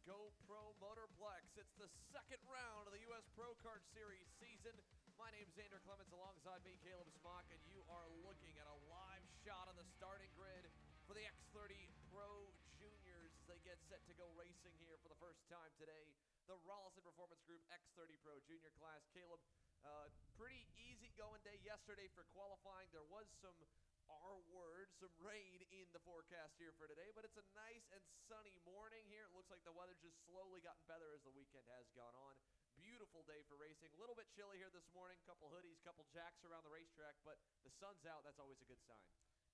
GoPro Motorplex. It's the second round of the U.S. Pro Kart Series season. My name's Xander Clemens, alongside me, Caleb Smock, and you are looking at a live shot on the starting grid for the X30 Pro Juniors as they get set to go racing here for the first time today. The Rollison Performance Group X30 Pro Junior class. Caleb, pretty easy going day yesterday for qualifying. There was some some rain in the forecast here for today, but it's a nice and sunny morning here. It looks like the weather's just slowly gotten better as the weekend has gone on. Beautiful day for racing. A little bit chilly here this morning. Couple hoodies, couple jacks around the racetrack, but the sun's out. That's always a good sign.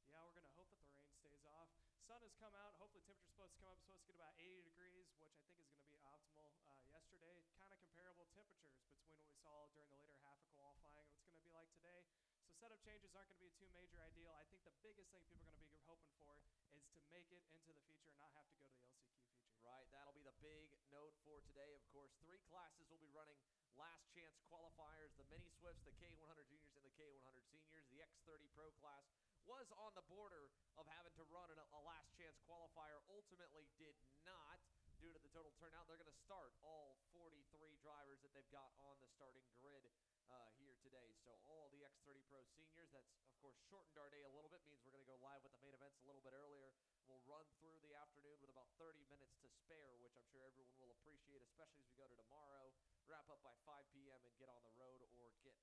Yeah, we're going to hope that the rain stays off. Sun has come out. Hopefully temperature's supposed to come up. It's supposed to get about 80 degrees, which I think is going to be optimal. Yesterday, kind of comparable temperatures between what we saw during the later half of qualifying and what's going to be like today. So setup changes aren't going to be too major ideal. I think the biggest thing people are going to be hoping for is to make it into the feature and not have to go to the LCQ feature. Right, that'll be the big note for today. Of course, 3 classes will be running last chance qualifiers, the mini Swifts, the KA100 Juniors, and the KA100 Seniors. The X30 Pro class was on the border of having to run a last chance qualifier, ultimately did not due to the total turnout. They're going to start all 43 drivers that they've got on the starting grid here today. So all the X30 Pro Seniors, that's of course shortened our day a little bit, means we're going to go live with the main events a little bit earlier. We'll run through the afternoon with about 30 minutes to spare, which I'm sure everyone will appreciate, especially as we go to tomorrow, wrap up by 5 p.m. and get on the road or get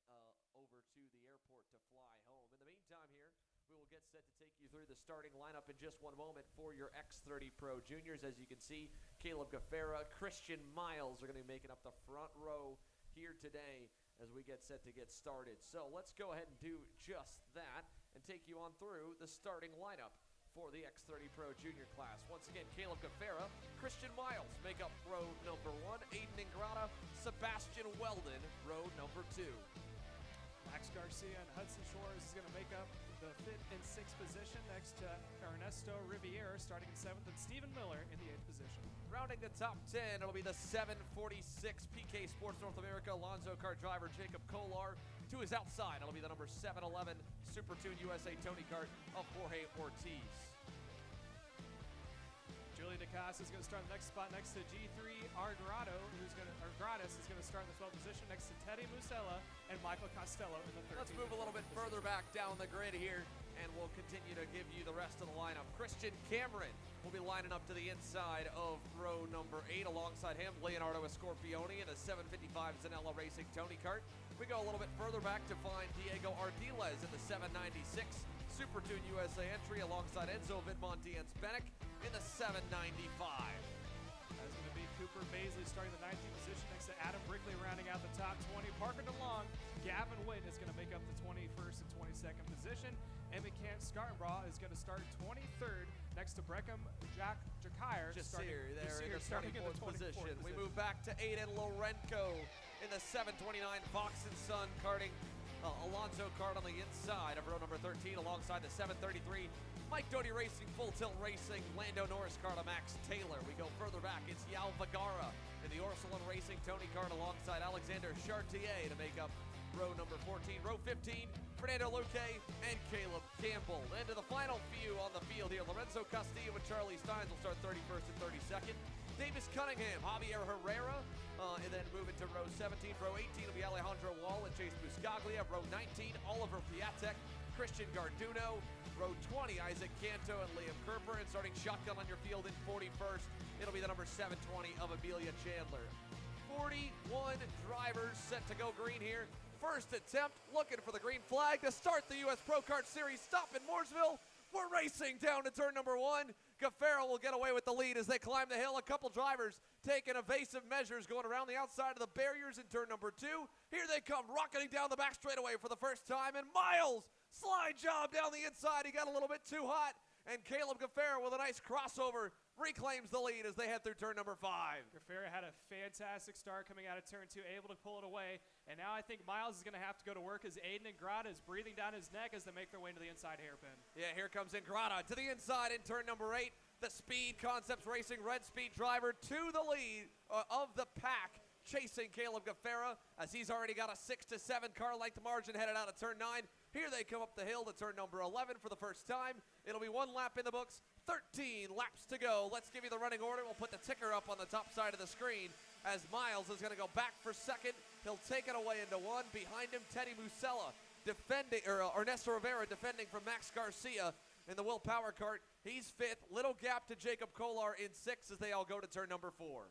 over to the airport to fly home. In the meantime here, we will get set to take you through the starting lineup in just one moment for your X30 Pro Juniors. As you can see, Caleb Gaffera, Christian Miles are going to be making up the front row here today as we get set to get started. So let's go ahead and do just that and take you on through the starting lineup for the X30 Pro Junior class. Once again, Caleb Gaffera, Christian Miles make up row number 1, Aiden Ingrata, Sebastian Weldon, row number 2. Max Garcia and Hudson Shores is going to make up the 5th and 6th position next to Ernesto Riviera starting in 7th and Stephen Miller in the 8th position. Rounding the top 10, it'll be the 746 PK Sports North America Alonso Kart driver Jacob Kolar. To his outside, it'll be the number 711 Super Tune USA Tony Kart of Jorge Ortiz. Julie DeCasa is going to start in the next spot next to G3 Gratis is going to start in the 12th position next to Teddy Musella and Michael Costello in the 13th. Let's move a little bit further back down the grid here, and we'll continue to give you the rest of the lineup. Christian Cameron will be lining up to the inside of row number 8. Alongside him, Leonardo Escorpione in the 755 Zanella Racing Tony Kart. We go a little bit further back to find Diego Ardiles in the 796 Super Tune USA entry alongside Enzo Vidmonti and Spenek in the 795. That's going to be Cooper Baisley starting the 19th position next to Adam Brickley rounding out the top 20. Parker DeLong, Gavin Witt is going to make up the 21st and 22nd position. Emmy Kant Skartenbraw is going to start 23rd next to Breckham Jakire. Jasir there in the 24th position. We move back to Aiden Lorenko in the 729 Fox & Son karting. Alonso Kart on the inside of row number 13 alongside the 733 Mike Doty Racing, Full Tilt Racing, Lando Norris Kart of Max Taylor. We go further back, it's Yao Vergara in the Orsolin Racing Tony Kart alongside Alexander Chartier to make up row number 14. Row 15, Fernando Luque and Caleb Campbell. Into the final few on the field here, Lorenzo Castillo and Charlie Steins will start 31st and 32nd. Davis Cunningham, Javier Herrera, and then move into row 17. Row 18 will be Alejandro Wall and Chase Buscaglia. Row 19, Oliver Piatek, Christian Garduno. Row 20, Isaac Canto and Liam Kerper. And starting shotgun on your field in 41st, it'll be the number 720 of Amelia Chandler. 41 drivers set to go green here. First attempt, looking for the green flag to start the U.S. Pro Kart Series stop in Mooresville. We're racing down to turn number 1. Gaffera will get away with the lead as they climb the hill. A couple drivers taking evasive measures going around the outside of the barriers in turn number 2. Here they come, rocketing down the back straightaway for the first time. And Miles, slide job down the inside. He got a little bit too hot. And Caleb Gaffera with a nice crossover reclaims the lead as they head through turn number 5. Gaffera had a fantastic start coming out of turn 2, able to pull it away. And now I think Miles is going to have to go to work as Aiden Ingrata is breathing down his neck as they make their way into the inside hairpin. Yeah, here comes Ingrata to the inside in turn number 8. The Speed Concepts Racing Red Speed driver to the lead of the pack, chasing Caleb Gaffera as he's already got a 6 to 7 car length margin headed out of turn 9. Here they come up the hill to turn number 11 for the first time. It'll be 1 lap in the books, 13 laps to go. Let's give you the running order. We'll put the ticker up on the top side of the screen as Miles is going to go back for second. He'll take it away into 1. Behind him, Teddy Musella defending, or Ernesto Rivera defending from Max Garcia in the Will Power Kart. He's 5th. Little gap to Jacob Kolar in 6th as they all go to turn number 4.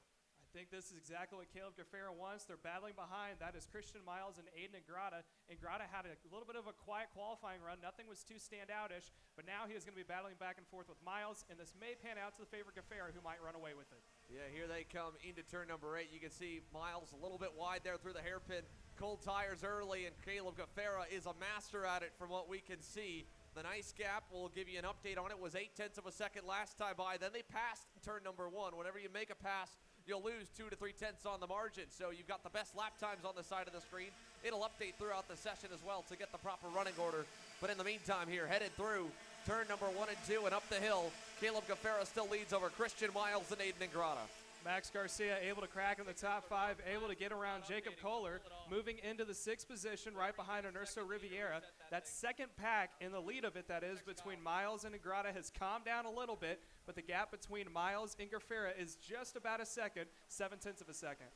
I think this is exactly what Caleb Gaffera wants. They're battling behind. That is Christian Miles and Aiden Ingrata. Ingrata had a little bit of a quiet qualifying run. Nothing was too standout-ish, but now he is going to be battling back and forth with Miles, and this may pan out to the favor of Gaffera, who might run away with it. Yeah, here they come into turn number 8. You can see Miles a little bit wide there through the hairpin. Cold tires early, and Caleb Gaffera is a master at it from what we can see. The nice gap, we'll give you an update on it, was 0.8 of a second last time by. Then they passed turn number 1. Whenever you make a pass, you'll lose 2 to 3 tenths on the margin. So you've got the best lap times on the side of the screen. It'll update throughout the session as well to get the proper running order. But in the meantime here, headed through turn number 1 and 2 and up the hill, Caleb Gaffera still leads over Christian Miles and Aiden Ingrata. Max Garcia able to crack in the top 5, able to get around Jacob Kohler, moving into the 6th position right behind Ernesto Riviera. That second pack in the lead of it, that is, between Miles and Ingrata has calmed down a little bit, but the gap between Miles and Gaffera is just about a second, 0.7 of a second.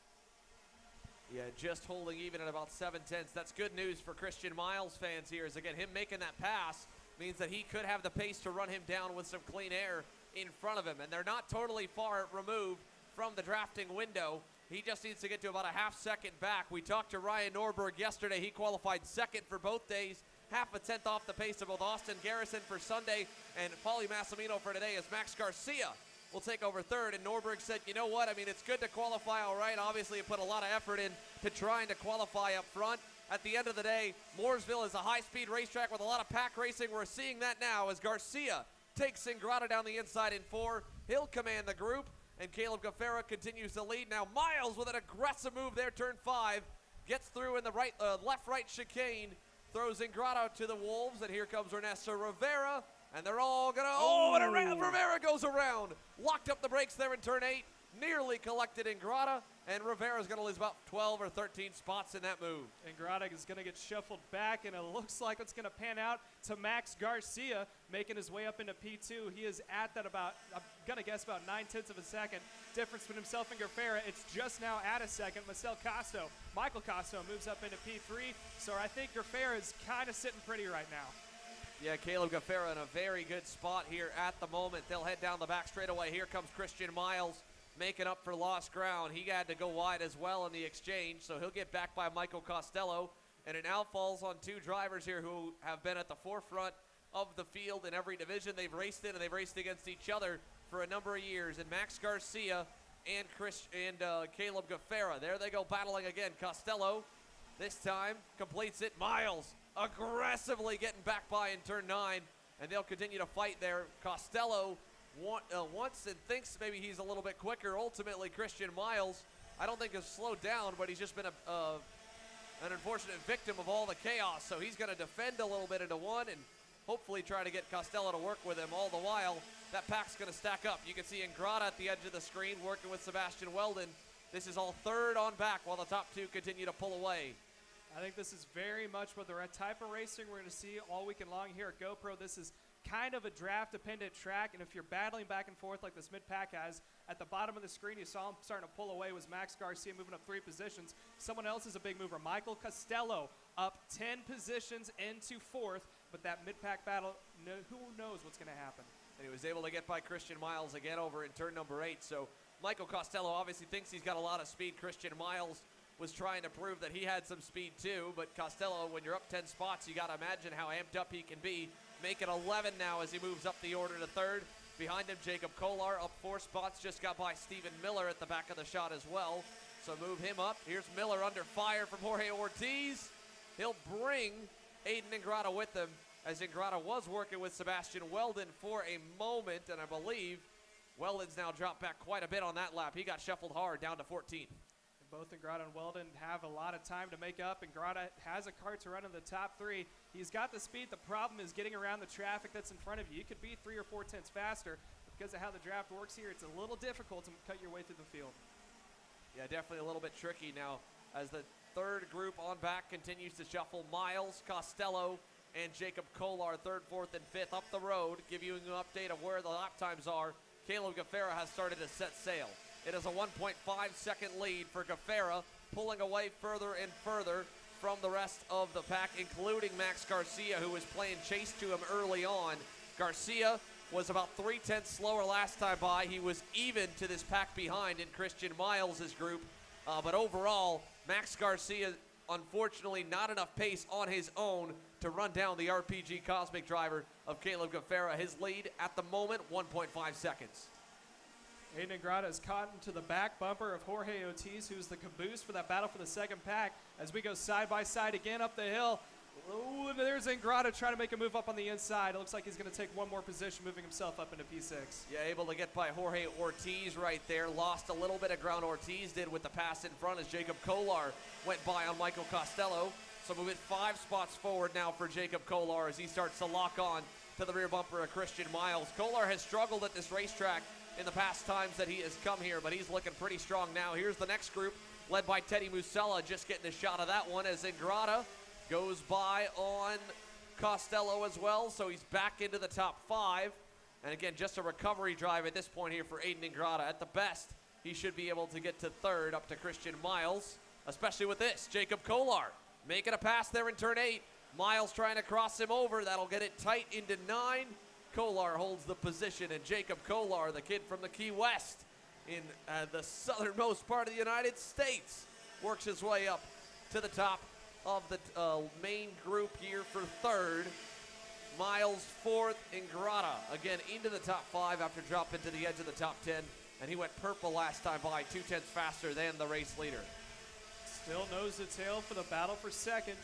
Yeah, just holding even at about 0.7. That's good news for Christian Miles fans here, as again, him making that pass means that he could have the pace to run him down with some clean air in front of him, and they're not totally far removed from the drafting window. He just needs to get to about a 0.5 second back. We talked to Ryan Norberg yesterday. He qualified 2nd for both days, 0.5 tenth off the pace of both Austin Garrison for Sunday and Paulie Massimino for today, as Max Garcia will take over 3rd. And Norberg said, you know what, I mean, it's good to qualify all right. Obviously, you put a lot of effort in to trying to qualify up front. At the end of the day, Mooresville is a high-speed racetrack with a lot of pack racing. We're seeing that now as Garcia takes Ingrata down the inside in 4. He'll command the group, and Caleb Gaffera continues to lead. Now Miles with an aggressive move there, turn 5, gets through in the left-right chicane, throws Ingrata to the wolves, and here comes Ernesto Rivera, and they're all gonna, and Rivera goes around. Locked up the brakes there in turn 8, nearly collected Ingrata, and Rivera's gonna lose about 12 or 13 spots in that move. Ingrata is gonna get shuffled back, and it looks like it's gonna pan out to Max Garcia, making his way up into P2. He is at that about, I'm gonna guess about 0.9 of a second difference between himself and Gaffera. It's just now at a second. Michael Costo moves up into P3, so I think Gaffera is kind of sitting pretty right now. Yeah, Caleb Gaffera in a very good spot here at the moment. They'll head down the back straightaway. Here comes Christian Miles, making up for lost ground. He had to go wide as well in the exchange, so he'll get back by Michael Costello. And it now falls on 2 drivers here who have been at the forefront of the field in every division they've raced in, and they've raced against each other for a number of years. And Max Garcia and Caleb Gaffera. There they go battling again. Costello this time completes it. Miles aggressively getting back by in turn 9, and they'll continue to fight there. Costello wants and thinks maybe he's a little bit quicker. Ultimately, Christian Miles, I don't think has slowed down, but he's just been an unfortunate victim of all the chaos. So he's going to defend a little bit into 1 and hopefully try to get Costello to work with him. All the while, that pack's going to stack up. You can see Ingrata at the edge of the screen working with Sebastian Weldon. This is all 3rd on back while the top 2 continue to pull away. I think this is very much what the type of racing we're going to see all weekend long here at GoPro. This is kind of a draft-dependent track, and if you're battling back and forth like this mid-pack has, at the bottom of the screen you saw him starting to pull away was Max Garcia moving up 3 positions. Someone else is a big mover, Michael Costello, up 10 positions into 4th, but that mid-pack battle, who knows what's going to happen. And he was able to get by Christian Miles again over in turn number 8, so Michael Costello obviously thinks he's got a lot of speed. Christian Miles was trying to prove that he had some speed too, but Costello, when you're up 10 spots, you got to imagine how amped up he can be. Making 11 now as he moves up the order to 3rd. Behind him, Jacob Kolar up 4 spots, just got by Stephen Miller at the back of the shot as well. So move him up. Here's Miller under fire from Jorge Ortiz. He'll bring Aiden Ingrata with him, as Ingrata was working with Sebastian Weldon for a moment, and I believe Weldon's now dropped back quite a bit on that lap. He got shuffled hard down to 14th. Both Ingrata and Weldon have a lot of time to make up. Ingrata has a car to run in the top 3. He's got the speed. The problem is getting around the traffic that's in front of you. You could be 3 or 4 tenths faster. Because of how the draft works here, it's a little difficult to cut your way through the field. Yeah, definitely a little bit tricky now as the 3rd group on back continues to shuffle. Miles, Costello, and Jacob Kolar, 3rd, 4th, and 5th up the road, giving you an update of where the lap times are. Caleb Gaffera has started to set sail. It is a 1.5-second lead for Gaffera, pulling away further and further from the rest of the pack, including Max Garcia, who was playing chase to him early on. Garcia was about 3/10 slower last time by. He was even to this pack behind in Christian Miles' group. But overall, Max Garcia, unfortunately, not enough pace on his own to run down the RPG Cosmic driver of Caleb Gaffera. His lead at the moment, 1.5 seconds. Aiden Ingrata is caught into the back bumper of Jorge Ortiz, who's the caboose for that battle for the second pack. As we go side by side again up the hill. Ooh, there's Ingrata trying to make a move up on the inside. It looks like he's going to take one more position, moving himself up into P6. Yeah, able to get by Jorge Ortiz right there. Lost a little bit of ground Ortiz did with the pass in front as Jacob Kolar went by on Michael Costello. So move it 5 spots forward now for Jacob Kolar as he starts to lock on to the rear bumper of Christian Miles. Kolar has struggled at this racetrack in the past times that he has come here, but he's looking pretty strong now. Here's the next group, led by Teddy Musella, just getting a shot of that one as Ingrata goes by on Costello as well, so he's back into the top 5. And again, just a recovery drive at this point here for Aiden Ingrata. At the best, he should be able to get to 3rd up to Christian Miles, especially with this. Jacob Kolar making a pass there in turn 8. Miles trying to cross him over. That'll get it tight into 9. Kolar holds the position, and Jacob Kolar, the kid from the Key West in the southernmost part of the United States, works his way up to the top of the main group here for 3rd. Miles 4th, Ingrata again into the top 5 after dropping to the edge of the top 10, and he went purple last time by, 2/10 faster than the race leader. Still nose to tail for the battle for 2nd.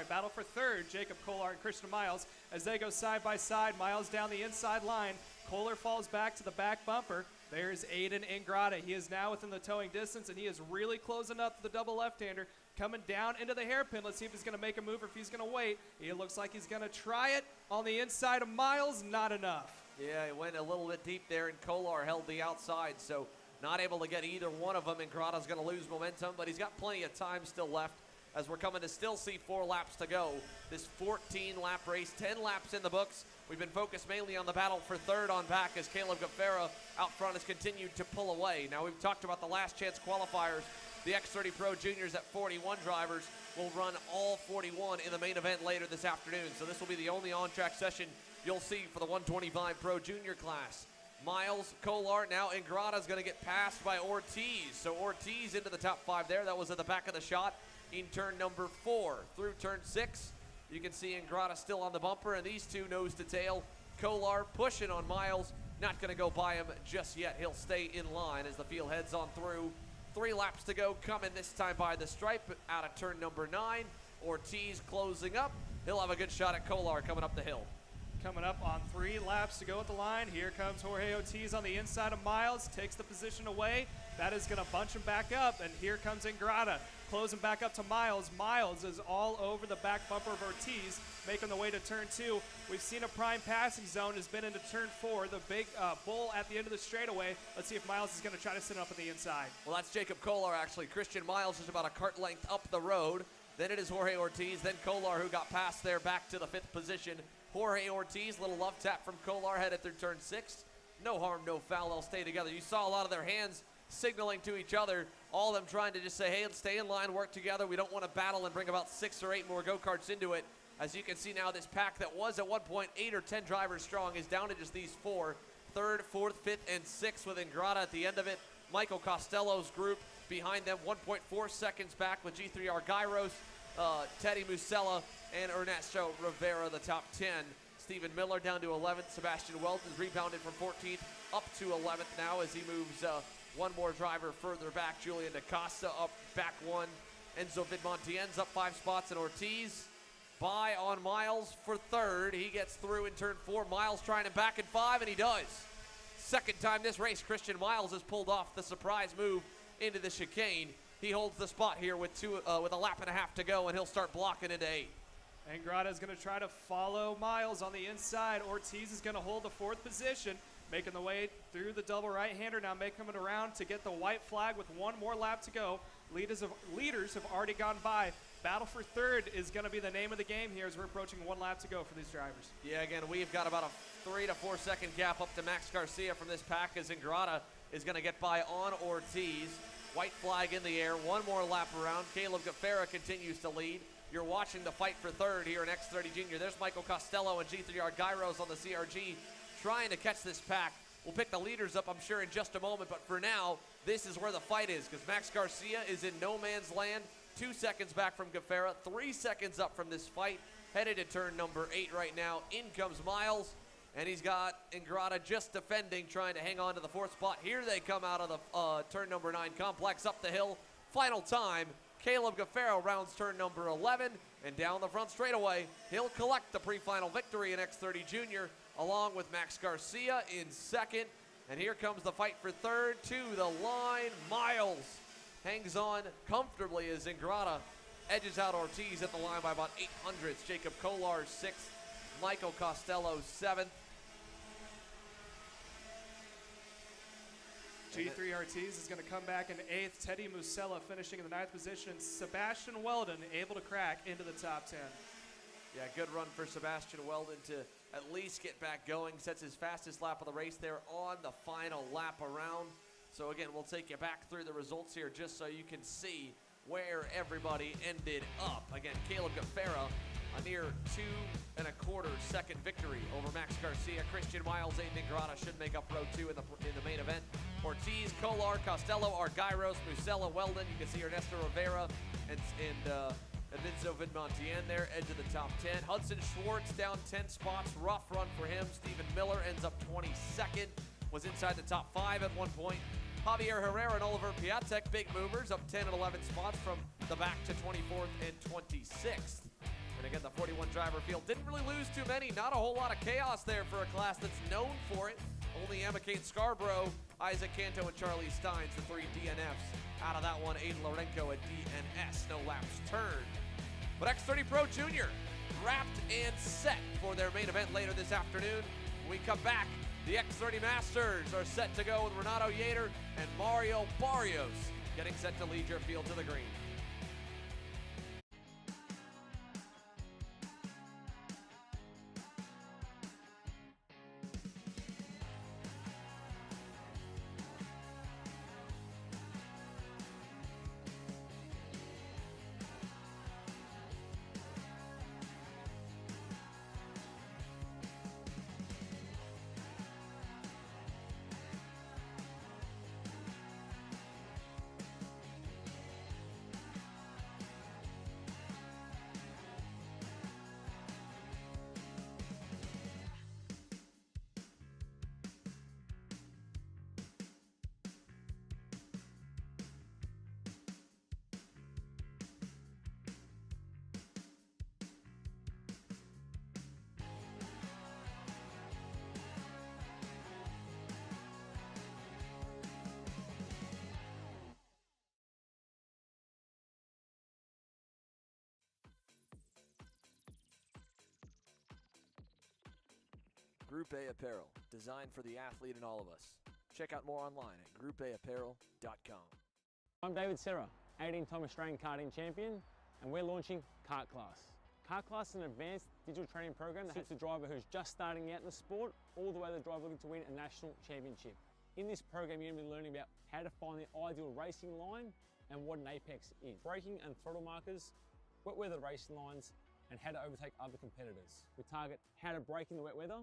Battle for 3rd. Jacob Kolar and Christian Miles as they go side by side. Miles down the inside line. Kolar falls back to the back bumper. There's Aiden Ingrata. He is now within the towing distance, and he is really closing up to the double left-hander, coming down into the hairpin. Let's see if he's going to make a move or if he's going to wait. It looks like he's going to try it on the inside of Miles. Not enough. Yeah, he went a little bit deep there, and Kolar held the outside, so not able to get either one of them. Ingrata's going to lose momentum, but he's got plenty of time still left as we're coming to still see 4 laps to go. This 14-lap race, 10 laps in the books. We've been focused mainly on the battle for 3rd on back as Caleb Gaffera out front has continued to pull away. Now, we've talked about the last chance qualifiers. The X30 Pro Juniors at 41 drivers will run all 41 in the main event later this afternoon. So this will be the only on-track session you'll see for the 125 Pro Junior class. Miles, Kolar, now Ingrata's going to get passed by Ortiz. So Ortiz into the top 5 there. That was at the back of the shot in turn number 4. Through turn 6, you can see Ingrata still on the bumper, and these two nose to tail. Kolar pushing on Miles, not going to go by him just yet. He'll stay in line as the field heads on through. 3 laps to go, coming this time by the stripe out of turn number 9. Ortiz closing up. He'll have a good shot at Kolar coming up the hill. Coming up on 3 laps to go at the line. Here comes Jorge Ortiz on the inside of Miles, takes the position away. That is going to bunch him back up, and here comes Ingrata, closing back up to Miles. Miles is all over the back bumper of Ortiz, making the way to turn 2. We've seen a prime passing zone, has been into turn 4, the big bull at the end of the straightaway. Let's see if Miles is going to try to sit up on the inside. Well, that's Jacob Kolar, actually. Christian Miles is about a cart length up the road. Then it is Jorge Ortiz, then Kolar, who got past there back to the 5th position. Jorge Ortiz, little love tap from Kolar, headed through turn 6. No harm, no foul, they'll stay together. You saw a lot of their hands signaling to each other, all of them trying to just say, hey, let's stay in line, work together. We don't want to battle and bring about 6 or 8 more go-karts into it. As you can see now, this pack that was at one point 8 or 10 drivers strong is down to just these 4. 3rd, 4th, 5th, and 6th with Ingrata at the end of it. Michael Costello's group behind them, 1.4 seconds back with G3R Gyros, Teddy Musella, and Ernesto Rivera, the top 10. Stephen Miller down to 11th. Sebastian Welt is rebounded from 14th up to 11th now as he moves one more driver further back. Julian DaCosta up back 1. Enzo Vidmontien's up 5 spots, and Ortiz by on Miles for 3rd. He gets through in turn 4. Miles trying to back in 5, and he does. Second time this race, Christian Miles has pulled off the surprise move into the chicane. He holds the spot here with a lap and a half to go, and he'll start blocking into 8. Ingrata is going to try to follow Miles on the inside. Ortiz is going to hold the 4th position, making the way through the double right-hander. Now making it around to get the white flag with 1 more lap to go. Leaders have already gone by Battle for third is going to be the name of the game here as we're approaching 1 lap to go for these drivers. Yeah, again, we've got about a 3 to 4 second gap up to Max Garcia from this pack as Ingrata is going to get by on Ortiz. White flag in the air, 1 more lap around. Caleb Gaffera continues to lead. You're watching the fight for third here in X30 Jr. There's Michael Costello and G3R Gyros on the CRG trying to catch this pack. We'll pick the leaders up, I'm sure, in just a moment, but for now, this is where the fight is because Max Garcia is in no man's land. 2 seconds back from Gaffera, 3 seconds up from this fight. Headed to turn number 8 right now. In comes Miles, and he's got Ingrata just defending, trying to hang on to the 4th spot. Here they come out of the turn number 9 complex, up the hill. Final time, Caleb Gaffera rounds turn number 11, and down the front straightaway, he'll collect the pre-final victory in X30 Jr., along with Max Garcia in 2nd. And here comes the fight for 3rd to the line. Miles hangs on comfortably as Ingrata edges out Ortiz at the line by about 0.08. Jacob Kolar 6th, Michael Costello 7th. G3 Ortiz is going to come back in 8th. Teddy Musella finishing in the 9th position. Sebastian Weldon able to crack into the top 10. Yeah, good run for Sebastian Weldon to at least get back going. Sets his fastest lap of the race there on the final lap around. So again, we'll take you back through the results here just so you can see where everybody ended up. Again, Caleb Gaffera, a near 2 1/4 second victory over Max Garcia. Christian Miles, Aiden Ingrata should make up row 2 in the main event. Ortiz, Kolar, Costello, Argyros, Musella, Weldon. You can see Ernesto Rivera and Vinzo Vidmontien there, edge of the top 10. Hudson Schwartz down 10 spots. Rough run for him. Stephen Miller ends up 22nd. Was inside the top 5 at one point. Javier Herrera and Oliver Piatek, big movers, up 10 and 11 spots from the back to 24th and 26th. And again, the 41 driver field didn't really lose too many. Not a whole lot of chaos there for a class that's known for it. Only Emma Kate Scarborough, Isaac Canto, and Charlie Steins, the 3 DNFs. Out of that one, Aiden Lorenko at DNS, no laps turned. But X30 Pro Jr. wrapped and set for their main event later this afternoon. When we come back, the X30 Masters are set to go with Renato Yater and Mario Barrios getting set to lead your field to the green. Group A Apparel, designed for the athlete in all of us. Check out more online at groupAapparel.com. I'm David Serra, 18-time Australian karting champion, and we're launching Kart Class. Kart Class is an advanced digital training program that suits a driver who's just starting out in the sport, all the way to the driver looking to win a national championship. In this program, you're going to be learning about how to find the ideal racing line and what an apex is. Braking and throttle markers, wet weather racing lines, and how to overtake other competitors. We target how to brake in the wet weather,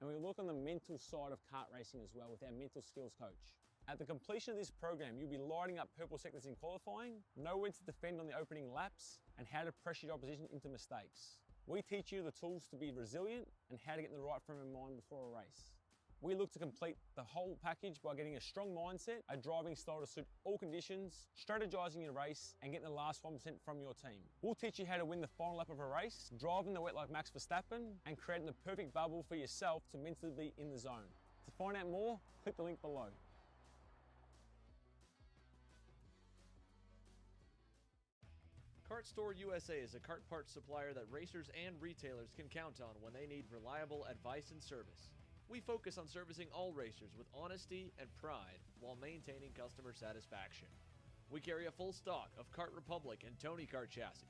and we look on the mental side of kart racing as well with our mental skills coach. At the completion of this program, you'll be lighting up purple sectors in qualifying, know when to defend on the opening laps, and how to pressure your opposition into mistakes. We teach you the tools to be resilient and how to get in the right frame of mind before a race. We look to complete the whole package by getting a strong mindset, a driving style to suit all conditions, strategizing your race, and getting the last 1% from your team. We'll teach you how to win the final lap of a race, driving the wet like Max Verstappen, and creating the perfect bubble for yourself to mentally be in the zone. To find out more, click the link below. Kart Store USA is a kart parts supplier that racers and retailers can count on when they need reliable advice and service. We focus on servicing all racers with honesty and pride while maintaining customer satisfaction. We carry a full stock of Kart Republic and Tony Kart chassis,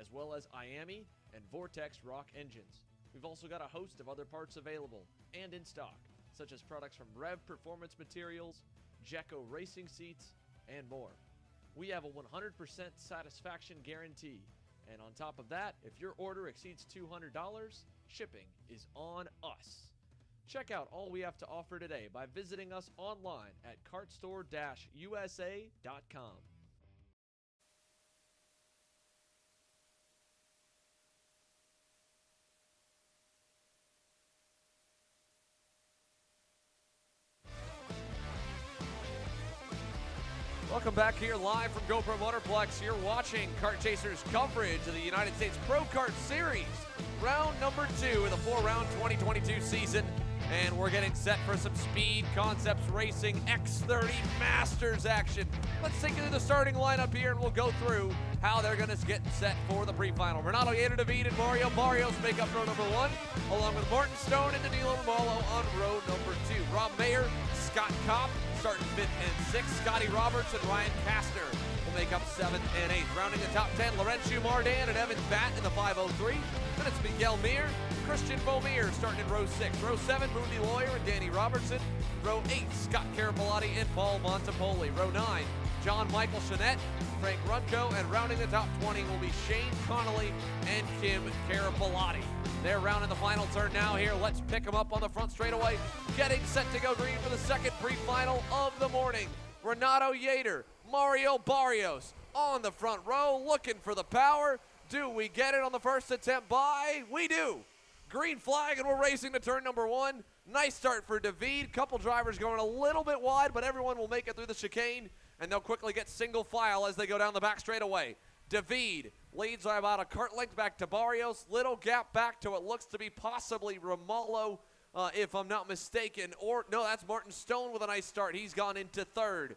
as well as IAMI and Vortex Rock engines. We've also got a host of other parts available and in stock, such as products from Rev Performance Materials, Jekko Racing Seats, and more. We have a 100% satisfaction guarantee, and on top of that, if your order exceeds $200, shipping is on us. Check out all we have to offer today by visiting us online at kartstore-usa.com. Welcome back here live from GoPro Motorplex. You're watching Kart Chasers coverage of the United States Pro Kart Series, round number 2 of the 4-round 2022 season. And we're getting set for some Speed Concepts Racing X30 Masters action. Let's take you to the starting lineup here and we'll go through how they're going to get set for the pre-final. Renato Yater, David, and Mario Barrios make up row number 1, along with Martin Stone and Danilo Romalo on row number 2. Rob Mayer, Scott Kopp starting 5th and 6th. Scotty Roberts and Ryan Kastner will make up 7th and 8th. Rounding the top 10, Laurentiu Mardan and Evan Batt in the 503. Then it's Miguel Mir, Christian Beaumier starting in row 6. Row 7, Moody Lawyer and Danny Robertson. Row 8, Scott Carapolati and Paul Montepoli. Row 9, John Michael Chanette, Frank Runco, and rounding the top 20 will be Shane Connolly and Kim Carapolati. They're rounding the final turn now here. Let's pick them up on the front straightaway. Getting set to go green for the second pre-final of the morning. Renato Yater, Mario Barrios on the front row, looking for the power. Do we get it on the first attempt by? We do. Green flag, and we're racing to turn number 1. Nice start for David. Couple drivers going a little bit wide, but everyone will make it through the chicane, and they'll quickly get single file as they go down the back straightaway. David leads by about a kart length back to Barrios. Little gap back to what looks to be possibly Romalo, if I'm not mistaken. Or, no, that's Martin Stone with a nice start. He's gone into 3rd.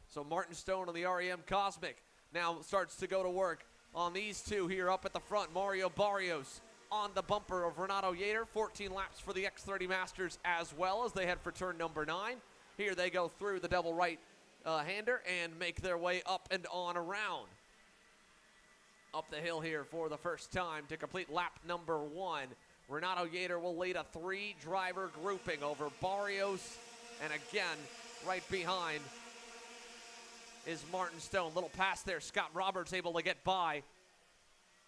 So Martin Stone on the REM Cosmic now starts to go to work on these two here up at the front. Mario Barrios on the bumper of Renato Yater. 14 laps for the X30 Masters as well as they head for turn number 9. Here they go through the double right hander and make their way up and on around. Up the hill here for the first time to complete lap number 1. Renato Yater will lead a 3-driver grouping over Barrios, and again, right behind is Martin Stone. Little pass there. Scott Roberts able to get by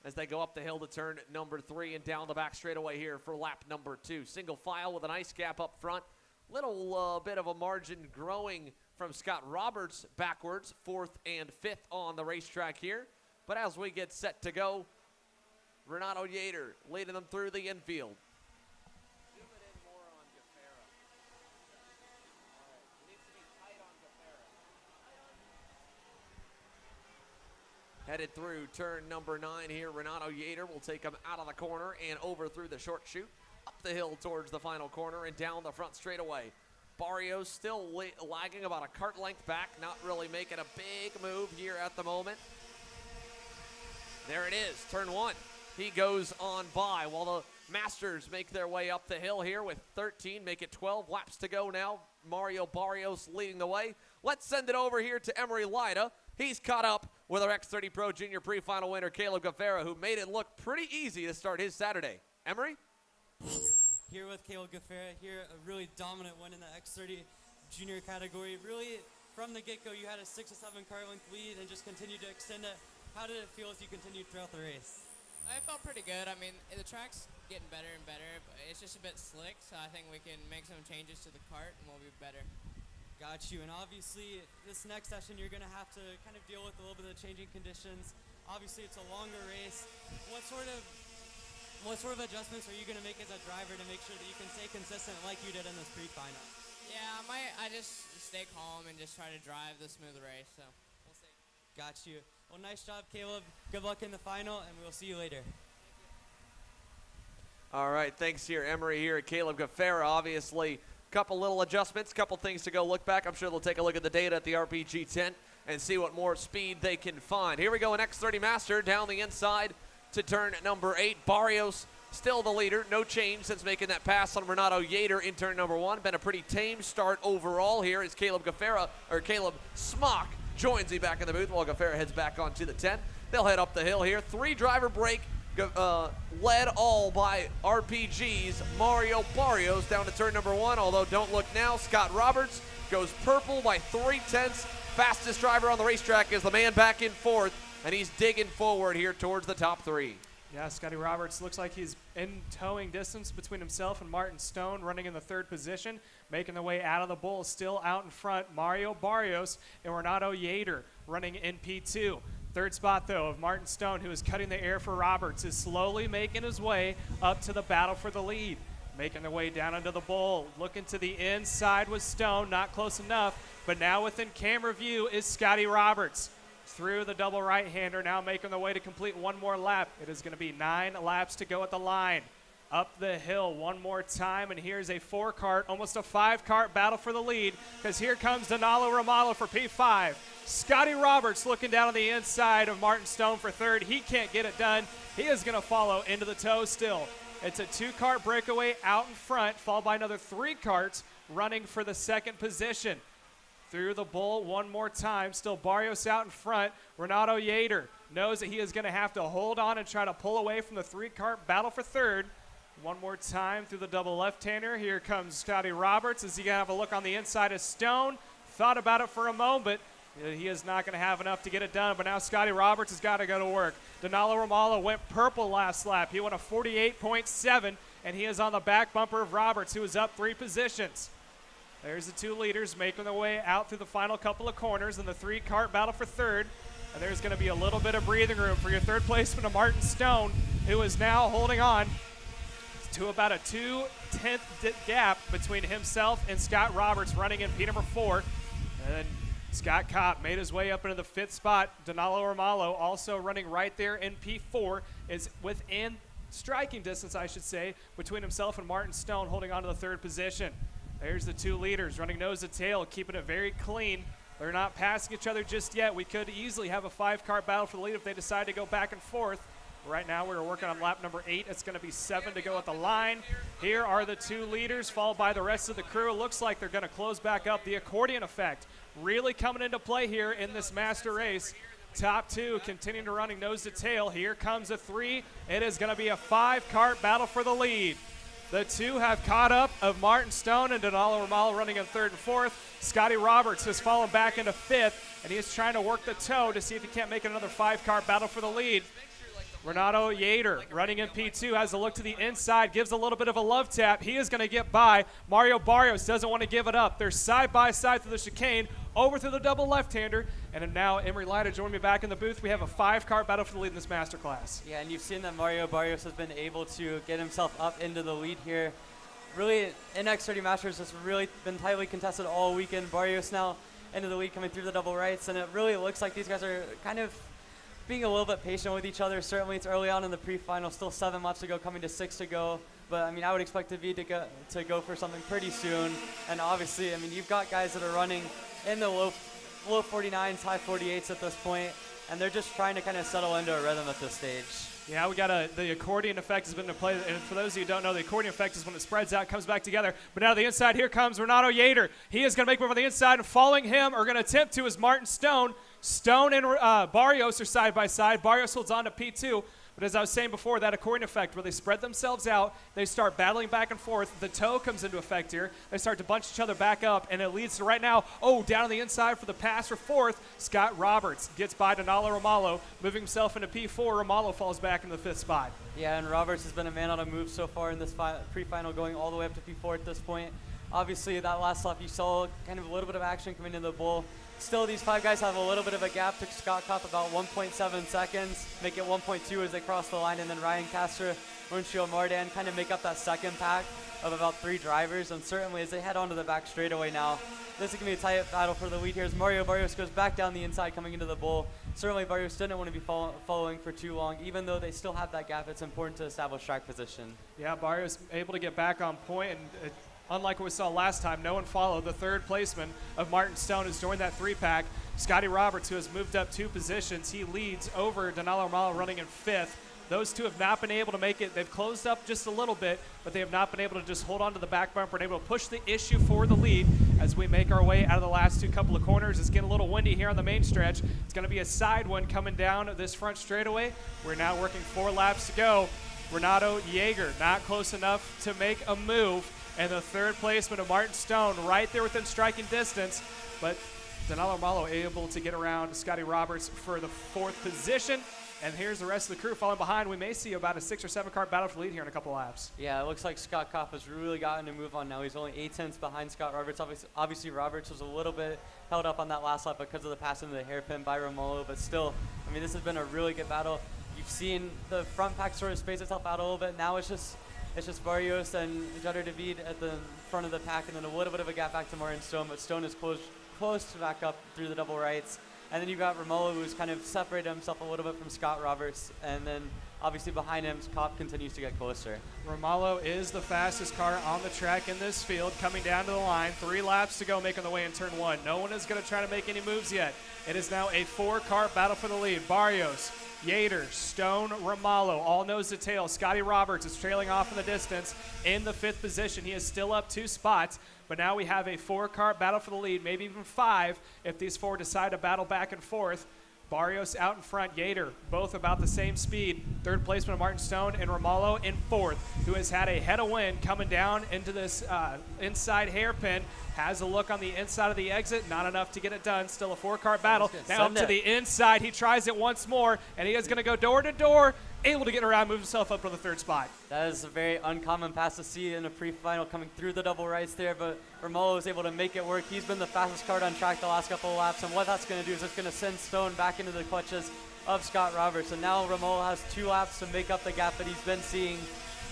as they go up the hill to turn number 3 and down the back straightaway here for lap number 2. Single file with a nice gap up front. Little bit of a margin growing from Scott Roberts backwards, 4th and 5th on the racetrack here. But as we get set to go, Renato Yater leading them through the infield. Zoom it in more on Gafera. All right, it needs to be tight on Gafera. Headed through turn number 9 here. Renato Yater will take him out of the corner and over through the short chute, up the hill towards the final corner and down the front straightaway. Barrios still lagging about a kart length back, not really making a big move here at the moment. There it is, turn 1. He goes on by while the Masters make their way up the hill here with 13, make it 12 laps to go now. Mario Barrios leading the way. Let's send it over here to Emery Lida. He's caught up with our X30 Pro Jr Pre-Final winner, Caleb Gafera, who made it look pretty easy to start his Saturday. Emery? Here with Caleb Gafera, here a really dominant win in the X30 Jr category. Really, from the get-go, you had a 6 to 7 car length lead and just continued to extend it. How did it feel as you continued throughout the race? I felt pretty good. I mean, the track's getting better and better, but it's just a bit slick, so I think we can make some changes to the kart and we'll be better. Got you, and obviously this next session you're going to have to kind of deal with a little bit of changing conditions. Obviously it's a longer race. What sort of adjustments are you going to make as a driver to make sure that you can stay consistent like you did in this pre-final? Yeah, I just stay calm and just try to drive the smooth race, so we'll see. Got you. Well, nice job, Caleb. Good luck in the final, and we'll see you later. All right, thanks here, Emery here at Caleb Gafera. Obviously, couple little adjustments, couple things to go look back. I'm sure they'll take a look at the data at the RPG tent and see what more speed they can find. Here we go, an X30 Master down the inside to turn number 8. Barrios still the leader, no change since making that pass on Renato Yater in turn number 1. Been a pretty tame start overall here as Caleb Smock joins me back in the booth while Gafera heads back onto the 10. They'll head up the hill here. 3-driver break, led all by RPG's Mario Barrios down to turn number 1, although don't look now. Scott Roberts goes purple by 3/10. Fastest driver on the racetrack is the man back in 4th, and he's digging forward here towards the top 3. Yeah, Scotty Roberts looks like he's in towing distance between himself and Martin Stone, running in the 3rd position, making the way out of the bull. Still out in front, Mario Barrios and Renato Yater running in P2. 3rd spot, though, of Martin Stone, who is cutting the air for Roberts, is slowly making his way up to the battle for the lead. Making their way down into the bowl, looking to the inside with Stone, not close enough, but now within camera view is Scotty Roberts. Through the double right-hander, now making the way to complete one more lap. It is going to be 9 laps to go at the line. Up the hill one more time, and here's a 4-cart, almost a 5-cart battle for the lead, because here comes Danilo Romalo for P5. Scotty Roberts looking down on the inside of Martin Stone for 3rd. He can't get it done. He is going to follow into the tow still. It's a 2-cart breakaway out in front, followed by another 3 carts running for the 2nd position. Through the bull one more time, still Barrios out in front. Renato Yater knows that he is going to have to hold on and try to pull away from the 3-cart battle for 3rd. One more time through the double left-hander. Here comes Scotty Roberts. Is he going to have a look on the inside of Stone? Thought about it for a moment. He is not going to have enough to get it done, but now Scotty Roberts has got to go to work. Danilo Romalo went purple last lap. He went a 48.7, and he is on the back bumper of Roberts, who is up 3 positions. There's the 2 leaders making their way out through the final couple of corners in the 3-cart battle for 3rd. And there's going to be a little bit of breathing room for your 3rd placeman of Martin Stone, who is now holding on to about a 2/10 gap between himself and Scott Roberts running in P number 4. And then Scott Kopp made his way up into the 5th spot. Danilo Romalo also running right there in P4 is within striking distance, I should say, between himself and Martin Stone, holding on to the 3rd position. There's the 2 leaders running nose to tail, keeping it very clean. They're not passing each other just yet. We could easily have a 5-cart battle for the lead if they decide to go back and forth. Right now we're working on lap number 8. It's going to be 7 to go at the line. Here are the 2 leaders, followed by the rest of the crew. It looks like they're going to close back up. The accordion effect really coming into play here in this master race. Top 2 continuing to running nose to tail. Here comes a 3. It is going to be a 5-cart battle for the lead. The 2 have caught up of Martin Stone and Danilo Romalo running in 3rd and 4th. Scotty Roberts has fallen back into 5th, and he is trying to work the tow to see if he can't make another 5-cart battle for the lead. Renato Yater running in P2 has a look to the inside, gives a little bit of a love tap. He is going to get by. Mario Barrios doesn't want to give it up. They're side by side through the chicane, over to the double left-hander, and now Emery Lyda joined me back in the booth. We have a 5-cart battle for the lead in this masterclass. Yeah, and you've seen that Mario Barrios has been able to get himself up into the lead here. Really, in X30 Masters, it's really been tightly contested all weekend. Barrios now into the lead coming through the double rights, and it really looks like these guys are kind of being a little bit patient with each other. Certainly it's early on in the pre-final, still 7 laps to go, coming to 6 to go. But I mean, I would expect the V to go for something pretty soon. And obviously, I mean, you've got guys that are running in the low 49s, high 48s at this point, and they're just trying to kind of settle into a rhythm at this stage. Yeah, we got the accordion effect has been in play, and for those of you who don't know, the accordion effect is when it spreads out, comes back together. But now to the inside, here comes Renato Yater. He is going to make move on the inside, and following him, or going to attempt to, is Martin Stone. Stone and Barrios are side by side. Barrios holds on to P2. But as I was saying before, that accordion effect where they spread themselves out, they start battling back and forth. The toe comes into effect here. They start to bunch each other back up, and it leads to right now, down on the inside for the pass for 4th. Scott Roberts gets by Danilo Romalo, moving himself into P4. Romalo falls back into the 5th spot. Yeah, and Roberts has been a man on a move so far in this pre-final, going all the way up to P4 at this point. Obviously, that last lap, you saw kind of a little bit of action coming into the bull. Still, these 5 guys have a little bit of a gap to Scott Kopp, about 1.7 seconds, make it 1.2 as they cross the line, and then Ryan Castro, Muncio Mardan kind of make up that second pack of about 3 drivers. And certainly as they head onto the back straightaway now, this is going to be a tight battle for the lead here as Mario Barrios goes back down the inside coming into the bull. Certainly Barrios didn't want to be following for too long. Even though they still have that gap, it's important to establish track position. Yeah, Barrios able to get back on point, and unlike what we saw last time, no one followed. The 3rd placeman of Martin Stone has joined that 3-pack. Scotty Roberts, who has moved up 2 positions, he leads over Danilo Romalo running in 5th. those two have not been able to make it. They've closed up just a little bit, but they have not been able to just hold on to the back bumper and able to push the issue for the lead as we make our way out of the last two couple of corners. It's getting a little windy here on the main stretch. It's going to be a side one coming down this front straightaway. We're now working 4 laps to go. Renato Jaeger not close enough to make a move, and the third placement of Martin Stone right there within striking distance, but Danilo Malo able to get around Scotty Roberts for the 4th position. And here's the rest of the crew falling behind. We may see about a 6 or 7 car battle for lead here in a couple laps. Yeah, it looks like Scott Kopp has really gotten to move on now. He's only 8/10 behind Scott Roberts. Obviously, Roberts was a little bit held up on that last lap because of the pass into the hairpin by Romolo, but still, I mean, this has been a really good battle. You've seen the front pack sort of space itself out a little bit. Now it's just Barrios and Jeder David at the front of the pack, and then a little bit of a gap back to Martin Stone, but Stone is close back up through the double rights. And then you've got Romolo, who's kind of separated himself a little bit from Scott Roberts. And then obviously behind him, Kopp continues to get closer. Romolo is the fastest car on the track in this field, coming down to the line. 3 laps to go, making the way in turn 1. No one is going to try to make any moves yet. It is now a 4-car battle for the lead. Barrios, Yater, Stone, Romolo, all nose to tail. Scotty Roberts is trailing off in the distance in the 5th position. He is still up 2 spots. But now we have a 4-car battle for the lead, maybe even 5 if these 4 decide to battle back and forth. Barrios out in front, Yater, both about the same speed. 3rd placement of Martin Stone, and Romolo in 4th, who has had a head of wind coming down into this inside hairpin. Has a look on the inside of the exit, not enough to get it done. Still a 4-car battle. Now up to the inside, he tries it once more, and he is going to go door to door, able to get around, move himself up to the 3rd spot. That is a very uncommon pass to see in a pre-final, coming through the double rights there, but Romolo was able to make it work. He's been the fastest car on track the last couple of laps, and what that's going to do is it's going to send Stone back into the clutches of Scott Roberts. And now Romolo has 2 laps to make up the gap that he's been seeing,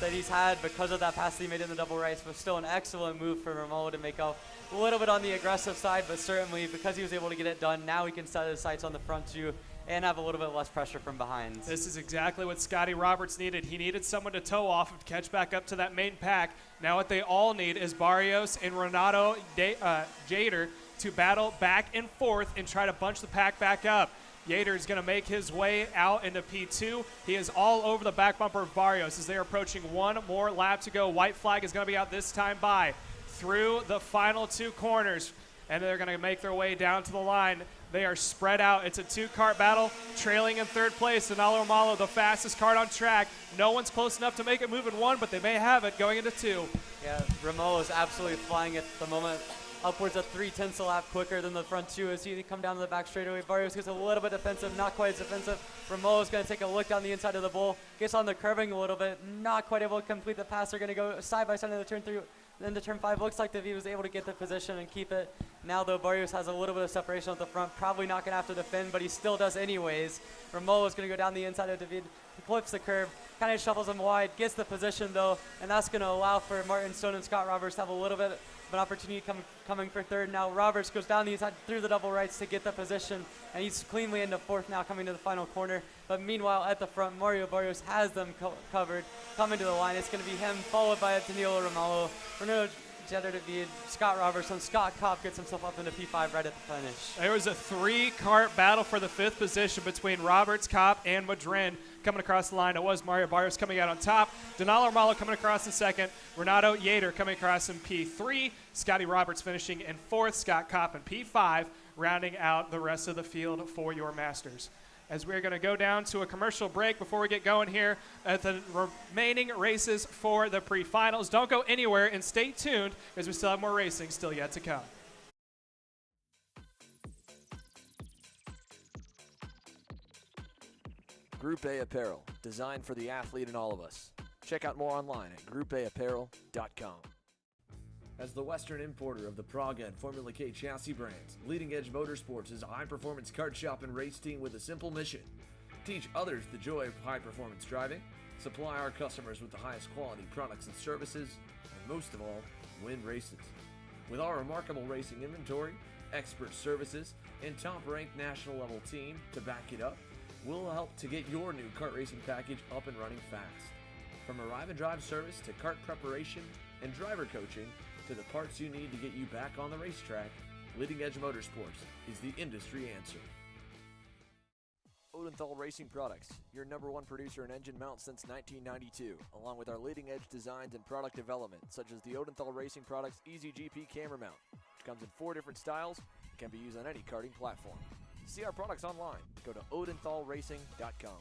that he's had because of that pass that he made in the double rights, but still an excellent move for Romolo to make up a little bit on the aggressive side, but certainly because he was able to get it done, now he can set his sights on the front 2 and have a little bit less pressure from behind. This is exactly what Scotty Roberts needed. He needed someone to tow off and catch back up to that main pack. Now what they all need is Barrios and Renato Jader to battle back and forth and try to bunch the pack back up. Yater is going to make his way out into P2. He is all over the back bumper of Barrios as they are approaching 1 more lap to go. White flag is going to be out this time by through the final 2 corners, and they're going to make their way down to the line. They are spread out. It's a 2-car battle, trailing in 3rd place. Danilo Romolo, the fastest car on track. No one's close enough to make it move in 1, but they may have it going into 2. Yeah, Romolo is absolutely flying at the moment. Upwards of 3/10 a lap quicker than the front 2 as he come down to the back straightaway. Barrios gets a little bit defensive, not quite as defensive. Romolo's going to take a look down the inside of the bowl, gets on the curving a little bit, not quite able to complete the pass. They're going to go side by side into turn 3. Into turn 5, looks like he was able to get the position and keep it. Now, though, Barrios has a little bit of separation at the front, probably not going to have to defend, but he still does anyways. Romolo's going to go down the inside of David, he flips the curve, kind of shuffles him wide, gets the position, though, and that's going to allow for Martin Stone and Scott Roberts to have a little bit of an opportunity coming for 3rd. Now, Roberts goes down the inside through the double rights to get the position, and he's cleanly into 4th now, coming to the final corner. But meanwhile, at the front, Mario Barrios has them covered, coming to the line. It's going to be him, followed by Danilo Romolo, Renato Jeder David, Scott Roberts, and Scott Kopp gets himself up into P5 right at the finish. There was a 3-car battle for the 5th position between Roberts, Kopp, and Madrin coming across the line. It was Mario Barrios coming out on top, Danilo Romolo coming across in 2nd, Renato Yater coming across in P3, Scotty Roberts finishing in 4th, Scott Kopp in P5, rounding out the rest of the field for your Masters. As we're going to go down to a commercial break before we get going here at the remaining races for the pre-finals. Don't go anywhere and stay tuned as we still have more racing still yet to come. Group A Apparel, designed for the athlete and all of us. Check out more online at groupAapparel.com. As the Western importer of the Praga and Formula K chassis brands, Leading Edge Motorsports is a high-performance kart shop and race team with a simple mission: teach others the joy of high-performance driving, supply our customers with the highest quality products and services, and most of all, win races. With our remarkable racing inventory, expert services, and top-ranked national-level team to back it up, we'll help to get your new kart racing package up and running fast. From arrive and drive service to kart preparation and driver coaching, to the parts you need to get you back on the racetrack, Leading Edge Motorsports is the industry answer. Odenthal Racing Products, your #1 producer in engine mounts since 1992, along with our leading-edge designs and product development, such as the Odenthal Racing Products EasyGP camera mount, which comes in 4 different styles and can be used on any karting platform. To see our products online, go to odenthalracing.com.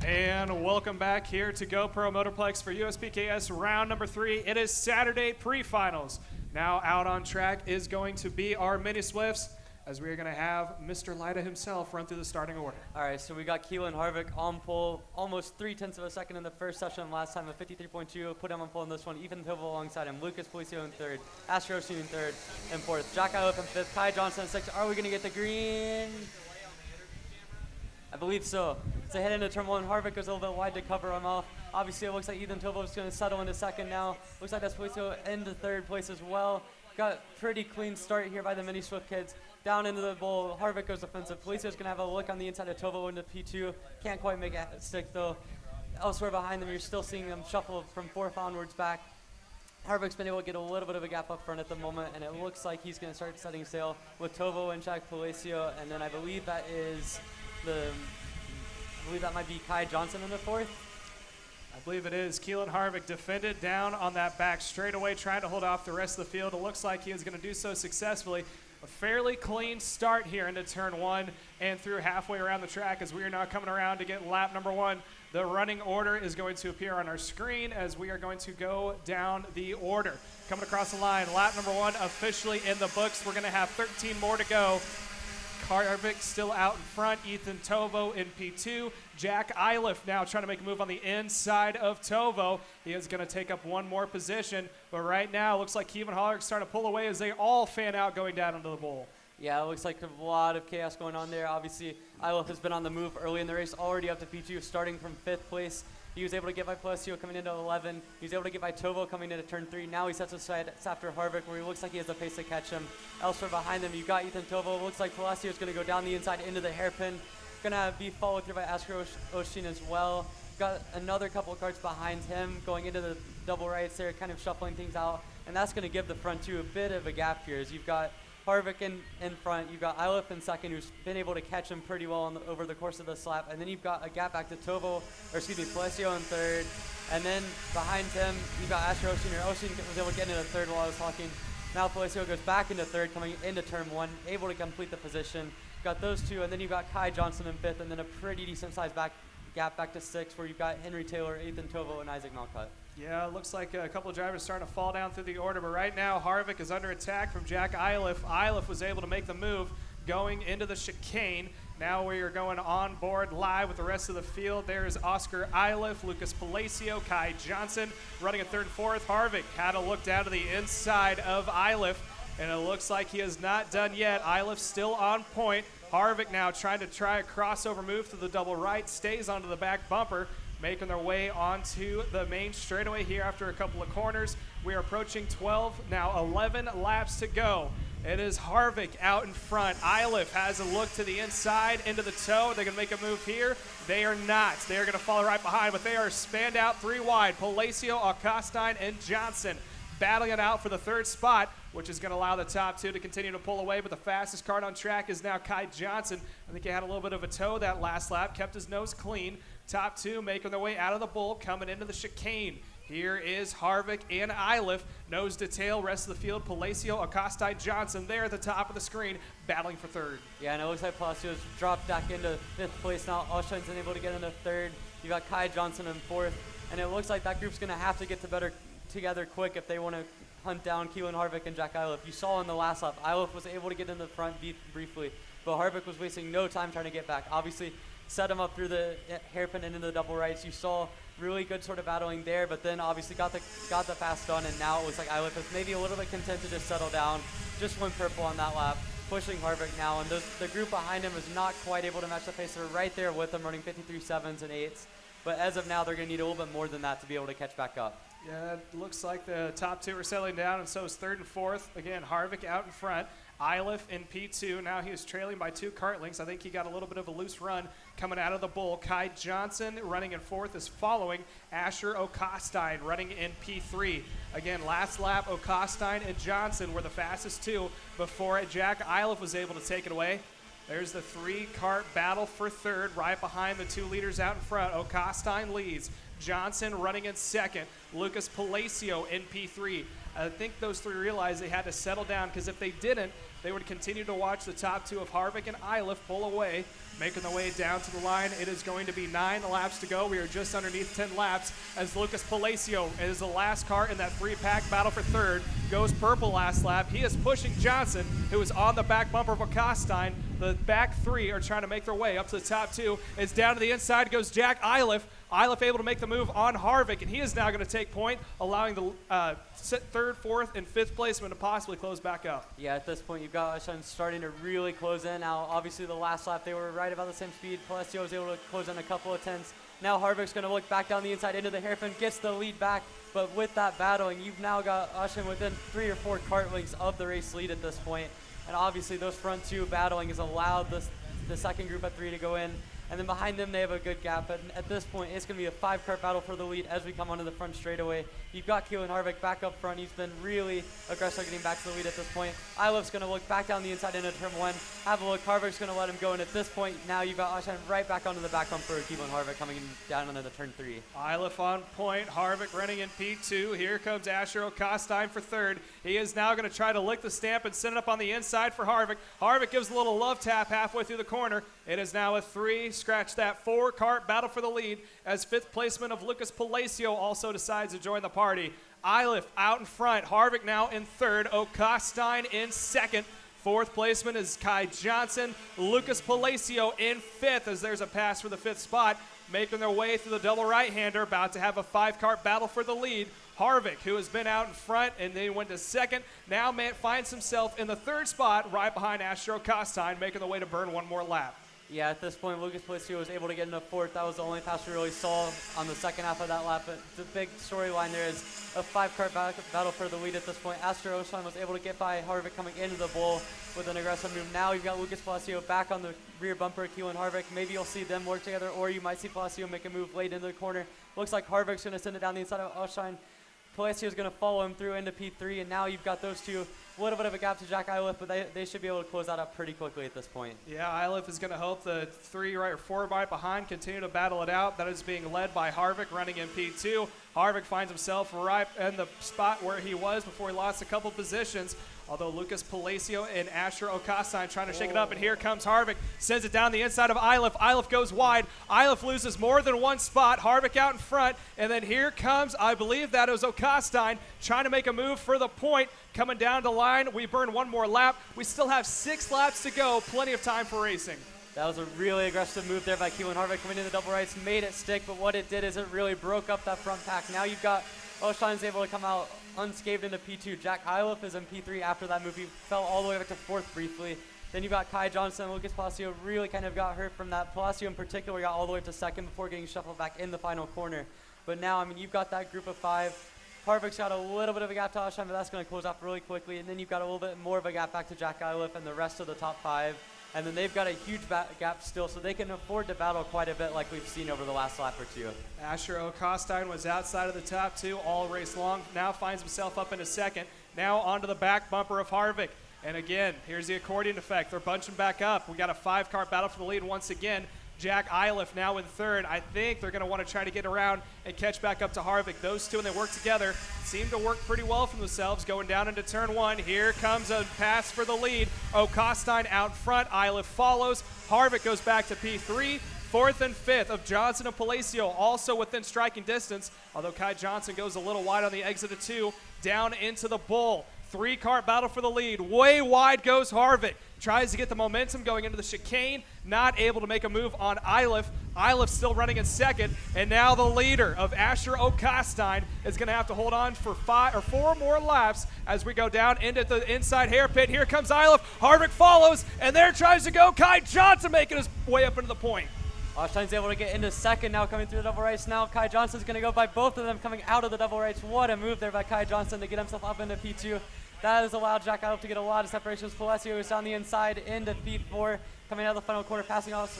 And welcome back here to GoPro Motorplex for USPKS round number 3. It is Saturday pre-finals. Now out on track is going to be our mini Swifts, as we are going to have Mr. Lida himself run through the starting order. All right, so we got Keelan Harvick on pole, almost 0.3 of a second in the first session. Last time, a 53.2. Put him on pole in this one. Ethan Tovo alongside him. Lucas Policio in third. Astro Oshin in third and fourth. Jack Iliff in fifth. Kai Johnson in sixth. Are we going to get the green? I believe so. So head into turn 1. Harvick goes a little bit wide to cover him off. Obviously, it looks like Ethan Tovo is going to settle into second now. Looks like that's Policio into third place as well. Got pretty clean start here by the Mini Swift kids. Down into the bowl, Harvick goes offensive. Policio's going to have a look on the inside of Tovo into P2. Can't quite make it stick though. Elsewhere behind them, you're still seeing them shuffle from 4th onwards back. Harvick's been able to get a little bit of a gap up front at the moment, and it looks like he's going to start setting sail with Tovo and Jack Policio, and then I believe that is I believe that might be Kai Johnson in the 4th. I believe it is. Keelan Harvick defended down on that back straightaway, trying to hold off the rest of the field. It looks like he is going to do so successfully. A fairly clean start here into turn 1 and through halfway around the track as we are now coming around to get lap number 1. The running order is going to appear on our screen as we are going to go down the order. Coming across the line, lap number 1 officially in the books. We're going to have 13 more to go. Harvick still out in front. Ethan Tovo in P2. Jack Iliff now trying to make a move on the inside of Tovo. He is going to take up one more position, but right now it looks like Keelan Harvick's starting to pull away as they all fan out going down into the bowl. Yeah, it looks like a lot of chaos going on there. Obviously, Iliff has been on the move early in the race, already up to P2, starting from 5th place. He was able to get by Policio coming into 11. He was able to get by Tovo coming into turn 3. Now he sets aside after Harvick, where he looks like he has the pace to catch him. Elsewhere behind him, you've got Ethan Tovo. Looks like Policio is going to go down the inside into the hairpin. Going to be followed through by Astro Oshin as well. Got another couple of carts behind him going into the double rights there, kind of shuffling things out. And that's going to give the front two a bit of a gap here as you've got Harvick in front, you've got Iliff in second, who's been able to catch him pretty well over the course of this lap, and then you've got a gap back to Tovo, or excuse me, Policio in third, and then behind him, you've got Astro Sr. Oshin was able to get into third while I was talking. Now Policio goes back into third, coming into turn 1, able to complete the position. Got those two, and then you've got Kai Johnson in 5th, and then a pretty decent sized gap back to 6th, where you've got Henry Taylor, Ethan Tovo, and Isaac Malcutt. Yeah, it looks like a couple of drivers starting to fall down through the order, but right now Harvick is under attack from Jack Iliff. Iliff was able to make the move going into the chicane. Now we are going on board live with the rest of the field. There's Oscar Iliff, Lucas Policio, Kai Johnson running a 3rd and 4th. Harvick had a look down to the inside of Iliff, and it looks like he is not done yet. Iliff still on point. Harvick now trying a crossover move to the double right, stays onto the back bumper, making their way onto the main straightaway here after a couple of corners. We are approaching 12, now 11 laps to go. It is Harvick out in front. Iliff has a look to the inside, into the toe. They're going to make a move here. They are not. They are going to follow right behind, but they are spanned out 3 wide. Policio, Alcostine, and Johnson battling it out for the 3rd spot, which is going to allow the top 2 to continue to pull away, but the fastest cart on track is now Kai Johnson. I think he had a little bit of a toe that last lap, kept his nose clean. Top 2 making their way out of the bowl, coming into the chicane. Here is Harvick and Iliff, nose to tail, rest of the field, Policio, Acosta, Johnson there at the top of the screen, battling for 3rd. Yeah, and it looks like Policio's dropped back into 5th place now. Oshin's unable to get into 3rd. You got Kai Johnson in 4th, and it looks like that group's going to have to get together quick if they want to hunt down Keelan Harvick and Jack Iliff. You saw in the last lap, Iliff was able to get in the front briefly, but Harvick was wasting no time trying to get back. Obviously, set him up through the hairpin and into the double rights. You saw really good sort of battling there, but then obviously got the fast done, and now it looks like Iliff is maybe a little bit content to just settle down, just went purple on that lap, pushing Harvick now, and the group behind him is not quite able to match the pace. They're right there with him, running 53 7s and 8s, but as of now, they're going to need a little bit more than that to be able to catch back up. Yeah, it looks like the top two are settling down, and so is third and fourth. Again, Harvick out in front. Iliff in P2. Now he is trailing by 2 kart lengths. I think he got a little bit of a loose run coming out of the bull. Kai Johnson running in fourth is following. Asher O'Costine running in P3. Again, last lap, O'Costine and Johnson were the fastest two before Jack Iliff was able to take it away. There's the 3-kart battle for third, right behind the 2 leaders out in front. O'Costine leads. Johnson running in second. Lucas Palacio in P3. I think those 3 realized they had to settle down, because if they didn't, they would continue to watch the top 2 of Harvick and Iliff pull away, making their way down to the line. It is going to be 9 laps to go. We are just underneath 10 laps as Lucas Palacio is the last car in that 3-pack battle for third. Goes purple last lap. He is pushing Johnson, who is on the back bumper of O'Costine. The back 3 are trying to make their way up to the top 2. It's down to the inside goes Jack Iliff. Iliff able to make the move on Harvick, and he is now going to take point, allowing the third, fourth, and fifth placement to possibly close back up. Yeah, at this point, you've got Ashton starting to really close in. Now, obviously, the last lap, they were right about the same speed. Palacio was able to close in a couple of tenths. Now, Harvick's going to look back down the inside into the hairpin, gets the lead back. But with that battling, you've now got Ashton within 3 or 4 kart lengths of the race lead at this point. And obviously, those front 2 battling has allowed the second group at 3 to go in. And then behind them, they have a good gap. But at this point, it's going to be a 5-kart battle for the lead as we come onto the front straightaway. You've got Keelan Harvick back up front. He's been really aggressive getting back to the lead at this point. Iliff's going to look back down the inside into turn 1. Have a look. Harvick's going to let him go. And at this point, now you've got Ashton right back onto the back bumper of Keelan Harvick coming down onto the turn 3. Iliff on point. Harvick running in P2. Here comes Asher O'Costine for third. He is now going to try to lick the stamp and send it up on the inside for Harvick. Harvick gives a little love tap halfway through the corner. It is now a 3, scratch that, 4-kart battle for the lead as 5th placement of Lucas Palacio also decides to join the party. Iliff out in front, Harvick now in third, O'Costine in second. 4th placement is Kai Johnson, Lucas Palacio in 5th as there's a pass for the 5th spot. Making their way through the double right-hander, about to have a 5-kart battle for the lead. Harvick, who has been out in front and then went to second, now finds himself in the 3rd spot right behind Asher O'Costine, making the way to burn 1 more lap. Yeah, at this point, Lucas Palacio was able to get into 4th. That was the only pass we really saw on the second half of that lap. But the big storyline there is a 5-kart battle for the lead at this point. Asher O'Costine was able to get by Harvick coming into the bull with an aggressive move. Now you've got Lucas Palacio back on the rear bumper of Keelan Harvick. Maybe you'll see them work together, or you might see Palacio make a move late into the corner. Looks like Harvick's going to send it down the inside of O'Costine. Palacio is going to follow him through into P3, and now you've got those two. A little bit of a gap to Jack Iliff, but they should be able to close that up pretty quickly at this point. Yeah, Iliff is going to hope the 3 right or 4 right behind continue to battle it out. That is being led by Harvick running in P2. Harvick finds himself right in the spot where he was before he lost a couple positions. Although Lucas Palacio and Asher O'Costine trying to shake it up, and here comes Harvick, sends it down the inside of Iliff. Iliff goes wide. Iliff loses more than 1 spot. Harvick out in front, and then here comes, I believe that was O'Costine trying to make a move for the point. Coming down the line, we burn 1 more lap. We still have 6 laps to go. Plenty of time for racing. That was a really aggressive move there by Keelan Harvick coming in the double rights, made it stick, but what it did is it really broke up that front pack. Now you've got O'Costine's able to come out unscathed into P2. Jack Iliff is in P3 after that move. He fell all the way back to 4th briefly. Then you've got Kai Johnson. Lucas Palacio really kind of got hurt from that. Palacio in particular got all the way up to 2nd before getting shuffled back in the final corner. But now, I mean, you've got that group of 5. Harvick's got a little bit of a gap to O'Costine, but that's going to close off really quickly. And then you've got a little bit more of a gap back to Jack Iliff and the rest of the top 5. And then they've got a huge gap still, so they can afford to battle quite a bit like we've seen over the last lap or 2. Asher O'Costine was outside of the top 2 all race long. Now finds himself up into 2nd. Now onto the back bumper of Harvick. And again, here's the accordion effect. They're bunching back up. We got a 5-kart battle for the lead once again. Jack Iliff now in 3rd. I think they're going to want to try to get around and catch back up to Harvick. Those two, when they work together, seem to work pretty well for themselves. Going down into turn 1. Here comes a pass for the lead. O'Costine out front. Iliff follows. Harvick goes back to P3. 4th and 5th of Johnson and Palacio also within striking distance, although Kai Johnson goes a little wide on the exit of 2. Down into the bull. 3-kart battle for the lead. Way wide goes Harvick. tries to get the momentum going into the chicane, not able to make a move on Eilif. Eilif still running in second, and now the leader of Asher Okastein is going to have to hold on for 4 more laps as we go down into the inside hairpin. Here comes Eilif. Harvick follows, and there tries to go Kai Johnson, making his way up into the point. Ostein's able to get into second now, coming through the double race now. Kai Johnson's going to go by both of them coming out of the double race. What a move there by Kai Johnson to get himself up into P2. That has allowed Jack Eilif to get a lot of separations. Palacio is on the inside into P4, coming out of the final quarter, passing off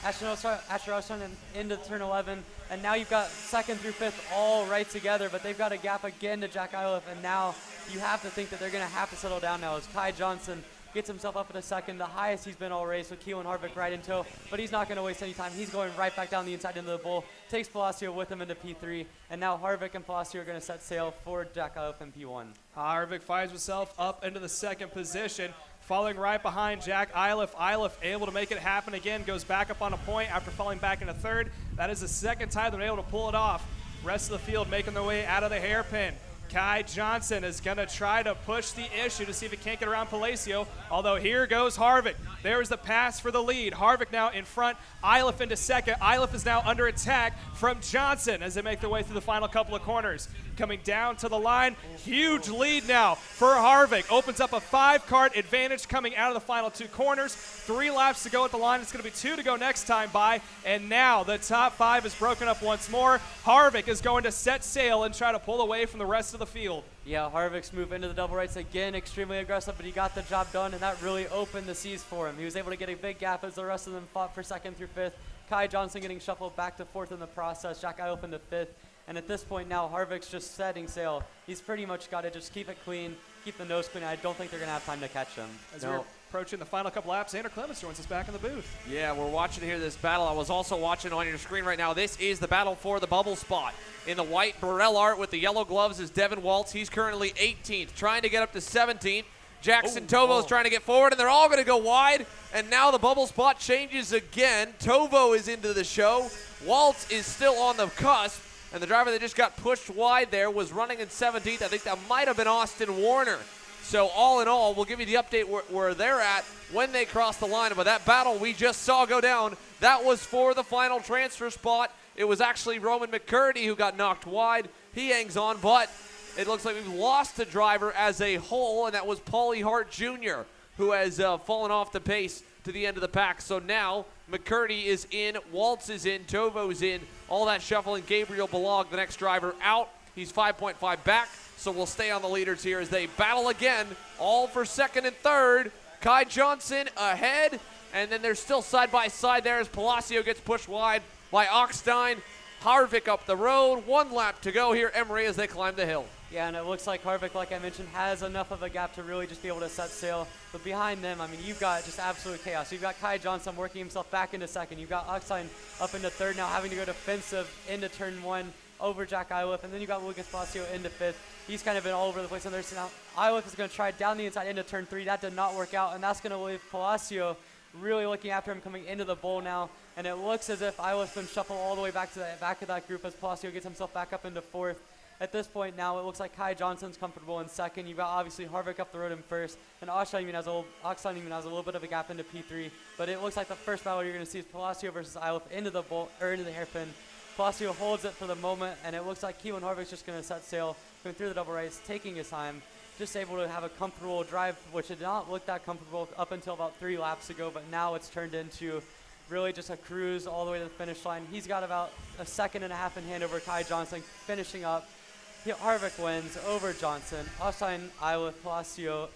Asher Osteind into turn 11. And now you've got second through fifth all right together, but they've got a gap again to Jack Eilif, and now you have to think that they're going to have to settle down now as Kai Johnson gets himself up in a second, the highest he's been all race with Keelan Harvick right in tow, but he's not going to waste any time. He's going right back down the inside into the bull, takes Palacio with him into P3, and now Harvick and Palacio are going to set sail for Jack Eilif in P1. Harvick finds himself up into the second position, following right behind Jack Eilif. Eilif able to make it happen again, goes back up on a point after falling back into third. That is the second time they're able to pull it off. Rest of the field making their way out of the hairpin. Kai Johnson is going to try to push the issue to see if he can't get around Palacio, although here goes Harvick. There's the pass for the lead. Harvick now in front, Eilif into second. Eilif is now under attack from Johnson as they make their way through the final couple of corners. Coming down to the line, huge lead now for Harvick. Opens up a 5-cart advantage coming out of the final 2 corners. 3 laps to go at the line. It's going to be 2 to go next time by. And now the top 5 is broken up once more. Harvick is going to set sail and try to pull away from the rest of the field. Yeah, Harvick's move into the double rights again, extremely aggressive, but he got the job done, and that really opened the seas for him. He was able to get a big gap as the rest of them fought for second through fifth. Kai Johnson getting shuffled back to fourth in the process. Jack Eilif into fifth. And at this point now, Harvick's just setting sail. He's pretty much got to just keep it clean, keep the nose clean. I don't think they're going to have time to catch him. As we're approaching the final couple laps, Xander Clemens joins us back in the booth. Yeah, we're watching here this battle. I was also watching on your screen right now. This is the battle for the bubble spot. In the white Burrell art with the yellow gloves is Devin Waltz. He's currently 18th, trying to get up to 17th. Jackson Tovo is trying to get forward, and they're all going to go wide. And now the bubble spot changes again. Tovo is into the show. Waltz is still on the cusp. And the driver that just got pushed wide there was running in 17th. I think that might have been Austin Warner. So all in all, we'll give you the update where they're at when they cross the line. But that battle we just saw go down, that was for the final transfer spot. It was actually Roman McCurdy who got knocked wide. He hangs on, but it looks like we've lost the driver as a whole, and that was Paulie Hart Jr., who has fallen off the pace to the end of the pack. So now McCurdy is in, Waltz is in, Tovo's in, all that shuffling. Gabriel Balog, the next driver, out. He's 5.5 back, so we'll stay on the leaders here as they battle again, all for second and third. Kai Johnson ahead, and then they're still side by side there as Palacio gets pushed wide by Ochstein. Harvick up the road, 1 lap to go here, Emery, as they climb the hill. Yeah, and it looks like Harvick, like I mentioned, has enough of a gap to really just be able to set sail. But behind them, I mean, you've got just absolute chaos. You've got Kai Johnson working himself back into second. You've got Ochstein up into third now, having to go defensive into turn 1 over Jack Eilif. And then you've got Lucas Palacio into fifth. He's kind of been all over the place. And there's now Eilif is going to try down the inside into turn 3. That did not work out, and that's going to leave Palacio really looking after him coming into the bowl now. And it looks as if Eilif's been shuffled all the way back to the back of that group as Palacio gets himself back up into fourth. At this point now, it looks like Kai Johnson's comfortable in second. You've got obviously Harvick up the road in first, and Ochstein even has a little bit of a gap into P3. But it looks like the first battle you're going to see is Palacio versus Eilif into the into the hairpin. Palacio holds it for the moment, and it looks like Keelan Harvick's just going to set sail, going through the double rights, taking his time, just able to have a comfortable drive, which did not look that comfortable up until about 3 laps ago, but now it's turned into really just a cruise all the way to the finish line. He's got about a second and a half in hand over Kai Johnson, finishing up. Harvick wins over Johnson. Ochstein, Eilif, Palacio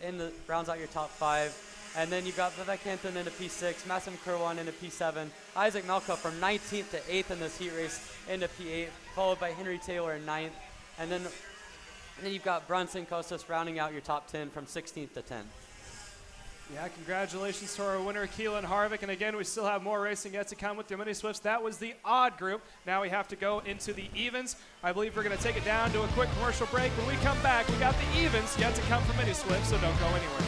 rounds out your top 5. And then you've got Vivek Hanton into P6, Massim Kurwan into P7, Isaac Malka from 19th to 8th in this heat race into P8, followed by Henry Taylor in 9th. And then you've got Brunson Costas rounding out your top 10 from 16th to 10th. Yeah, congratulations to our winner, Keelan Harvick. And again, we still have more racing yet to come with the Mini Swifts. That was the odd group. Now we have to go into the evens. I believe we're going to take it down to a quick commercial break. When we come back, we got the evens yet to come for Mini Swifts, so don't go anywhere.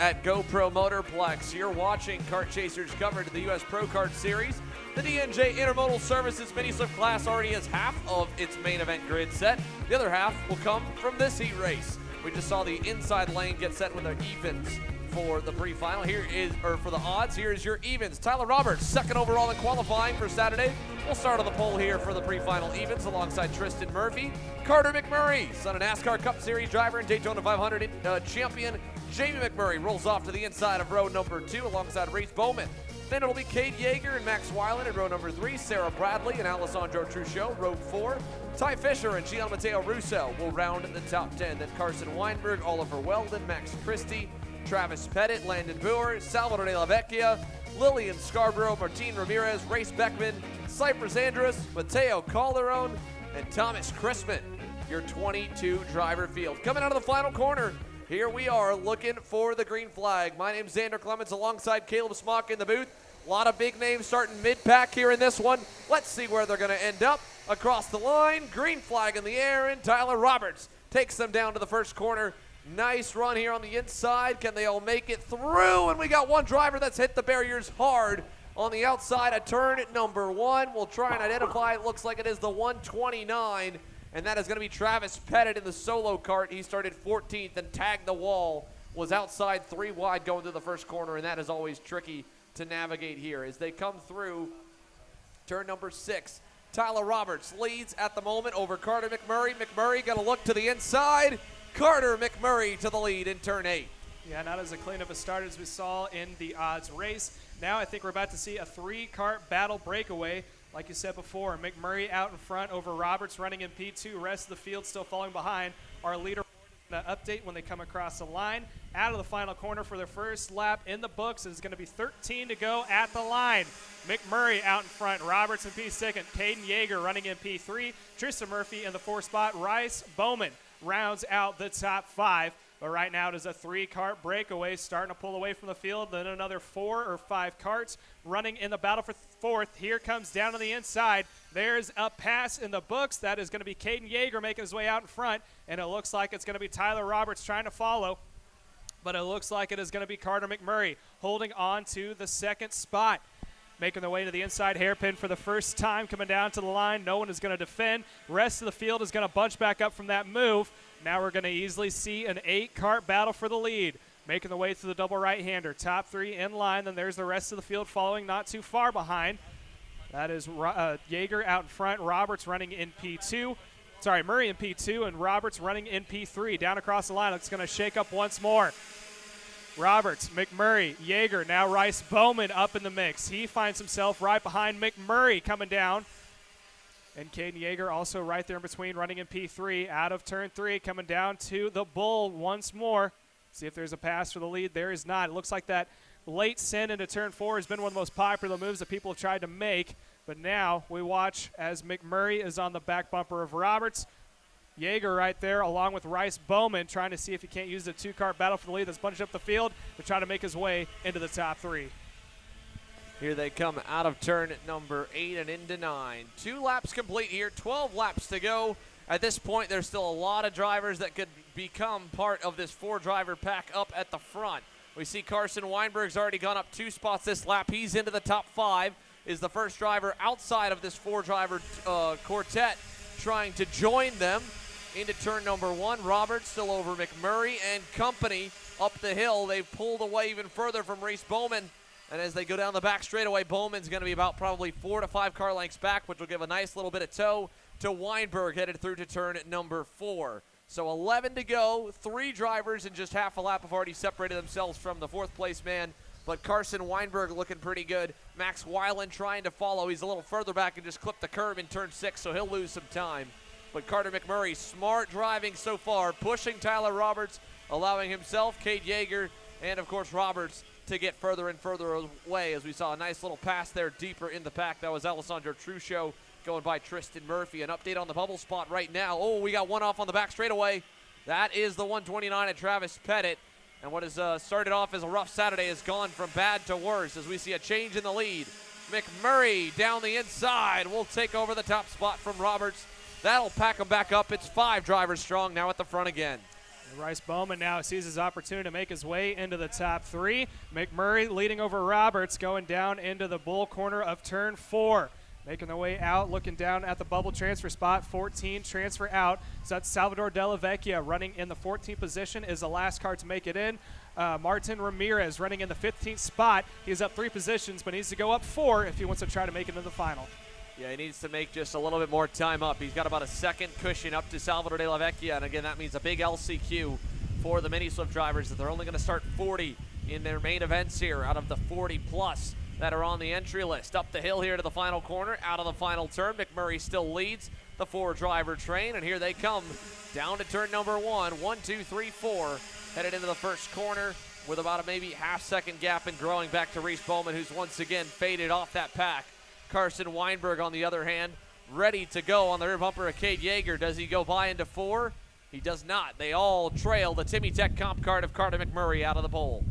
at GoPro Motorplex. You're watching Kart Chasers coverage of the U.S. Pro Kart Series. The DNJ Intermodal Services Mini Swift class already has half of its main event grid set. The other half will come from this heat race. We just saw the inside lane get set with the evens for the pre-final. For the odds, here's your evens. Tyler Roberts, second overall in qualifying for Saturday. We'll start on the pole here for the pre-final evens alongside Tristan Murphy. Carter McMurray, son of NASCAR Cup Series driver and Daytona 500 champion Jamie McMurray rolls off to the inside of row number 2 alongside Reese Bowman. Then it'll be Cade Yeager and Max Weiland in row number 3, Sarah Bradley and Alessandro Truccio, row 4. Ty Fisher and Gian Matteo Russo will round the top 10. Then Carson Weinberg, Oliver Weldon, Max Christie, Travis Pettit, Landon Boer, Salvador De La Vecchia, Lillian Scarborough, Martin Ramirez, Race Beckman, Cypress Andrus, Mateo Calderon, and Thomas Crispin, your 22 driver field. Coming out of the final corner, here we are looking for the green flag. My name's Xander Clemens alongside Caleb Smock in the booth. A lot of big names starting mid-pack here in this one. Let's see where they're going to end up. Across the line, green flag in the air, and Tyler Roberts takes them down to the first corner. Nice run here on the inside. Can they all make it through? And we got one driver that's hit the barriers hard on the outside of turn number 1. We'll try and identify. It looks like it is the 129, and that is going to be Travis Pettit in the solo kart. He started 14th and tagged the wall, was outside 3 wide going through the first corner, and that is always tricky to navigate here as they come through turn number 6. Tyler Roberts leads at the moment over Carter McMurray. McMurray going to look to the inside. Carter McMurray to the lead in turn 8. Yeah, not as clean of a start as we saw in the odds race. Now I think we're about to see a 3-kart battle breakaway. Like you said before, McMurray out in front over Roberts running in P2. Rest of the field still falling behind. Our leader update when they come across the line. Out of the final corner for their first lap in the books. It's going to be 13 to go at the line. McMurray out in front. Roberts in P2. Caden Yeager running in P3. Tristan Murphy in the 4th spot. Rice Bowman rounds out the top 5. But right now it is a 3-kart breakaway starting to pull away from the field. Then another 4 or 5 karts running in the battle for 4th. Here comes down on the inside. There's a pass in the books. That is going to be Caden Yeager making his way out in front. And it looks like it's going to be Tyler Roberts trying to follow. But it looks like it is going to be Carter McMurray holding on to the 2nd spot. Making their way to the inside hairpin for the first time, coming down to the line. No one is going to defend. Rest of the field is going to bunch back up from that move. Now we're going to easily see an 8-kart battle for the lead. Making the way through the double right-hander. Top 3 in line. Then there's the rest of the field following not too far behind. That is Yeager out in front. Roberts running in P2. Sorry, Murray in P2 and Roberts running in P3. Down across the line. It's going to shake up once more. Roberts, McMurray, Yeager, now Rice Bowman up in the mix. He finds himself right behind McMurray coming down. And Caden Yeager also right there in between running in P3 out of turn 3 coming down to the bull once more. See if there's a pass for the lead. There is not. It looks like that late send into turn 4 has been one of the most popular moves that people have tried to make. But now we watch as McMurray is on the back bumper of Roberts. Yeager right there along with Rice Bowman trying to see if he can't use the 2-kart battle for the lead that's bunched up the field to try to make his way into the top 3. Here they come out of turn number 8 and into 9. 2 laps complete here, 12 laps to go. At this point, there's still a lot of drivers that could become part of this 4-driver pack up at the front. We see Carson Weinberg's already gone up 2 spots this lap. He's into the top 5, is the first driver outside of this 4-driver quartet trying to join them. Into turn number 1, Roberts still over McMurray and company up the hill. They've pulled away even further from Reese Bowman. And as they go down the back straightaway, Bowman's going to be about probably 4 to 5 car lengths back, which will give a nice little bit of tow to Weinberg headed through to turn number 4. So 11 to go. 3 drivers in just half a lap have already separated themselves from the 4th place man. But Carson Weinberg looking pretty good. Max Weiland trying to follow. He's a little further back and just clipped the curb in turn 6, so he'll lose some time. But Carter McMurray, smart driving so far, pushing Tyler Roberts, allowing himself, Cade Yeager, and of course Roberts to get further and further away as we saw a nice little pass there deeper in the pack. That was Alessandro Truccio going by Tristan Murphy. An update on the bubble spot right now. Oh, we got one off on the back straightaway. That is the 129 at Travis Pettit. And what has started off as a rough Saturday has gone from bad to worse as we see a change in the lead. McMurray down the inside will take over the top spot from Roberts. That'll pack them back up. It's 5 drivers strong now at the front again. Rice Bowman now sees his opportunity to make his way into the top 3. McMurray leading over Roberts, going down into the bull corner of turn 4. Making their way out, looking down at the bubble transfer spot. 14 transfer out. So that's Salvador Della Vecchia running in the 14th position, is the last car to make it in. Martin Ramirez running in the 15th spot. He's up 3 positions, but needs to go up 4 if he wants to try to make it into the final. Yeah, he needs to make just a little bit more time up. He's got about a second cushion up to Salvador Della Vecchia, and again, that means a big LCQ for the Mini Swift drivers, that they're only going to start 40 in their main events here out of the 40-plus that are on the entry list. Up the hill here to the final corner, out of the final turn. McMurray still leads the 4-driver train, and here they come down to turn number 1. 1, 2, 3, 4, headed into the first corner with about a maybe half-second gap and growing back to Reese Bowman, who's once again faded off that pack. Carson Weinberg, on the other hand, ready to go on the rear bumper of Cade Yeager. Does he go by into 4? He does not. They all trail the Timmy Tech comp card of Carter McMurray out of the pole.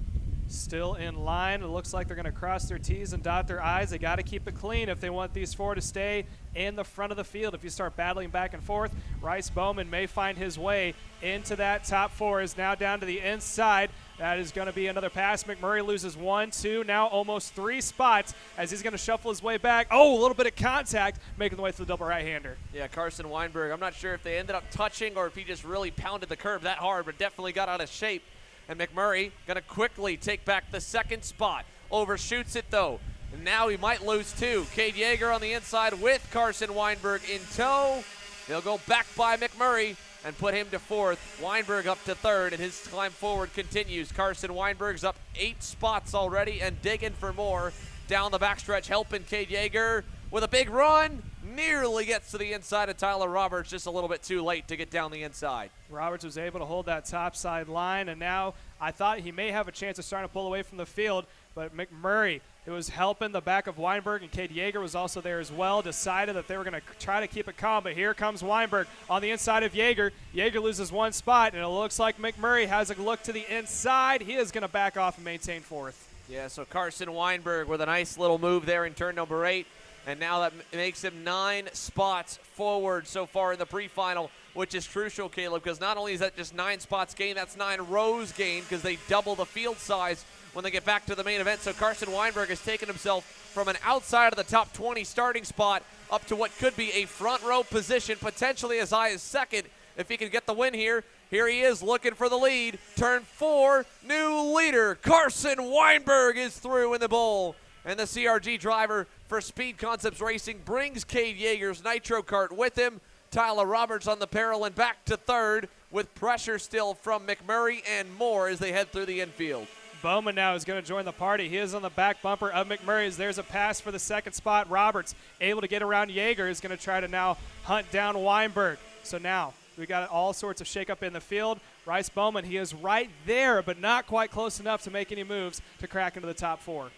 Still in line. It looks like they're going to cross their T's and dot their I's. They got to keep it clean if they want these 4 to stay in the front of the field. If you start battling back and forth, Rice Bowman may find his way into that top 4. Is now down to the inside. That is going to be another pass. McMurray loses 1, 2, now almost 3 spots as he's going to shuffle his way back. Oh, a little bit of contact, making the way to the double right-hander. Yeah, Carson Weinberg, I'm not sure if they ended up touching or if he just really pounded the curb that hard, but definitely got out of shape. And McMurray going to quickly take back the second spot. Overshoots it, though. And now he might lose 2. Cade Yeager on the inside with Carson Weinberg in tow. They'll go back by McMurray and put him to 4th. Weinberg up to 3rd, and his climb forward continues. Carson Weinberg's up 8 spots already and digging for more down the backstretch, helping Cade Yeager with a big run. Nearly gets to the inside of Tyler Roberts, just a little bit too late to get down the inside. Roberts was able to hold that top side line, and now I thought he may have a chance of starting to pull away from the field, but McMurray, who was helping the back of Weinberg, and Cade Yeager was also there as well, decided that they were going to try to keep it calm, but here comes Weinberg on the inside of Yeager. Yeager loses 1 spot, and it looks like McMurray has a look to the inside. He is going to back off and maintain 4th. Yeah, so Carson Weinberg with a nice little move there in turn number 8. And now that makes him 9 spots forward so far in the pre-final, which is crucial, Caleb, because not only is that just 9 spots gained, that's 9 rows gained because they double the field size when they get back to the main event. So Carson Weinberg has taken himself from an outside of the top 20 starting spot up to what could be a front row position, potentially as high as 2nd if he can get the win here. Here he is looking for the lead. Turn 4, new leader. Carson Weinberg is through in the bowl. And the CRG driver for Speed Concepts Racing brings Cade Yeager's Nitro Kart with him. Tyler Roberts on the barrel and back to 3rd with pressure still from McMurray and more as they head through the infield. Bowman now is going to join the party. He is on the back bumper of McMurray's. There's a pass for the 2nd spot. Roberts able to get around Yeager, is going to try to now hunt down Weinberg. So now we got all sorts of shakeup in the field. Rice Bowman, he is right there, but not quite close enough to make any moves to crack into the top 4.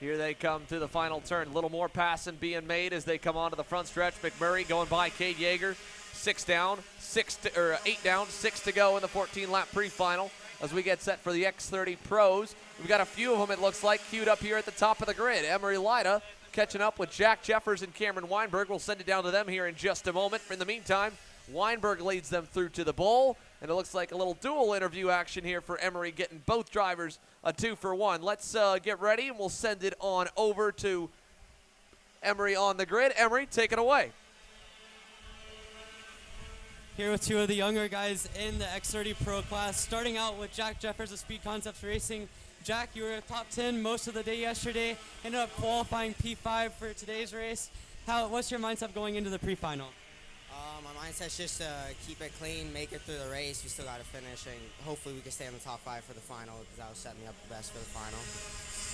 Here they come to the final turn. A little more passing being made as they come onto the front stretch. McMurray going by Cade Yeager. 8 down, 6 to go in the 14-lap pre-final as we get set for the X30 Pros. We've got a few of them, it looks like, queued up here at the top of the grid. Emery Lida catching up with Jack Jeffers and Cameron Weinberg. We'll send it down to them here in just a moment. In the meantime, Weinberg leads them through to the bowl, and it looks like a little dual interview action here for Emery, getting both drivers a 2-for-1. Let's get ready, and we'll send it on over to Emery on the grid. Emery, take it away. Here with 2 of the younger guys in the X30 Pro class, starting out with Jack Jeffers of Speed Concepts Racing. Jack, you were top 10 most of the day yesterday, ended up qualifying P5 for today's race. What's your mindset going into the pre-final? My mindset's just to keep it clean, make it through the race. We still got to finish, and hopefully we can stay in the top 5 for the final because that will set me up the best for the final.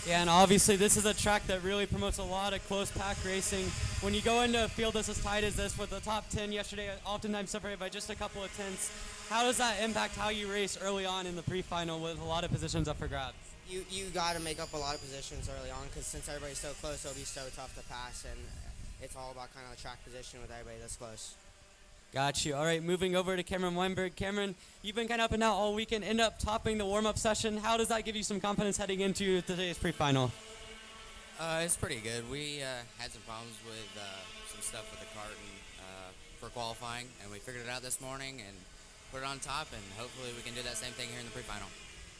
Yeah, and obviously this is a track that really promotes a lot of close pack racing. When you go into a field that's as tight as this with the top 10 yesterday, oftentimes separated by just a couple of tenths, how does that impact how you race early on in the pre-final with a lot of positions up for grabs? You got to make up a lot of positions early on because since everybody's so close, it'll be so tough to pass, and it's all about kind of the track position with everybody that's close. Got you. All right, moving over to Cameron Weinberg. Cameron, you've been kind of up and down all weekend, end up topping the warm-up session. How does that give you some confidence heading into today's pre-final? It's pretty good. We had some problems with some stuff with the cart and, for qualifying, and we figured it out this morning, and put it on top, and hopefully we can do that same thing here in the pre-final.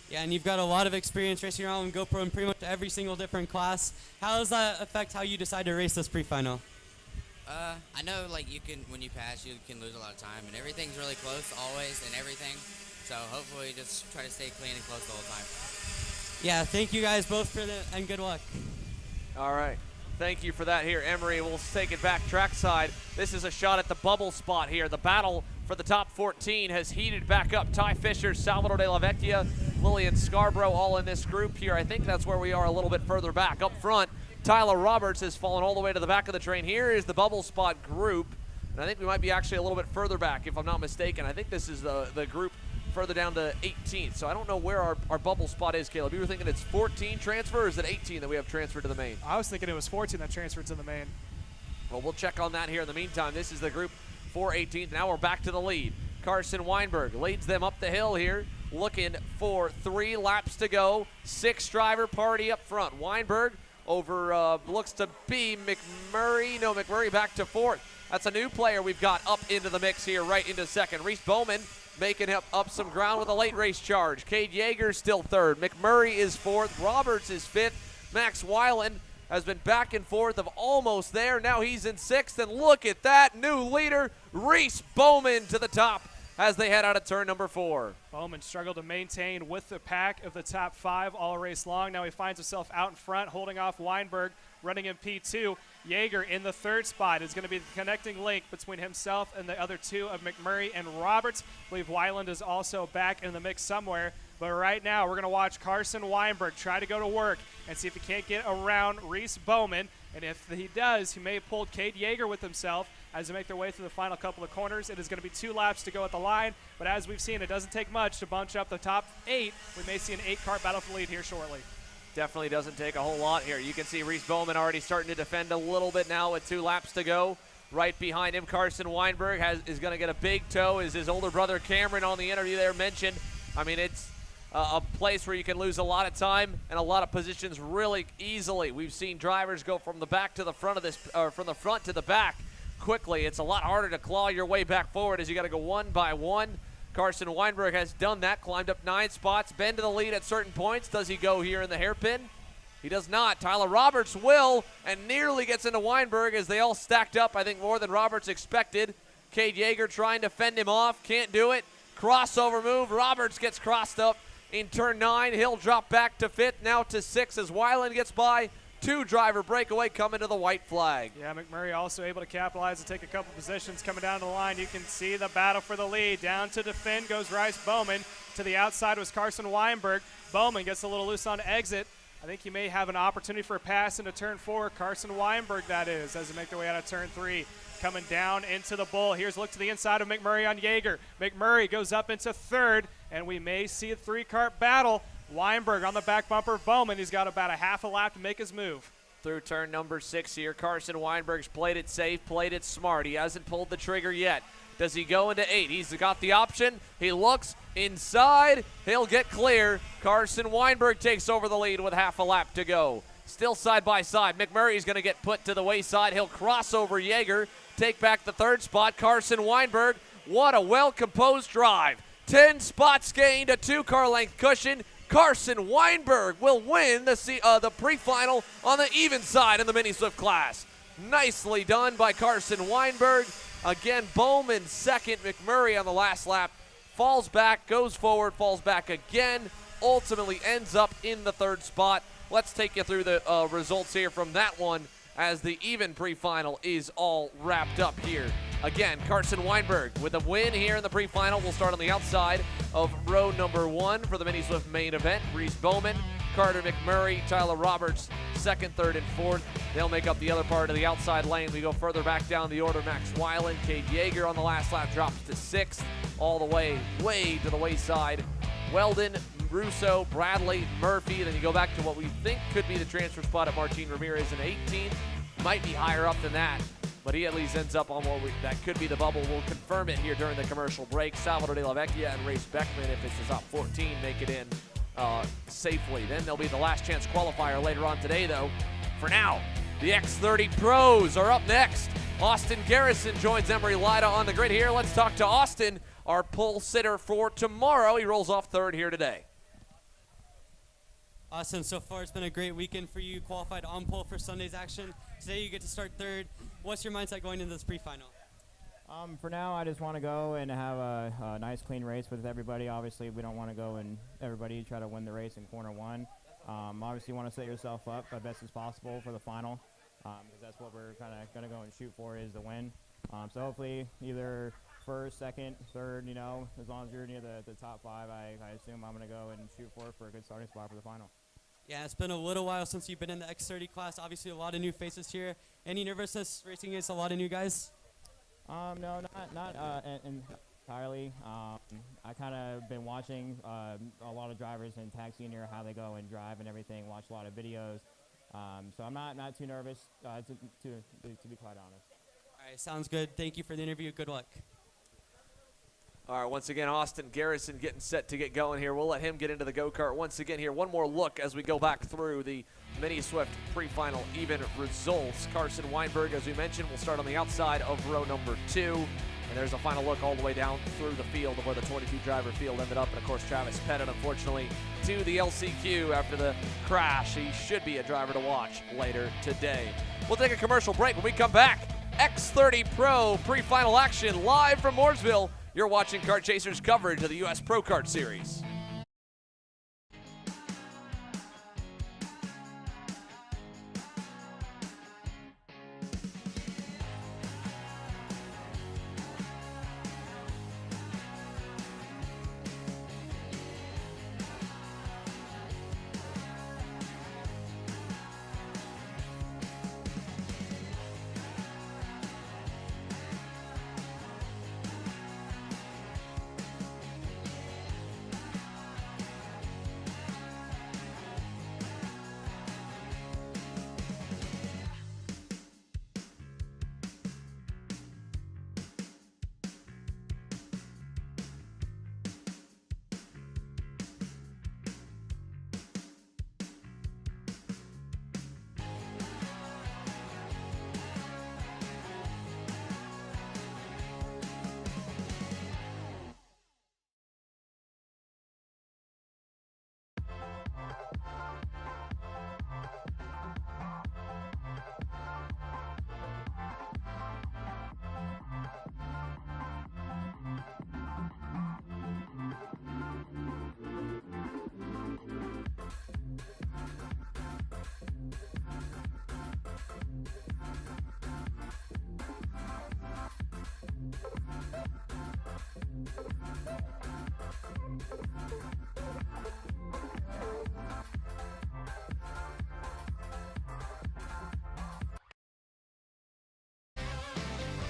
Yeah, and you've got a lot of experience racing around with GoPro in pretty much every single different class. How does that affect how you decide to race this pre-final? I know, like, when you pass, you can lose a lot of time, and everything's really close always and everything. So hopefully just try to stay clean and close the whole time. Yeah, thank you guys both and good luck. All right. Thank you for that here, Emery. We'll take it back trackside. This is a shot at the bubble spot here. The battle for the top 14 has heated back up. Ty Fisher, Salvador de la Vecchia, Lillian Scarborough all in this group here. I think that's where we are a little bit further back. Up front, Tyler Roberts has fallen all the way to the back of the train. Here is the bubble spot group. And I think we might be actually a little bit further back, if I'm not mistaken. I think this is the group further down to 18th. So I don't know where our bubble spot is, Caleb. You were thinking it's 14 transfer, or is it 18 that we have transferred to the main? I was thinking it was 14 that transferred to the main. Well, we'll check on that here in the meantime. This is the group for 18th. Now we're back to the lead. Carson Weinberg leads them up the hill here, looking for 3 laps to go. 6-driver party up front. Weinberg over looks to be McMurray. No, McMurray back to 4th. That's a new player we've got up into the mix here, right into 2nd. Reese Bowman making up some ground with a late race charge. Cade Yeager still 3rd. McMurray is 4th. Roberts is 5th. Max Weiland has been back and forth of almost there. Now he's in 6th, and look at that new leader, Reese Bowman, to the top as they head out of turn number 4. Bowman struggled to maintain with the pack of the top 5 all race long. Now he finds himself out in front, holding off Weinberg, running in P2. Yeager in the 3rd spot is going to be the connecting link between himself and the other 2 of McMurray and Roberts. I believe Weiland is also back in the mix somewhere. But right now we're going to watch Carson Weinberg try to go to work and see if he can't get around Reese Bowman. And if he does, he may have pulled Cade Yeager with himself as they make their way through the final couple of corners. It is going to be 2 laps to go at the line. But as we've seen, it doesn't take much to bunch up the top 8. We may see an 8-car battle for lead here shortly. Definitely doesn't take a whole lot here. You can see Reese Bowman already starting to defend a little bit now with 2 laps to go. Right behind him, Carson Weinberg is going to get a big tow, as his older brother Cameron on the interview there mentioned. I mean, it's a place where you can lose a lot of time and a lot of positions really easily. We've seen drivers go from the back to the front of this, or from the front to the back quickly. It's a lot harder to claw your way back forward as you got to go one by one. Carson Weinberg has done that, climbed up 9 spots, been to the lead at certain points. Does he go here in the hairpin? He does not. Tyler Roberts will, and nearly gets into Weinberg as they all stacked up, I think more than Roberts expected. Cade Yeager trying to fend him off, can't do it. Crossover move, Roberts gets crossed up in turn 9. He'll drop back to 5th, now to 6th as Weiland gets by. 2-driver breakaway coming to the white flag. Yeah, McMurray also able to capitalize and take a couple positions coming down the line. You can see the battle for the lead. Down to defend goes Rice Bowman. To the outside was Carson Weinberg. Bowman gets a little loose on exit. I think he may have an opportunity for a pass into turn 4. Carson Weinberg, that is, as they make their way out of turn 3. Coming down into the bull. Here's a look to the inside of McMurray on Yeager. McMurray goes up into 3rd, and we may see a 3-car battle. Weinberg on the back bumper of Bowman. He's got about a half a lap to make his move. Through turn number 6 here, Carson Weinberg's played it safe, played it smart. He hasn't pulled the trigger yet. Does he go into 8? He's got the option. He looks inside. He'll get clear. Carson Weinberg takes over the lead with half a lap to go. Still side by side. McMurray's going to get put to the wayside. He'll cross over Yeager, take back the 3rd spot. Carson Weinberg, what a well-composed drive. 10 spots gained, a 2-car length cushion. Carson Weinberg will win the pre-final on the even side in the mini Swift class. Nicely done by Carson Weinberg. Again, Bowman 2nd, McMurray on the last lap. Falls back, goes forward, falls back again. Ultimately ends up in the 3rd spot. Let's take you through the results here from that one as the even pre-final is all wrapped up here. Again, Carson Weinberg with a win here in the pre-final. We'll start on the outside of row number 1 for the Mini Swift main event. Reese Bowman, Carter McMurray, Tyler Roberts, 2nd, 3rd, and 4th. They'll make up the other part of the outside lane. We go further back down the order. Max Weiland, Cade Yeager on the last lap drops to 6th, all the way to the wayside. Weldon, Russo, Bradley, Murphy. Then you go back to what we think could be the transfer spot at Martin Ramirez in 18th. Might be higher up than that, but he at least ends up on that could be the bubble. We'll confirm it here during the commercial break. Salvador de la Vecchia and Race Beckman, if it's the top 14, make it in safely. Then there'll be the last chance qualifier later on today, though. For now, the X30 Pros are up next. Austin Garrison joins Emery Lida on the grid here. Let's talk to Austin our pole sitter for tomorrow. He rolls off third here today. Awesome. So far, it's been a great weekend for you. Qualified on pole for Sunday's action. Today, you get to start third. What's your mindset going into this pre-final? For now, I just want to go and have a nice, clean race with everybody. Obviously, we don't want to go and everybody try to win the race in corner one. Obviously, you want to set yourself up as best as possible for the final, because that's what we're kind of going to go and shoot for, is the win. So hopefully, either first, second, third, you know, as long as you're near the top 5, I assume I'm going to go and shoot for a good starting spot for the final. Yeah, it's been a little while since you've been in the X30 class. Obviously, a lot of new faces here. Any nervousness racing against a lot of new guys? No, not entirely. I kind of been watching a lot of drivers in Tag Senior, how they go and drive and everything. Watch a lot of videos, so I'm not too nervous to be quite honest. All right, sounds good. Thank you for the interview. Good luck. All right, once again, Austin Garrison getting set to get going here. We'll let him get into the go-kart once again here. One more look as we go back through the Mini Swift pre-final even results. Carson Weinberg, as we mentioned, will start on the outside of row number 2. And there's a final look all the way down through the field of where the 22-driver field ended up. And, of course, Travis Pettit, unfortunately, to the LCQ after the crash. He should be a driver to watch later today. We'll take a commercial break. When we come back, X30 Pro pre-final action live from Mooresville. You're watching Kart Chasers coverage of the U.S. Pro Kart Series.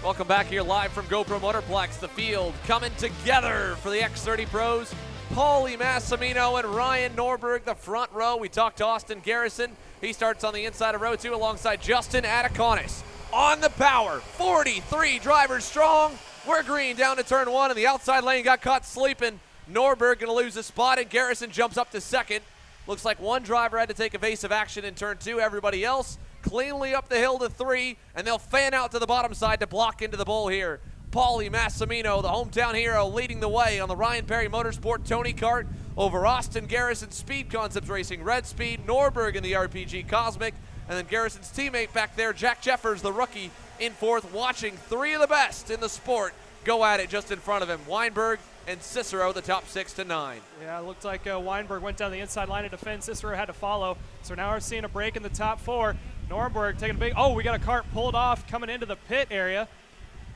Welcome back here live from GoPro Motorplex. The field coming together for the X30 Pros. Paulie Massimino and Ryan Norberg, the front row. We talked to Austin Garrison. He starts on the inside of row 2 alongside Justin Ataconis. On the power, 43 drivers strong. We're green down to turn 1, and the outside lane got caught sleeping. Norberg gonna lose a spot, and Garrison jumps up to second. Looks like one driver had to take evasive action in turn 2. Everybody else cleanly up the hill to 3, and they'll fan out to the bottom side to block into the bowl here. Paulie Massimino, the hometown hero, leading the way on the Ryan Perry Motorsport Tony Kart over Austin Garrison Speed Concepts Racing Red Speed, Norberg in the RPG Cosmic, and then Garrison's teammate back there, Jack Jeffers, the rookie, in 4th, watching 3 of the best in the sport go at it just in front of him. Weinberg and Cicero, the top 6 to 9. Yeah, it looked like Weinberg went down the inside line to defend. Cicero had to follow. So now we're seeing a break in the top 4. Norberg taking a big, oh, we got a cart pulled off coming into the pit area.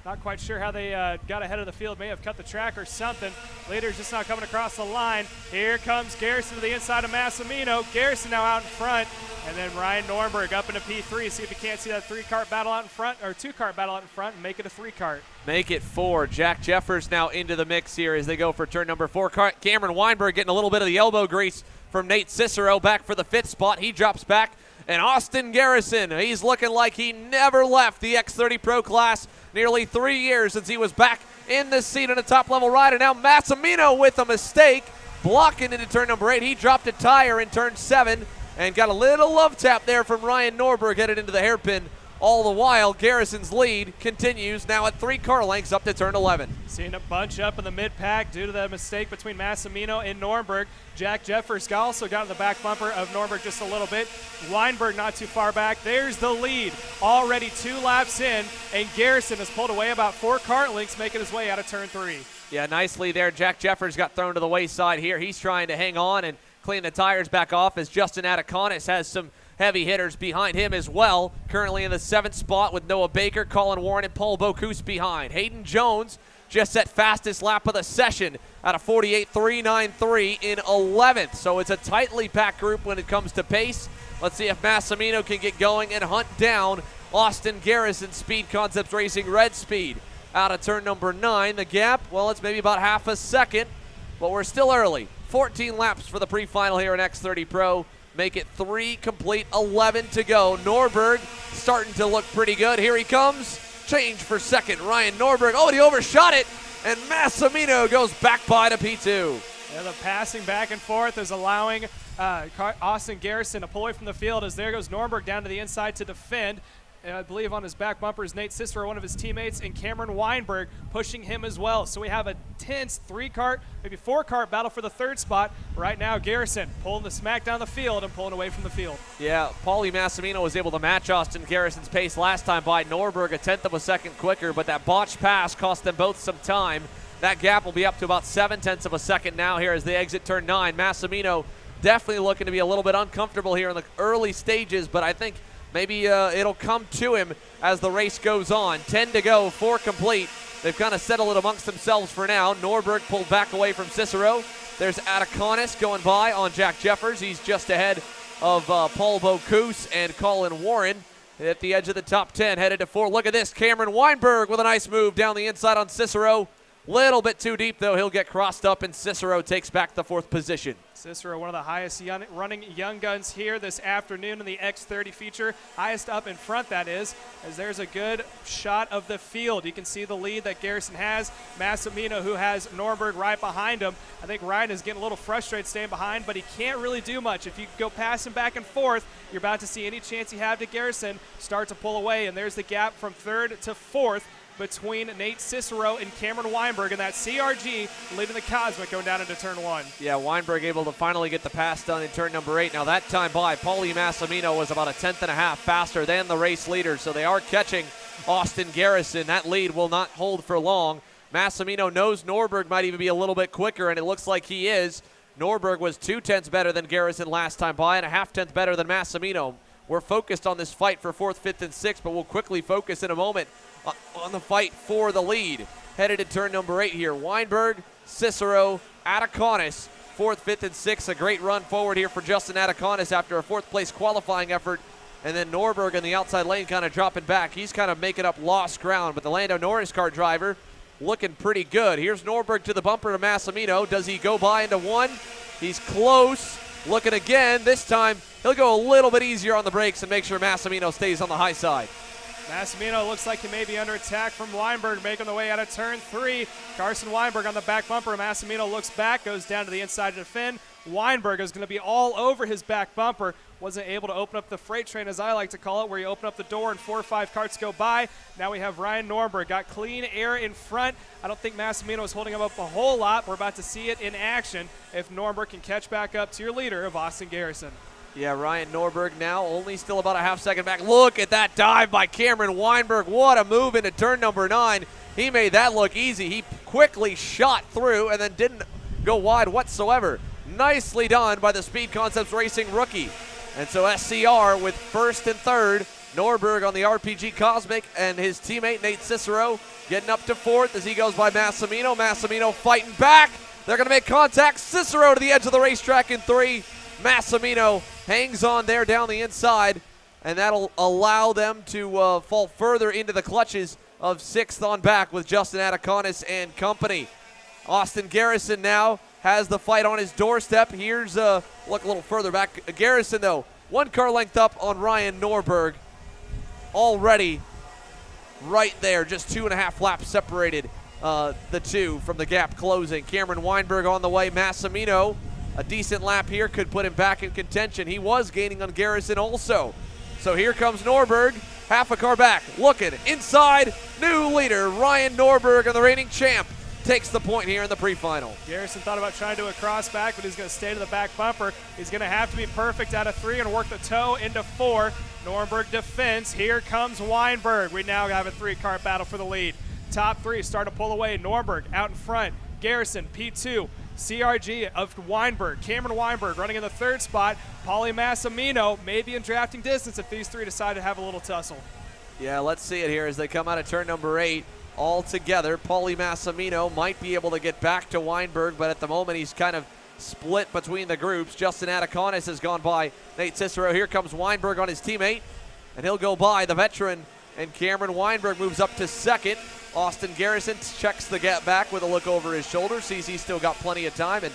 Not quite sure how they got ahead of the field. May have cut the track or something. Leader's just not coming across the line. Here comes Garrison to the inside of Massimino. Garrison now out in front. And then Ryan Norberg up into P3. See if you can't see that 3-cart battle out in front, or 2-cart battle out in front, and make it a 3-cart. Make it 4. Jack Jeffers now into the mix here as they go for turn number 4. Cameron Weinberg getting a little bit of the elbow grease from Nate Cicero back for the 5th spot. He drops back. And Austin Garrison, he's looking like he never left the X30 Pro class. Nearly 3 years since he was back in this seat in a top-level ride. And now Massimino with a mistake, blocking into turn number 8. He dropped a tire in turn 7 and got a little love tap there from Ryan Norberg headed into the hairpin All the while, Garrison's lead continues now at 3 car lengths up to turn 11. Seeing it bunch up in the mid-pack due to the mistake between Massimino and Norberg. Jack Jeffers also got in the back bumper of Norberg just a little bit. Weinberg not too far back. There's the lead. Already 2 laps in, and Garrison has pulled away about 4 car lengths, making his way out of turn 3. Yeah, nicely there. Jack Jeffers got thrown to the wayside here. He's trying to hang on and clean the tires back off as Justin Ataconis has some heavy hitters behind him as well. Currently in the 7th spot with Noah Baker, Colin Warren, and Paul Bocuse behind. Hayden Jones just set fastest lap of the session at a 48.393 in 11th. So it's a tightly packed group when it comes to pace. Let's see if Massimino can get going and hunt down Austin Garrison, Speed Concepts Racing Red Speed. Out of turn number 9, the gap, well, it's maybe about half a second, but we're still early. 14 laps for the pre-final here in X30 Pro. Make it 3 complete, 11 to go. Norberg starting to look pretty good. Here he comes. Change for second. Ryan Norberg. Oh, and he overshot it. And Massimino goes back by to P2. Yeah, the passing back and forth is allowing Austin Garrison to pull away from the field as there goes Norberg down to the inside to defend. I believe on his back bumper is Nate Cicero, one of his teammates, and Cameron Weinberg pushing him as well. So we have a tense 3-cart, maybe 4-cart battle for the 3rd spot. Right now, Garrison pulling the smack down the field and pulling away from the field. Yeah, Paulie Massimino was able to match Austin Garrison's pace last time by. Norberg a 1/10 of a second quicker, but that botched pass cost them both some time. That gap will be up to about 7/10 of a second now here as they exit turn 9. Massimino definitely looking to be a little bit uncomfortable here in the early stages, but I think maybe it'll come to him as the race goes on. 10 to go, 4 complete. They've kind of settled it amongst themselves for now. Norberg pulled back away from Cicero. There's Ataconis going by on Jack Jeffers. He's just ahead of Paul Bocuse and Colin Warren at the edge of the top 10, headed to 4. Look at this, Cameron Weinberg with a nice move down the inside on Cicero. Little bit too deep, though. He'll get crossed up, and Cicero takes back the 4th position. Cicero, one of the highest running young guns here this afternoon in the X30 feature. Highest up in front, that is, as there's a good shot of the field. You can see the lead that Garrison has. Massimino, who has Norberg right behind him. I think Ryan is getting a little frustrated staying behind, but he can't really do much. If you go past him back and forth, you're about to see any chance you have to Garrison start to pull away, and there's the gap from 3rd to 4th. Between Nate Cicero and Cameron Weinberg, and that CRG leading the Cosmic going down into turn 1. Yeah, Weinberg able to finally get the pass done in turn number 8. Now that time by, Paulie Massimino was about a 1/10.5 faster than the race leader, so they are catching Austin Garrison. That lead will not hold for long. Massimino knows Norberg might even be a little bit quicker, and it looks like he is. Norberg was 2/10 better than Garrison last time by, and a 1/2 better than Massimino. We're focused on this fight for 4th, 5th, and 6th, but we'll quickly focus in a moment on the fight for the lead. Headed to turn number 8 here. Weinberg, Cicero, Ataconis, 4th, 5th, and 6th. A great run forward here for Justin Ataconis after a 4th place qualifying effort. And then Norberg in the outside lane kind of dropping back. He's kind of making up lost ground, but the Lando Norris car driver looking pretty good. Here's Norberg to the bumper to Massimino. Does he go by into 1? He's close. Looking again. This time he'll go a little bit easier on the brakes and make sure Massimino stays on the high side. Massimino looks like he may be under attack from Weinberg, making the way out of turn 3. Carson Weinberg on the back bumper. Massimino looks back, goes down to the inside to defend. Weinberg is going to be all over his back bumper. Wasn't able to open up the freight train, as I like to call it, where you open up the door and 4 or 5 carts go by. Now we have Ryan Norberg. Got clean air in front. I don't think Massimino is holding him up a whole lot. We're about to see it in action if Norberg can catch back up to your leader of Austin Garrison. Yeah, Ryan Norberg now only still about a 1/2 second back. Look at that dive by Cameron Weinberg. What a move into turn number 9. He made that look easy. He quickly shot through and then didn't go wide whatsoever. Nicely done by the Speed Concepts Racing rookie. And so SCR with 1st and 3rd. Norberg on the RPG Cosmic and his teammate Nate Cicero getting up to 4th as he goes by Massimino. Massimino fighting back. They're going to make contact. Cicero to the edge of the racetrack in 3. Massimino hangs on there down the inside, and that'll allow them to fall further into the clutches of 6th on back with Justin Ataconis and company. Austin Garrison now has the fight on his doorstep. Here's look a little further back. Garrison, though, 1 car length up on Ryan Norberg. Already right there, just 2.5 laps separated the two from the gap closing. Cameron Weinberg on the way. Massimino, a decent lap here, could put him back in contention. He was gaining on Garrison also. So here comes Norberg. half a car back, looking inside, new leader, Ryan Norberg, and the reigning champ takes the point here in the pre-final. Garrison thought about trying to do a cross back, but he's going to stay to the back bumper. He's going to have to be perfect out of 3 and work the toe into 4. Norberg defends. Here comes Weinberg. We now have a 3-car battle for the lead. Top 3 start to pull away. Norberg out in front. Garrison, P2. CRG of Weinberg. Cameron Weinberg running in the 3rd spot. Paulie Massimino maybe in drafting distance if these 3 decide to have a little tussle. Yeah, let's see it here as they come out of turn number 8. All together, Paulie Massimino might be able to get back to Weinberg, but at the moment he's kind of split between the groups. Justin Ataconis has gone by Nate Cicero. Here comes Weinberg on his teammate, and he'll go by the veteran, and Cameron Weinberg moves up to 2nd. Austin Garrison checks the gap back with a look over his shoulder, sees he's still got plenty of time, and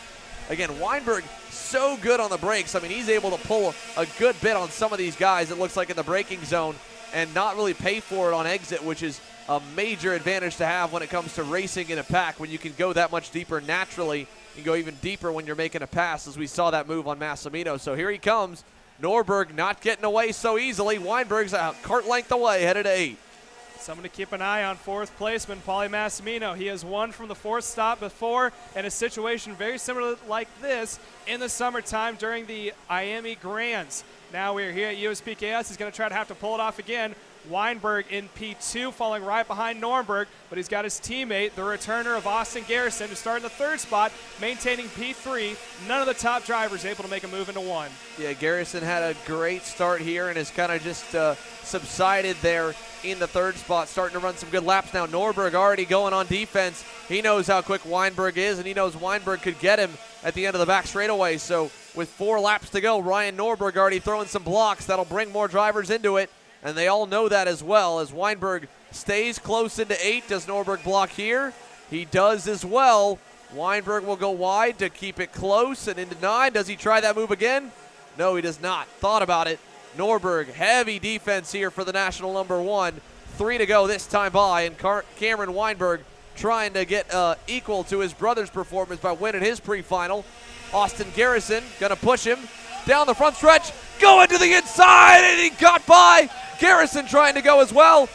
again, Weinberg so good on the brakes. I mean, he's able to pull a good bit on some of these guys, it looks like, in the braking zone, and not really pay for it on exit, which is a major advantage to have when it comes to racing in a pack. When you can go that much deeper naturally, you can go even deeper when you're making a pass, as we saw that move on Massimino. So here he comes. Norberg not getting away so easily. Weinberg's out cart length away, headed to 8. Someone to keep an eye on, 4th placeman, Paulie Massimino. He has won from the 4th stop before in a situation very similar like this in the summertime during the Miami Grands. Now we're here at USPKS. He's going to try to have to pull it off again. Weinberg in P2, falling right behind Norberg, but he's got his teammate, the returner of Austin Garrison, to start in the 3rd spot, maintaining P3. None of the top drivers able to make a move into 1. Yeah, Garrison had a great start here and has kind of just subsided there in the 3rd spot, starting to run some good laps now. Norberg already going on defense. He knows how quick Weinberg is, and he knows Weinberg could get him at the end of the back straightaway. So with 4 laps to go, Ryan Norberg already throwing some blocks. That'll bring more drivers into it. And they all know that as well, as Weinberg stays close into 8. Does Norberg block here? He does as well. Weinberg will go wide to keep it close and into 9. Does he try that move again? No, he does not. Thought about it. Norberg, heavy defense here for the national number 1. 3 to go this time by, and Cameron Weinberg trying to get equal to his brother's performance by winning his pre-final. Austin Garrison gonna push him down the front stretch, going to the inside, and he got by. Garrison trying to go as well.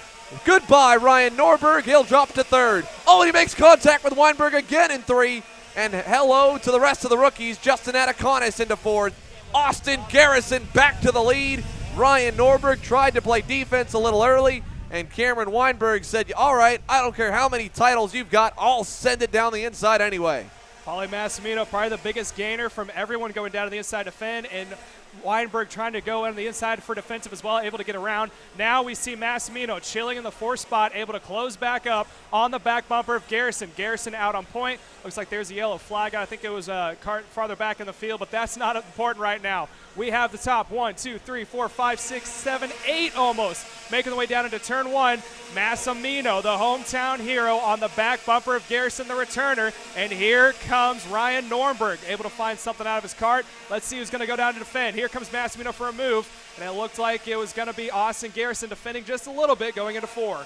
Goodbye, Ryan Norberg. He'll drop to 3rd. Oh, he makes contact with Weinberg again in 3. And hello to the rest of the rookies. Justin Ataconis into 4th. Austin Garrison back to the lead. Ryan Norberg tried to play defense a little early, and Cameron Weinberg said, all right, I don't care how many titles you've got, I'll send it down the inside anyway. Paulie Massimino, probably the biggest gainer from everyone going down to the inside to defend, and Weinberg trying to go on the inside for defensive as well, able to get around. Now we see Massimino chilling in the 4th spot, able to close back up on the back bumper of Garrison. Garrison out on point. Looks like there's a yellow flag. I think it was a cart farther back in the field, but that's not important right now. We have the top 1, 2, 3, 4, 5, 6, 7, 8 almost, making the way down into turn 1. Massimino, the hometown hero, on the back bumper of Garrison, the returner. And here comes Ryan Norberg, able to find something out of his cart. Let's see who's going to go down to defend. Here comes Massimino for a move, and it looked like it was going to be Austin Garrison defending just a little bit going into 4.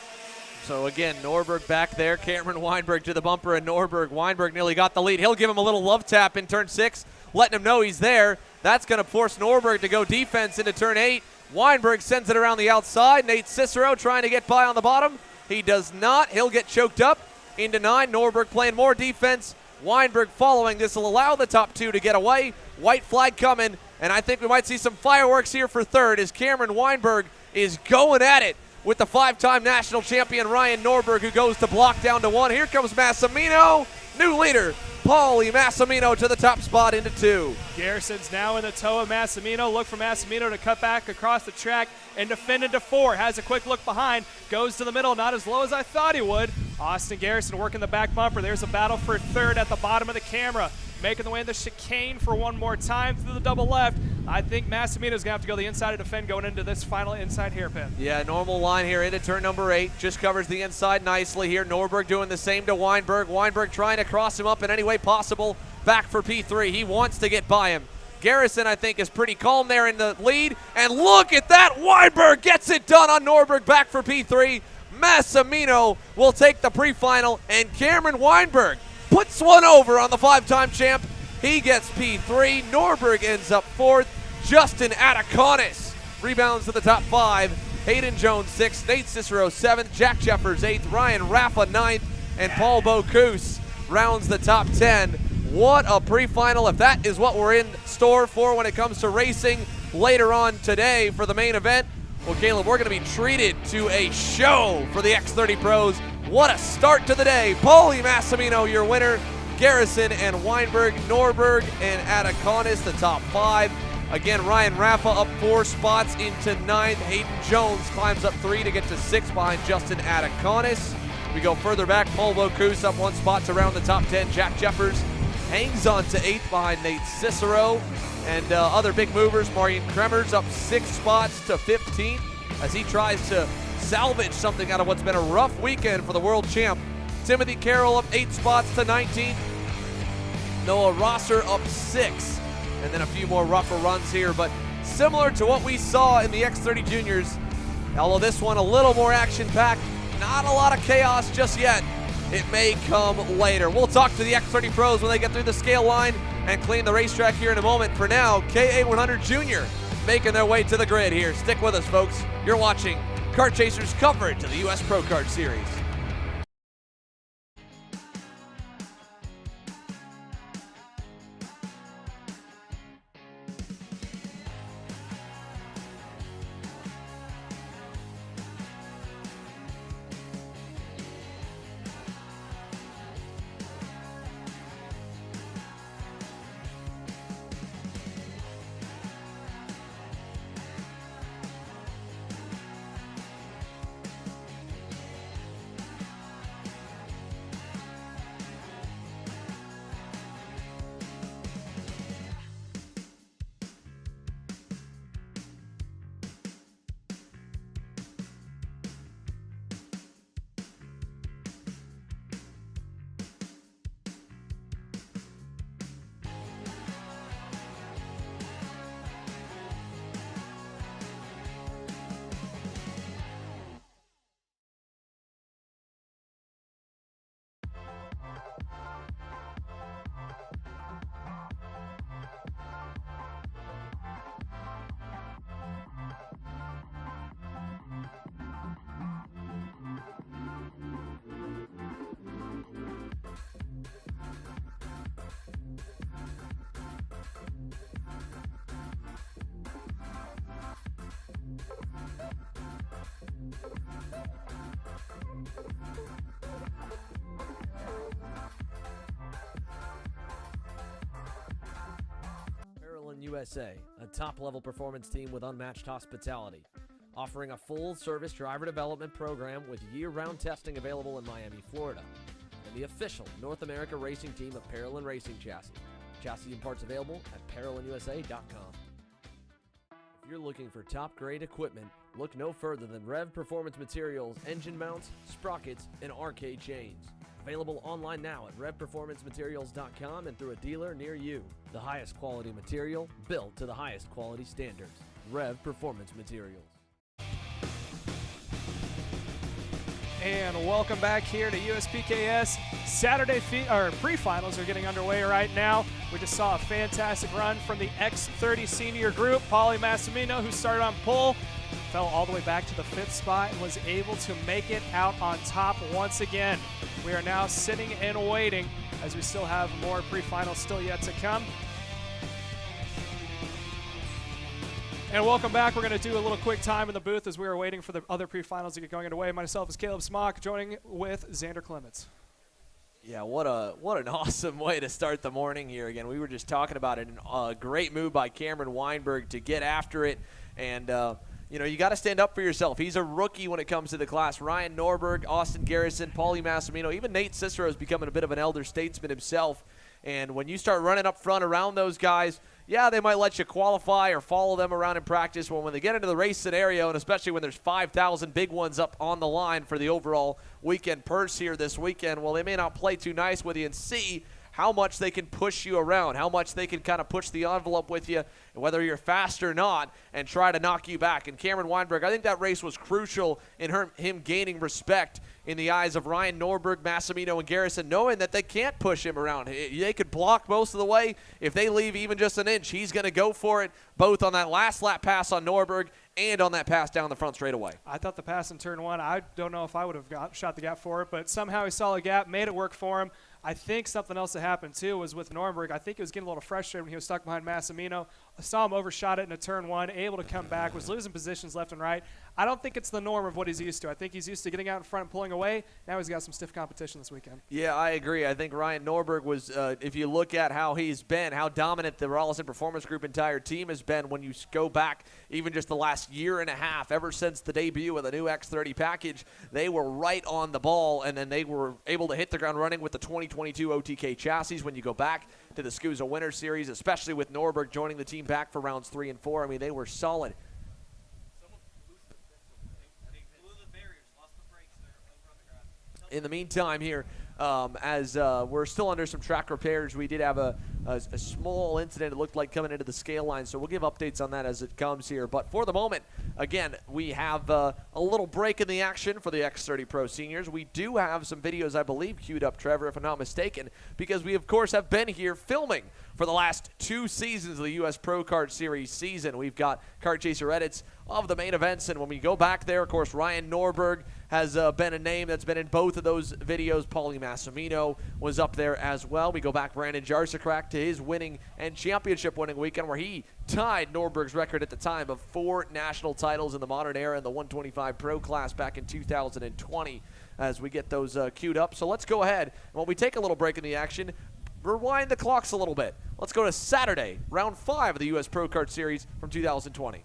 So again, Norberg back there. Cameron Weinberg to the bumper, and Weinberg nearly got the lead. He'll give him a little love tap in turn 6, letting him know he's there. That's going to force Norberg to go defense into turn 8. Weinberg sends it around the outside. Nate Cicero trying to get by on the bottom. He does not. He'll get choked up into 9. Norberg playing more defense. Weinberg following. This will allow the top 2 to get away. White flag coming, and I think we might see some fireworks here for 3rd as Cameron Weinberg is going at it with the 5-time national champion Ryan Norberg, who goes to block down to 1. Here comes Massimino, new leader. Paulie Massimino to the top spot into 2. Garrison's now in the toe of Massimino. Look for Massimino to cut back across the track and defend into 4. Has a quick look behind. Goes to the middle, not as low as I thought he would. Austin Garrison working the back bumper. There's a battle for 3rd at the bottom of the camera. Making the way in the chicane for one more time through the double left. I think Massimino's going to have to go the inside to defend going into this final inside hairpin. Yeah, normal line here into turn number 8. Just covers the inside nicely here. Norberg doing the same to Weinberg. Weinberg trying to cross him up in any way possible. Back for P3. He wants to get by him. Garrison, I think, is pretty calm there in the lead. And look at that. Weinberg gets it done on Norberg. Back for P3. Massimino will take the pre-final. And Cameron Weinberg puts one over on the 5-time champ. He gets P3. Norberg ends up 4th. Justin Ataconis rebounds to the top 5. Hayden Jones 6th, Nate Cicero 7th, Jack Jeffers 8th, Ryan Raffa 9th, and Paul Bocuse rounds the top 10. What a pre-final, if that is what we're in store for when it comes to racing later on today for the main event. Well, Caleb, we're going to be treated to a show for the X30 Pros. What a start to the day. Paulie Massimino, your winner. Garrison and Weinberg, Norberg and Ataconis, the top 5. Again, Ryan Raffa up 4 spots into 9th. Hayden Jones climbs up 3 to get to 6 behind Justin Ataconis. We go further back, Paul Bocuse up 1 spot to round the top 10. Jack Jeffers hangs on to 8th behind Nate Cicero. And other big movers, Maureen Kremers up 6 spots to 15th as he tries to salvage something out of what's been a rough weekend for the world champ. Timothy Carroll up 8 spots to 19th. Noah Rosser up 6. And then a few more rougher runs here, but similar to what we saw in the X30 Juniors, although this one a little more action-packed, not a lot of chaos just yet. It may come later. We'll talk to the X30 Pros when they get through the scale line and clean the racetrack here in a moment. For now, KA100 Jr making their way to the grid here. Stick with us, folks. You're watching Kart Chasers coverage of the U.S. Pro Kart Series. USA, a top-level performance team with unmatched hospitality, offering a full-service driver development program with year-round testing available in Miami, Florida, and the official North America racing team of Parolin Racing Chassis. Chassis and parts available at ParolinUSA.com. If you're looking for top-grade equipment, look no further than Rev Performance Materials, engine mounts, sprockets, and arcade chains. Available online now at RevPerformanceMaterials.com and through a dealer near you. The highest quality material, built to the highest quality standards. Rev Performance Materials. And welcome back here to USPKS. Saturday pre-finals are getting underway right now. We just saw a fantastic run from the X30 Sr group. Paulie Massimino, who started on pole, fell all the way back to the 5th spot and was able to make it out on top once again. We are now sitting and waiting as we still have more pre-finals still yet to come. And welcome back. We're going to do a little quick time in the booth as we are waiting for the other pre-finals to get going underway. Myself is Caleb Smock, joining with Xander Clements. Yeah, what an awesome way to start the morning here. Again, we were just talking about it. A great move by Cameron Weinberg to get after it. And, you know, you got to stand up for yourself. He's a rookie when it comes to the class. Ryan Norberg, Austin Garrison, Paulie Massimino, even Nate Cicero is becoming a bit of an elder statesman himself. And when you start running up front around those guys, yeah, they might let you qualify or follow them around in practice. Well, when they get into the race scenario, and especially when there's 5,000 big ones up on the line for the overall weekend purse here this weekend, well, they may not play too nice with you and see how much they can push you around, how much they can kind of push the envelope with you, whether you're fast or not, and try to knock you back. And Cameron Weinberg, I think that race was crucial in him gaining respect in the eyes of Ryan Norberg, Massimino, and Garrison, knowing that they can't push him around. They could block most of the way. If they leave even just an inch, he's going to go for it, both on that last lap pass on Norberg and on that pass down the front straightaway. I thought the pass in turn 1, I don't know if I would have shot the gap for it, but somehow he saw a gap, made it work for him. I think something else that happened, too, was with Norberg. I think he was getting a little frustrated when he was stuck behind Massimino. I saw him overshot it in a turn 1, able to come back, was losing positions left and right. I don't think it's the norm of what he's used to. I think he's used to getting out in front and pulling away. Now he's got some stiff competition this weekend. Yeah, I agree. I think Ryan Norberg was, if you look at how he's been, how dominant the Rollison Performance Group entire team has been when you go back even just the last year and a half, ever since the debut of the new X30 package, they were right on the ball, and then they were able to hit the ground running with the 2022 OTK chassis when you go back to the SCUSA Winter Series, especially with Norberg joining the team back for rounds 3 and 4. I mean, they were solid. In the meantime here, as we're still under some track repairs, we did have a small incident, it looked like, coming into the scale line, so we'll give updates on that as it comes here. But for the moment, again, we have a little break in the action for the X30 Pro Seniors. We do have some videos, I believe, queued up, Trevor, if I'm not mistaken, because we, of course, have been here filming for the last 2 seasons of the U.S. Pro Kart Series season. We've got Kart Chaser edits of the main events, and when we go back there, of course, Ryan Norberg has been a name that's been in both of those videos. Paulie Massimino was up there as well. We go back Brandon Jarsakrak to his winning and championship winning weekend, where he tied Norberg's record at the time of 4 national titles in the modern era in the 125 Pro class back in 2020 as we get those queued up. So let's go ahead, and when we take a little break in the action, rewind the clocks a little bit. Let's go to Saturday, round 5 of the U.S. Pro Kart Series from 2020.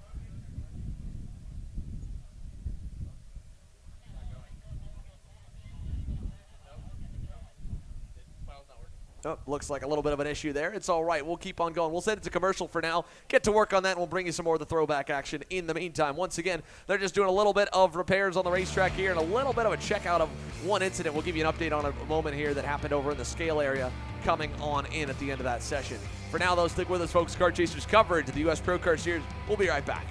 Oh, looks like a little bit of an issue there. It's all right. We'll keep on going. We'll send it to commercial for now. Get to work on that, and we'll bring you some more of the throwback action in the meantime. Once again, they're just doing a little bit of repairs on the racetrack here and a little bit of a checkout of one incident. We'll give you an update on a moment here that happened over in the scale area coming on in at the end of that session. For now, though, stick with us, folks. Kart Chasers coverage of the U.S. Pro Kart Series. We'll be right back.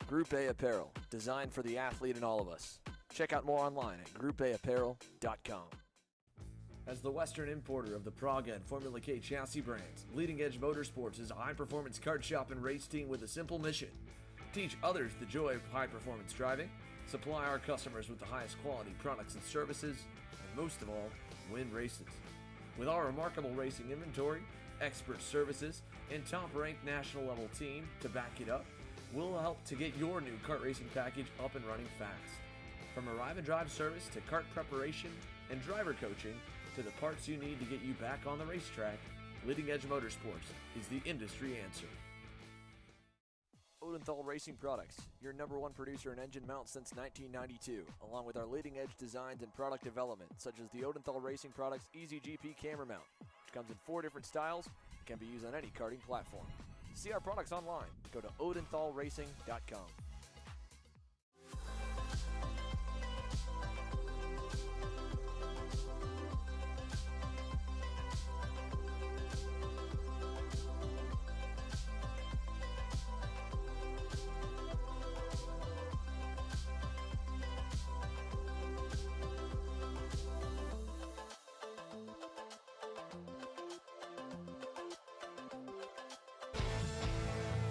Group A Apparel, designed for the athlete in all of us. Check out more online at groupAapparel.com. As the Western importer of the Praga and Formula K chassis brands, Leading Edge Motorsports is a high-performance kart shop and race team with a simple mission: teach others the joy of high-performance driving, supply our customers with the highest quality products and services, and most of all, win races. With our remarkable racing inventory, expert services, and top-ranked national-level team to back it up, we'll help to get your new kart racing package up and running fast. From arrive and drive service to kart preparation and driver coaching to the parts you need to get you back on the racetrack, Leading Edge Motorsports is the industry answer. Odenthal Racing Products, your #1 producer in engine mounts since 1992, along with our leading edge designs and product development, such as the Odenthal Racing Products Easy GP camera mount, which comes in 4 different styles and can be used on any karting platform. See our products online. Go to odenthalracing.com.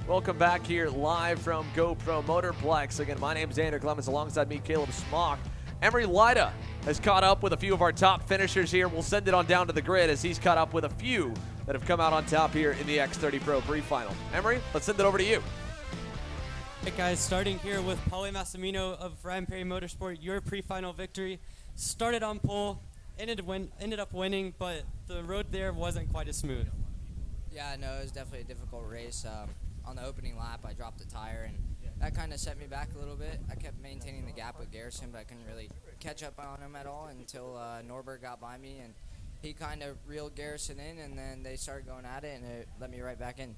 Welcome back here live from GoPro Motorplex. Again, my name is Andrew Clemens, alongside me, Caleb Smock. Emery Lida has caught up with a few of our top finishers here. We'll send it on down to the grid as he's caught up with a few that have come out on top here in the X30 Pro Pre-Final. Emery, let's send it over to you. Hey guys, starting here with Paulie Massimino of Ryan Perry Motorsport, your pre-final victory. Started on pole, ended up winning, but the road there wasn't quite as smooth. Yeah, no, it was definitely a difficult race. On the opening lap, I dropped the tire, and that kind of set me back a little bit. I kept maintaining the gap with Garrison, but I couldn't really catch up on him at all until Norberg got by me, and he kind of reeled Garrison in, and then they started going at it, and it let me right back in.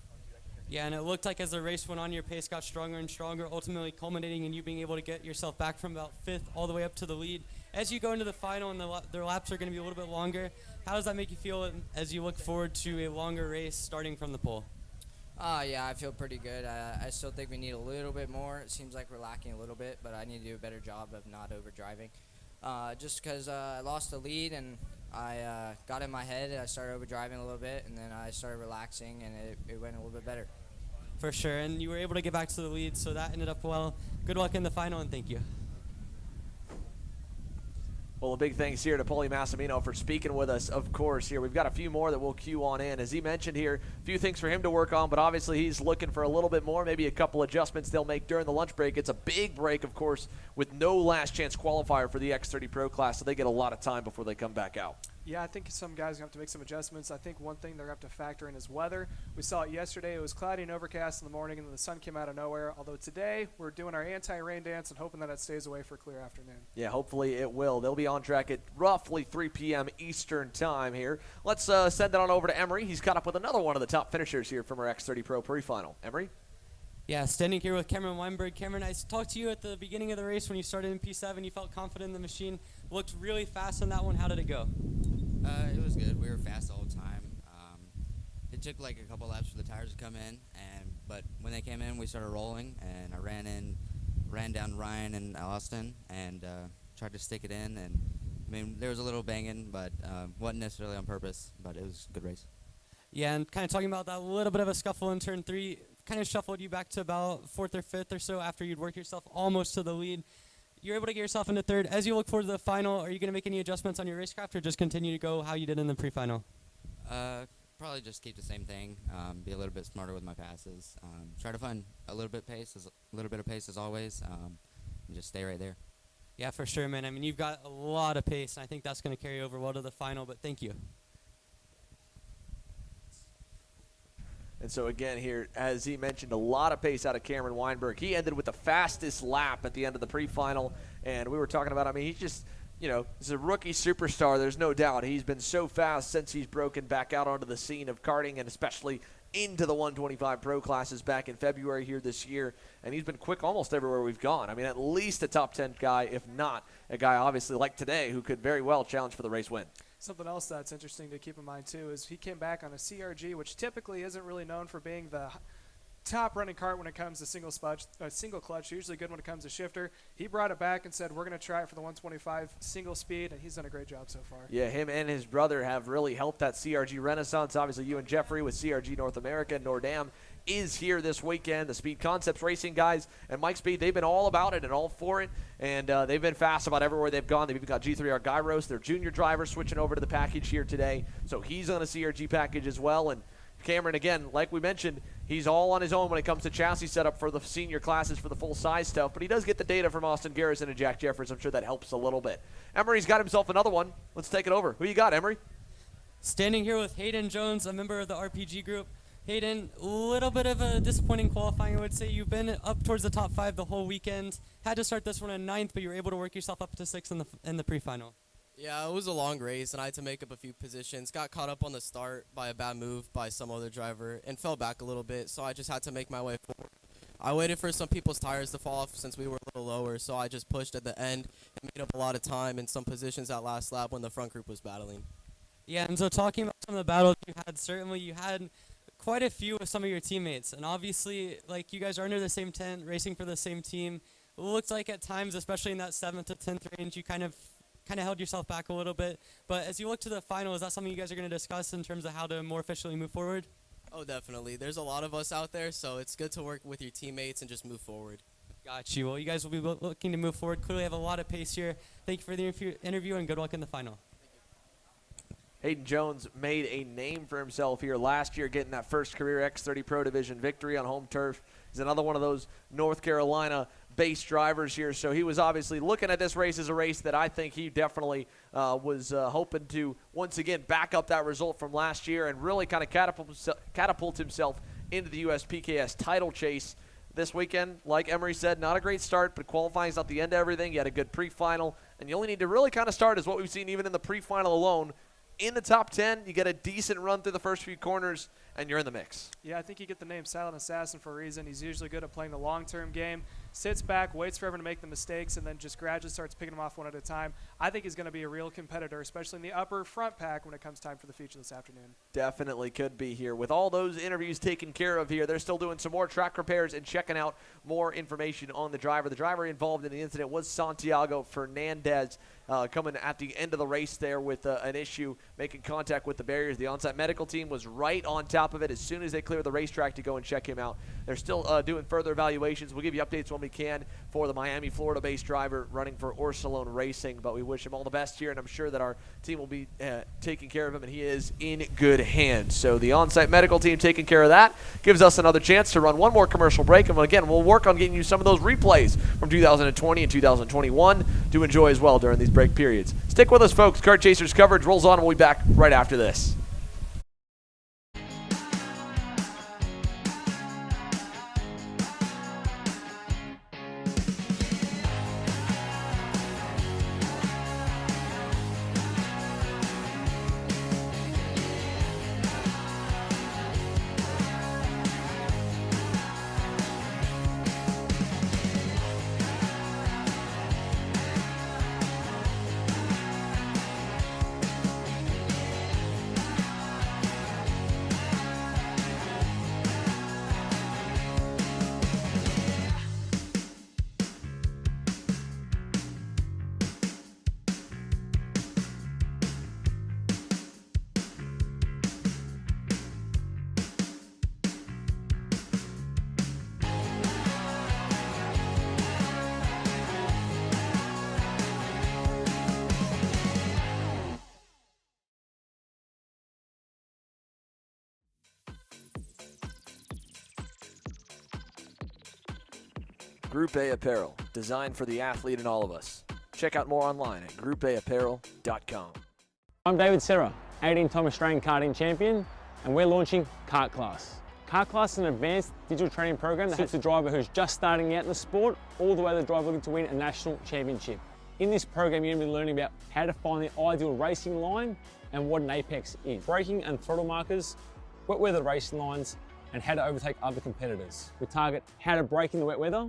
Yeah, and it looked like as the race went on, your pace got stronger and stronger, ultimately culminating in you being able to get yourself back from about 5th all the way up to the lead. As you go into the final and their laps are going to be a little bit longer, how does that make you feel as you look forward to a longer race starting from the pole? Yeah, I feel pretty good. I still think we need a little bit more. It seems like we're lacking a little bit, but I need to do a better job of not overdriving. Just because I lost the lead, and I got in my head, I started overdriving a little bit, and then I started relaxing, and it went a little bit better. For sure, and you were able to get back to the lead, so that ended up well. Good luck in the final, and thank you. Well, a big thanks here to Paulie Massimino for speaking with us, of course, here. We've got a few more that we'll cue on in. As he mentioned here, a few things for him to work on, but obviously he's looking for a little bit more, maybe a couple adjustments they'll make during the lunch break. It's a big break, of course, with no last chance qualifier for the X30 Pro class, so they get a lot of time before they come back out. Yeah, I think some guys are going to have to make some adjustments. I think one thing they're going to have to factor in is weather. We saw it yesterday. It was cloudy and overcast in the morning, and then the sun came out of nowhere. Although today we're doing our anti-rain dance and hoping that it stays away for a clear afternoon. Yeah, hopefully it will. They'll be on track at roughly 3 p.m. Eastern time here. Let's send it on over to Emery. He's caught up with another one of the top finishers here from our X30 Pro Pre-Final. Emery? Yeah, standing here with Cameron Weinberg. Cameron, I talked to you at the beginning of the race when you started in P7. You felt confident in the machine. Looked really fast on that one. How did it go? It was good. We were fast all the time. It took like a couple laps for the tires to come in, but when they came in, we started rolling, and I ran down Ryan and Austin, and tried to stick it in. And I mean, there was a little banging, but wasn't necessarily on purpose. But it was a good race. Yeah, and kind of talking about that little bit of a scuffle in turn 3, kind of shuffled you back to about 4th or 5th or so after you'd worked yourself almost to the lead. You're able to get yourself into 3rd. As you look forward to the final, are you going to make any adjustments on your racecraft or just continue to go how you did in the pre-final? Probably just keep the same thing. Be a little bit smarter with my passes. Try to find a little bit of pace as always, and just stay right there. Yeah, for sure, man. I mean, you've got a lot of pace, and I think that's going to carry over well to the final, but thank you. And so again here, as he mentioned, a lot of pace out of Cameron Weinberg. He ended with the fastest lap at the end of the pre-final, and we were talking about, I mean, he's just, you know, he's a rookie superstar, there's no doubt. He's been so fast since he's broken back out onto the scene of karting, and especially into the 125 Pro classes back in February here this year, and he's been quick almost everywhere we've gone. I mean, at least a top 10 guy, if not a guy obviously like today who could very well challenge for the race win. Something else that's interesting to keep in mind, too, is he came back on a CRG, which typically isn't really known for being the top running kart when it comes to single clutch, usually good when it comes to shifter. He brought it back and said, we're going to try it for the 125 single speed, and he's done a great job so far. Yeah, him and his brother have really helped that CRG renaissance. Obviously, you and Jeffrey with CRG North America. Nordam is here this weekend. The Speed Concepts Racing guys and Mike Speed, they've been all about it and all for it, and they've been fast about everywhere they've gone. They've even got G3R Gyros, their junior driver, switching over to the package here today. So he's on a CRG package as well. And Cameron, again, like we mentioned, he's all on his own when it comes to chassis setup for the senior classes for the full-size stuff, but he does get the data from Austin Garrison and Jack Jeffers. I'm sure that helps a little bit. Emery's got himself another one. Let's take it over. Who you got, Emery? Standing here with Hayden Jones, a member of the RPG group. Hayden, a little bit of a disappointing qualifying, I would say. You've been up towards the top 5 the whole weekend. Had to start this one in 9th, but you were able to work yourself up to 6th in the pre-final. Yeah, it was a long race, and I had to make up a few positions. Got caught up on the start by a bad move by some other driver and fell back a little bit, so I just had to make my way forward. I waited for some people's tires to fall off since we were a little lower, so I just pushed at the end and made up a lot of time in some positions that last lap when the front group was battling. Yeah, and so talking about some of the battles you had, certainly you had quite a few with some of your teammates, and obviously, like, you guys are under the same tent, racing for the same team. It looked like at times, especially in that 7th to 10th range, you kind of held yourself back a little bit. But as you look to the final, is that something you guys are going to discuss in terms of how to more efficiently move forward? Oh, definitely. There's a lot of us out there, so it's good to work with your teammates and just move forward. Got you. Well, you guys will be looking to move forward. Clearly have a lot of pace here. Thank you for the interview, and good luck in the final. Hayden Jones made a name for himself here last year, getting that first career X30 Pro Division victory on home turf. He's another one of those North Carolina-based drivers here, so he was obviously looking at this race as a race that I think he definitely was hoping to once again back up that result from last year and really kind of catapult himself into the USPKS title chase this weekend. Like Emery said, not a great start, but qualifying is not the end of everything. You had a good pre-final, and you only need to really kind of start as what we've seen even in the pre-final alone. In the top 10, you get a decent run through the first few corners, and you're in the mix. Yeah, I think you get the name Silent Assassin for a reason. He's usually good at playing the long-term game, sits back, waits for everyone to make the mistakes, and then just gradually starts picking them off one at a time. I think he's going to be a real competitor, especially in the upper front pack when it comes time for the feature this afternoon. Definitely could be here. With all those interviews taken care of here, they're still doing some more track repairs and checking out more information on the driver. The driver involved in the incident was Santiago Fernandez, coming at the end of the race there with an issue, making contact with the barriers. The on-site medical team was right on top of it as soon as they cleared the racetrack to go and check him out. They're still doing further evaluations. We'll give you updates when we can for the Miami, Florida-based driver running for Orsalone Racing, but we wish him all the best here, and I'm sure that our team will be taking care of him, and he is in good hands. So the on-site medical team taking care of that gives us another chance to run one more commercial break, and again, we'll work on getting you some of those replays from 2020 and 2021 to enjoy as well during these break periods. Stick with us, folks. Kart Chasers coverage rolls on, and we'll be back right after this. Group A Apparel, designed for the athlete in all of us. Check out more online at groupAapparel.com. I'm David Serra, 18-time Australian karting champion, and we're launching Kart Class. Kart Class is an advanced digital training program that suits a driver who's just starting out in the sport, all the way to the driver looking to win a national championship. In this program, you're going to be learning about how to find the ideal racing line and what an apex is, braking and throttle markers, wet weather racing lines, and how to overtake other competitors. We target how to brake in the wet weather,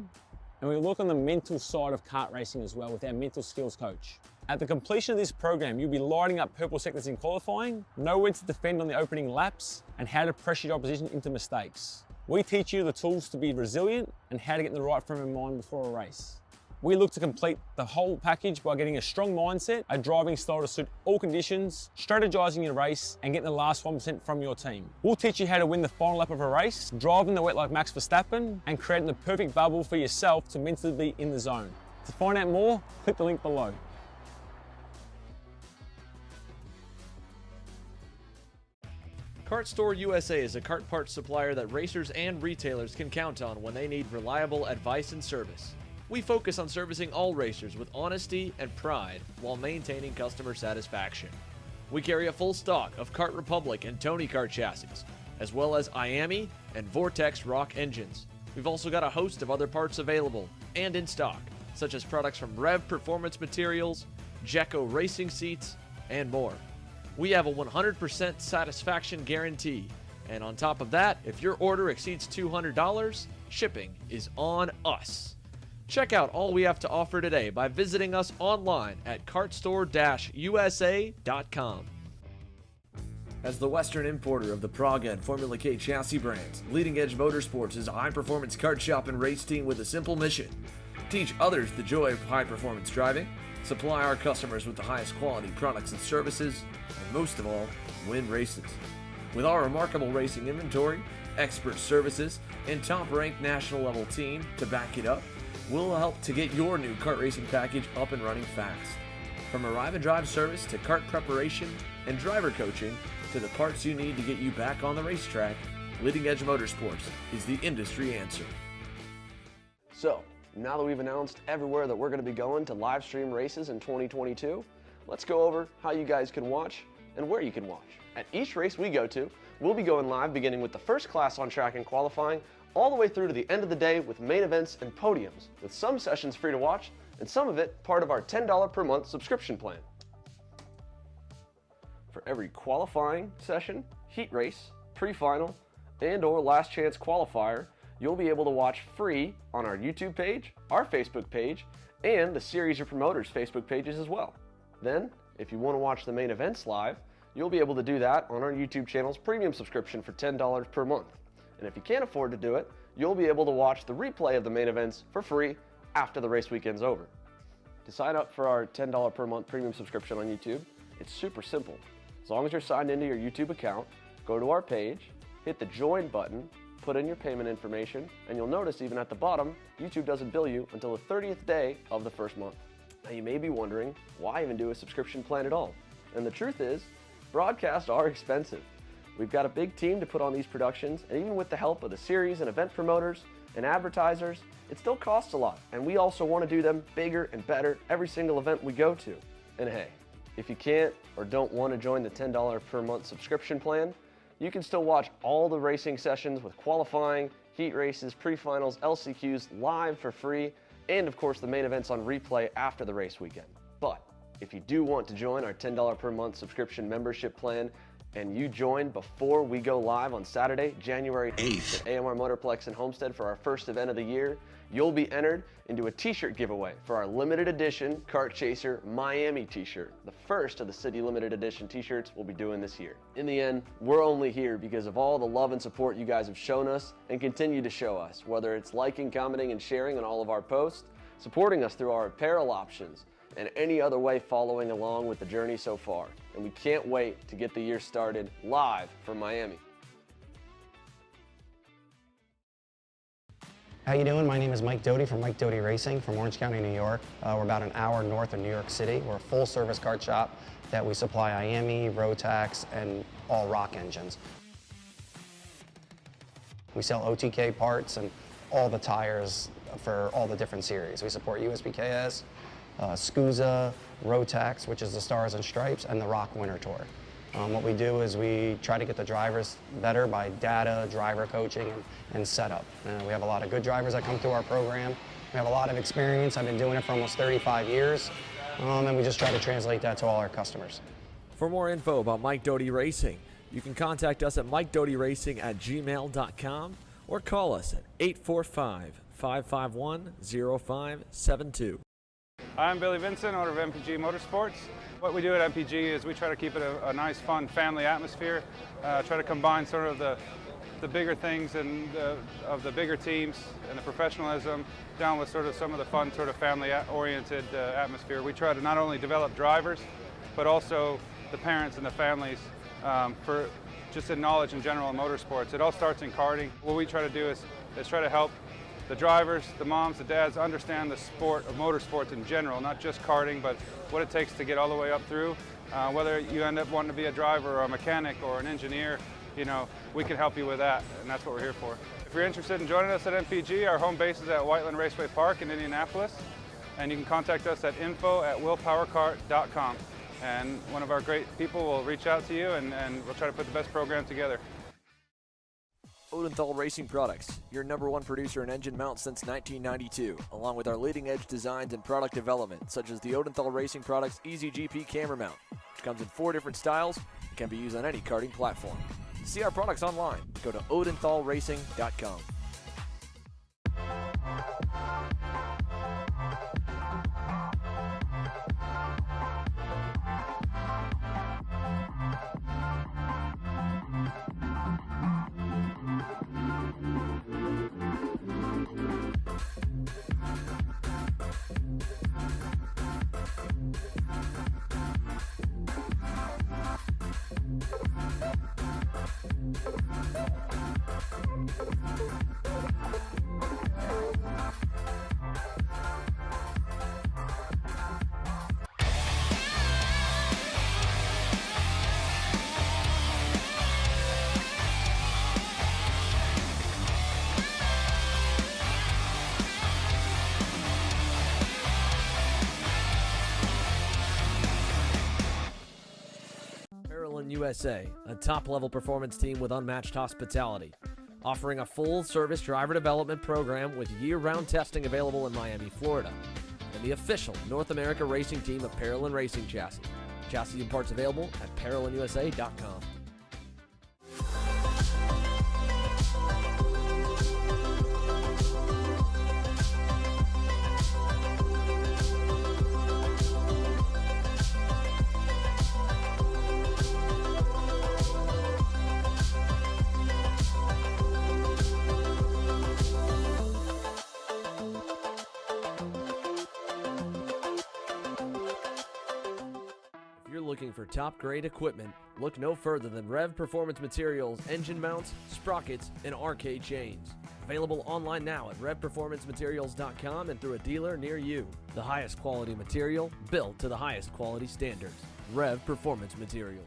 and we look on the mental side of kart racing as well with our mental skills coach. At the completion of this program, you'll be lighting up purple sectors in qualifying, know when to defend on the opening laps, and how to pressure your opposition into mistakes. We teach you the tools to be resilient and how to get in the right frame of mind before a race. We look to complete the whole package by getting a strong mindset, a driving style to suit all conditions, strategizing your race, and getting the last 1% from your team. We'll teach you how to win the final lap of a race, driving the wet like Max Verstappen, and creating the perfect bubble for yourself to mentally be in the zone. To find out more, click the link below. Kart Store USA is a kart parts supplier that racers and retailers can count on when they need reliable advice and service. We focus on servicing all racers with honesty and pride while maintaining customer satisfaction. We carry a full stock of Kart Republic and Tony Kart chassis, as well as Iami and Vortex Rock engines. We've also got a host of other parts available and in stock, such as products from Rev Performance Materials, Jekko Racing Seats, and more. We have a 100% satisfaction guarantee, and on top of that, if your order exceeds $200, shipping is on us. Check out all we have to offer today by visiting us online at kartstore-usa.com. As the Western importer of the Praga and Formula K chassis brands, Leading Edge Motorsports is a high-performance kart shop and race team with a simple mission: teach others the joy of high-performance driving, supply our customers with the highest quality products and services, and most of all, win races. With our remarkable racing inventory, expert services, and top-ranked national-level team to back it up, we'll help to get your new kart racing package up and running fast. From arrive and drive service to kart preparation and driver coaching to the parts you need to get you back on the racetrack, Leading Edge Motorsports is the industry answer. So, now that we've announced everywhere that we're going to be going to live stream races in 2022, let's go over how you guys can watch and where you can watch. At each race we go to, we'll be going live beginning with the first class on track and qualifying, all the way through to the end of the day with main events and podiums, with some sessions free to watch and some of it part of our $10 per month subscription plan. For every qualifying session, heat race, Pre-Final and or Last Chance Qualifier, you'll be able to watch free on our YouTube page, our Facebook page, and the Series or Promoters Facebook pages as well. Then, if you want to watch the main events live, you'll be able to do that on our YouTube channel's premium subscription for $10 per month. And if you can't afford to do it, you'll be able to watch the replay of the main events for free after the race weekend's over. To sign up for our $10 per month premium subscription on YouTube, it's super simple. As long as you're signed into your YouTube account, go to our page, hit the join button, put in your payment information, and you'll notice even at the bottom, YouTube doesn't bill you until the 30th day of the first month. Now you may be wondering, why even do a subscription plan at all? And the truth is, broadcasts are expensive. We've got a big team to put on these productions, and even with the help of the series and event promoters and advertisers, it still costs a lot. And we also want to do them bigger and better every single event we go to. And hey, if you can't or don't want to join the $10 per month subscription plan, you can still watch all the racing sessions with qualifying, heat races, pre-finals, LCQs live for free, and of course the main events on replay after the race weekend. But if you do want to join our $10 per month subscription membership plan and you join before we go live on Saturday, January 8th at AMR Motorplex in Homestead for our first event of the year, you'll be entered into a t-shirt giveaway for our limited edition Kart Chaser Miami t-shirt, the first of the city limited edition t-shirts we'll be doing this year. In the end, we're only here because of all the love and support you guys have shown us and continue to show us, whether it's liking, commenting, and sharing on all of our posts, supporting us through our apparel options, and any other way following along with the journey so far. And we can't wait to get the year started live from Miami. How you doing? My name is Mike Doty from Mike Doty Racing from Orange County, New York. We're about an hour north of New York City. We're a full-service kart shop that we supply IAME, Rotax, and all rock engines. We sell OTK parts and all the tires for all the different series. We support USPKS, SCUSA, Rotax, which is the Stars and Stripes, and the Rock Winter Tour. What we do is we try to get the drivers better by data, driver coaching, and setup. We have a lot of good drivers that come through our program. We have a lot of experience. I've been doing it for almost 35 years, and we just try to translate that to all our customers. For more info about Mike Doty Racing, you can contact us at MikeDotyRacing@gmail.com or call us at 845-551-0572. I'm Billy Vincent, owner of MPG Motorsports. What we do at MPG is we try to keep it a nice, fun family atmosphere, try to combine sort of the bigger things and of the bigger teams and the professionalism down with sort of some of the fun, sort of family-oriented atmosphere. We try to not only develop drivers, but also the parents and the families for just in knowledge in general in motorsports. It all starts in karting. What we try to do is try to help the drivers, the moms, the dads understand the sport of motorsports in general, not just karting, but what it takes to get all the way up through. Whether you end up wanting to be a driver or a mechanic or an engineer, you know, we can help you with that, and that's what we're here for. If you're interested in joining us at MPG, our home base is at Whiteland Raceway Park in Indianapolis, and you can contact us at info@willpowerkart.com, and one of our great people will reach out to you, and we'll try to put the best program together. Odenthal Racing Products, your #1 producer in engine mounts since 1992, along with our leading-edge designs and product development, such as the Odenthal Racing Products EasyGP camera mount, which comes in 4 different styles and can be used on any karting platform. To see our products online, go to odenthalracing.com. USA, a top-level performance team with unmatched hospitality, offering a full-service driver development program with year-round testing available in Miami, Florida, and the official North America racing team of Parolin Racing Chassis. Chassis and parts available at ParolinUSA.com. looking for top-grade equipment, look no further than Rev Performance Materials engine mounts, sprockets, and arcade chains. Available online now at revperformancematerials.com and through a dealer near you. The highest quality material, built to the highest quality standards. Rev Performance Materials.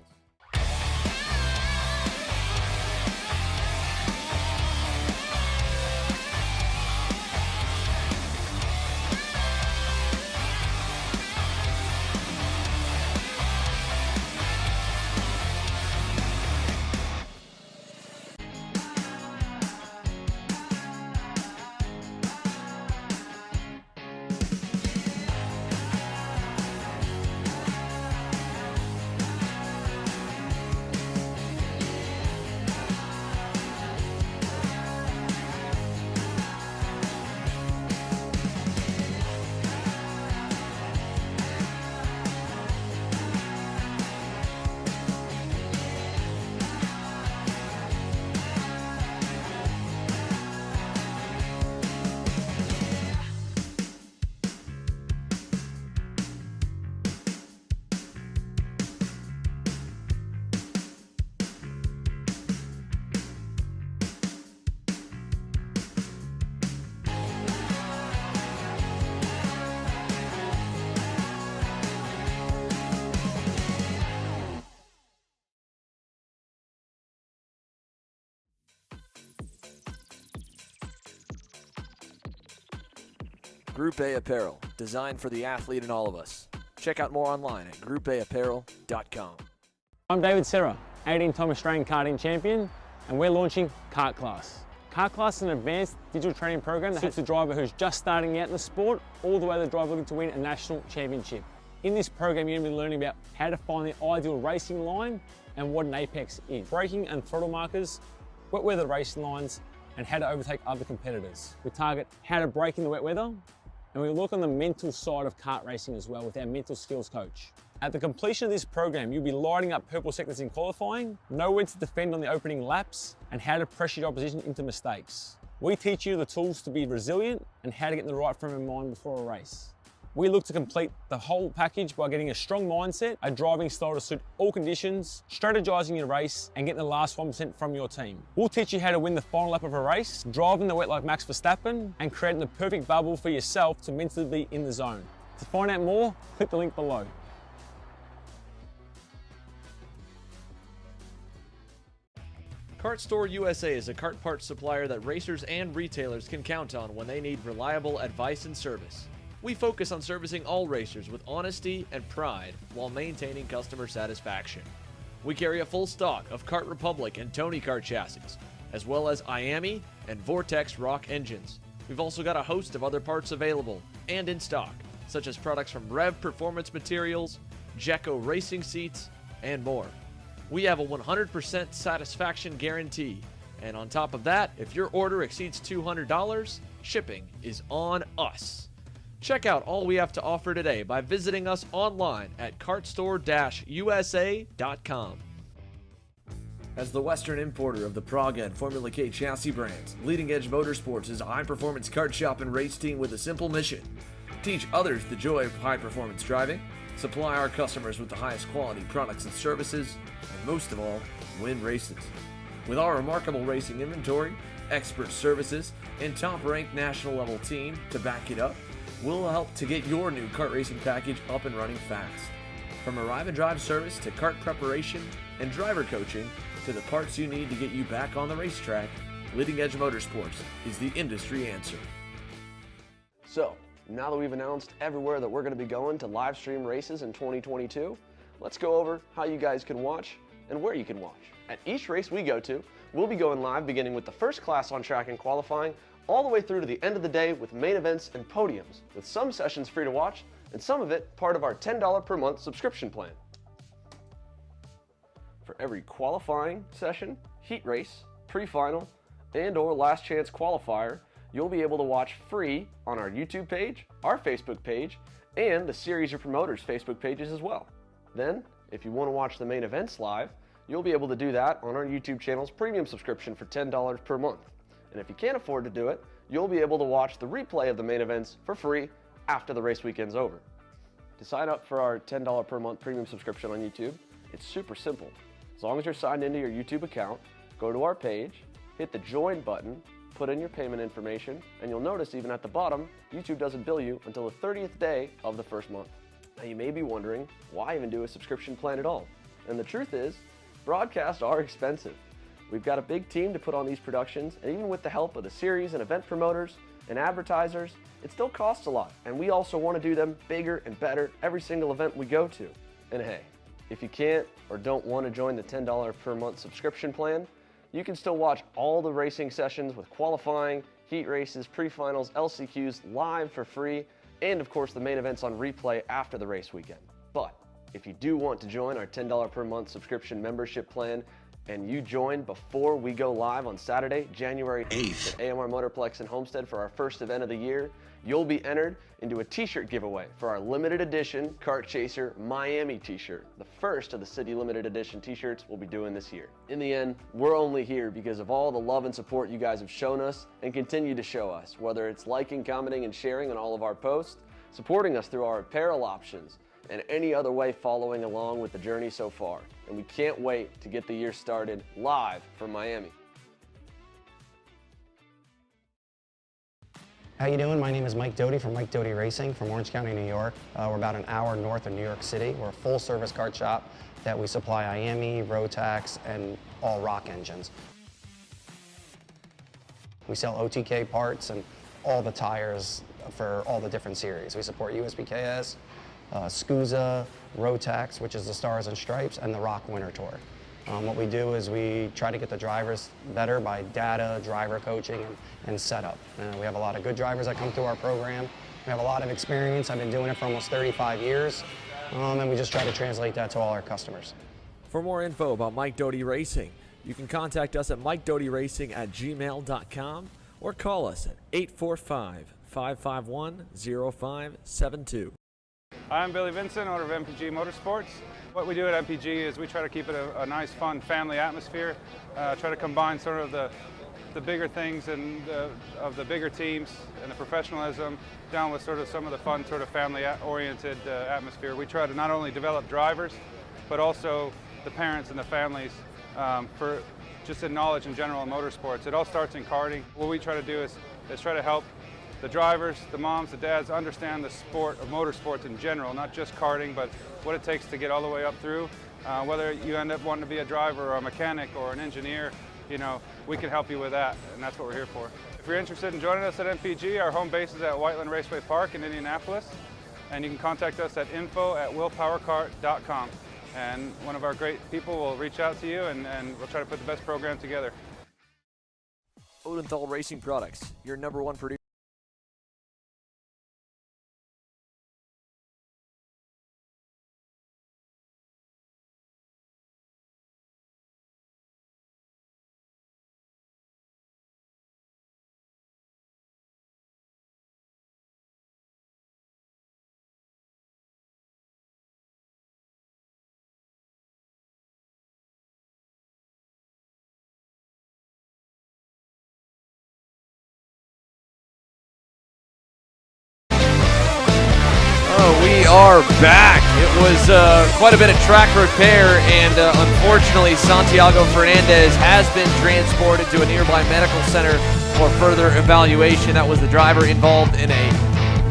Group A Apparel, designed for the athlete in all of us. Check out more online at groupAapparel.com. I'm David Serra, 18-time Australian karting champion, and we're launching Kart Class. Kart Class is an advanced digital training program that suits a driver who's just starting out in the sport, all the way to the driver looking to win a national championship. In this program, you're going to be learning about how to find the ideal racing line and what an apex is, braking and throttle markers, wet weather racing lines, and how to overtake other competitors. We target how to brake in the wet weather, and we look on the mental side of kart racing as well with our mental skills coach. At the completion of this program, you'll be lighting up purple sectors in qualifying, know when to defend on the opening laps, and how to pressure your opposition into mistakes. We teach you the tools to be resilient and how to get in the right frame of mind before a race. We look to complete the whole package by getting a strong mindset, a driving style to suit all conditions, strategizing your race, and getting the last 1% from your team. We'll teach you how to win the final lap of a race, driving the wet like Max Verstappen, and creating the perfect bubble for yourself to mentally be in the zone. To find out more, click the link below. Kart Store USA is a kart parts supplier that racers and retailers can count on when they need reliable advice and service. We focus on servicing all racers with honesty and pride while maintaining customer satisfaction. We carry a full stock of Kart Republic and Tony Kart chassis, as well as IAMI and Vortex Rock engines. We've also got a host of other parts available and in stock, such as products from Rev Performance Materials, Jekko Racing Seats, and more. We have a 100% satisfaction guarantee, and on top of that, if your order exceeds $200, shipping is on us. Check out all we have to offer today by visiting us online at kartstore-usa.com. As the Western importer of the Praga and Formula K chassis brands, Leading Edge Motorsports is a high-performance kart shop and race team with a simple mission: teach others the joy of high-performance driving, supply our customers with the highest quality products and services, and most of all, win races. With our remarkable racing inventory, expert services, and top-ranked national-level team to back it up, we'll help to get your new kart racing package up and running fast. From arrive and drive service to kart preparation and driver coaching to the parts you need to get you back on the racetrack, Leading Edge Motorsports is the industry answer. So, now that we've announced everywhere that we're going to be going to live stream races in 2022, let's go over how you guys can watch and where you can watch. At each race we go to, we'll be going live beginning with the first class on track and qualifying, all the way through to the end of the day with main events and podiums, with some sessions free to watch and some of it part of our $10 per month subscription plan. For every qualifying session, heat race, pre-final, and or last chance qualifier, you'll be able to watch free on our YouTube page, our Facebook page, and the Series of Promoters Facebook pages as well. Then, if you want to watch the main events live, you'll be able to do that on our YouTube channel's premium subscription for $10 per month. And if you can't afford to do it, you'll be able to watch the replay of the main events for free after the race weekend's over. To sign up for our $10 per month premium subscription on YouTube, it's super simple. As long as you're signed into your YouTube account, go to our page, hit the join button, put in your payment information, and you'll notice even at the bottom, YouTube doesn't bill you until the 30th day of the first month. Now you may be wondering, why even do a subscription plan at all? And the truth is, broadcasts are expensive. We've got a big team to put on these productions, and even with the help of the series and event promoters and advertisers, it still costs a lot. And we also want to do them bigger and better every single event we go to. And hey, if you can't or don't want to join the $10 per month subscription plan, you can still watch all the racing sessions with qualifying, heat races, pre-finals, LCQs live for free, and of course the main events on replay after the race weekend. But if you do want to join our $10 per month subscription membership plan and you join before we go live on Saturday, January 8th at AMR Motorplex in Homestead for our first event of the year, you'll be entered into a t-shirt giveaway for our limited edition Kart Chaser Miami t-shirt, the first of the city limited edition t-shirts we'll be doing this year. In the end, we're only here because of all the love and support you guys have shown us and continue to show us, whether it's liking, commenting, and sharing on all of our posts, supporting us through our apparel options, and any other way following along with the journey so far. And we can't wait to get the year started live from Miami. How you doing? My name is Mike Doty from Mike Doty Racing from Orange County, New York. We're about an hour north of New York City. We're a full-service kart shop that we supply IAME, Rotax, and all rock engines. We sell OTK parts and all the tires for all the different series. We support USPKS, SCUSA, Rotax, which is the Stars and Stripes, and the Rock Winter Tour. What we do is we try to get the drivers better by data, driver coaching, and setup. We have a lot of good drivers that come through our program. We have a lot of experience. I've been doing it for almost 35 years, and we just try to translate that to all our customers. For more info about Mike Doty Racing, you can contact us at mikedotyracing@gmail.com or call us at 845-551-0572. I'm Billy Vincent, owner of MPG Motorsports. What we do at MPG is we try to keep it a nice, fun family atmosphere, try to combine sort of the bigger things and of the bigger teams and the professionalism down with sort of some of the fun, sort of family-oriented atmosphere. We try to not only develop drivers, but also the parents and the families for just in knowledge in general in motorsports. It all starts in karting. What we try to do is try to help the drivers, the moms, the dads understand the sport of motorsports in general, not just karting, but what it takes to get all the way up through. Whether you end up wanting to be a driver or a mechanic or an engineer, you know, we can help you with that, and that's what we're here for. If you're interested in joining us at MPG, our home base is at Whiteland Raceway Park in Indianapolis, and you can contact us at info@willpowerkart.com, and one of our great people will reach out to you, and we'll try to put the best program together. Odenthal Racing Products, your #1 producer. We are back. It was quite a bit of track repair, and unfortunately Santiago Fernandez has been transported to a nearby medical center for further evaluation. That was the driver involved in a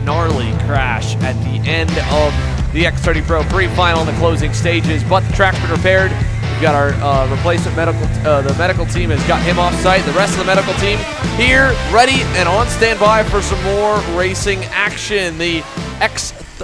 gnarly crash at the end of the X30 Pro Pre-Final in the closing stages, but the track's been repaired. We've got our replacement medical, the medical team has got him off site. The rest of the medical team here, ready and on standby for some more racing action. The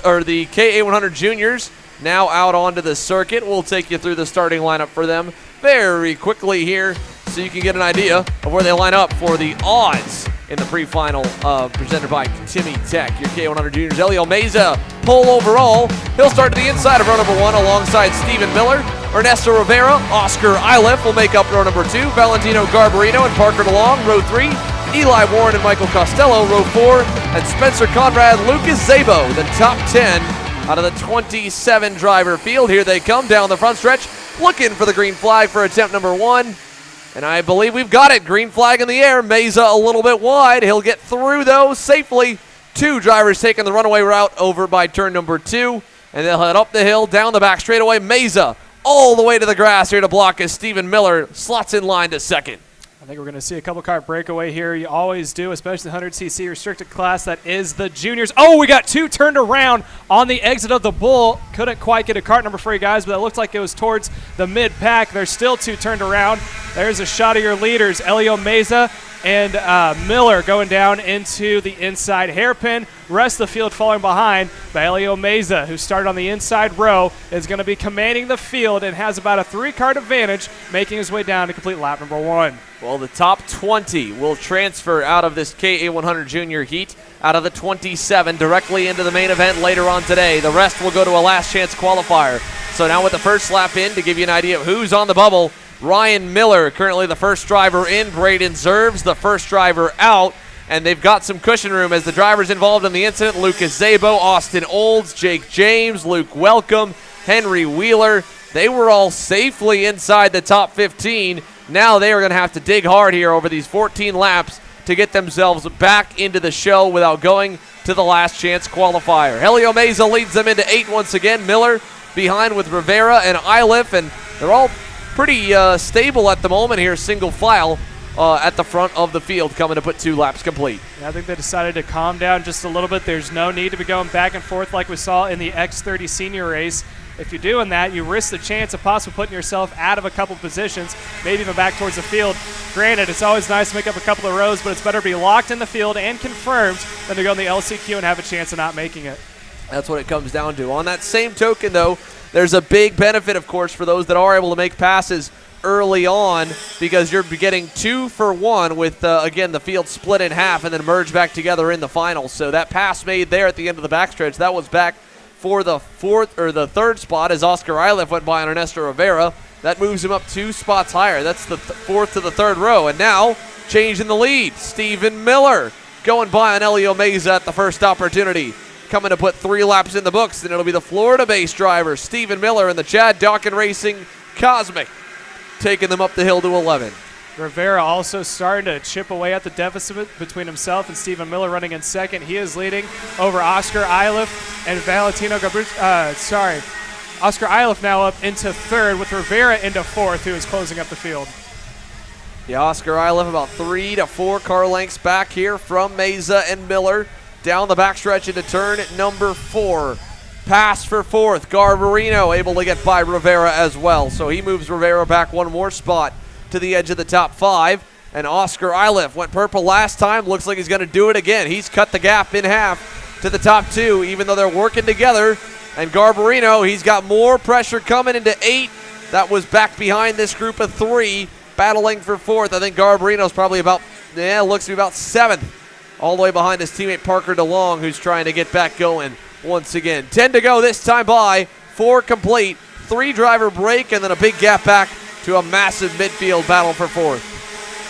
KA100 Juniors now out onto the circuit. We'll take you through the starting lineup for them very quickly here so you can get an idea of where they line up for the odds in the pre-final presented by Timmy Tech. Your KA100 Juniors, Elio Meza, pole overall. He'll start to the inside of row number 1 alongside Steven Miller. Ernesto Rivera, Oscar Iliff will make up row number 2. Valentino Garbarino and Parker DeLong, row 3. Eli Warren and Michael Costello, row 4. And Spencer Conrad, Lucas Zabo, the top 10 out of the 27 driver field. Here they come down the front stretch, looking for the green flag for attempt number 1. And I believe we've got it. Green flag in the air. Meza a little bit wide. He'll get through, though, safely. 2 drivers taking the runaway route over by turn number 2. and they'll head up the hill, down the back straightaway. Meza all the way to the grass here to block as Stephen Miller slots in line to second. I think we're going to see a couple kart breakaway here. You always do, especially the 100cc restricted class. That is the juniors. Oh, we got two turned around on the exit of the bull. Couldn't quite get a kart number for you guys, but that looked like it was towards the mid-pack. There's still two turned around. There's a shot of your leaders, Elio Meza and Miller going down into the inside hairpin. Rest of the field falling behind. But Elio Meza, who started on the inside row, is going to be commanding the field and has about a 3-kart advantage, making his way down to complete lap number 1. Well, the top 20 will transfer out of this KA100 Jr heat, out of the 27 directly into the main event later on today. The rest will go to a last chance qualifier. So now with the first lap in, to give you an idea of who's on the bubble, Ryan Miller, currently the first driver in. Braden Zerves, the first driver out. And they've got some cushion room as the drivers involved in the incident: Lucas Zabo, Austin Olds, Jake James, Luke Welcome, Henry Wheeler. They were all safely inside the top 15. Now they are going to have to dig hard here over these 14 laps to get themselves back into the show without going to the last chance qualifier. Helio Meza leads them into 8 once again. Miller behind with Rivera and Iliff, and they're all pretty stable at the moment here, single file at the front of the field, coming to put 2 laps complete. Yeah, I think they decided to calm down just a little bit. There's no need to be going back and forth like we saw in the X30 Sr race. If you're doing that, you risk the chance of possibly putting yourself out of a couple positions, maybe even back towards the field. Granted, it's always nice to make up a couple of rows, but it's better to be locked in the field and confirmed than to go in the LCQ and have a chance of not making it. That's what it comes down to. On that same token, though, there's a big benefit, of course, for those that are able to make passes early on, because you're getting 2 for 1 with, again, the field split in half and then merge back together in the final. So that pass made there at the end of the backstretch, that was back for the third spot as Oscar Iliff went by on Ernesto Rivera. That moves him up 2 spots higher. That's the fourth to the third row. And now, change in the lead. Stephen Miller going by on Elio Meza at the first opportunity, coming to put 3 laps in the books, and it'll be the Florida-based driver, Stephen Miller, and the Chad Dawkin Racing Cosmic, taking them up the hill to 11. Rivera also starting to chip away at the deficit between himself and Stephen Miller running in second. He is leading over Oscar Iliff and Valentino Oscar Iliff now up into third with Rivera into fourth, who is closing up the field. Yeah, Oscar Iliff about 3 to 4 car lengths back here from Meza and Miller. Down the backstretch into turn number 4. Pass for fourth. Garbarino able to get by Rivera as well. So he moves Rivera back 1 more spot to the edge of the top 5. And Oscar Iliff went purple last time. Looks like he's going to do it again. He's cut the gap in half to the top 2, even though they're working together. And Garbarino, he's got more pressure coming into 8. That was back behind this group of 3, battling for fourth. I think Garbarino's probably about, looks to be about 7th, all the way behind his teammate Parker DeLong, who's trying to get back going once again. 10 to go this time by, 4 complete, 3 driver break, and then a big gap back to a massive midfield battle for fourth.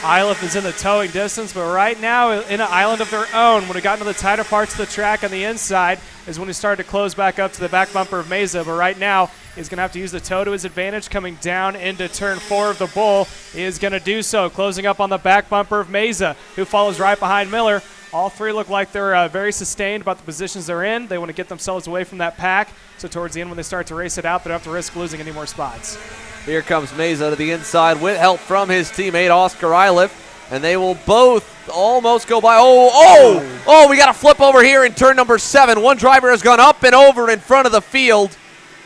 Iliff is in the towing distance, but right now in an island of their own. When we got into the tighter parts of the track on the inside is when he started to close back up to the back bumper of Meza, but right now he's going to have to use the tow to his advantage coming down into turn 4 of the bull. He is going to do so, closing up on the back bumper of Meza, who follows right behind Miller. All 3 look like they're very sustained about the positions they're in. They want to get themselves away from that pack, so towards the end when they start to race it out, they don't have to risk losing any more spots. Here comes Meza to the inside with help from his teammate Oscar Iliff, and they will both almost go by. We got a flip over here in turn number 7. One driver has gone up and over in front of the field,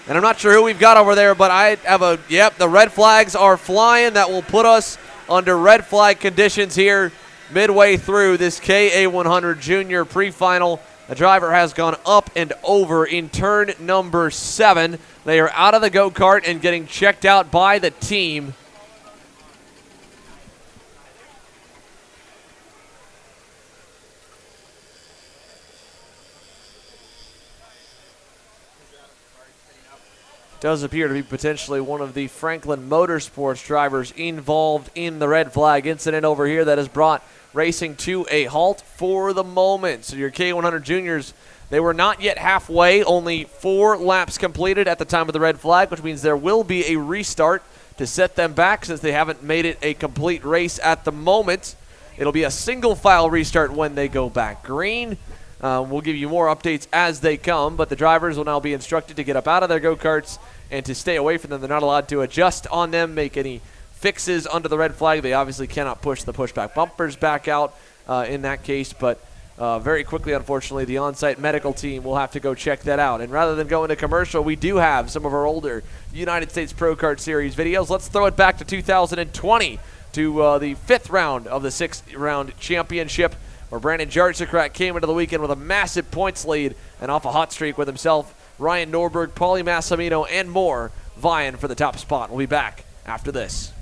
and I'm not sure who we've got over there, but I have the red flags are flying. That will put us under red flag conditions here midway through this KA100 Jr Pre-Final. A driver has gone up and over in turn number 7. They are out of the go-kart and getting checked out by the team. Does appear to be potentially one of the Franklin Motorsports drivers involved in the red flag incident over here that has brought racing to a halt for the moment. So your K100 Juniors, they were not yet halfway, only 4 laps completed at the time of the red flag, which means there will be a restart to set them back since they haven't made it a complete race at the moment. It'll be a single file restart when they go back green. We'll give you more updates as they come, but the drivers will now be instructed to get up out of their go-karts and to stay away from them. They're not allowed to adjust on them, make any fixes under the red flag. They obviously cannot push the pushback bumpers back out in that case, but very quickly, unfortunately, the on-site medical team will have to go check that out. And rather than go into commercial, we do have some of our older United States Pro Kart Series videos. Let's throw it back to 2020 to the 5th round of the 6th-round championship, where Brandon Jarczyk came into the weekend with a massive points lead and off a hot streak with himself, Ryan Norberg, Paulie Massimino, and more vying for the top spot. We'll be back after this.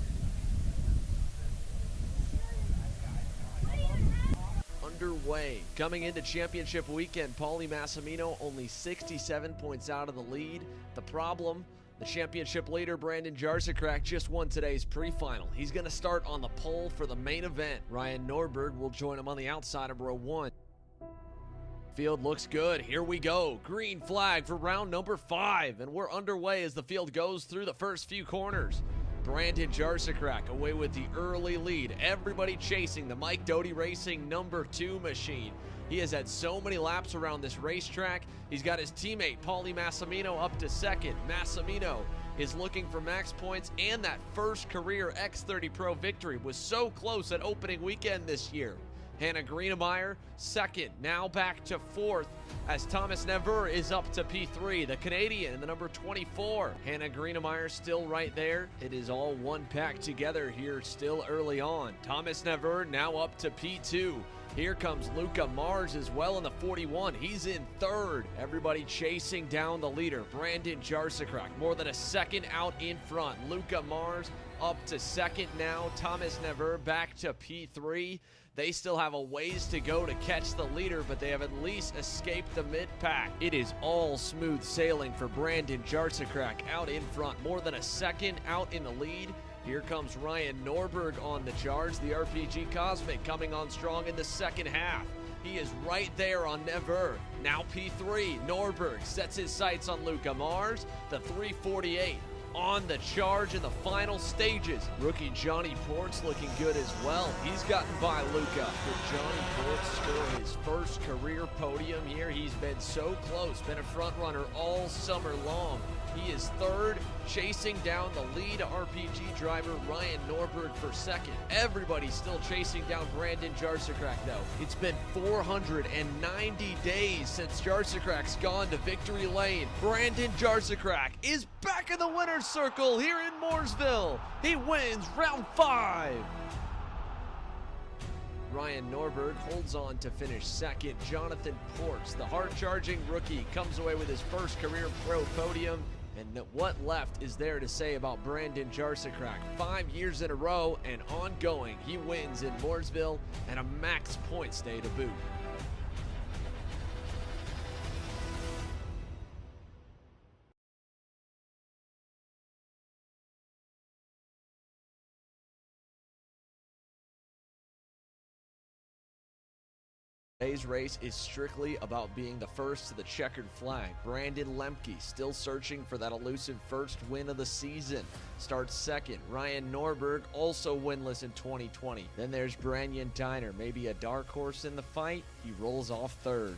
Underway. Coming into championship weekend, Paulie Massimino only 67 points out of the lead. The problem, the championship leader, Brandon Jarczyk, just won today's pre-final. He's going to start on the pole for the main event. Ryan Norberg will join him on the outside of row 1. Field looks good. Here we go. Green flag for round number 5, and we're underway as the field goes through the first few corners. Brandon Jarczyk away with the early lead. Everybody chasing the Mike Doty Racing number 2 machine. He has had so many laps around this racetrack. He's got his teammate Paulie Massimino up to 2nd. Massimino is looking for max points and that first career X30 Pro victory. Was so close at opening weekend this year. Hannah Greenemeyer 2nd, now back to 4th as Thomas Neveu is up to P3. The Canadian in the number 24. Hannah Greenemeyer still right there. It is all one pack together here still early on. Thomas Neveu now up to P2. Here comes Luca Mars as well in the 41. He's in 3rd. Everybody chasing down the leader. Brandon Jarczyk more than a second out in front. Luca Mars up to 2nd now. Thomas Neveu back to P3. They still have a ways to go to catch the leader, but they have at least escaped the mid-pack. It is all smooth sailing for Brandon Jarczyk out in front. More than a second out in the lead. Here comes Ryan Norberg on the charge. The RPG Cosmic coming on strong in the second half. He is right there on Neveu. Now P3. Norberg sets his sights on Luca Mars. The 348 on the charge in the final stages. Rookie Johnny Ports looking good as well. He's gotten by Luca. For Johnny Ports scoring his first career podium here. He's been so close, been a front runner all summer long. He is 3rd, chasing down the lead RPG driver Ryan Norberg for 2nd. Everybody's still chasing down Brandon Jarczyk though. It's been 490 days since Jarczyk's gone to victory lane. Brandon Jarczyk is back in the winner's circle here in Mooresville. He wins round 5. Ryan Norberg holds on to finish 2nd. Jonathan Ports, the hard-charging rookie, comes away with his first career pro podium. And what left is there to say about Brandon Jarczyk? 5 years in a row and ongoing. He wins in Mooresville and a max points day to boot. Today's race is strictly about being the first to the checkered flag. Brandon Lemke still searching for that elusive first win of the season. Starts 2nd. Ryan Norberg also winless in 2020. Then there's Brandon Tyner, maybe a dark horse in the fight. He rolls off 3rd.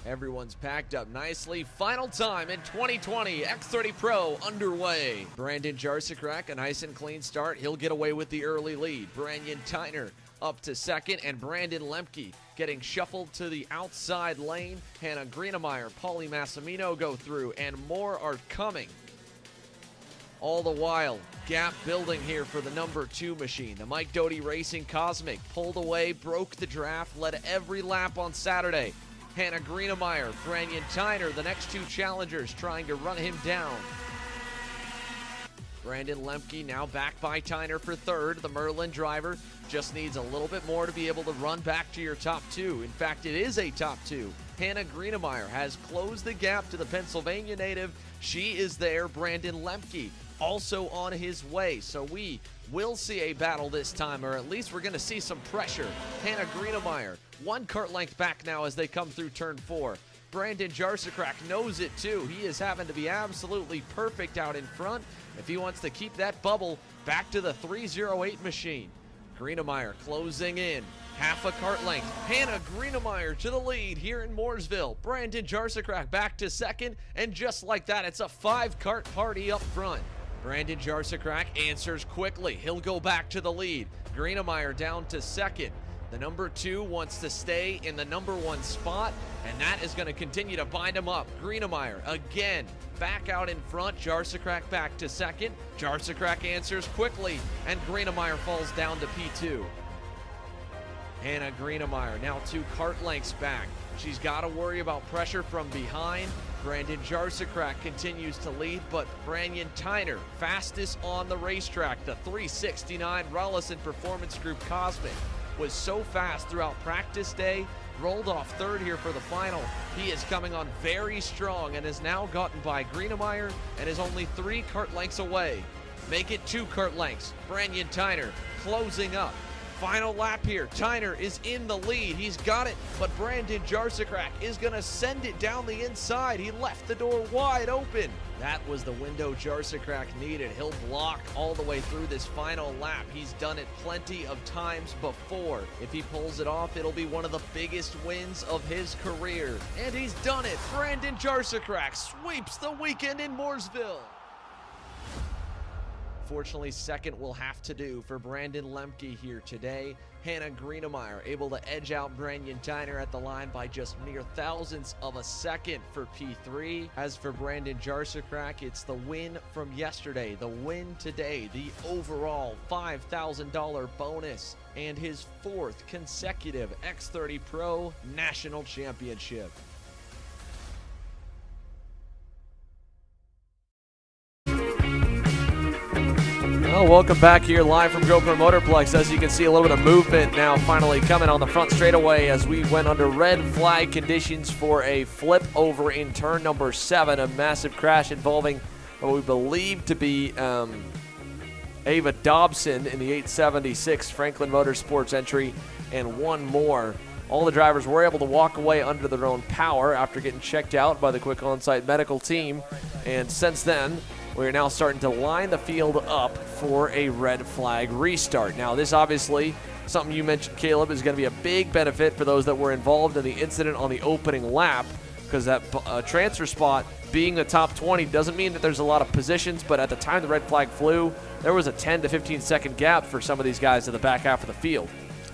Everyone's packed up nicely. Final time in 2020. X30 Pro underway. Brandon Jarczyk, a nice and clean start. He'll get away with the early lead. Brandon Tyner up to 2nd, and Brandon Lemke getting shuffled to the outside lane. Hannah Greenemeyer, Paulie Massimino go through, and more are coming. All the while, gap building here for the number 2 machine. The Mike Doty Racing Cosmic pulled away, broke the draft, led every lap on Saturday. Hannah Greenemeyer, Brandon Tyner, the next 2 challengers trying to run him down. Brandon Lemke now back by Tyner for 3rd. The Merlin driver just needs a little bit more to be able to run back to your top 2. In fact, it is a top 2. Hannah Greenemeyer has closed the gap to the Pennsylvania native. She is there. Brandon Lemke also on his way. So we will see a battle this time, or at least we're going to see some pressure. Hannah Greenemeyer, 1 kart length back now as they come through turn 4. Brandon Jarczyk knows it too. He is having to be absolutely perfect out in front if he wants to keep that bubble back to the 308 machine. Greenemeyer closing in. half a kart length. Hannah Greenemeyer to the lead here in Mooresville. Brandon Jarsakrak back to second, and just like that, it's a 5-kart party up front. Brandon Jarsakrak answers quickly. He'll go back to the lead. Greenemeyer down to second. The number 2 wants to stay in the number 1 spot, and that is going to continue to bind him up. Greenemeyer again back out in front. Jarsakrak back to second. Jarsakrak answers quickly, and Greenemeyer falls down to P2. Hannah Greenemeyer now 2 kart lengths back. She's got to worry about pressure from behind. Brandon Jarsakrak continues to lead, but Branyan Tyner, fastest on the racetrack. The 369 Rollison Performance Group Cosmic was so fast throughout practice day, rolled off third here for the final. He is coming on very strong and is now gotten by Greenemeyer and is only 3 kart lengths away. Make it 2 kart lengths. Branyan Tyner closing up. Final lap here. Tyner is in the lead. He's got it, but Brandon Jarsakrak is going to send it down the inside. He left the door wide open. That was the window Jarsakrak needed. He'll block all the way through this final lap. He's done it plenty of times before. If he pulls it off, it'll be one of the biggest wins of his career. And he's done it. Brandon Jarsakrak sweeps the weekend in Mooresville. Fortunately, second will have to do for Brandon Lemke here today. Hannah Greenemeyer able to edge out Branyan Tyner at the line by just mere thousandths of a second for P3. As for Brandon Jarsakrak, it's the win from yesterday, the win today, the overall $5,000 bonus, and his 4th consecutive X30 Pro National Championship. Well, welcome back here live from GoPro Motorplex. As you can see, a little bit of movement now finally coming on the front straightaway as we went under red flag conditions for a flip over in turn number 7, a massive crash involving what we believe to be Ava Dobson in the 876 Franklin Motorsports entry, and one more. All the drivers were able to walk away under their own power after getting checked out by the quick on-site medical team, and since then, we're now starting to line the field up for a red flag restart. Now, this obviously, something you mentioned, Caleb, is going to be a big benefit for those that were involved in the incident on the opening lap, because that transfer spot being the top 20 doesn't mean that there's a lot of positions, but at the time the red flag flew, there was a 10 to 15 second gap for some of these guys in the back half of the field.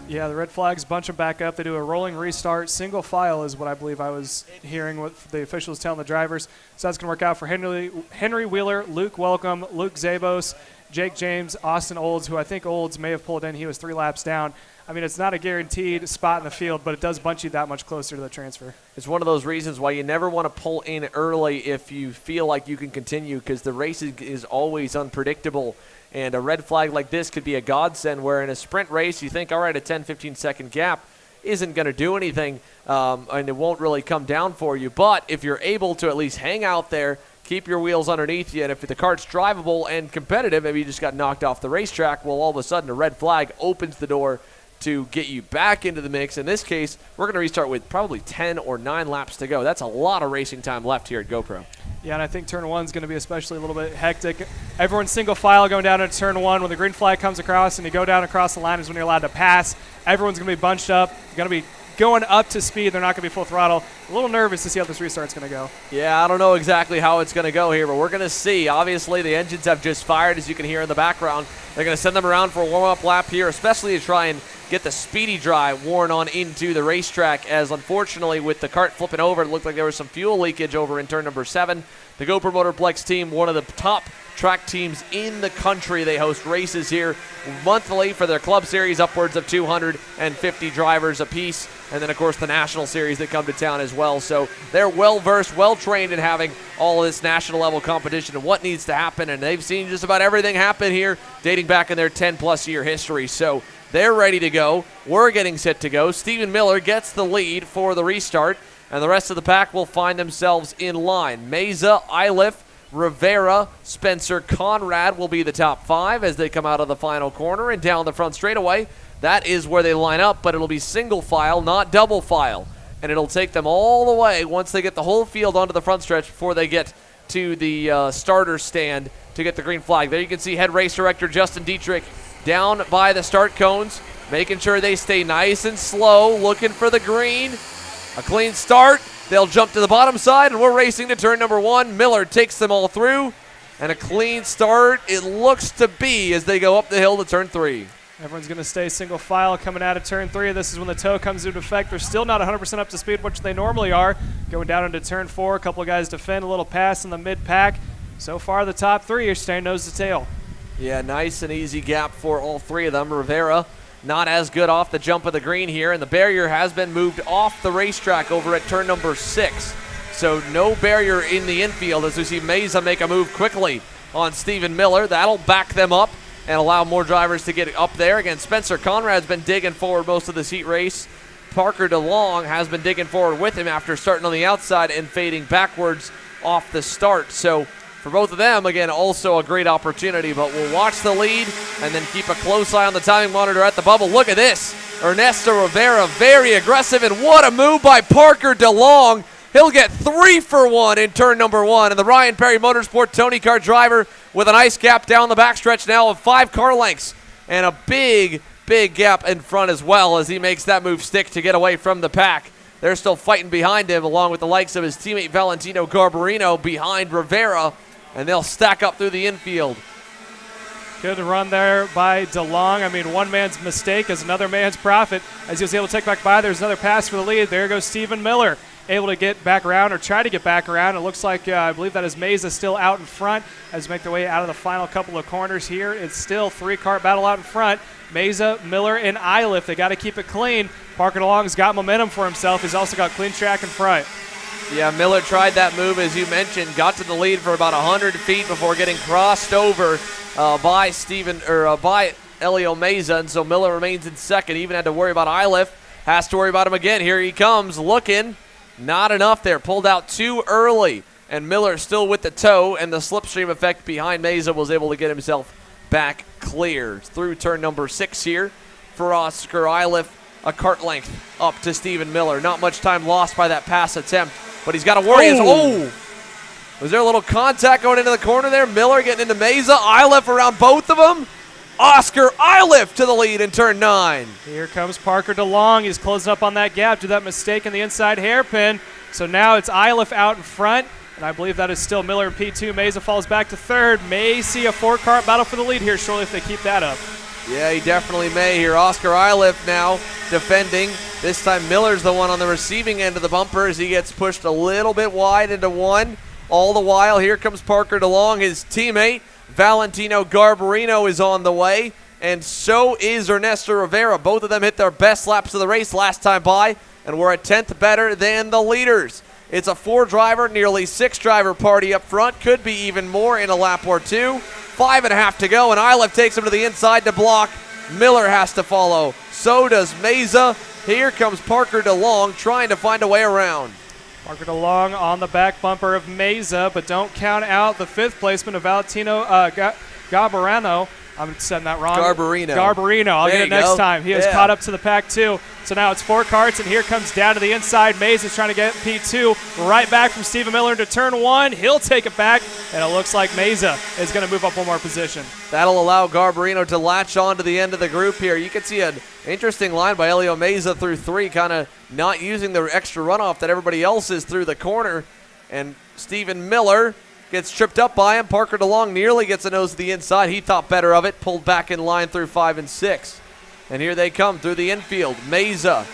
Yeah, the red flags bunch them back up. They do a rolling restart. Single file is what I believe I was hearing what the officials telling the drivers. So that's going to work out for Henry Wheeler, Luke Welcome, Luke Zabos, Jake James, Austin Olds, who I think Olds may have pulled in. He was 3 laps down. I mean, it's not a guaranteed spot in the field, but it does bunch you that much closer to the transfer. It's one of those reasons why you never want to pull in early if you feel like you can continue, because the race is always unpredictable. And a red flag like this could be a godsend, where in a sprint race you think, all right, a 10, 15-second gap isn't going to do anything, and it won't really come down for you. But if you're able to at least hang out there, keep your wheels underneath you, and if the kart's drivable and competitive, maybe you just got knocked off the racetrack, well, all of a sudden a red flag opens the door to get you back into the mix. In this case, we're going to restart with probably 10 or 9 laps to go. That's a lot of racing time left here at GoPro. Yeah, and I think turn 1 is going to be especially a little bit hectic. Everyone's single file going down into turn 1. When the green flag comes across and you go down across the line is when you're allowed to pass. Everyone's going to be bunched up. You're going to be going up to speed. They're not going to be full throttle. A little nervous to see how this restart's going to go. Yeah, I don't know exactly how it's going to go here, but we're going to see. Obviously, the engines have just fired, as you can hear in the background. They're going to send them around for a warm-up lap here, especially to try and get the speedy dry worn on into the racetrack, as unfortunately with the kart flipping over, it looked like there was some fuel leakage over in turn number 7. The GoPro Motorplex team, one of the top track teams in the country. They host races here monthly for their club series, upwards of 250 drivers apiece, and then of course the national series that come to town as well. So they're well versed, well trained in having all of this national level competition and what needs to happen, and they've seen just about everything happen here dating back in their 10+ year history. So they're ready to go. We're getting set to go. Stephen Miller gets the lead for the restart, and the rest of the pack will find themselves in line. Meza, Iliff, Rivera, Spencer, Conrad will be the top 5 as they come out of the final corner and down the front straightaway. That is where they line up, but it'll be single file, not double file. And it'll take them all the way once they get the whole field onto the front stretch before they get to the starter stand to get the green flag. There you can see head race director Justin Dietrich down by the start cones. making sure they stay nice and slow, looking for the green. A clean start. They'll jump to the bottom side, and we're racing to turn number 1. Miller takes them all through, and a clean start it looks to be as they go up the hill to turn 3. Everyone's going to stay single file coming out of turn 3. This is when the toe comes into effect. They're still not 100% up to speed, which they normally are. Going down into turn 4, a couple of guys defend, a little pass in the mid-pack. So far, the top 3 are staying nose to tail. Yeah, nice and easy gap for all 3 of them. Rivera not as good off the jump of the green here, and the barrier has been moved off the racetrack over at turn number 6. So no barrier in the infield as we see Meza make a move quickly on Stephen Miller. That'll back them up and allow more drivers to get up there. Again, Spencer Conrad's been digging forward most of this heat race. Parker DeLong has been digging forward with him after starting on the outside and fading backwards off the start. So for both of them, again, also a great opportunity, but we'll watch the lead and then keep a close eye on the timing monitor at the bubble. Look at this. Ernesto Rivera, very aggressive, and what a move by Parker DeLong. He'll get 3 for 1 in turn number 1, and the Ryan Perry Motorsport Tony Kart driver with a nice gap down the backstretch now of 5 car lengths, and a big gap in front as well as he makes that move stick to get away from the pack. They're still fighting behind him along with the likes of his teammate Valentino Garbarino behind Rivera, and they'll stack up through the infield. Good run there by DeLong. I mean, one man's mistake is another man's profit as he was able to take back by. There's another pass for the lead. There goes Stephen Miller, able to get back around or try to get back around. It looks like, I believe that is Meza still out in front as we make their way out of the final couple of corners here. It's still 3-car battle out in front. Meza, Miller, and Iliff. They got to keep it clean. Parker DeLong's got momentum for himself. He's also got clean track in front. Yeah, Miller tried that move, as you mentioned, got to the lead for about 100 feet before getting crossed over by Elio Meza, and so Miller remains in second. Even had to worry about Iliff. Has to worry about him again. Here he comes, looking. Not enough there. Pulled out too early, and Miller still with the toe, and the slipstream effect behind Meza was able to get himself back clear. Through turn number 6 here for Oscar Iliff. A kart length up to Stephen Miller. Not much time lost by that pass attempt, but he's got to worry. Was there a little contact going into the corner there? Miller getting into Meza. Iliff around both of them. Oscar Iliff to the lead in turn 9. Here comes Parker DeLong. He's closing up on that gap. Did that mistake in the inside hairpin. So now it's Iliff out in front, and I believe that is still Miller in P2. Meza falls back to 3rd. May see a 4-car battle for the lead here shortly if they keep that up. Yeah, he definitely may here. Oscar Iliff now defending. This time Miller's the one on the receiving end of the bumper as he gets pushed a little bit wide into 1. All the while, here comes Parker DeLong. His teammate, Valentino Garbarino, is on the way, and so is Ernesto Rivera. Both of them hit their best laps of the race last time by, and we're a 10th better than the leaders. It's a 4-driver, nearly 6-driver party up front. Could be even more in a lap or 2. 5.5 to go, and Iliff takes him to the inside to block. Miller has to follow. So does Meza. Here comes Parker DeLong trying to find a way around. Parker DeLong on the back bumper of Meza, but don't count out the 5th placement of Valentino Garbarino. I'm saying that wrong. Garbarino. I'll get it next time. He has caught up to the pack too. So now it's 4 karts, and here comes down to the inside. Mays is trying to get P2 right back from Stephen Miller into turn 1. He'll take it back, and it looks like Meza is going to move up one more position. That'll allow Garbarino to latch on to the end of the group here. You can see an interesting line by Elio Meza through 3, kind of not using the extra runoff that everybody else is through the corner. And Stephen Miller gets tripped up by him. Parker DeLong nearly gets a nose to the inside. He thought better of it, pulled back in line through 5 and 6. And here they come through the infield. Meza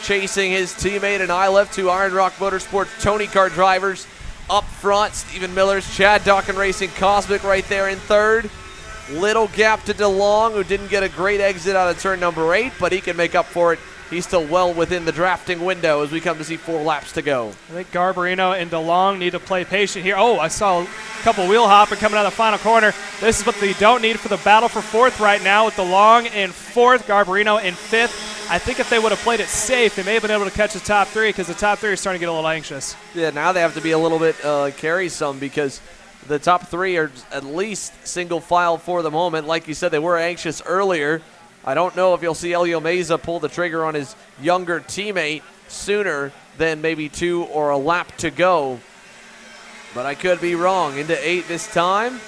chasing his teammate and Iliff, 2 Iron Rock Motorsports Tony Kart drivers up front. Stephen Miller's Chad Dawkin Racing Cosmic right there in 3rd. Little gap to DeLong, who didn't get a great exit out of turn number 8, but he can make up for it. He's still well within the drafting window as we come to see 4 laps to go. I think Garbarino and DeLong need to play patient here. Oh, I saw a couple wheel hopping coming out of the final corner. This is what they don't need for the battle for 4th right now, with DeLong in 4th, Garbarino in 5th. I think if they would have played it safe, they may have been able to catch the top 3, because the top 3 are starting to get a little anxious. Yeah, now they have to be a little bit carry some, because the top 3 are at least single file for the moment. Like you said, they were anxious earlier. I don't know if you'll see Elio Meza pull the trigger on his younger teammate sooner than maybe 2 or a lap to go. But I could be wrong. Into 8 this time.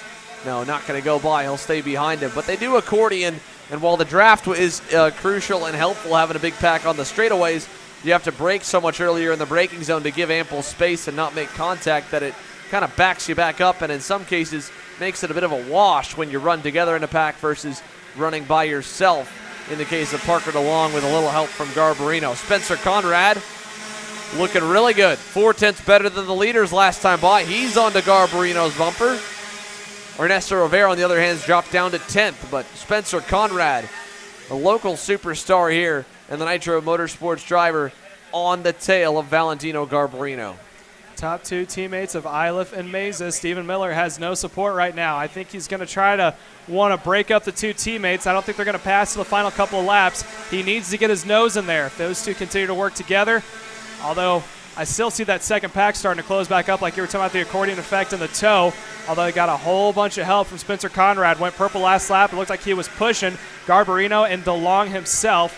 No, not going to go by. He'll stay behind him. But they do accordion And while the draft is crucial and helpful, having a big pack on the straightaways, you have to brake so much earlier in the braking zone to give ample space and not make contact that it kind of backs you back up, and in some cases makes it a bit of a wash when you run together in a pack versus running by yourself. In the case of Parker DeLong with a little help from Garbarino. Spencer Conrad looking really good. 4/10 better than the leaders last time by. He's on to Garbarino's bumper. Ernesto Rivera, on the other hand, has dropped down to 10th, but Spencer Conrad, a local superstar here, and the Nitro Motorsports driver on the tail of Valentino Garbarino. Top two teammates of Iliff and Meza. Stephen Miller has no support right now. I think he's going to try to want to break up the two teammates. I don't think they're going to pass to the final couple of laps. He needs to get his nose in there. If those two continue to work together, although I still see that second pack starting to close back up like you were talking about the accordion effect in the toe, although he got a whole bunch of help from Spencer Conrad. Went purple last lap. It looked like he was pushing Garbarino and DeLong himself.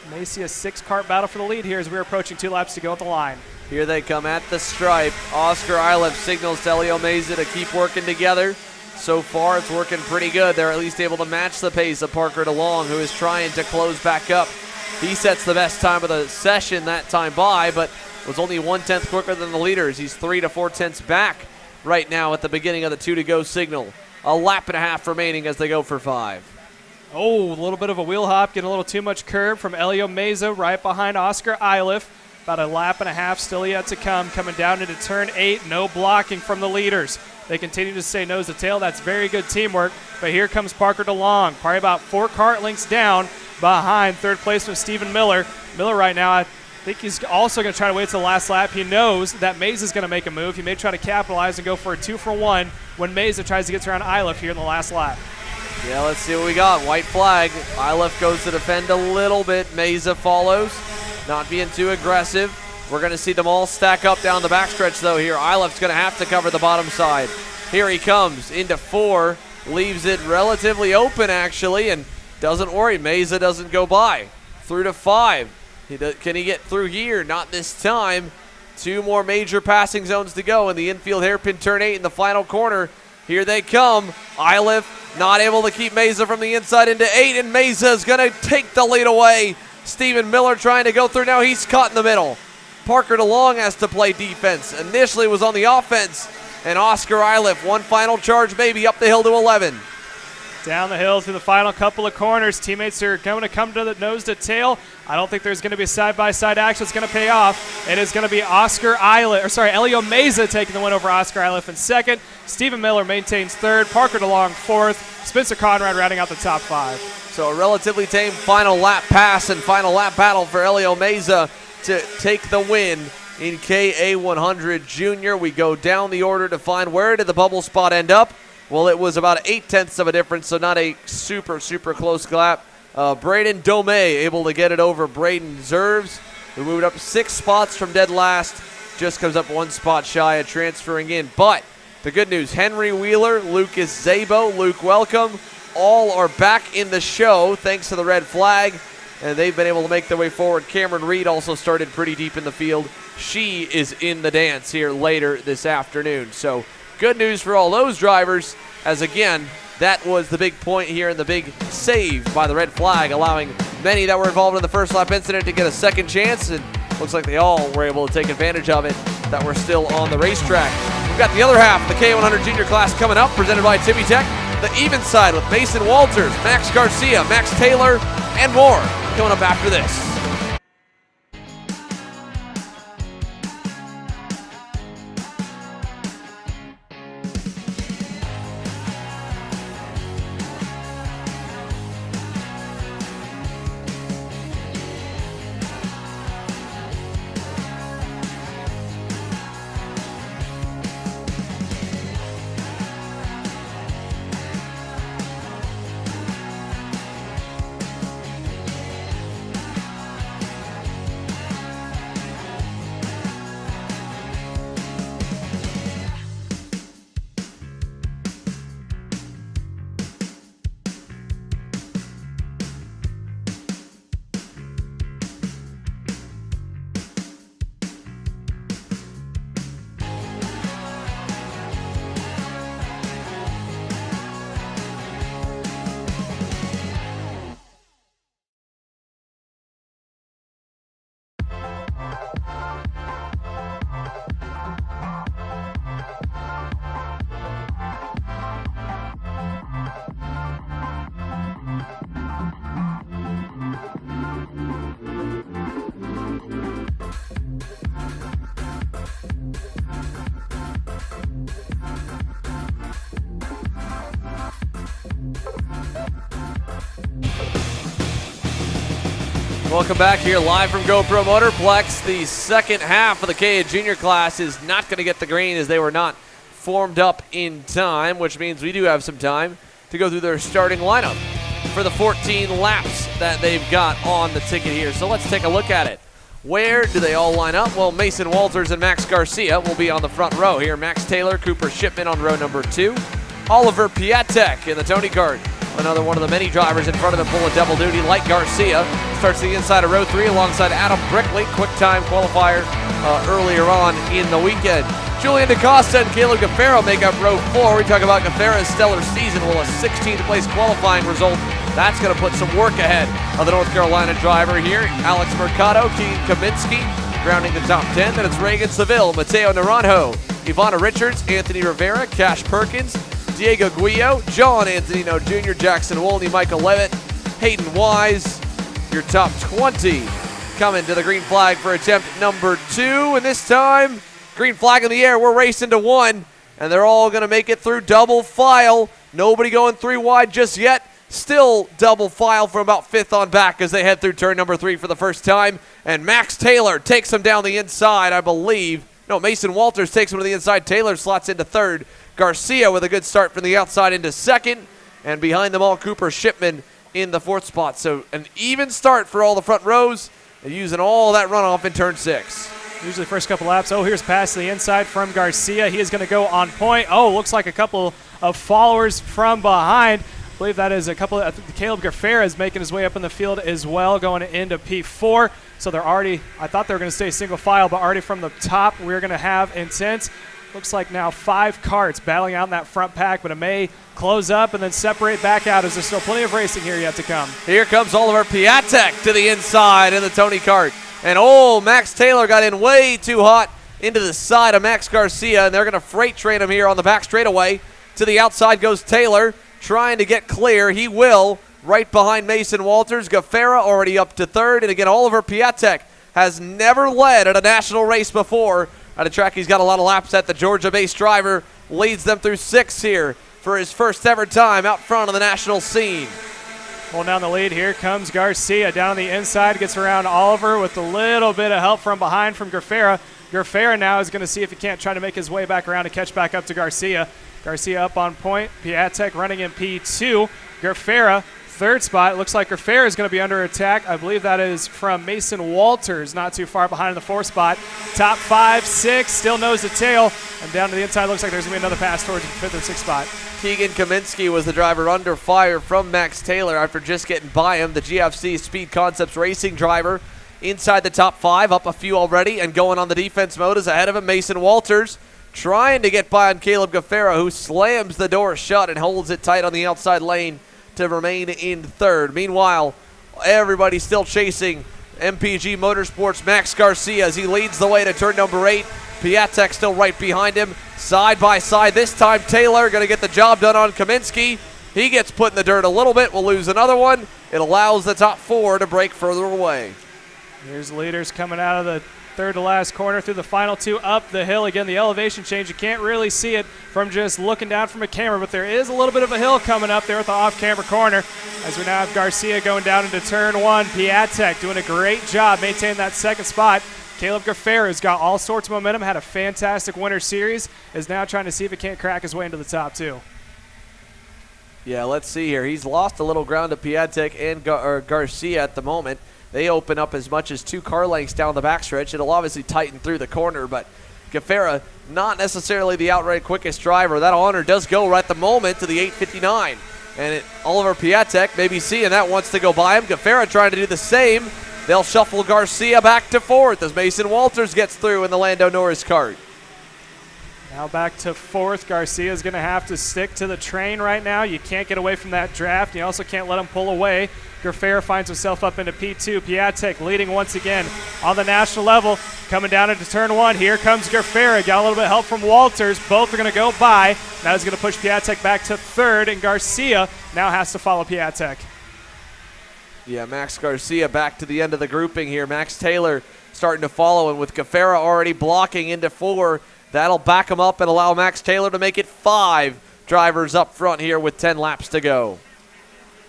May see a 6-cart battle for the lead here as we're approaching 2 laps to go at the line. Here they come at the stripe. Oscar Iliff signals to Elio Meza to keep working together. So far, it's working pretty good. They're at least able to match the pace of Parker DeLong, who is trying to close back up. He sets the best time of the session that time by, but was only 1/10 quicker than the leaders. He's 3 to 4/10 back right now at the beginning of the 2-to-go signal. A lap and a half remaining as they go for 5. Oh, a little bit of a wheel hop, getting a little too much curb from Elio Meza right behind Oscar Iliff. About a lap and a half still yet to come. Coming down into turn 8, no blocking from the leaders. They continue to stay nose to tail. That's very good teamwork. But here comes Parker DeLong, probably about 4 cart lengths down behind third placeman Stephen Miller. Miller right now, I think he's also going to try to wait till the last lap. He knows that Meza is going to make a move. He may try to capitalize and go for a 2-for-1 when Meza tries to get around Iliff here in the last lap. Yeah, let's see what we got. White flag. Iliff goes to defend a little bit. Meza follows. Not being too aggressive. We're going to see them all stack up down the backstretch, though, here. Iliff's going to have to cover the bottom side. Here he comes into 4. Leaves it relatively open, actually, and doesn't worry. Meza doesn't go by. Through to 5. Can he get through here? Not this time. 2 more major passing zones to go in the infield hairpin turn 8 in the final corner. Here they come. Iliff not able to keep Meza from the inside into 8, and Meza's going to take the lead away. Stephen Miller trying to go through now. He's caught in the middle. Parker DeLong has to play defense. Initially was on the offense. And Oscar Iliff, one final charge maybe up the hill to 11. Down the hill through the final couple of corners. Teammates are going to come to the nose to tail. I don't think there's going to be side-by-side action that's going to pay off. It is going to be Elio Meza taking the win over Oscar Iliff in second. Stephen Miller maintains third. Parker DeLong fourth. Spencer Conrad rounding out the top 5. So a relatively tame final lap pass and final lap battle for Elio Meza to take the win in KA100 Jr. We go down the order to find where did the bubble spot end up. Well, it was about 0.8 of a difference, so not a super close lap. Braden Dome able to get it over Braden Zerves, who moved up 6 spots from dead last. Just comes up 1 spot shy of transferring in. But the good news, Henry Wheeler, Lucas Zabo, Luke Welcome, all are back in the show thanks to the red flag, and they've been able to make their way forward. Cameron Reed also started pretty deep in the field. She is in the dance here later this afternoon. So good news for all those drivers, as again, that was the big point here and the big save by the red flag, allowing many that were involved in the first lap incident to get a second chance, and looks like they all were able to take advantage of it that were still on the racetrack. We've got the other half of the KA100 Jr class coming up, presented by Timmy Tech. The even side with Mason Walters, Max Garcia, Max Taylor, and more coming up after this. Welcome back here live from GoPro Motorplex. The second half of the KA Junior class is not going to get the green as they were not formed up in time, which means we do have some time to go through their starting lineup for the 14 laps that they've got on the ticket here. So let's take a look at it. Where do they all line up? Well, Mason Walters and Max Garcia will be on the front row here. Max Taylor, Cooper Shipman on row number 2. Oliver Piatek in the Tony Kart. Another one of the many drivers in front of him pulling double duty, like Garcia. Starts the inside of row 3 alongside Adam Brickley, quick time qualifier earlier on in the weekend. Julian DaCosta and Caleb Gaffaro make up row 4. We talk about Gaffaro's stellar season. Well, a 16th place qualifying result. That's going to put some work ahead of the North Carolina driver here. Alex Mercado, Keegan Kaminsky, grounding the top 10. Then it's Reagan Seville, Mateo Naranjo, Ivana Richards, Anthony Rivera, Cash Perkins, Diego Guillo, John Antonino Jr., Jackson Wolney, Michael Levitt, Hayden Wise, your top 20 coming to the green flag for attempt number 2. And this time, green flag in the air, we're racing to 1, and they're all going to make it through double file. Nobody going 3 wide just yet. Still double file from about 5th on back as they head through turn number 3 for the first time. And Max Taylor takes him down the inside, I believe. No, Mason Walters takes him to the inside. Taylor slots into 3rd. Garcia with a good start from the outside into 2nd. And behind them all, Cooper Shipman in the 4th spot. So an even start for all the front rows. They're using all that runoff in turn 6. Usually first couple laps. Oh, here's pass to the inside from Garcia. He is going to go on point. Oh, looks like a couple of followers from behind. I believe that is a couple of Caleb Gaffaro is making his way up in the field as well, going into P4. So they're already, I thought they were going to stay single file, but already from the top, we're going to have intense. Looks like now 5 karts battling out in that front pack, but it may close up and then separate back out as there's still plenty of racing here yet to come. Here comes Oliver Piatek to the inside in the Tony Kart. And oh, Max Taylor got in way too hot into the side of Max Garcia, and they're going to freight train him here on the back straightaway. To the outside goes Taylor, trying to get clear. He will, right behind Mason Walters. Gaffaro already up to 3rd, and again, Oliver Piatek has never led at a national race before. At a track he's got a lot of laps at. The Georgia-based driver leads them through 6 here for his first ever time out front of the national scene. Pulling down the lead, here comes Garcia down on the inside, gets around Oliver with a little bit of help from behind from Gaffaro. Gaffaro now is going to see if he can't try to make his way back around to catch back up to Garcia. Garcia up on point, Piatek running in P2. Gaffaro, 3rd spot. It looks like Gaffaro is going to be under attack. I believe that is from Mason Walters, not too far behind in the 4th spot. Top 5, 6, still nose to tail. And down to the inside, looks like there's going to be another pass towards the 5th or 6th spot. Keegan Kaminsky was the driver under fire from Max Taylor after just getting by him. The GFC Speed Concepts Racing driver inside the top 5, up a few already, and going on the defense mode is ahead of him Mason Walters, trying to get by on Caleb Gaffaro, who slams the door shut and holds it tight on the outside lane to remain in 3rd. Meanwhile, everybody's still chasing MPG Motorsports' Max Garcia as he leads the way to turn number 8. Piatek still right behind him, side by side. This time Taylor going to get the job done on Kaminsky. He gets put in the dirt a little bit, will lose another one. It allows the top 4 to break further away. Here's leaders coming out of the 3rd to last corner through the final 2 up the hill. Again, the elevation change, you can't really see it from just looking down from a camera, but there is a little bit of a hill coming up there with the off-camera corner as we now have Garcia going down into turn 1. Piatek doing a great job maintaining that 2nd spot. Caleb Gaffaro has got all sorts of momentum, had a fantastic winter series, is now trying to see if he can't crack his way into the top 2. Yeah, let's see here. He's lost a little ground to Piatek and Garcia at the moment. They open up as much as 2 car lengths down the backstretch. It'll obviously tighten through the corner, but Gaffaro, not necessarily the outright quickest driver. That honor does go right at the moment to the 8:59. And Oliver Piatek, maybe seeing that, wants to go by him. Gaffaro trying to do the same. They'll shuffle Garcia back to 4th as Mason Walters gets through in the Lando Norris kart. Now back to 4th. Garcia is going to have to stick to the train right now. You can't get away from that draft. You also can't let him pull away. Gaffaro finds himself up into P2. Piatek leading once again on the national level. Coming down into turn 1. Here comes Gaffaro. Got a little bit of help from Walters. Both are going to go by. Now he's going to push Piatek back to 3rd, and Garcia now has to follow Piatek. Yeah, Max Garcia back to the end of the grouping here. Max Taylor starting to follow, and with Gaffaro already blocking into 4, that'll back him up and allow Max Taylor to make it 5 drivers up front here with 10 laps to go.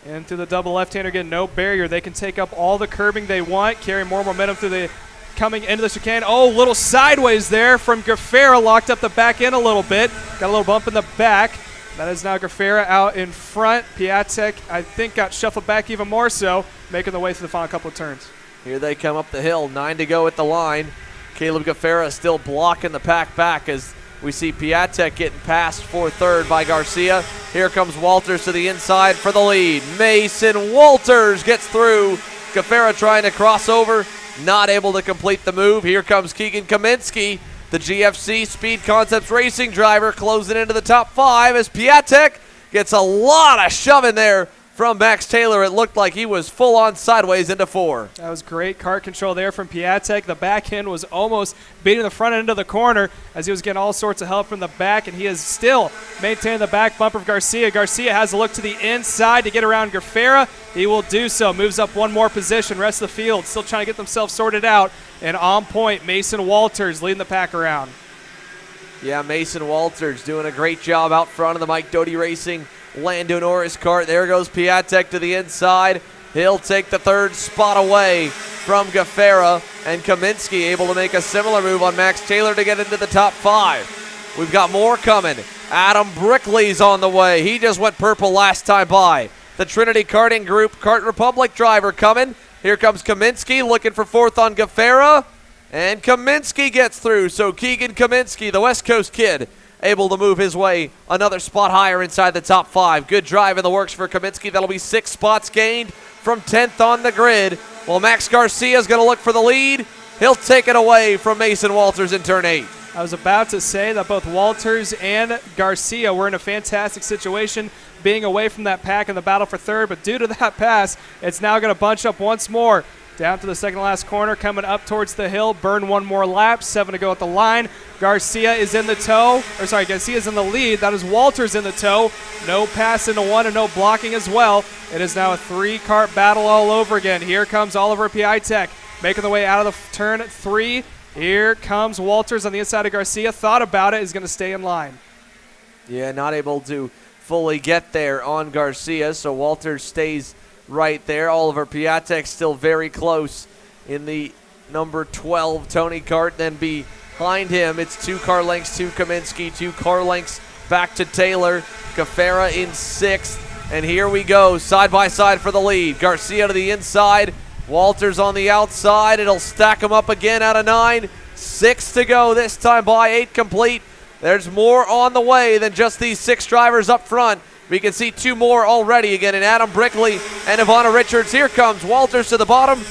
Into the double left-hander, again, no barrier. They can take up all the curbing they want, carry more momentum through the coming into the chicane. Oh, little sideways there from Gaffera, locked up the back end a little bit. Got a little bump in the back. That is now Gaffera out in front. Piatek, I think, got shuffled back even more so, making the way through the final couple of turns. Here they come up the hill, 9 to go at the line. Caleb Gaffera still blocking the pack back as we see Piatek getting passed for third by Garcia. Here comes Walters to the inside for the lead. Mason Walters gets through. Gaffera trying to cross over, not able to complete the move. Here comes Keegan Kaminsky, the GFC Speed Concepts Racing driver, closing into the top 5 as Piatek gets a lot of shoving there from Max Taylor. It looked like he was full on sideways into 4. That was great kart control there from Piatek. The back end was almost beating the front end of the corner as he was getting all sorts of help from the back, and he is still maintaining the back bumper of Garcia. Garcia has a look to the inside to get around Gaffera. He will do so. Moves up one more position. Rest of the field still trying to get themselves sorted out. And on point, Mason Walters leading the pack around. Yeah, Mason Walters doing a great job out front of the Mike Doty Racing Lando Norris kart. There goes Piatek to the inside. He'll take the third spot away from Gaffera, and Kaminsky able to make a similar move on Max Taylor to get into the top 5. We've got more coming. Adam Brickley's on the way. He just went purple last time by. The Trinity Karting Group Kart Republic driver coming. Here comes Kaminsky looking for fourth on Gaffera, and Kaminsky gets through. So Keegan Kaminsky, the West Coast kid, able to move his way another spot higher inside the top 5. Good drive in the works for Kaminsky. That'll be 6 spots gained from 10th on the grid. While Max Garcia is going to look for the lead, he'll take it away from Mason Walters in turn 8. I was about to say that both Walters and Garcia were in a fantastic situation being away from that pack in the battle for third, but due to that pass, it's now going to bunch up once more. Down to the second last corner, coming up towards the hill. Burn one more lap, 7 to go at the line. Garcia is in the tow, or sorry, Garcia is in the lead. That is Walters in the tow. No pass into one and no blocking as well. It is now a 3-kart battle all over again. Here comes Oliver Piatek making the way out of the turn 3. Here comes Walters on the inside of Garcia. Thought about it, is going to stay in line. Yeah, not able to fully get there on Garcia, so Walters stays right there. Oliver Piatek still very close in the number 12 Tony Kart. Then behind him, it's 2 car lengths to Kaminsky, 2 car lengths back to Taylor. Gaffera in 6th. And here we go, side by side for the lead. Garcia to the inside, Walters on the outside. It'll stack them up again out of 9. 6 to go this time by 8 complete. There's more on the way than just these 6 drivers up front. We can see 2 more already again in Adam Brickley and Ivana Richards. Here comes Walters to the bottom.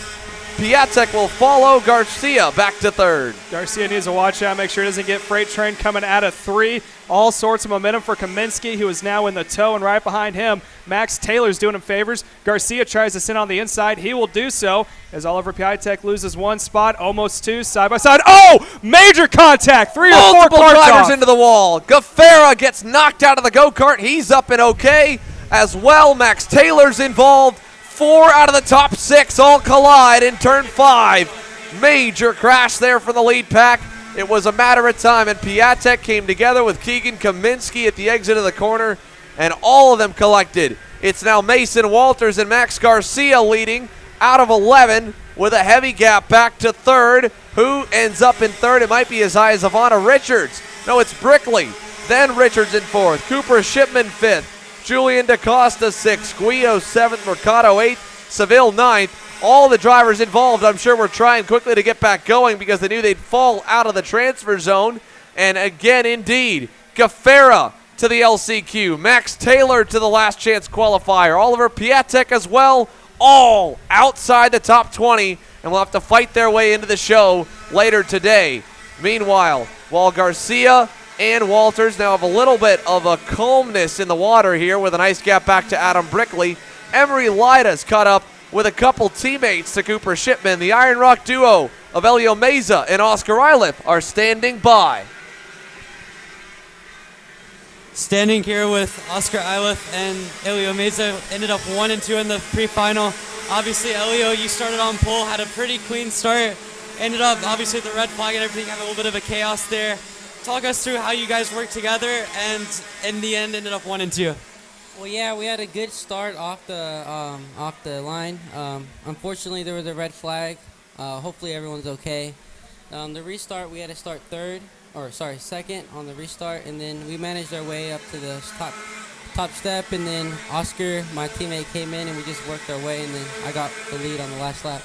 Piatek will follow Garcia back to third. Garcia needs to watch out, make sure he doesn't get freight train coming out of 3. All sorts of momentum for Kaminsky, who is now in the tow, and right behind him, Max Taylor's doing him favors. Garcia tries to sit on the inside. He will do so as Oliver Piatek loses 1 spot, almost 2, side by side. Oh, major contact, 3 or 4 Multiple cars drivers off. into the wall. Gaffera gets knocked out of the go-kart. He's up and okay as well. Max Taylor's involved. 4 out of the top 6 all collide in turn 5. Major crash there for the lead pack. It was a matter of time, and Piatek came together with Keegan Kaminsky at the exit of the corner, and all of them collected. It's now Mason Walters and Max Garcia leading out of 11 with a heavy gap back to third. Who ends up in third? It might be as high as Ivana Richards. No, it's Brickley. Then Richards in 4th. Cooper Shipman 5th. Julian DaCosta 6th. Guido 7th. Mercado 8th. Seville 9th. All the drivers involved, I'm sure, were trying quickly to get back going because they knew they'd fall out of the transfer zone. And again, indeed, Gaffera to the LCQ. Max Taylor to the last chance qualifier. Oliver Piatek as well, all outside the top 20, and will have to fight their way into the show later today. Meanwhile, while Garcia and Walters now have a little bit of a calmness in the water here with a nice gap back to Adam Brickley, Emery Lida's caught up with a couple teammates to Cooper Shipman. The Iron Rock duo of Elio Meza and Oscar Iliff are standing by. Standing here with Oscar Iliff and Elio Meza, ended up 1 and 2 in the pre-final. Obviously, Elio, you started on pole, had a pretty clean start. Ended up, obviously, with the red flag and everything, had a little bit of a chaos there. Talk us through how you guys worked together and, in the end, ended up 1 and 2. Well, yeah, we had a good start off the line. Unfortunately, there was a red flag. Hopefully, everyone's okay. The restart, we had to start second on the restart, and then we managed our way up to the top step, and then Oscar, my teammate, came in, and we just worked our way, and then I got the lead on the last lap.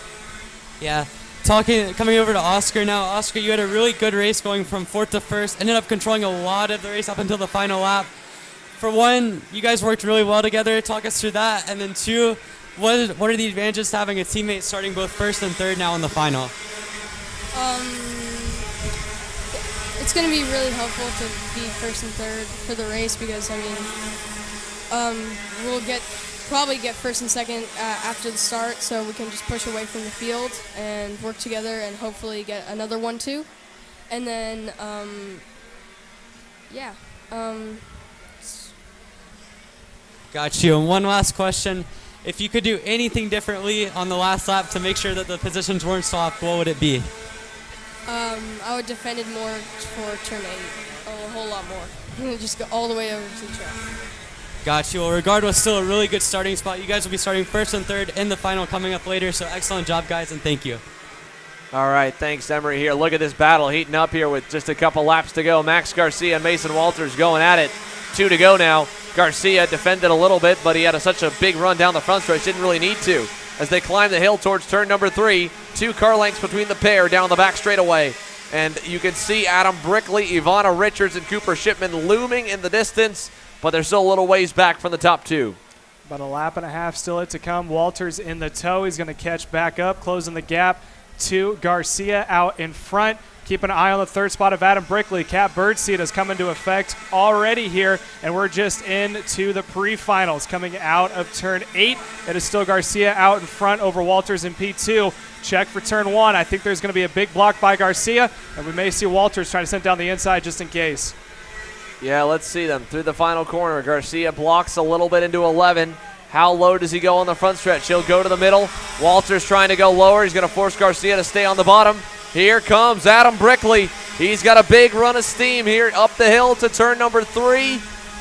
Yeah. Coming over to Oscar now. Oscar, you had a really good race going from 4th to 1st. Ended up controlling a lot of the race up until the final lap. For one, you guys worked really well together. Talk us through that. And then two, what are the advantages to having a teammate starting both 1st and 3rd now in the final? It's going to be really helpful to be 1st and 3rd for the race because, I mean, we'll probably get 1st and 2nd after the start, so we can just push away from the field and work together and hopefully get another 1-2. And then, yeah. Got you. And one last question. If you could do anything differently on the last lap to make sure that the positions weren't swapped, what would it be? I would defend it more for turn 8, a whole lot more. Just go all the way over to the track. Got you. Well, regardless, still a really good starting spot. You guys will be starting 1st and 3rd in the final coming up later, so excellent job, guys, and thank you. All right, thanks, Emery here. Look at this battle heating up here with just a couple laps to go. Max Garcia and Mason Walters going at it. 2 to go now. Garcia defended a little bit, but he had such a big run down the front stretch, didn't really need to. As they climb the hill towards turn number 3, 2 car lengths between the pair down the back straightaway. And you can see Adam Brickley, Ivana Richards, and Cooper Shipman looming in the distance, but they're still a little ways back from the top 2. About a lap and a half still yet to come. Walters in the tow. He's going to catch back up, closing the gap to Garcia out in front. Keep an eye on the 3rd spot of Adam Brickley. Cap bird seat has come into effect already here, and we're just into the pre-finals. Coming out of turn 8, it is still Garcia out in front over Walters in P2. Check for turn 1. I think there's going to be a big block by Garcia, and we may see Walters trying to send down the inside just in case. Yeah, let's see them. Through the final corner, Garcia blocks a little bit into 11. How low does he go on the front stretch? He'll go to the middle. Walters trying to go lower. He's going to force Garcia to stay on the bottom. Here comes Adam Brickley. He's got a big run of steam here up the hill to turn number 3.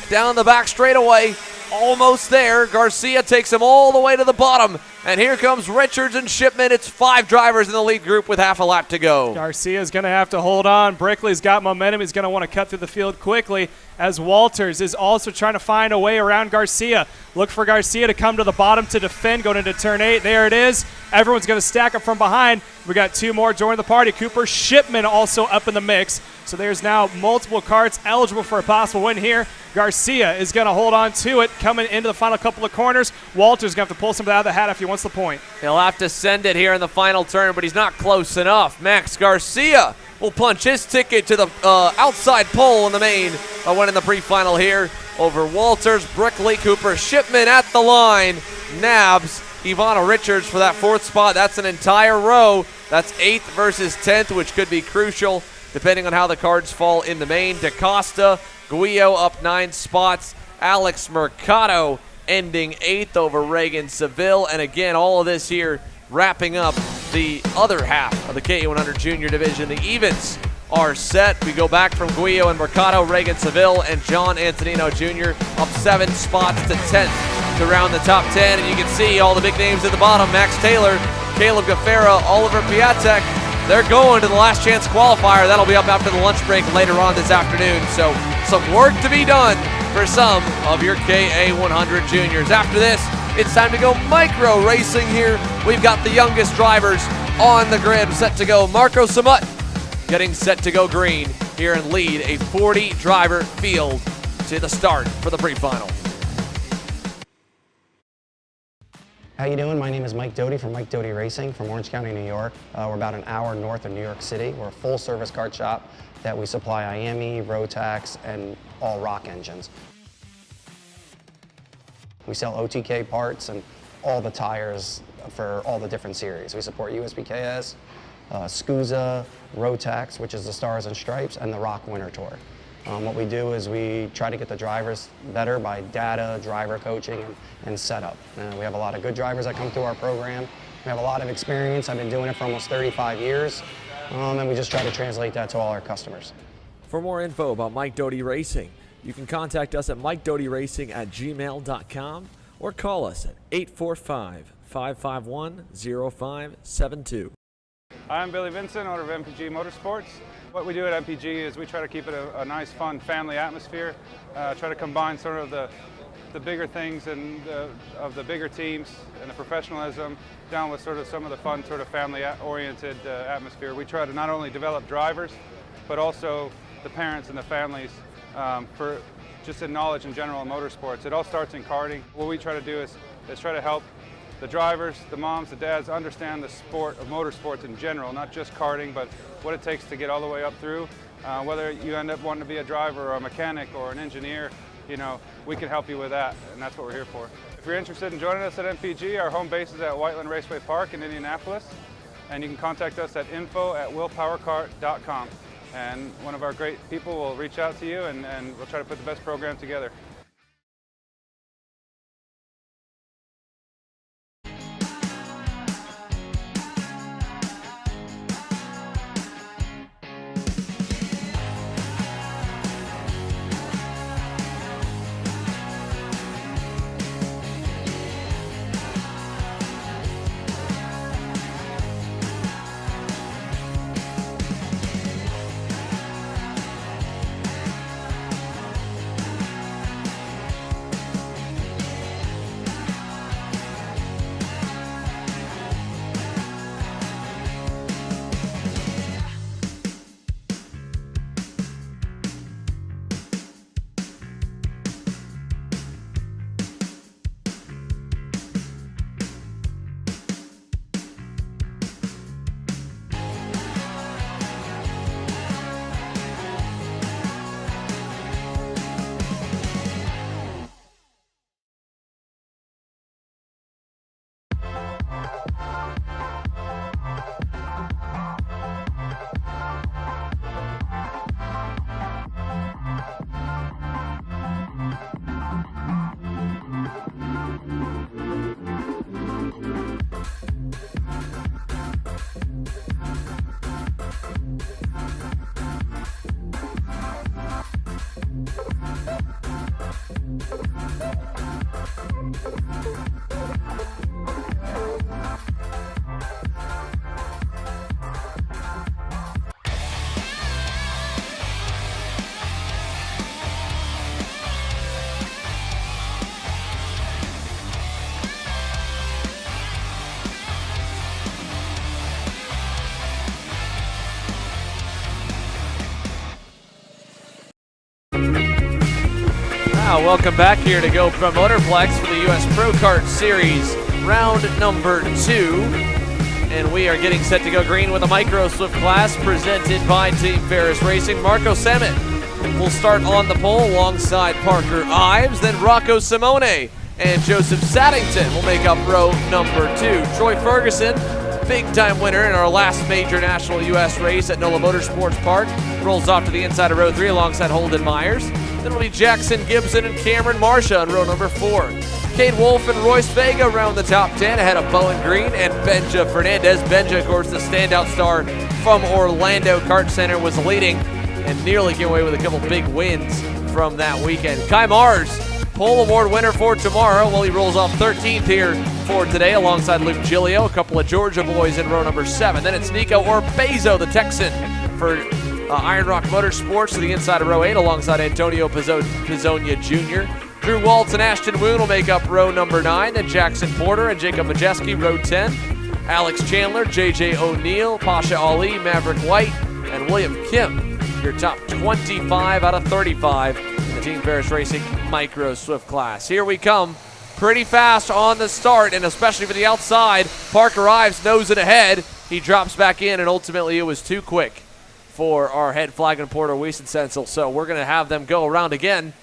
Down the back straightaway. Almost there. Garcia takes him all the way to the bottom. And here comes Richards and Shipman. It's 5 drivers in the lead group with half a lap to go. Garcia's going to have to hold on. Brickley's got momentum. He's going to want to cut through the field quickly as Walters is also trying to find a way around Garcia. Look for Garcia to come to the bottom to defend going into turn 8. There it is. Everyone's going to stack up from behind. We got 2 more joining the party. Cooper Shipman also up in the mix. So there's now multiple karts eligible for a possible win here. Garcia is going to hold on to it coming into the final couple of corners. Walter's going to have to pull some of that out of the hat if he wants the point. He'll have to send it here in the final turn, but he's not close enough. Max Garcia will punch his ticket to the outside pole in the main by winning the pre-final here over Walters, Brickley, Cooper Shipman at the line. Nabs, Ivana Richards for that 4th spot. That's an entire row. That's 8th versus 10th, which could be crucial depending on how the cards fall in the main. DaCosta, Guillo up 9 spots. Alex Mercado ending 8th over Reagan Seville. And again, all of this here wrapping up the other half of the KA100 Jr division. The evens are set. We go back from Guillo and Mercado, Reagan Seville, and John Antonino Jr. up 7 spots to 10th to round the top 10. And you can see all the big names at the bottom. Max Taylor, Caleb Gaffera, Oliver Piatek. They're going to the last chance qualifier. That'll be up after the lunch break later on this afternoon. So some work to be done for some of your KA100 Juniors. After this, it's time to go micro racing here. We've got the youngest drivers on the grid set to go. Marco Samut getting set to go green here and lead a 40-driver field to the start for the pre-final. How you doing? My name is Mike Doty from Mike Doty Racing from Orange County, New York. We're about an hour north of New York City. We're a full-service kart shop that we supply IAME, Rotax, and all rock engines. We sell OTK parts and all the tires for all the different series. We support USPKS, SCUSA, Rotax, which is the Stars and Stripes, and the Rock Winter Tour. What we do is we try to get the drivers better by data, driver coaching, and setup. We have a lot of good drivers that come through our program. We have a lot of experience. I've been doing it for almost 35 years, and we just try to translate that to all our customers. For more info about Mike Doty Racing, You can contact us at MikeDotyRacing@gmail.com or call us at 845-551-0572. Hi, I'm Billy Vincent, owner of MPG Motorsports. What we do at MPG is we try to keep it a nice, fun family atmosphere, try to combine sort of the bigger things and of the bigger teams and the professionalism down with sort of some of the fun sort of family-oriented atmosphere. We try to not only develop drivers, but also the parents and the families for just in knowledge in general in motorsports. It all starts in karting. What we try to do is try to help the drivers, the moms, the dads understand the sport of motorsports in general, not just karting, but what it takes to get all the way up through. Whether you end up wanting to be a driver or a mechanic or an engineer, you know, we can help you with that, and that's what we're here for. If you're interested in joining us at MPG, our home base is at Whiteland Raceway Park in Indianapolis, and you can contact us at info@willpowerkart.com. And one of our great people will reach out to you, and we'll try to put the best program together. Welcome back here to GoPro Motorplex for the U.S. Pro Kart Series round number 2. And we are getting set to go green with a micro Swift class presented by Team Ferris Racing. Marco Samet will start on the pole alongside Parker Ives. Then Rocco Simone and Joseph Saddington will make up row number 2. Troy Ferguson, big-time winner in our last major national U.S. race at NOLA Motorsports Park, rolls off to the inside of row 3 alongside Holden Myers. Then it'll be Jackson Gibson and Cameron Marsha on row number 4. Cade Wolf and Royce Vega round the top 10 ahead of Bowen Green and Benja Fernandez. Benja, of course, the standout star from Orlando Kart Center, was leading and nearly came away with a couple big wins from that weekend. Kai Mars, pole award winner for tomorrow. Well, he rolls off 13th here for today alongside Luke Giglio, a couple of Georgia boys in row number 7. Then it's Nico Orbezo, the Texan, for Iron Rock Motorsports to the inside of row 8 alongside Antonio Pizzonia Jr. Drew Waltz and Ashton Woon will make up row number 9. Then Jackson Porter and Jacob Majeski, row 10. Alex Chandler, JJ O'Neill, Pasha Ali, Maverick White, and William Kim, your top 25 out of 35 in the Team Ferris Racing Micro Swift class. Here we come. Pretty fast on the start, and especially for the outside. Parker Ives nosing ahead. He drops back in, and ultimately it was too quick for our head flag importer, Wiesensenzel. So we're going to have them go around again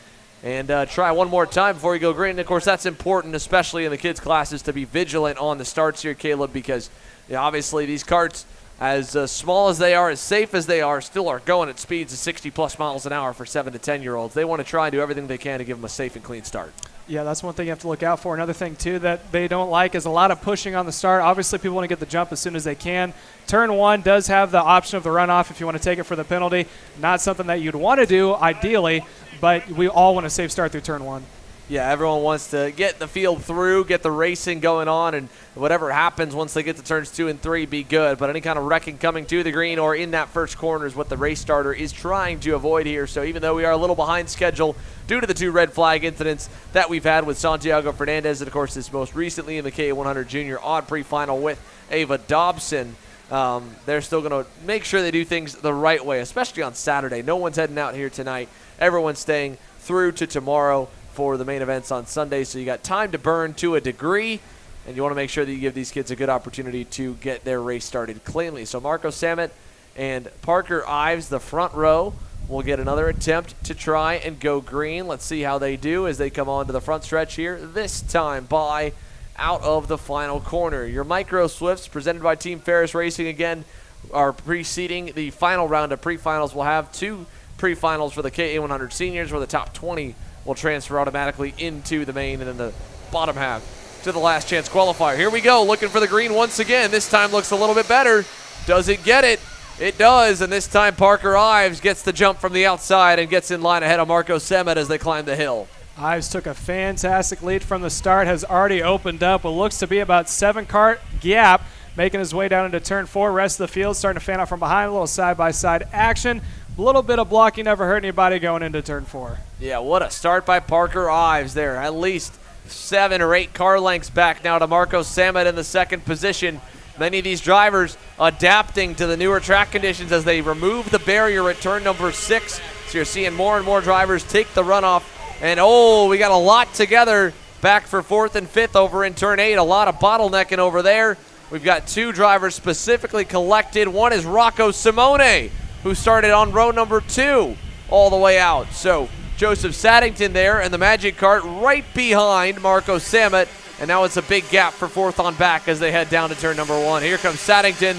and try one more time before we go green. And, of course, that's important, especially in the kids' classes, to be vigilant on the starts here, Caleb, because obviously these karts, as small as they are, as safe as they are, still are going at speeds of 60-plus miles an hour for 7 to 10-year-olds. They want to try and do everything they can to give them a safe and clean start. Yeah, that's one thing you have to look out for. Another thing, too, that they don't like is a lot of pushing on the start. Obviously, people want to get the jump as soon as they can. Turn 1 does have the option of the runoff if you want to take it for the penalty. Not something that you'd want to do, ideally, but we all want a safe start through turn 1. Yeah, everyone wants to get the field through, get the racing going on, and whatever happens once they get to turns 2 and 3, be good. But any kind of wrecking coming to the green or in that first corner is what the race starter is trying to avoid here. So even though we are a little behind schedule due to the 2 red flag incidents that we've had with Santiago Fernandez, and of course this most recently in the KA100 Jr ODD Pre-Final with Ava Dobson, they're still going to make sure they do things the right way, especially on Saturday. No one's heading out here tonight. Everyone's staying through to tomorrow for the main events on Sunday, so you got time to burn to a degree, and you want to make sure that you give these kids a good opportunity to get their race started cleanly. So Marco Samet and Parker Ives, the front row, will get another attempt to try and go green. Let's see how they do as they come on to the front stretch here, this time by out of the final corner. Your Micro Swifts, presented by Team Ferris Racing, again, are preceding the final round of pre-finals. We'll have 2 pre-finals for the KA100 Seniors, where the top 20 will transfer automatically into the main, and then the bottom half to the last chance qualifier. Here we go, looking for the green once again. This time looks a little bit better. Does it get it? It does, and this time Parker Ives gets the jump from the outside and gets in line ahead of Marco Samet as they climb the hill. Ives took a fantastic lead from the start, has already opened up what looks to be about 7-car gap, making his way down into turn 4. Rest of the field starting to fan out from behind, a little side-by-side action. A little bit of blocking never hurt anybody going into turn 4. Yeah, what a start by Parker Ives there. At least 7 or 8 car lengths back now to Marco Samet in the second position. Many of these drivers adapting to the newer track conditions as they remove the barrier at turn number 6. So you're seeing more and more drivers take the runoff. And, oh, we got a lot together back for 4th and 5th over in turn 8. A lot of bottlenecking over there. We've got 2 drivers specifically collected. One is Rocco Simone, who started on row number 2 all the way out. So Joseph Saddington there and the Magic Kart right behind Marco Samet. And now it's a big gap for 4th on back as they head down to turn number 1. Here comes Saddington.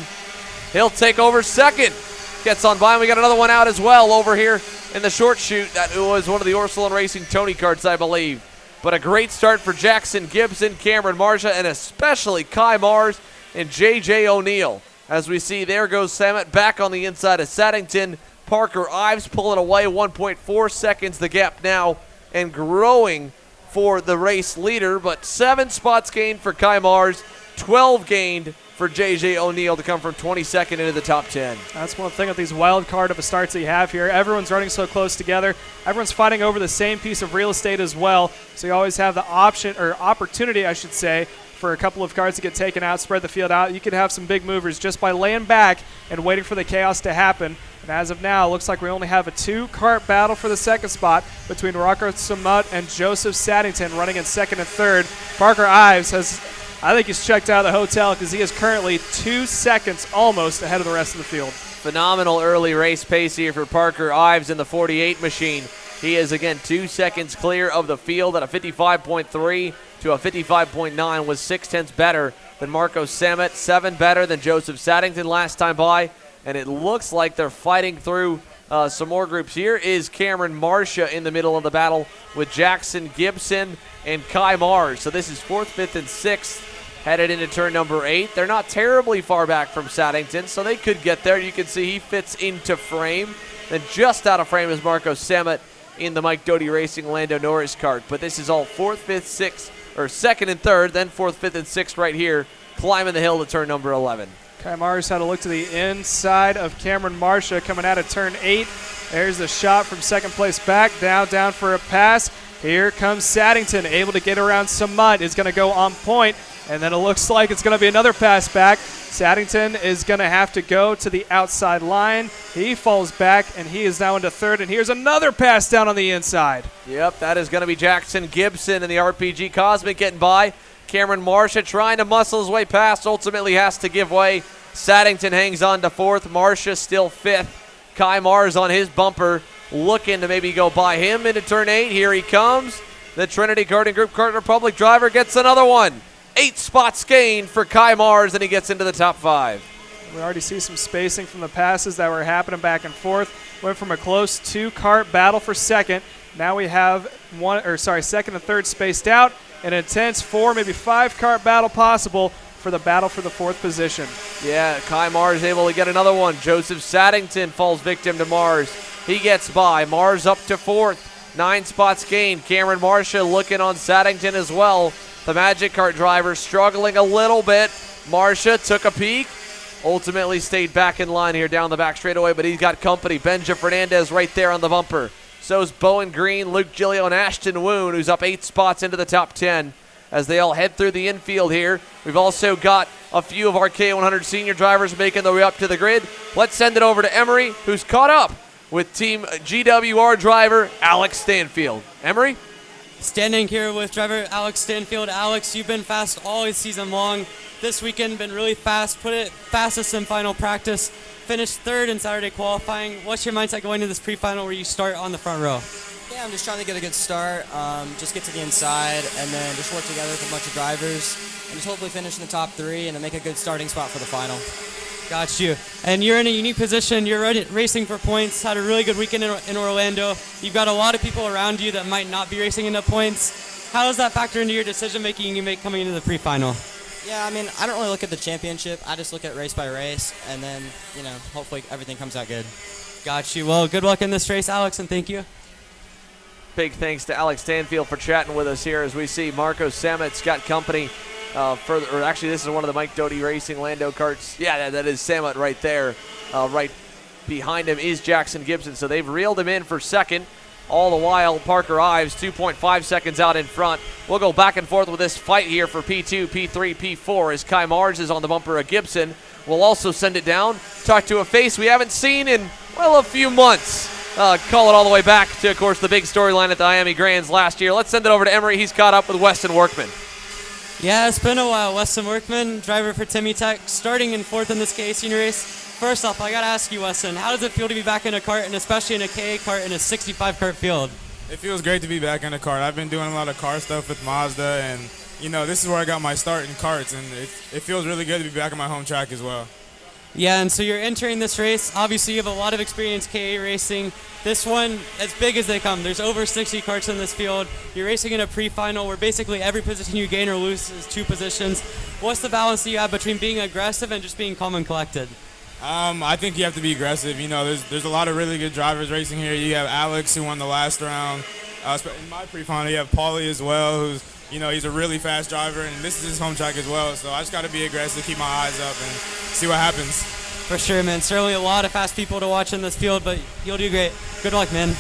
He'll take over 2nd. Gets on by, and we got another one out as well over here in the short chute. That was one of the Orsilon Racing Tony karts, I believe. But a great start for Jackson Gibson, Cameron Marsha, and especially Kai Mars and J.J. O'Neill. As we see, there goes Samet back on the inside of Saddington. Parker Ives pulling away, 1.4 seconds the gap now, and growing for the race leader. But 7 spots gained for Kai Mars, 12 gained for J.J. O'Neill to come from 22nd into the top 10. That's one thing with these wild card of a starts that you have here. Everyone's running so close together. Everyone's fighting over the same piece of real estate as well. So you always have the option, or opportunity, I should say, for a couple of cars to get taken out, spread the field out. You could have some big movers just by laying back and waiting for the chaos to happen. And as of now, it looks like we only have a 2-kart battle for the second spot between Rocco Samut and Joseph Saddington running in 2nd and 3rd. Parker Ives has, I think he's checked out of the hotel because he is currently 2 seconds almost ahead of the rest of the field. Phenomenal early race pace here for Parker Ives in the 48 machine. He is, again, 2 seconds clear of the field at a 55.3 to a 55.9, was 0.6 better than Marco Samet, 7 better than Joseph Saddington last time by. And it looks like they're fighting through some more groups. Here is Cameron Marsha in the middle of the battle with Jackson Gibson and Kai Mars. So this is 4th, 5th, and 6th headed into turn number 8. They're not terribly far back from Saddington, so they could get there. You can see he fits into frame. Then just out of frame is Marco Samet in the Mike Doty Racing Lando Norris kart. But this is all 4th, 5th, 6th, or 2nd and 3rd, then 4th, 5th, and 6th right here, climbing the hill to turn number 11. Kai Mars had a look to the inside of Cameron Marsha coming out of turn 8. There's the shot from 2nd place back, down for a pass. Here comes Saddington, able to get around Samut, is going to go on point, and then it looks like it's going to be another pass back. Saddington is going to have to go to the outside line. He falls back, and he is now into 3rd, and here's another pass down on the inside. Yep, that is going to be Jackson Gibson and the RPG Cosmic getting by. Cameron Marsha trying to muscle his way past, ultimately has to give way. Saddington hangs on to 4th, Marsha still 5th. Kai Mars on his bumper, looking to maybe go by him into turn 8. Here he comes. The Trinity Karting Group Kart Republic driver gets another one. 8 spots gained for Kai Mars, and he gets into the top 5. We already see some spacing from the passes that were happening back and forth. Went from a close 2-kart battle for 2nd. Now we have 2nd and 3rd spaced out. An intense 4, maybe 5-kart battle possible for the battle for the 4th position. Yeah, Kai Mars able to get another one. Joseph Saddington falls victim to Mars. He gets by. Mars up to 4th. 9 spots gained. Cameron Marcia looking on Saddington as well. The Magic Kart driver struggling a little bit. Marcia took a peek. Ultimately stayed back in line here down the back straightaway, but he's got company. Benja Fernandez right there on the bumper. So's Bowen Green, Luke Gilio, and Ashton Woon, who's up 8 spots into the top 10 as they all head through the infield here. We've also got a few of our KA100 Sr drivers making their way up to the grid. Let's send it over to Emery, who's caught up with Team GWR driver Alex Stanfield. Emery? Standing here with driver Alex Stanfield. Alex, you've been fast all season long. This weekend been really fast. Put it fastest in final practice. Finished 3rd in Saturday qualifying. What's your mindset going into this pre-final where you start on the front row? Yeah, I'm just trying to get a good start, just get to the inside, and then just work together with a bunch of drivers, and just hopefully finish in the top 3 and make a good starting spot for the final. Got you. And you're in a unique position. You're racing for points. Had a really good weekend in Orlando. You've got a lot of people around you that might not be racing into points. How does that factor into your decision-making you make coming into the pre-final? Yeah, I mean, I don't really look at the championship. I just look at race by race, and then, hopefully everything comes out good. Got you. Well, good luck in this race, Alex, and thank you. Big thanks to Alex Stanfield for chatting with us here as we see Marco Samet's got company. Actually, this is one of the Mike Doty Racing Lando karts. Yeah, that is Samet right there. Right behind him is Jackson Gibson. So they've reeled him in for second. All the while, Parker Ives 2.5 seconds out in front. We'll go back and forth with this fight here for P2, P3, P4 as Kai Mars is on the bumper of Gibson. We'll also send it down, talk to a face we haven't seen in, well, a few months. Call it all the way back to, of course, the big storyline at the Miami Grands last year. Let's send it over to Emery. He's caught up with Weston Workman. Yeah, it's been a while. Weston Workman, driver for Timmy Tech, starting in 4th in this KA Senior race. First off, I got to ask you, Weston, how does it feel to be back in a kart, and especially in a KA kart in a 65 kart field? It feels great to be back in a kart. I've been doing a lot of car stuff with Mazda, and, this is where I got my start in karts, and it feels really good to be back on my home track as well. Yeah, and so you're entering this race. Obviously, you have a lot of experience KA racing. This one, as big as they come. There's over 60 karts in this field. You're racing in a pre-final where basically every position you gain or lose is 2 positions. What's the balance that you have between being aggressive and just being calm and collected? I think you have to be aggressive. There's a lot of really good drivers racing here. You have Alex, who won the last round. In my pre-final, you have Paulie as well, who's, he's a really fast driver, and this is his home track as well. So I just got to be aggressive, keep my eyes up, and see what happens. For sure, man. Certainly a lot of fast people to watch in this field, but you'll do great. Good luck, man.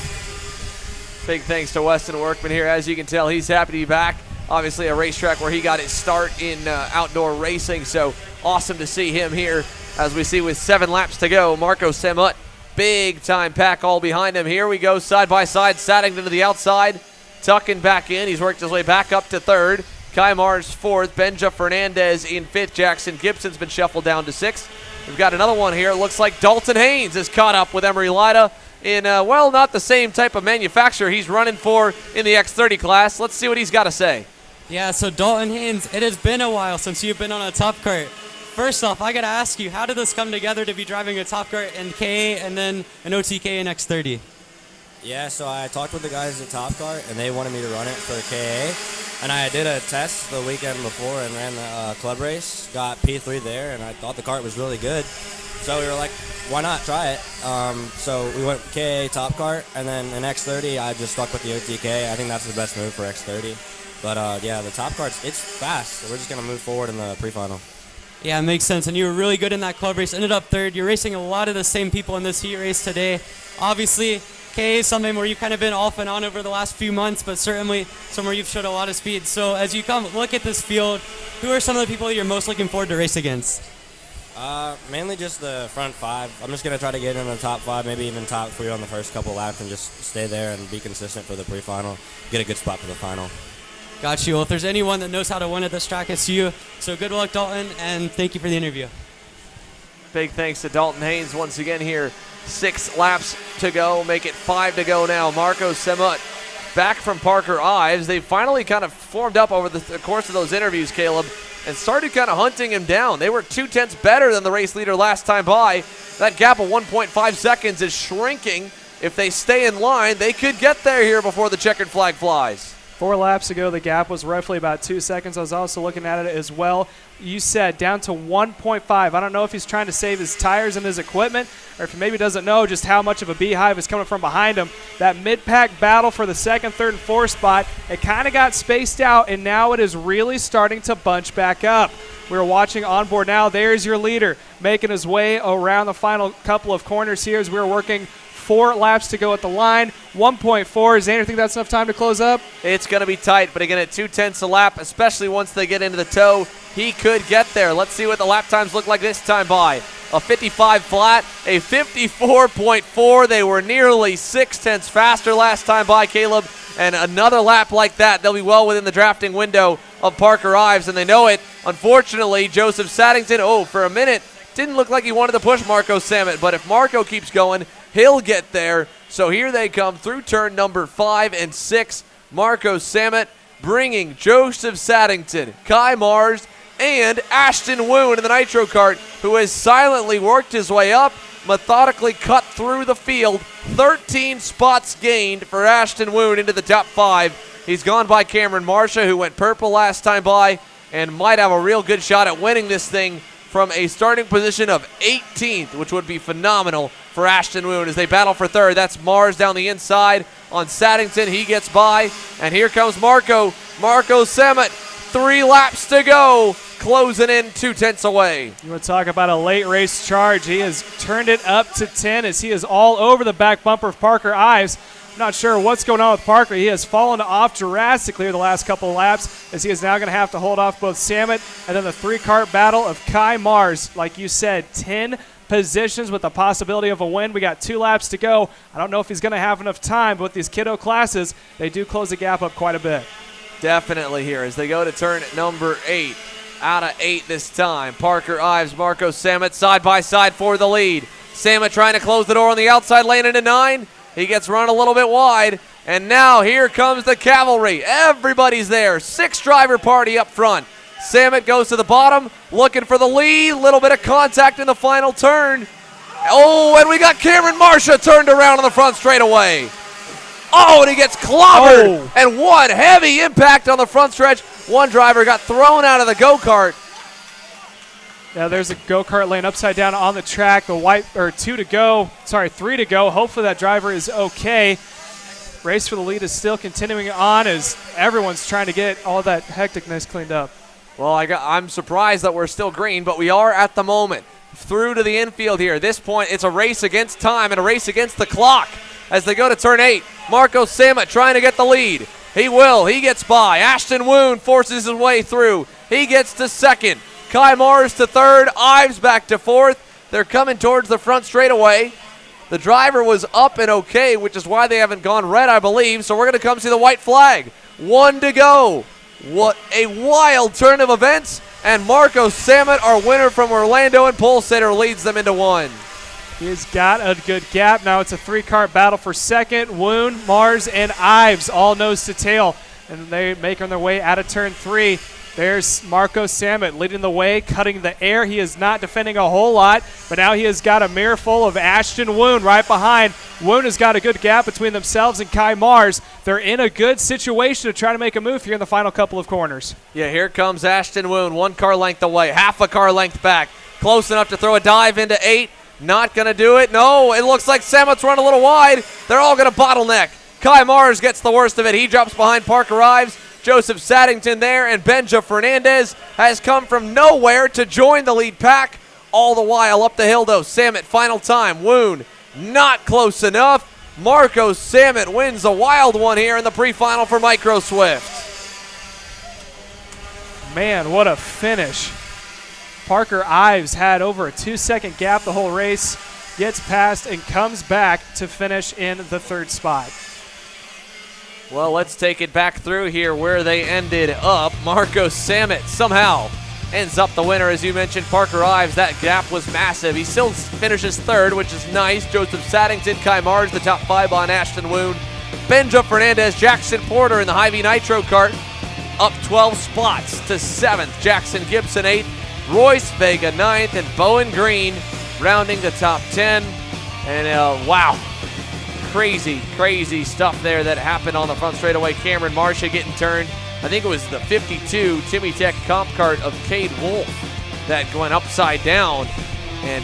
Big thanks to Weston Workman here. As you can tell, he's happy to be back. Obviously a racetrack where he got his start in outdoor racing, so awesome to see him here. As we see with 7 laps to go, Marco Samut, big time pack all behind him. Here we go, side by side, Saddington to the outside, tucking back in. He's worked his way back up to 3rd. Kai Mars 4th, Benja Fernandez in 5th. Jackson Gibson's been shuffled down to 6th. We've got another one here. It looks like Dalton Haynes is caught up with Emery Lida in, well, not the same type of manufacturer he's running for in the X30 class. Let's see what he's got to say. Yeah, so Dalton Haynes, it has been a while since you've been on a top kart. First off, I got to ask you, how did this come together to be driving a top kart in KA and then an OTK in X30? Yeah, so I talked with the guys at Top Kart, and they wanted me to run it for KA. And I did a test the weekend before and ran the club race, got P3 there, and I thought the kart was really good. So we were like, why not try it? So we went KA Top Kart, and then in X30, I just stuck with the OTK. I think that's the best move for X30. But yeah, the Top Karts, it's fast. So we're just going to move forward in the pre-final. Yeah, it makes sense. And you were really good in that club race. Ended up 3rd. You're racing a lot of the same people in this heat race today. Obviously, KA is something where you've kind of been off and on over the last few months, but certainly somewhere you've showed a lot of speed. So as you come look at this field, who are some of the people you're most looking forward to race against? Mainly just the front 5. I'm just going to try to get in the top 5, maybe even top 3 on the first couple laps and just stay there and be consistent for the pre-final, get a good spot for the final. Got you. Well, if there's anyone that knows how to win at this track, it's you. So good luck, Dalton, and thank you for the interview. Big thanks to Dalton Haynes once again here. 6 laps to go, make it 5 to go now. Marco Semut back from Parker Ives. They finally kind of formed up over the course of those interviews, Caleb, and started kind of hunting him down. They were 2/10 better than the race leader last time by. That gap of 1.5 seconds is shrinking. If they stay in line, they could get there here before the checkered flag flies. 4 laps ago, the gap was roughly about 2 seconds. I was also looking at it as well. You said down to 1.5. I don't know if he's trying to save his tires and his equipment, or if he maybe doesn't know just how much of a beehive is coming from behind him. That mid-pack battle for the 2nd, 3rd, and 4th spot, it kind of got spaced out, and now it is really starting to bunch back up. We're watching on board now. There's your leader making his way around the final couple of corners here as we're working 4 laps to go at the line. 1.4. Xander, think that's enough time to close up? It's going to be tight, but again, at 2/10 a lap, especially once they get into the toe, he could get there. Let's see what the lap times look like this time by. A 55 flat, a 54.4. They were nearly 0.6 faster last time by, Caleb. And another lap like that, they'll be well within the drafting window of Parker Ives, and they know it. Unfortunately, Joseph Saddington, for a minute, didn't look like he wanted to push Marco Sammet, but if Marco keeps going, he'll get there. So here they come through turn number 5 and 6. Marco Sammet bringing Joseph Saddington, Kai Mars, and Ashton Woon in the Nitro Kart, who has silently worked his way up, methodically cut through the field. 13 spots gained for Ashton Woon into the top 5. He's gone by Cameron Marsha, who went purple last time by, and might have a real good shot at winning this thing from a starting position of 18th, which would be phenomenal for Ashton Woon as they battle for 3rd. That's Mars down the inside on Saddington. He gets by, and here comes Marco Sammet. 3 laps to go, closing in 2/10 away. You want to talk about a late race charge. He has turned it up to 10 as he is all over the back bumper of Parker Ives. I'm not sure what's going on with Parker. He has fallen off drastically the last couple of laps as he is now going to have to hold off both Sammet and then the 3-kart battle of Kai Mars. Like you said, 10 positions with the possibility of a win. We got 2 laps to go. I don't know if he's going to have enough time, but with these kiddo classes, they do close the gap up quite a bit. Definitely here as they go to turn number 8. Out of 8 this time. Parker Ives, Marco Sammet side by side for the lead. Sammet trying to close the door on the outside lane into 9. He gets run a little bit wide, and now here comes the cavalry. Everybody's there. 6-driver party up front. Sammet goes to the bottom, looking for the lead. Little bit of contact in the final turn. And we got Cameron Marsha turned around on the front straightaway. And he gets clobbered. And one heavy impact on the front stretch. One driver got thrown out of the go-kart. Yeah, there's a go-kart lane upside down on the track. The 3 to go. Hopefully that driver is okay. Race for the lead is still continuing on as everyone's trying to get all that hecticness cleaned up. Well, I'm surprised that we're still green, but we are at the moment. Through to the infield here. At this point, it's a race against time and a race against the clock as they go to turn 8. Marco Sammet trying to get the lead. He will. He gets by. Ashton Woon forces his way through. He gets to 2nd. Kai Mars to 3rd. Ives back to 4th. They're coming towards the front straightaway. The driver was up and okay, which is why they haven't gone red, I believe. So we're going to come see the white flag. 1 to go. What a wild turn of events. And Marco Sammet, our winner from Orlando and pole sitter, leads them into 1. He's got a good gap. Now it's a 3-kart battle for 2nd. Woon, Mars, and Ives all nose to tail. And they make on their way out of turn 3. There's Marco Sammet leading the way, cutting the air. He is not defending a whole lot, but now he has got a mirror full of Ashton Woon right behind. Woon has got a good gap between themselves and Kai Mars. They're in a good situation to try to make a move here in the final couple of corners. Yeah, here comes Ashton Woon, 1 car length away, half a car length back. Close enough to throw a dive into 8. Not going to do it. No, it looks like Sammet's run a little wide. They're all going to bottleneck. Kai Mars gets the worst of it. He drops behind Parker Ives. Joseph Saddington there, and Benja Fernandez has come from nowhere to join the lead pack. All the while up the hill, though. Sammet, final time. Woon, not close enough. Marco Sammet wins a wild one here in the pre-final for Micro Swift. Man, what a finish. Parker Ives had over a 2-second gap the whole race, gets past and comes back to finish in the 3rd spot. Well, let's take it back through here where they ended up. Marco Sammet somehow ends up the winner. As you mentioned, Parker Ives, that gap was massive. He still finishes 3rd, which is nice. Joseph Saddington, Kai Mars, the top 5 on Ashton Woon. Benja Fernandez, Jackson Porter in the Hy-Vee Nitro Kart, up 12 spots to 7th. Jackson Gibson 8th, Royce Vega 9th, and Bowen Green rounding the top 10. And wow. crazy, crazy stuff there that happened on the front straightaway. Cameron Marsha getting turned. I think it was the 52 Timmy Tech comp cart of Cade Wolf that went upside down. And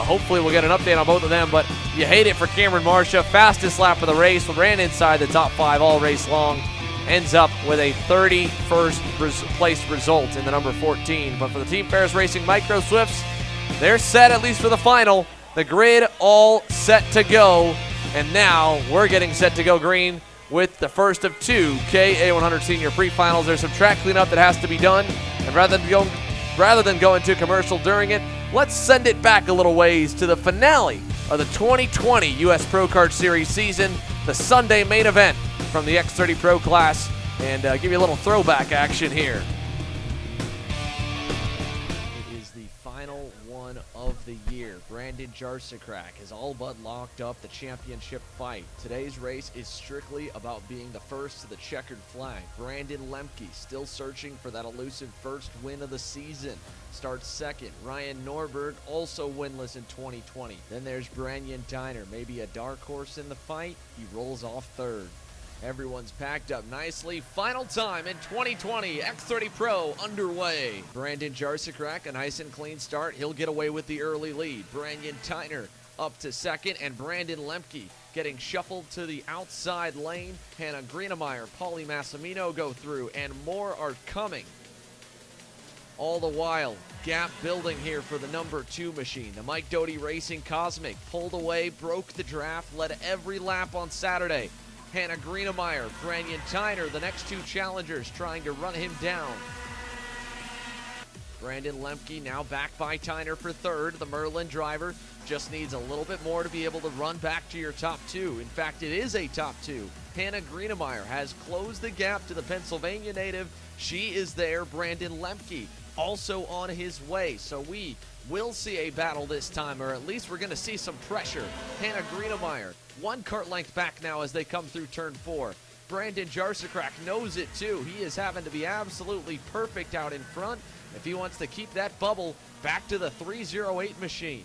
hopefully we'll get an update on both of them. But you hate it for Cameron Marsha. Fastest lap of the race. Ran inside the top 5 all race long. Ends up with a 31st place result in the number 14. But for the Team Ferris Racing Micro Swifts, they're set at least for the final. The grid all set to go. And now we're getting set to go green with the first of 2 KA100 Sr Pre-Finals. There's some track cleanup that has to be done. And rather than go into commercial during it, let's send it back a little ways to the finale of the 2020 U.S. Pro Kart Series season, the Sunday main event from the X30 Pro class, and give you a little throwback action here. It is the final one of the year. Brandon Jarsakrak is all but locked up the championship fight. Today's race is strictly about being the first to the checkered flag. Brandon Lemke still searching for that elusive first win of the season. Starts second. Ryan Norberg also winless in 2020. Then there's Branyan Tyner, maybe a dark horse in the fight. He rolls off third. Everyone's packed up nicely. Final time in 2020. X30 Pro underway. Brandon Jarsakrak, a nice and clean start. He'll get away with the early lead. Branyan Tyner up to second, and Brandon Lemke getting shuffled to the outside lane. Hannah Greenemeyer, Paulie Massimino go through, and more are coming. All the while, gap building here for the number 2 machine. The Mike Doty Racing Cosmic pulled away, broke the draft, led every lap on Saturday. Hannah Greenemeyer, Branyan Tyner, the next 2 challengers trying to run him down. Brandon Lemke now back by Tyner for third. The Merlin driver just needs a little bit more to be able to run back to your top 2. In fact, it is a top 2. Hannah Greenemeyer has closed the gap to the Pennsylvania native. She is there. Brandon Lemke also on his way. So we will see a battle this time, or at least we're going to see some pressure. Hannah Greenemeyer, 1 kart length back now as they come through turn 4. Brandon Jarsakrak knows it too. He is having to be absolutely perfect out in front if he wants to keep that bubble back to the 308 machine.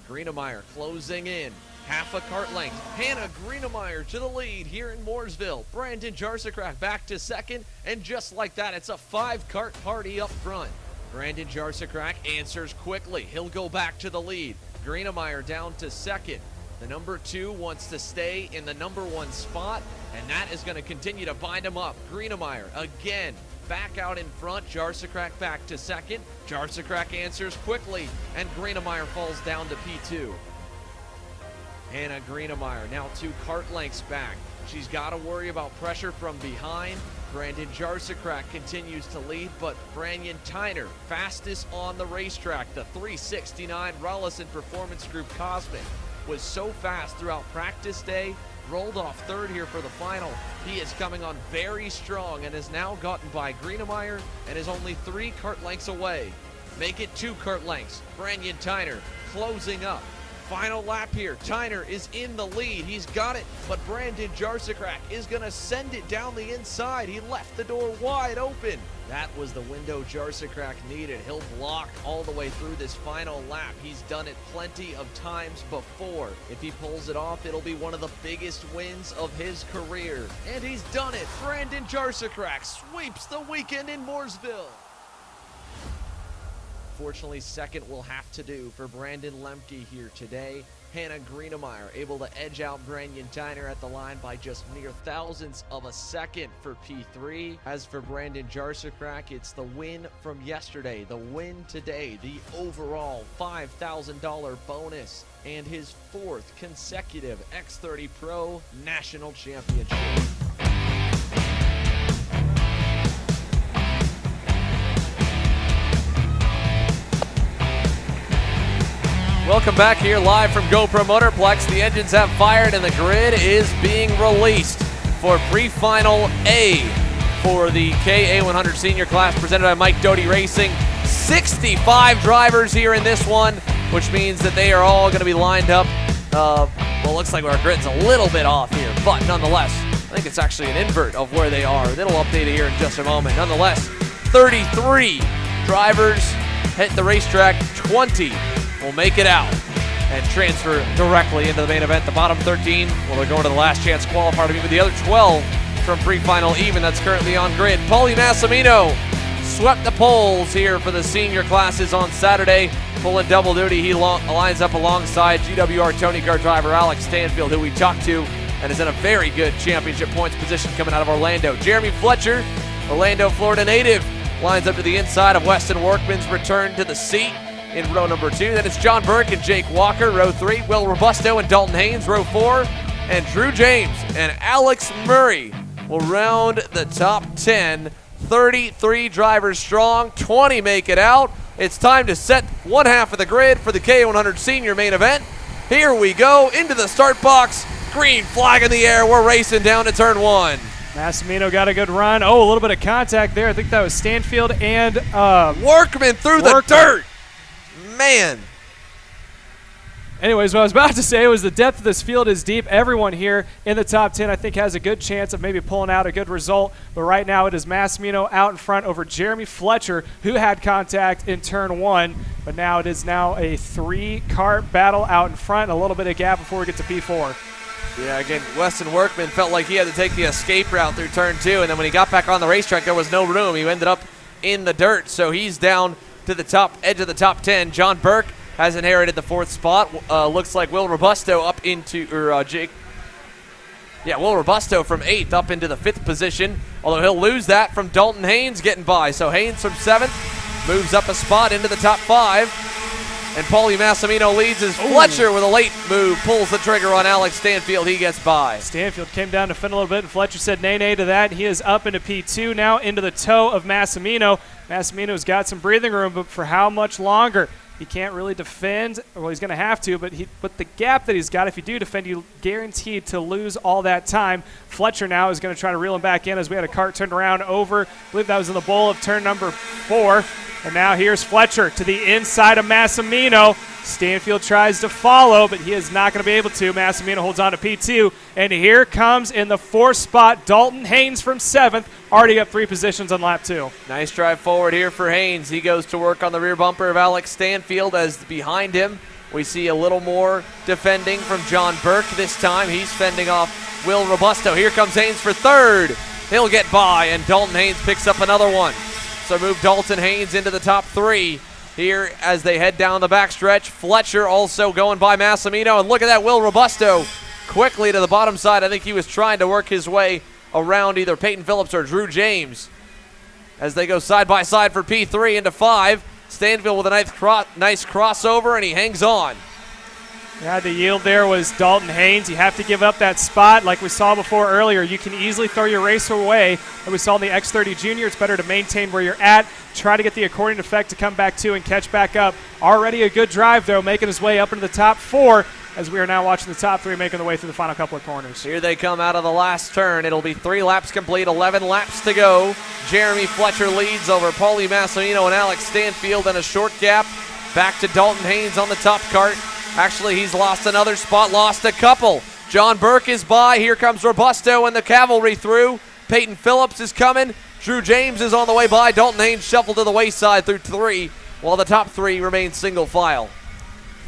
Greenemeyer closing in. Half a kart length. Hannah Greenemeyer to the lead here in Mooresville. Brandon Jarsakrak back to second, and just like that, it's a 5 kart party up front. Brandon Jarsakrak answers quickly. He'll go back to the lead. Greenemeyer down to second. The number 2 wants to stay in the number 1 spot, and that is going to continue to bind him up. Greenemeyer again back out in front. Jarsakrak back to second. Jarsakrak answers quickly, and Greenemeyer falls down to P2. Hannah Greenemeyer now 2 kart lengths back. She's got to worry about pressure from behind. Brandon Jarsakrak continues to lead, but Branyan Tyner, fastest on the racetrack. The 369 Rollison Performance Group Cosmic was so fast throughout practice day, rolled off third here for the final. He is coming on very strong and has now gotten by Greenemeyer and is only 3 kart lengths away. Make it 2 kart lengths. Branyan Tyner closing up. Final lap here. Tyner is in the lead. He's got it, but Brandon Jarsakrak is going to send it down the inside. He left the door wide open. That was the window Jarsakrak needed. He'll block all the way through this final lap. He's done it plenty of times before. If he pulls it off, it'll be one of the biggest wins of his career. And he's done it. Brandon Jarsakrak sweeps the weekend in Mooresville. Fortunately, second will have to do for Brandon Lemke here today. Hannah Greenemeyer able to edge out Branyan Tyner at the line by just mere thousandths of a second for P3. As for Brandon Jarsakrak, it's the win from yesterday, the win today, the overall $5,000 bonus, and his 4th consecutive X30 Pro National Championship. Welcome back here live from GoPro Motorplex. The engines have fired and the grid is being released for Pre-Final A for the KA100 Sr class presented by Mike Doty Racing. 65 drivers here in this one, which means that they are all going to be lined up. Well, it looks like our grid's a little bit off here, but nonetheless, I think it's actually an invert of where they are. It'll update it here in just a moment. Nonetheless, 33 drivers hit the racetrack, 20 will make it out. and transfer directly into the main event. The bottom 13 will go into the last chance qualifier to meet with the other 12 from pre-final even that's currently on grid. Paulie Massimino swept the poles here for the senior classes on Saturday. Pulling double duty, he lines up alongside GWR Tony Kart driver Alex Stanfield, who we talked to and is in a very good championship points position coming out of Orlando. Jeremy Fletcher, Orlando, Florida native, lines up to the inside of Weston Workman's return to the seat in row number 2. Then it's John Burke and Jake Walker, row 3. Will Robusto and Dalton Haynes, row 4. And Drew James and Alex Murray will round the top 10. 33 drivers strong, 20 make it out. It's time to set one half of the grid for the KA100 Sr main event. Here we go into the start box. Green flag in the air. We're racing down to turn 1. Massimino got a good run. Oh, a little bit of contact there. I think that was Stanfield and Workman through the dirt. Man. Anyways, what I was about to say was the depth of this field is deep. Everyone here in the top 10, I think, has a good chance of maybe pulling out a good result. But right now it is Massimino out in front over Jeremy Fletcher, who had contact in turn 1. But now it is now a 3-kart battle out in front. A little bit of gap before we get to P4. Yeah, again, Weston Workman felt like he had to take the escape route through turn 2. And then when he got back on the racetrack, there was no room. He ended up in the dirt. So he's down to the top edge of the top 10. John Burke has inherited the 4th spot. Looks like Will Robusto up into, Will Robusto from 8th up into the 5th position, although he'll lose that from Dalton Haynes getting by. So Haynes from 7th moves up a spot into the top 5, and Paulie Massimino leads as Fletcher with a late move pulls the trigger on Alex Stanfield. He gets by. Stanfield came down to fin a little bit, and Fletcher said nay to that. He is up into P2 now into the toe of Massimino. Massimino's got some breathing room, but for how much longer? He can't really defend. Well, he's going to have to, but the gap that he's got, if you do defend, you're guaranteed to lose all that time. Fletcher now is going to try to reel him back in as we had a kart turned around over. I believe that was in the bowl of turn number 4. And now here's Fletcher to the inside of Massimino. Stanfield tries to follow, but he is not going to be able to. Massimino holds on to P2. And here comes in the 4th spot, Dalton Haynes from 7th, already up 3 positions on lap 2. Nice drive forward here for Haynes. He goes to work on the rear bumper of Alex Stanfield as behind him we see a little more defending from John Burke this time. He's fending off Will Robusto. Here comes Haynes for 3rd. He'll get by, and Dalton Haynes picks up another one. So move Dalton Haynes into the top 3. Here as they head down the backstretch. Fletcher also going by Massimino. And look at that, Will Robusto quickly to the bottom side. I think he was trying to work his way around either Peyton Phillips or Drew James as they go side by side for P3 into 5. Stanfield with a nice crossover, and he hangs on. Yeah, the yield there was Dalton Haynes. You have to give up that spot like we saw before earlier. You can easily throw your race away. Like we saw in the X30 Jr, it's better to maintain where you're at, try to get the accordion effect to come back to and catch back up. Already a good drive, though, making his way up into the top 4 as we are now watching the top 3 making their way through the final couple of corners. Here they come out of the last turn. It'll be 3 laps complete, 11 laps to go. Jeremy Fletcher leads over Paulie Massimino and Alex Stanfield in a short gap. Back to Dalton Haynes on the top cart. Actually, he's lost another spot, lost a couple. John Burke is by. Here comes Robusto and the cavalry through. Peyton Phillips is coming. Drew James is on the way by. Dalton Haynes shuffled to the wayside through 3, while the top 3 remain single file.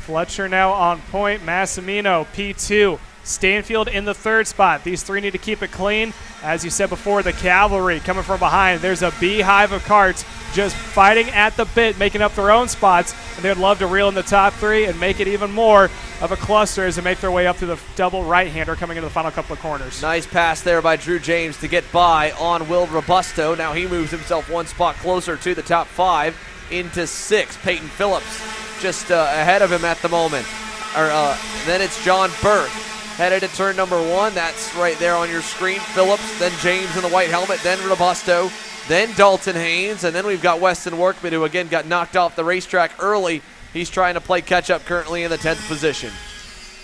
Fletcher now on point. Massimino, P2. Stanfield in the 3rd spot. These 3 need to keep it clean. As you said before, the cavalry coming from behind. There's a beehive of karts just fighting at the bit, making up their own spots. And they'd love to reel in the top 3 and make it even more of a cluster as they make their way up through the double right-hander coming into the final couple of corners. Nice pass there by Drew James to get by on Will Robusto. Now he moves himself 1 spot closer to the top 5 into 6. Peyton Phillips just ahead of him at the moment. Then it's John Burke headed to turn number 1. That's right there on your screen. Phillips, then James in the white helmet, then Robusto, then Dalton Haynes, and then we've got Weston Workman, who again got knocked off the racetrack early. He's trying to play catch-up currently in the 10th position.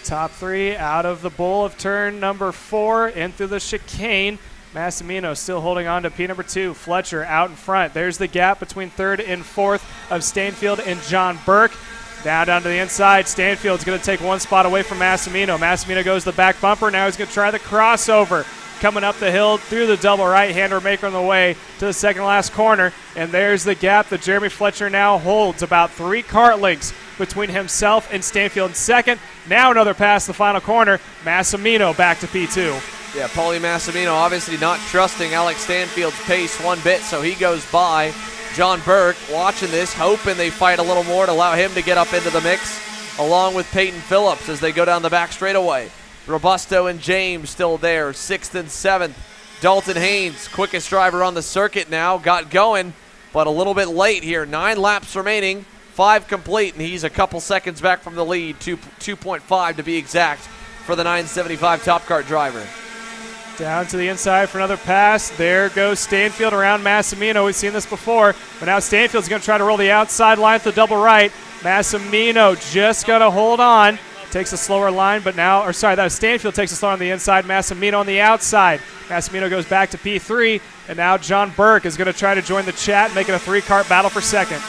Top 3 out of the bowl of turn number 4 in through the chicane. Massimino still holding on to P number 2. Fletcher out in front. There's the gap between 3rd and 4th of Stanfield and John Burke. Down to the inside. Stanfield's going to take 1 spot away from Massimino. Massimino goes to the back bumper. Now he's going to try the crossover. Coming up the hill through the double right-hander, making the way to the second last corner. And there's the gap that Jeremy Fletcher now holds, about 3 kart lengths between himself and Stanfield in second. Now another pass the final corner. Massimino back to P2. Yeah, Paulie Massimino obviously not trusting Alex Stanfield's pace one bit, so he goes by. John Burke watching this, hoping they fight a little more to allow him to get up into the mix, along with Peyton Phillips as they go down the back straightaway. Robusto and James still there, 6th and 7th. Dalton Haynes, quickest driver on the circuit now, got going, but a little bit late here. 9 laps remaining, 5 complete, and he's a couple seconds back from the lead, 2.5 to be exact, for the 975 Top Kart driver. Down to the inside for another pass. There goes Stanfield around Massimino. We've seen this before, but now Stanfield's going to try to roll the outside line to the double right. Massimino just going to hold on. Takes a slower line, but now, or sorry, that was Stanfield takes a slower on the inside. Massimino on the outside. Massimino goes back to P3, and now John Burke is going to try to join the chat, making a 3-kart battle for second.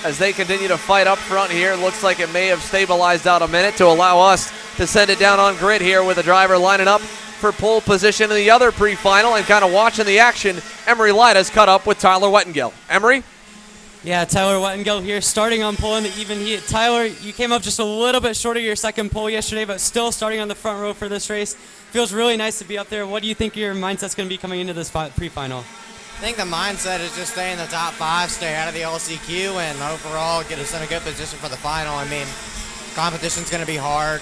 As they continue to fight up front here, looks like it may have stabilized out a minute to allow us to send it down on grid here with the driver lining up for pole position in the other pre-final and kind of watching the action. Emery Lida's cut up with Tyler Wettengill. Emery? Yeah, Tyler Wettengill here starting on pole in the even heat. Tyler, you came up just a little bit short of your second pole yesterday, but still starting on the front row for this race. Feels really nice to be up there. What do you think your mindset's going to be coming into this pre-final? I think the mindset is just stay in the top 5, stay out of the LCQ, and overall get us in a good position for the final. I mean, competition's going to be hard,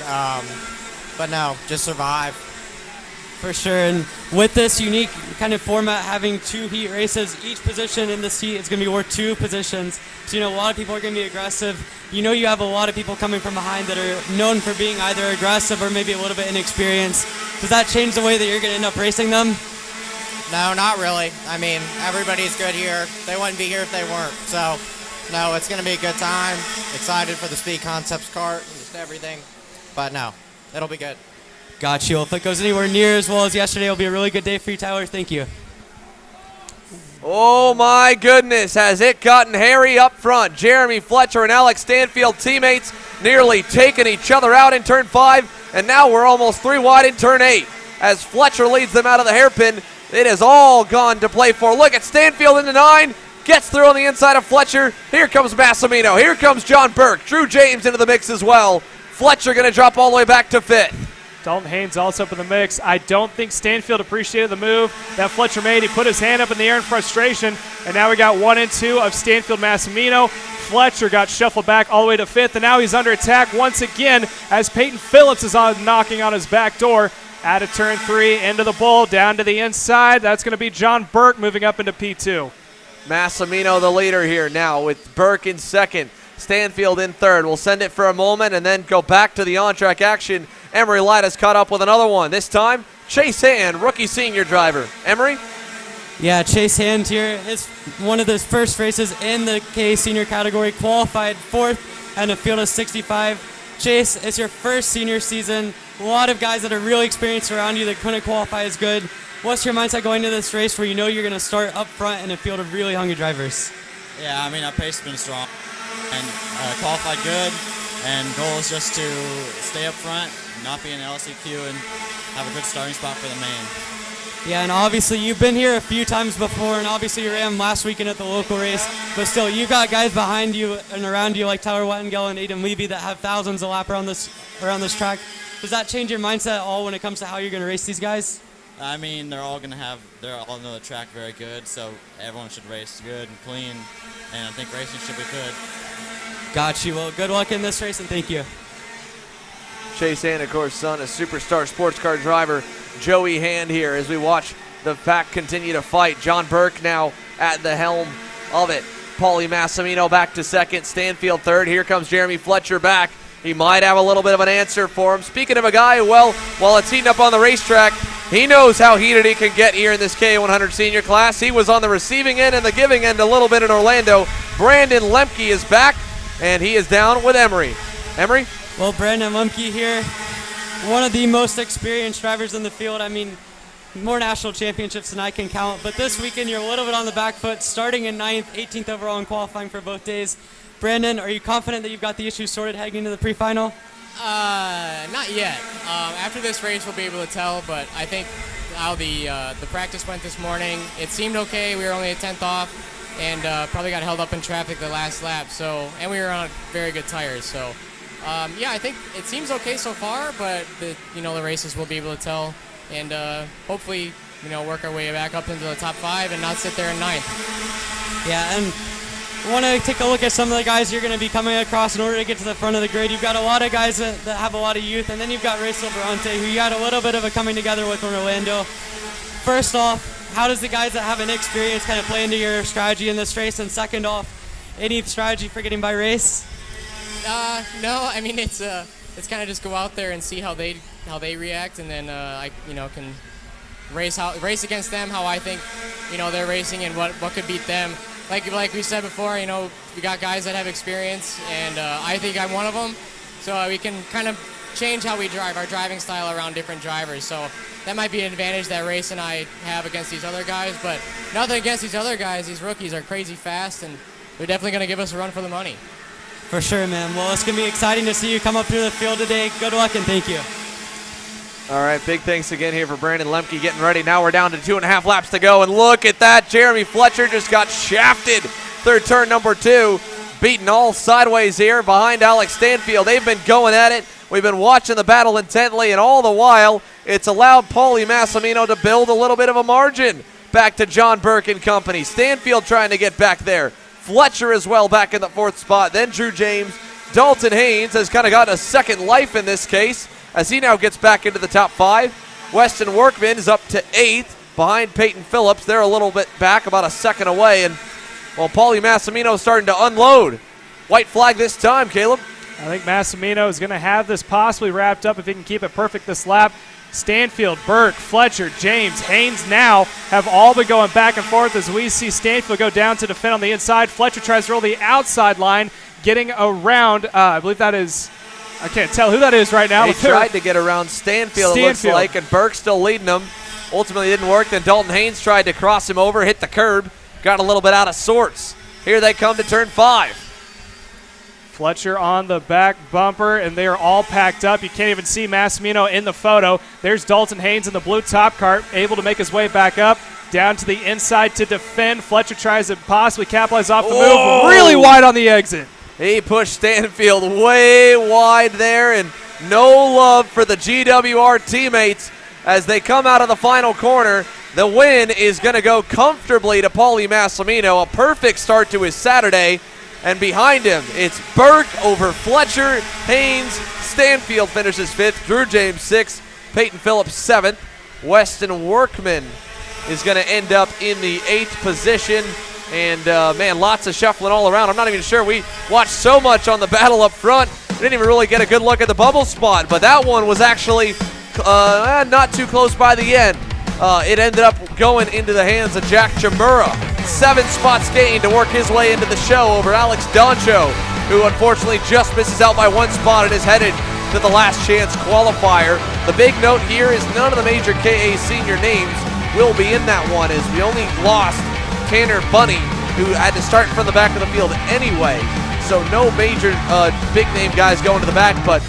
but no, just survive. For sure, and with this unique kind of format, having 2 heat races, each position in this heat is going to be worth 2 positions. So, you know, a lot of people are going to be aggressive. You know you have a lot of people coming from behind that are known for being either aggressive or maybe a little bit inexperienced. Does that change the way that you're going to end up racing them? No, not really. I mean, everybody's good here. They wouldn't be here if they weren't. So, no, it's going to be a good time. Excited for the Speed Concepts kart and just everything. But no, it'll be good. Got you. If it goes anywhere near as well as yesterday, it'll be a really good day for you, Tyler. Thank you. Oh my goodness, has it gotten hairy up front. Jeremy Fletcher and Alex Stanfield, teammates, nearly taking each other out in turn 5, and now we're almost 3 wide in turn 8. As Fletcher leads them out of the hairpin, it has all gone to play for. Look at Stanfield into 9, gets through on the inside of Fletcher. Here comes Massimino, here comes John Burke, Drew James into the mix as well. Fletcher going to drop all the way back to 5th. Dalton Haynes also up in the mix. I don't think Stanfield appreciated the move that Fletcher made. He put his hand up in the air in frustration, and now we got 1 and 2 of Stanfield Massimino. Fletcher got shuffled back all the way to 5th, and now he's under attack once again as Peyton Phillips is knocking on his back door. Out of turn 3, into the bowl, down to the inside. That's going to be John Burke moving up into P2. Massimino the leader here now with Burke in 2nd. Stanfield in 3rd. We'll send it for a moment and then go back to the on-track action. Emery Lida's caught up with another one. This time, Chase Hand, rookie senior driver. Emery? Yeah, Chase Hand here. It's one of his first races in the KA senior category. Qualified 4th and a field of 65. Chase, it's your first senior season. A lot of guys that are really experienced around you that couldn't qualify as good. What's your mindset going into this race where you know you're going to start up front in a field of really hungry drivers? Yeah, I mean, our pace has been strong and qualified good, and goal is just to stay up front, not be in LCQ, and have a good starting spot for the main. Yeah, and obviously you've been here a few times before, and obviously you ran last weekend at the local race, but still you've got guys behind you and around you like Tyler Wettengill and Aiden Levy that have thousands of laps around this track. Does that change your mindset at all when it comes to how you're going to race these guys? I mean, they're all know the track very good, so everyone should race good and clean, and I think racing should be good. Got you. Well, good luck in this race, and thank you. Chase Hand, of course, son of superstar sports car driver Joey Hand here as we watch the pack continue to fight. John Burke now at the helm of it. Paulie Massimino back to 2nd, Stanfield 3rd. Here comes Jeremy Fletcher back. He might have a little bit of an answer for him. Speaking of a guy who, well, while it's heating up on the racetrack, he knows how heated he can get here in this KA100 Senior class. He was on the receiving end and the giving end a little bit in Orlando. Brandon Lemke is back, and he is down with Emery. Emery? Well, Brandon Lemke here, one of the most experienced drivers in the field. I mean, more national championships than I can count, but this weekend you're a little bit on the back foot, starting in 9th, 18th overall in qualifying for both days. Brandon, are you confident that you've got the issues sorted heading into the pre-final? Not yet. After this race, we'll be able to tell, but I think how the practice went this morning, it seemed okay. We were only a 10th off. and probably got held up in traffic the last lap. So, and we were on very good tires. So, yeah, I think it seems okay so far, but the races will be able to tell, and hopefully, work our way back up into the top 5 and not sit there in 9th. Yeah, and I want to take a look at some of the guys you're going to be coming across in order to get to the front of the grid. You've got a lot of guys that have a lot of youth, and then you've got Ray Silverante, who you got a little bit of a coming together with in Orlando. First off, how does the guys that have an experience kind of play into your strategy in this race? And second off, any strategy for getting by race? No, I mean it's kind of just go out there and see how they react, and then I can race against them how I think they're racing and what could beat them. Like we said before, we got guys that have experience, and I think I'm one of them. So we can kind of change how we drive, our driving style around different drivers. So that might be an advantage that Race and I have against these other guys. But nothing against these other guys. These rookies are crazy fast, and they're definitely going to give us a run for the money. For sure, man. Well, it's going to be exciting to see you come up through the field today. Good luck, and thank you. All right, big thanks again here for Brandon Lemke getting ready. Now we're down to 2.5 laps to go, and look at that. Jeremy Fletcher just got shafted. Third turn, number 2, beaten all sideways here behind Alex Stanfield. They've been going at it. We've been watching the battle intently, and all the while, it's allowed Paulie Massimino to build a little bit of a margin back to John Burke and company. Stanfield trying to get back there. Fletcher as well back in the 4th spot. Then Drew James. Dalton Haynes has kind of got a second life in this case, as he now gets back into the top 5. Weston Workman is up to 8th behind Peyton Phillips. They're a little bit back, about a second away. And, well, Paulie Massimino is starting to unload. White flag this time, Caleb. I think Massimino is going to have this possibly wrapped up if he can keep it perfect this lap. Stanfield, Burke, Fletcher, James, Haynes now have all been going back and forth as we see Stanfield go down to defend on the inside. Fletcher tries to roll the outside line, getting around, I believe that is, I can't tell who that is right now. He tried to get around Stanfield, it looks like, and Burke still leading him. Ultimately didn't work. Then Dalton Haynes tried to cross him over, hit the curb, got a little bit out of sorts. Here they come to turn 5. Fletcher on the back bumper, and they are all packed up. You can't even see Massimino in the photo. There's Dalton Haynes in the blue top cart, able to make his way back up, down to the inside to defend. Fletcher tries to possibly capitalize off the move, really wide on the exit. He pushed Stanfield way wide there, and no love for the GWR teammates as they come out of the final corner. The win is going to go comfortably to Paulie Massimino, a perfect start to his Saturday. And behind him, it's Burke over Fletcher, Haynes. Stanfield finishes 5th, Drew James 6th, Peyton Phillips 7th. Weston Workman is going to end up in the 8th position. And, man, lots of shuffling all around. I'm not even sure. We watched so much on the battle up front. We didn't even really get a good look at the bubble spot. But that one was actually not too close by the end. It ended up going into the hands of Jack Chimura. 7 spots gained to work his way into the show over Alex Doncho, who unfortunately just misses out by 1 spot and is headed to the last chance qualifier. The big note here is none of the major KA senior names will be in that one, as we only lost Tanner Bunny, who had to start from the back of the field anyway. So no major big name guys going to the back, but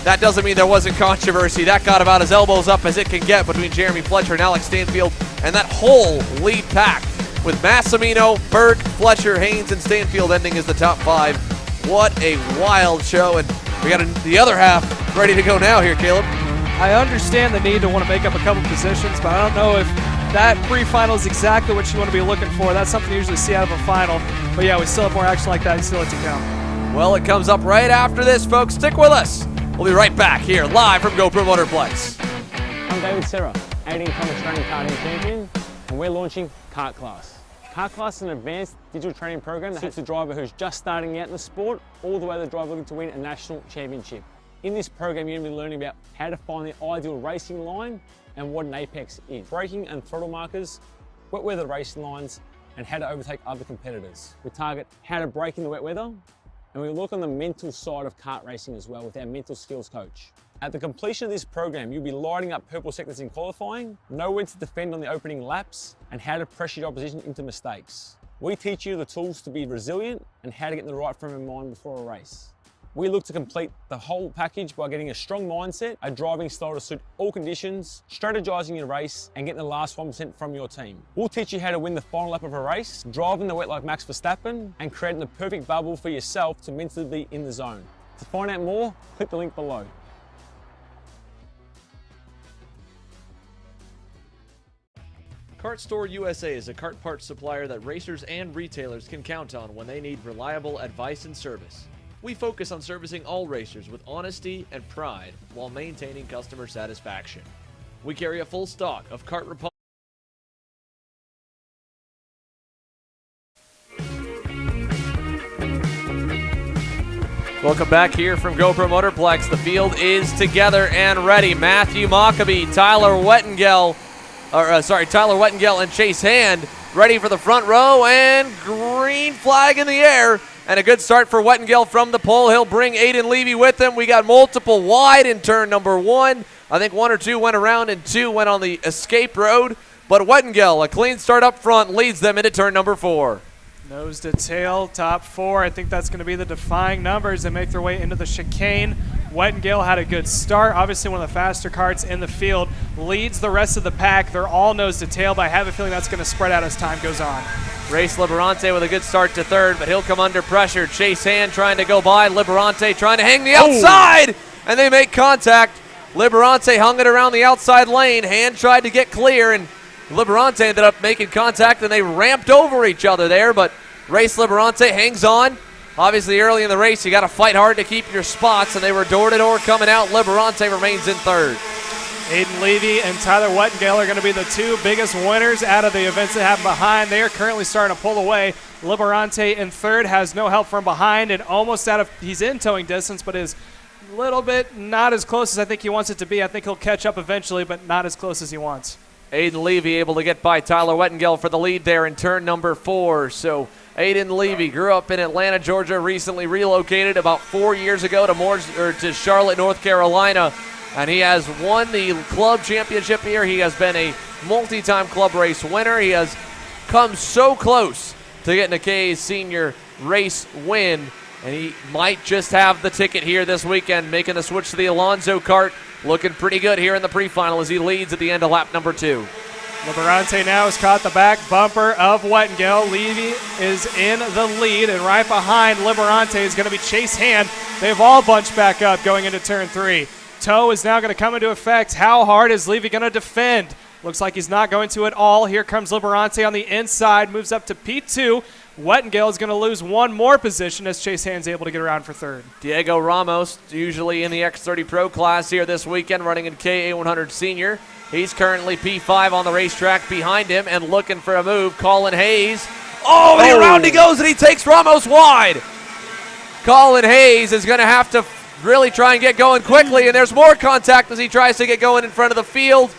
that doesn't mean there wasn't controversy. That got about as elbows up as it can get between Jeremy Fletcher and Alex Stanfield, and that whole lead pack with Massimino, Burke, Fletcher, Haynes, and Stanfield ending as the top 5. What a wild show, and we got the other half ready to go now here, Caleb. I understand the need to want to make up a couple positions, but I don't know if that pre-final is exactly what you want to be looking for. That's something you usually see out of a final. But yeah, we still have more action like that still to come. Well, it comes up right after this, folks. Stick with us. We'll be right back here, live from GoPro Motorplex. I'm David Serra, 18-time Australian karting champion, and we're launching Kart Class. Kart Class is an advanced digital training program that suits a driver who's just starting out in the sport, all the way to the driver looking to win a national championship. In this program, you're going to be learning about how to find the ideal racing line and what an apex is, braking and throttle markers, wet weather racing lines, and how to overtake other competitors. We target how to brake in the wet weather, and we look on the mental side of kart racing as well with our mental skills coach. At the completion of this program, you'll be lighting up purple sectors in qualifying, know when to defend on the opening laps, and how to pressure your opposition into mistakes. We teach you the tools to be resilient and how to get in the right frame of mind before a race. we look to complete the whole package by getting a strong mindset, a driving style to suit all conditions, strategizing your race, and getting the last 1% from your team. We'll teach you how to win the final lap of a race, driving the wet like Max Verstappen, and creating the perfect bubble for yourself to mentally be in the zone. To find out more, click the link below. Kart Store USA is a kart parts supplier that racers and retailers can count on when they need reliable advice and service. We focus on servicing all racers with honesty and pride while maintaining customer satisfaction. We carry a full stock of kart repository. Welcome back here from GoPro Motorplex. The field is together and ready. Matthew Mockabee, Tyler Wettengel and Chase Hand ready for the front row, and green flag in the air. And a good start for Wettengel from the pole. He'll bring Aiden Levy with him. We got multiple wide in turn number 1. I think 1 or 2 went around and 2 went on the escape road. But Wettengel, a clean start up front, leads them into turn number 4. Nose to tail, top 4. I think that's going to be the defying numbers that make their way into the chicane. Wettengel had a good start. Obviously one of the faster karts in the field. Leads the rest of the pack. They're all nose to tail, but I have a feeling that's going to spread out as time goes on. Race Liberante with a good start to 3rd, but he'll come under pressure. Chase Hand trying to go by. Liberante trying to hang the outside, and they make contact. Liberante hung it around the outside lane. Hand tried to get clear, and Liberante ended up making contact, and they ramped over each other there, but Race Liberante hangs on. Obviously, early in the race, you got to fight hard to keep your spots, and they were door-to-door coming out. Liberante remains in 3rd. Aiden Levy and Tyler Wettengel are going to be the 2 biggest winners out of the events that happen behind. They are currently starting to pull away. Liberante in 3rd has no help from behind and almost he's in towing distance, but is a little bit not as close as I think he wants it to be. I think he'll catch up eventually, but not as close as he wants. Aiden Levy able to get by Tyler Wettengel for the lead there in turn number 4. So Aiden Levy grew up in Atlanta, Georgia, recently relocated about 4 years ago to Charlotte, North Carolina, and he has won the club championship here. He has been a multi-time club race winner. He has come so close to getting a KA Senior race win, and he might just have the ticket here this weekend, making the switch to the Alonso kart. Looking pretty good here in the pre-final as he leads at the end of lap number 2. Liberante now has caught the back bumper of Wettengel. Levy is in the lead, and right behind Liberante is going to be Chase Hand. They've all bunched back up going into turn 3. Toe is now going to come into effect. How hard is Levy going to defend? Looks like he's not going to at all. Here comes Liberante on the inside, moves up to P2. Wettengel is going to lose 1 more position as Chase Hand's able to get around for 3rd. Diego Ramos, usually in the X30 Pro class here this weekend, running in KA100 Sr. He's currently P5 on the racetrack behind him and looking for a move. Colin Hayes. Around he goes, and he takes Ramos wide. Colin Hayes is going to have to really try and get going quickly, and there's more contact as he tries to get going in front of the field.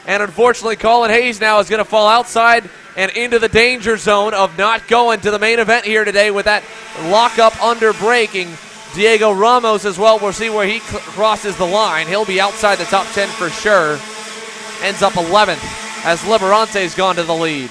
And unfortunately, Colin Hayes now is going to fall outside and into the danger zone of not going to the main event here today with that lockup under braking. Diego Ramos as well, we'll see where he crosses the line. He'll be outside the top 10 for sure. Ends up 11th as Liberante's gone to the lead.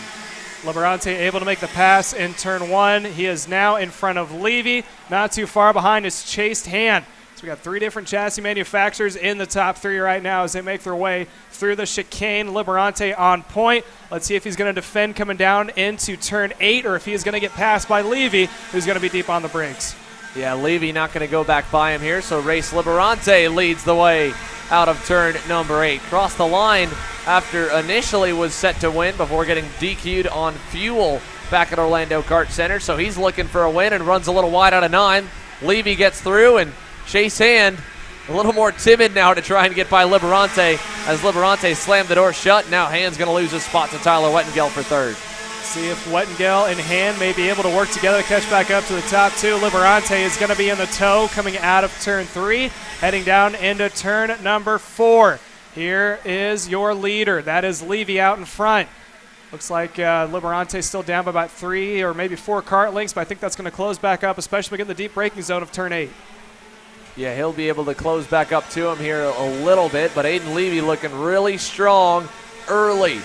Liberante able to make the pass in turn 1. He is now in front of Levy. Not too far behind is Chase Hand. So we got 3 different chassis manufacturers in the top 3 right now as they make their way through the chicane. Liberante on point. Let's see if he's going to defend coming down into turn 8 or if he is going to get passed by Levy, who's going to be deep on the brakes. Yeah, Levy not going to go back by him here, so Race Liberante leads the way out of turn number 8. Crossed the line after initially was set to win before getting DQ'd on fuel back at Orlando Kart Center, so he's looking for a win and runs a little wide out of 9. Levy gets through, and Chase Hand a little more timid now to try and get by Liberante as Liberante slammed the door shut. Now Hand's going to lose his spot to Tyler Wettengel for 3rd. See if Wettengel and Hand may be able to work together to catch back up to the top 2. Liberante is going to be in the tow coming out of turn 3, heading down into turn number 4. Here is your leader. That is Levy out in front. Looks like Liberante still down by about 3 or maybe 4 kart lengths, but I think that's going to close back up, especially when we get in the deep braking zone of turn 8. Yeah, he'll be able to close back up to him here a little bit, but Aiden Levy looking really strong early.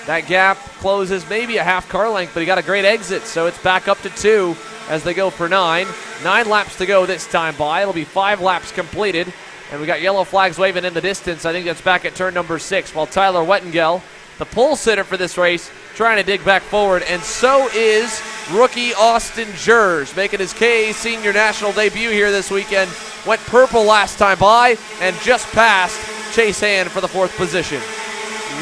That gap closes maybe a half car length, but he got a great exit, so it's back up to 2 as they go for 9. 9 laps to go this time by. It'll be 5 laps completed. And we got yellow flags waving in the distance. I think that's back at turn number 6, while Tyler Wettengel, the pole sitter for this race, trying to dig back forward. And so is rookie Austin Jers, making his KA Senior National debut here this weekend. Went purple last time by and just passed Chase Hand for the 4th position.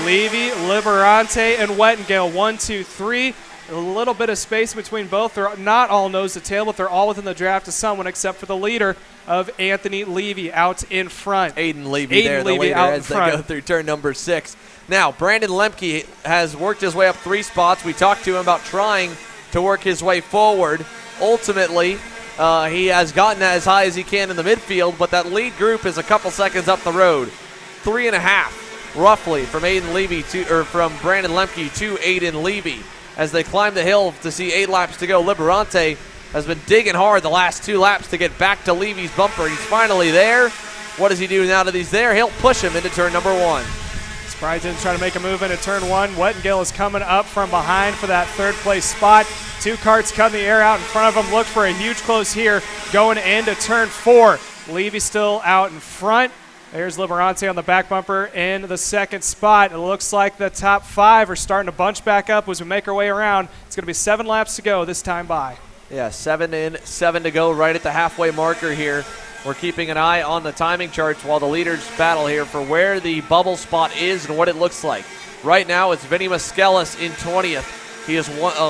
Levy, Liberante, and Wettengel, 1, 2, 3. A little bit of space between both. They're not all nose to tail, but they're all within the draft of someone except for the leader of Anthony Levy out in front. Aiden Levy there, the leader, as they go through turn number 6. Now, Brandon Lemke has worked his way up 3 spots. We talked to him about trying to work his way forward. Ultimately, he has gotten as high as he can in the midfield, but that lead group is a couple seconds up the road. 3.5, roughly, from from Brandon Lemke to Aiden Levy. As they climb the hill to see 8 laps to go, Liberante has been digging hard the last 2 laps to get back to Levy's bumper. He's finally there. What does he do now that he's there? He'll push him into turn number 1. Sprighton's trying to make a move into turn 1. Wettengel is coming up from behind for that 3rd place spot. 2 karts cutting the air out in front of him. Look for a huge close here going into turn 4. Levy still out in front. There's Liberante on the back bumper in the 2nd spot. It looks like the top 5 are starting to bunch back up as we make our way around. It's going to be 7 laps to go this time by. Yeah, 7 in, 7 to go right at the halfway marker here. We're keeping an eye on the timing charts while the leaders battle here for where the bubble spot is and what it looks like. Right now, it's Vinny Maskelis in 20th. He has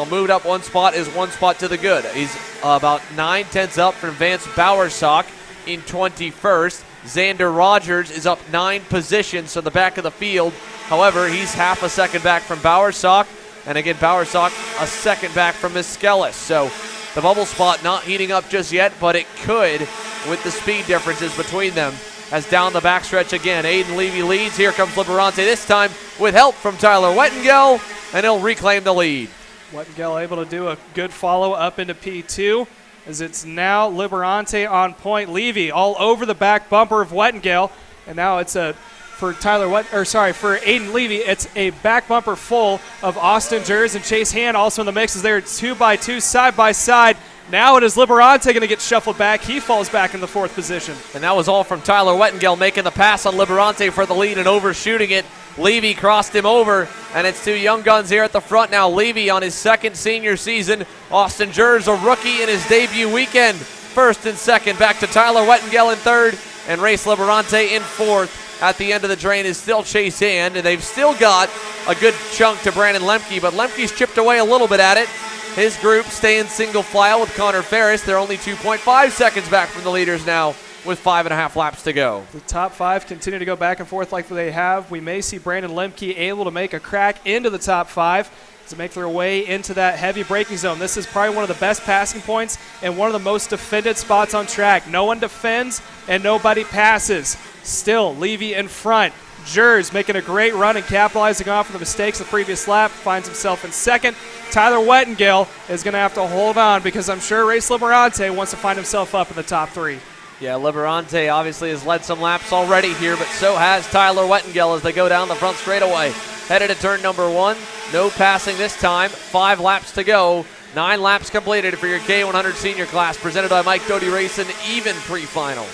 moved up 1 spot, is 1 spot to the good. He's about 9/10 up from Vance Bowersock in 21st. Xander Rogers is up 9 positions to the back of the field. However, he's half a second back from Bowersock. And again, Bowersock a second back from Miskellis. So the bubble spot not heating up just yet, but it could with the speed differences between them. As down the backstretch again, Aiden Levy leads. Here comes Liberante this time with help from Tyler Wettengel, and he'll reclaim the lead. Wettengel able to do a good follow up into P2. As it's now Liberante on point. Levy all over the back bumper of Wettengel, and now it's for Aiden Levy, it's a back bumper full of Austin Jers and Chase Hand also in the mix as they're 2x2 side by side. Now it is Liberante going to get shuffled back. He falls back in the 4th position. And that was all from Tyler Wettengel making the pass on Liberante for the lead and overshooting it. Levy crossed him over, and it's 2 young guns here at the front now. Levy on his 2nd senior season. Austin Jers, a rookie in his debut weekend. 1st and 2nd, back to Tyler Wettengel in 3rd, and Race Liberante in 4th. At the end of the drain is still Chase Hand, and they've still got a good chunk to Brandon Lemke, but Lemke's chipped away a little bit at it. His group staying single file with Connor Ferris. They're only 2.5 seconds back from the leaders now with 5.5 laps to go. The top 5 continue to go back and forth like they have. We may see Brandon Lemke able to make a crack into the top 5 to make their way into that heavy braking zone. This is probably one of the best passing points and one of the most defended spots on track. No one defends and nobody passes. Still, Levy in front. Jers making a great run and capitalizing off of the mistakes of the previous lap. Finds himself in 2nd. Tyler Wettengel is going to have to hold on because I'm sure Race Liberante wants to find himself up in the top 3. Yeah, Liberante obviously has led some laps already here, but so has Tyler Wettengel as they go down the front straightaway. Headed to turn number 1. No passing this time. 5 laps to go. 9 laps completed for your KA100 Senior class, presented by Mike Doty Racing EVEN Pre-Final.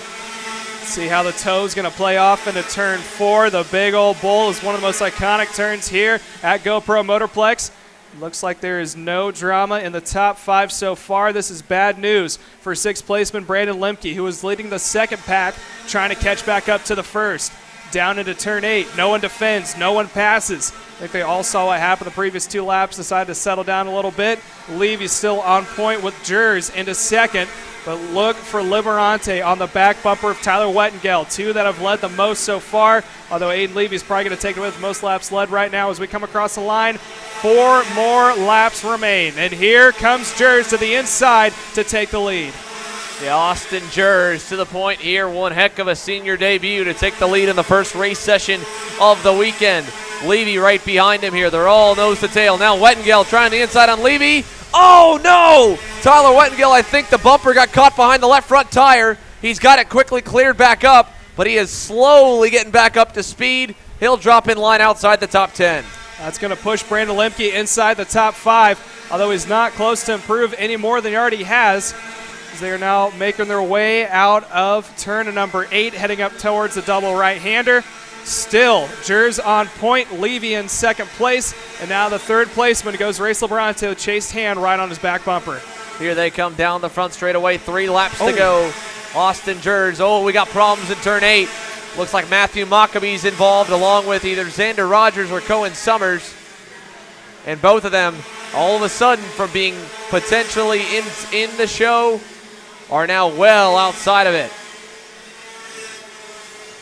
See how the toe's going to play off into turn 4. The big old bull is one of the most iconic turns here at GoPro Motorplex. Looks like there is no drama in the top 5 so far. This is bad news for 6th placeman Brandon Lemke, who is leading the 2nd pack, trying to catch back up to the 1st. Down into turn 8. No one defends. No one passes. I think they all saw what happened the previous 2 laps, decided to settle down a little bit. Levy's still on point with Jers into 2nd. But look for Liberante on the back bumper of Tyler Wettengel. 2 that have led the most so far, although Aiden Levy's probably going to take it with most laps led right now as we come across the line. 4 more laps remain. And here comes Jers to the inside to take the lead. Yeah, Austin Jers to the point here. One heck of a senior debut to take the lead in the first race session of the weekend. Levy right behind him here. They're all nose to tail. Now Wettengel trying the inside on Levy. Oh, no! Tyler Wettengel, I think the bumper got caught behind the left front tire. He's got it quickly cleared back up, but he is slowly getting back up to speed. He'll drop in line outside the top 10. That's going to push Brandon Lemke inside the top 5, although he's not close to improve any more than he already has, as they are now making their way out of turn number 8, heading up towards the double right-hander. Still, Jers on point, Levy in second place, and now the third placeman goes Race Liberanto, chased hand right on his back bumper. Here they come down the front straightaway, 3 laps to go. Austin Jers, we got problems in turn 8. Looks like Matthew Maccabee's involved, along with either Xander Rogers or Cohen Summers. And both of them, all of a sudden, from being potentially in the show, are now well outside of it.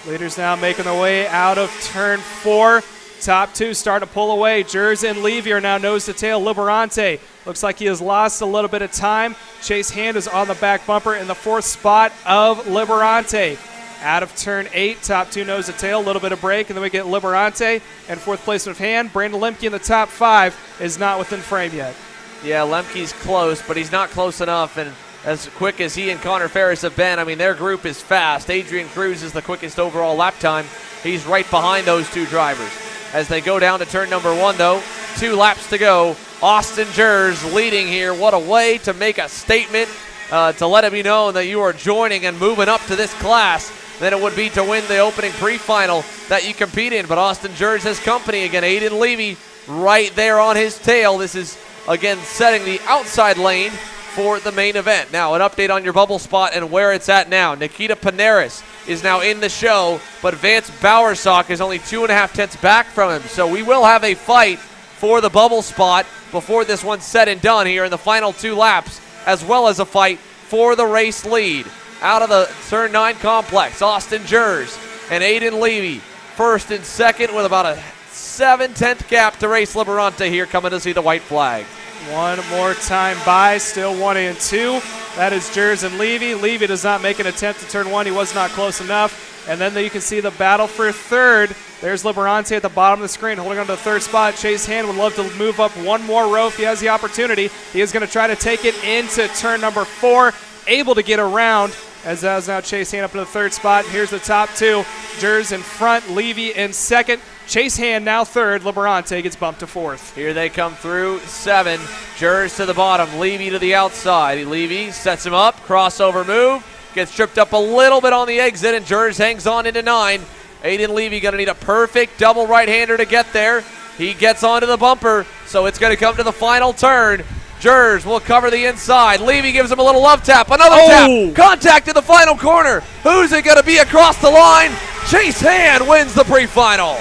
Leaders now making their way out of turn 4. Top 2 starting to pull away. Jers and Levy are now nose to tail. Liberante looks like he has lost a little bit of time. Chase Hand is on the back bumper in the 4th spot of Liberante. Out of turn 8, top 2 nose to tail, a little bit of break, and then we get Liberante and 4th placement of Hand. Brandon Lemke in the top 5 is not within frame yet. Yeah, Lemke's close, but he's not close enough, and as quick as he and Connor Ferris have been, I mean, their group is fast. Adrian Cruz is the quickest overall lap time. He's right behind those 2 drivers. As they go down to turn number 1, though, 2 laps to go. Austin Jers leading here. What a way to make a statement, to let it be known that you are joining and moving up to this class than it would be to win the opening pre-final that you compete in. But Austin Jers has company again. Aiden Levy right there on his tail. This is, again, setting the outside lane for the main event. Now, an update on your bubble spot and where it's at now. Nikita Paneris is now in the show, but Vance Bowersock is only 2.5 tenths back from him. So we will have a fight for the bubble spot before this one's said and done here in the final 2 laps, as well as a fight for the race lead. Out of the turn 9 complex, Austin Jers and Aiden Levy, 1st and 2nd, with about a 7/10 gap to Race Liberante here, coming to see the white flag. One more time by, still 1 and 2. That is Jers and Levy. Levy does not make an attempt to turn 1. He was not close enough. And then you can see the battle for 3rd. There's Liberante at the bottom of the screen, holding on to the 3rd spot. Chase Hand would love to move up one more row if he has the opportunity. He is going to try to take it into turn number 4, able to get around, as that is now Chase Hand up to the 3rd spot. Here's the top 2. Jers in front, Levy in 2nd. Chase Hand now 3rd. Liberante gets bumped to 4th. Here they come through 7. Jers to the bottom, Levy to the outside. Levy sets him up, crossover move, gets tripped up a little bit on the exit, and Jers hangs on into 9. Aiden Levy going to need a perfect double right-hander to get there. He gets onto the bumper, so it's going to come to the final turn. Jers will cover the inside. Levy gives him a little love tap. Another tap. Contact in the final corner. Who's it going to be across the line? Chase Hand wins the pre-final.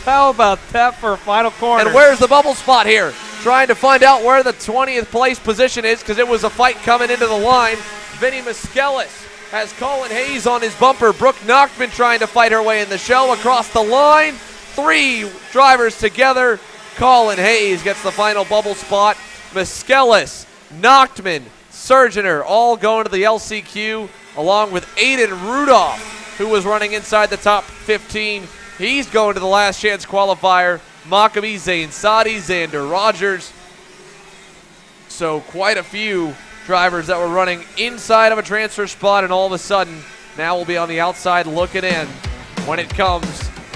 How about that for a final corner? And where's the bubble spot here? Trying to find out where the 20th place position is, because it was a fight coming into the line. Vinny Miskelis has Colin Hayes on his bumper. Brooke Nachtman trying to fight her way in the show across the line. 3 drivers together. Colin Hayes gets the final bubble spot. Miskelis, Nachtman, Surgener all going to the LCQ, along with Aiden Rudolph, who was running inside the top 15. He's going to the last chance qualifier. Maccabee, Zane Sadi, Xander Rogers. So quite a few drivers that were running inside of a transfer spot, and all of a sudden now will be on the outside looking in when it comes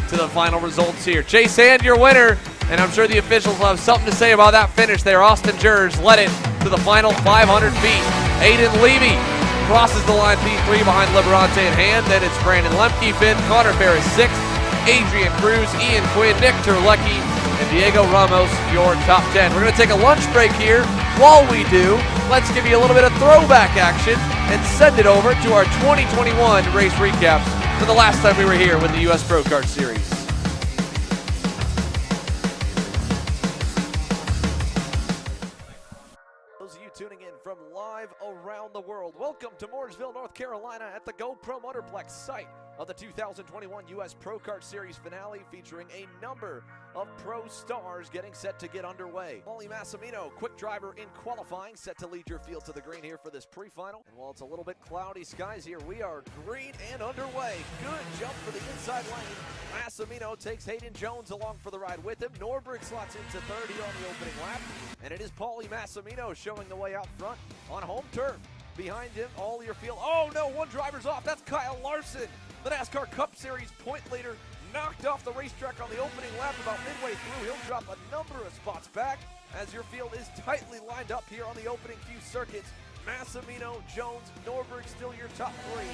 to the final results here. Chase Hand, your winner, and I'm sure the officials will have something to say about that finish there. Austin Jers led it to the final 500 feet. Aiden Levy crosses the line P3 behind Liberante in Hand. Then it's Brandon Lemke 5th, Connor Ferris 6th, Adrian Cruz, Ian Quinn, Nick Terlecki, and Diego Ramos, your top 10. We're going to take a lunch break here. While we do, let's give you a little bit of throwback action and send it over to our 2021 race recaps for the last time we were here with the US Pro Kart Series. Those of you tuning in from live around the world, welcome to Mooresville, North Carolina at the GoPro Motorplex site of the 2021 US Pro Kart Series finale, featuring a number of pro stars getting set to get underway. Paulie Massimino, quick driver in qualifying, set to lead your field to the green here for this pre-final. And while it's a little bit cloudy skies here, we are green and underway. Good jump for the inside lane. Massimino takes Hayden Jones along for the ride with him. Norberg slots into 3rd here on the opening lap. And it is Paulie Massimino showing the way out front on home turf. Behind him, all your field. Oh no, one driver's off. That's Kyle Larson. The NASCAR Cup Series point leader knocked off the racetrack on the opening lap about midway through. He'll drop a number of spots back as your field is tightly lined up here on the opening few circuits. Massimino, Jones, Norberg still your top three.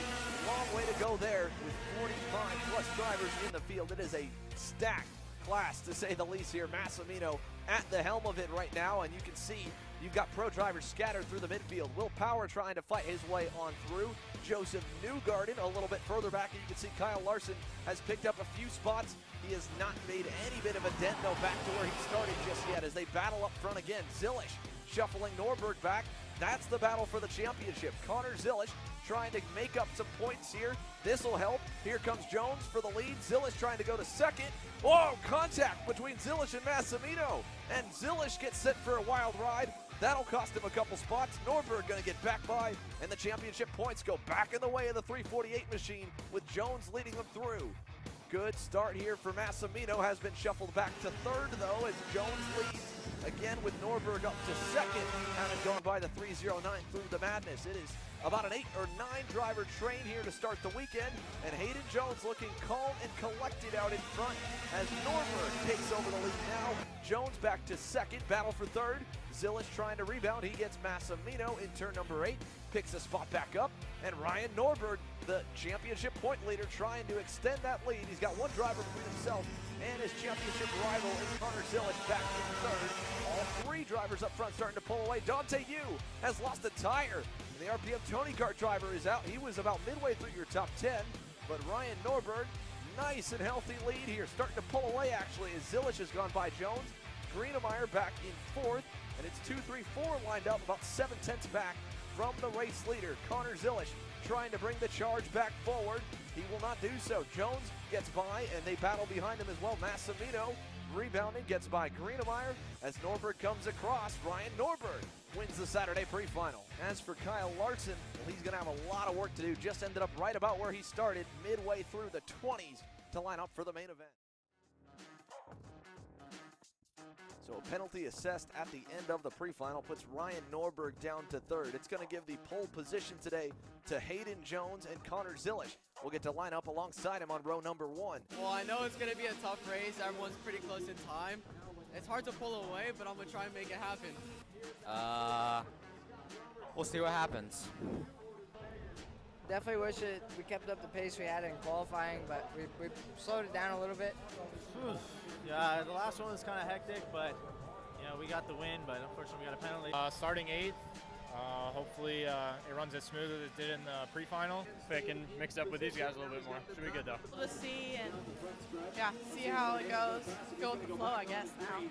Long way to go there with 45 plus drivers in the field. It is a stacked class to say the least here. Massimino at the helm of it right now, and you can see you've got pro drivers scattered through the midfield. Will Power trying to fight his way on through. Joseph Newgarden a little bit further back, and you can see Kyle Larson has picked up a few spots. He has not made any bit of a dent, though, back to where he started just yet as they battle up front again. Zilish shuffling Norberg back. That's the battle for the championship. Connor Zilish trying to make up some points here. This will help. Here comes Jones for the lead. Zilish trying to go to second. Whoa, contact between Zilish and Massimino. And Zilish gets set for a wild ride. That'll cost him a couple spots. Norberg going to get back by, and the championship points go back in the way of the 348 machine with Jones leading them through. Good start here for Massimino. Has been shuffled back to third, though, as Jones leads again with Norberg up to second, having gone by the 309 through the madness. It is about an 8 or 9 driver train here to start the weekend, and Hayden Jones looking calm and collected out in front as Norberg takes over the lead now. Jones back to second, battle for third. Zilish trying to rebound. He gets Massimino in turn number 8, picks a spot back up, and Ryan Norberg, the championship point leader, trying to extend that lead. He's got one driver between himself and his championship rival in Connor Zilish back in third. All 3 drivers up front starting to pull away. Dante Yu has lost a tire. The RPM Tony Kart driver is out. He was about midway through your top 10, but Ryan Norberg, nice and healthy lead here, starting to pull away actually as Zilish has gone by Jones. Greenemeyer back in 4th, and it's 2, 3, 4 lined up, about 7/10 back from the race leader. Connor Zilish trying to bring the charge back forward. He will not do so. Jones gets by, and they battle behind him as well. Massimino rebounding, gets by Greenemeyer as Norberg comes across. Ryan Norberg wins the Saturday pre-final. As for Kyle Larson, well, he's going to have a lot of work to do. Just ended up right about where he started, midway through the 20s to line up for the main event. So a penalty assessed at the end of the pre-final puts Ryan Norberg down to third. It's going to give the pole position today to Hayden Jones and Connor Zilish. We'll get to line up alongside him on row number 1. Well, I know it's going to be a tough race. Everyone's pretty close in time. It's hard to pull away, but I'm going to try and make it happen. We'll see what happens. Definitely wish we kept up the pace we had in qualifying, but we slowed it down a little bit. Yeah, the last one was kind of hectic, but you know, we got the win, but unfortunately we got a penalty. Starting 8th, hopefully it runs as smooth as it did in the pre-final. If I can mix it up with these guys a little bit more, should be good though. We'll just see and yeah, see how it goes. Go with the flow, I guess, now.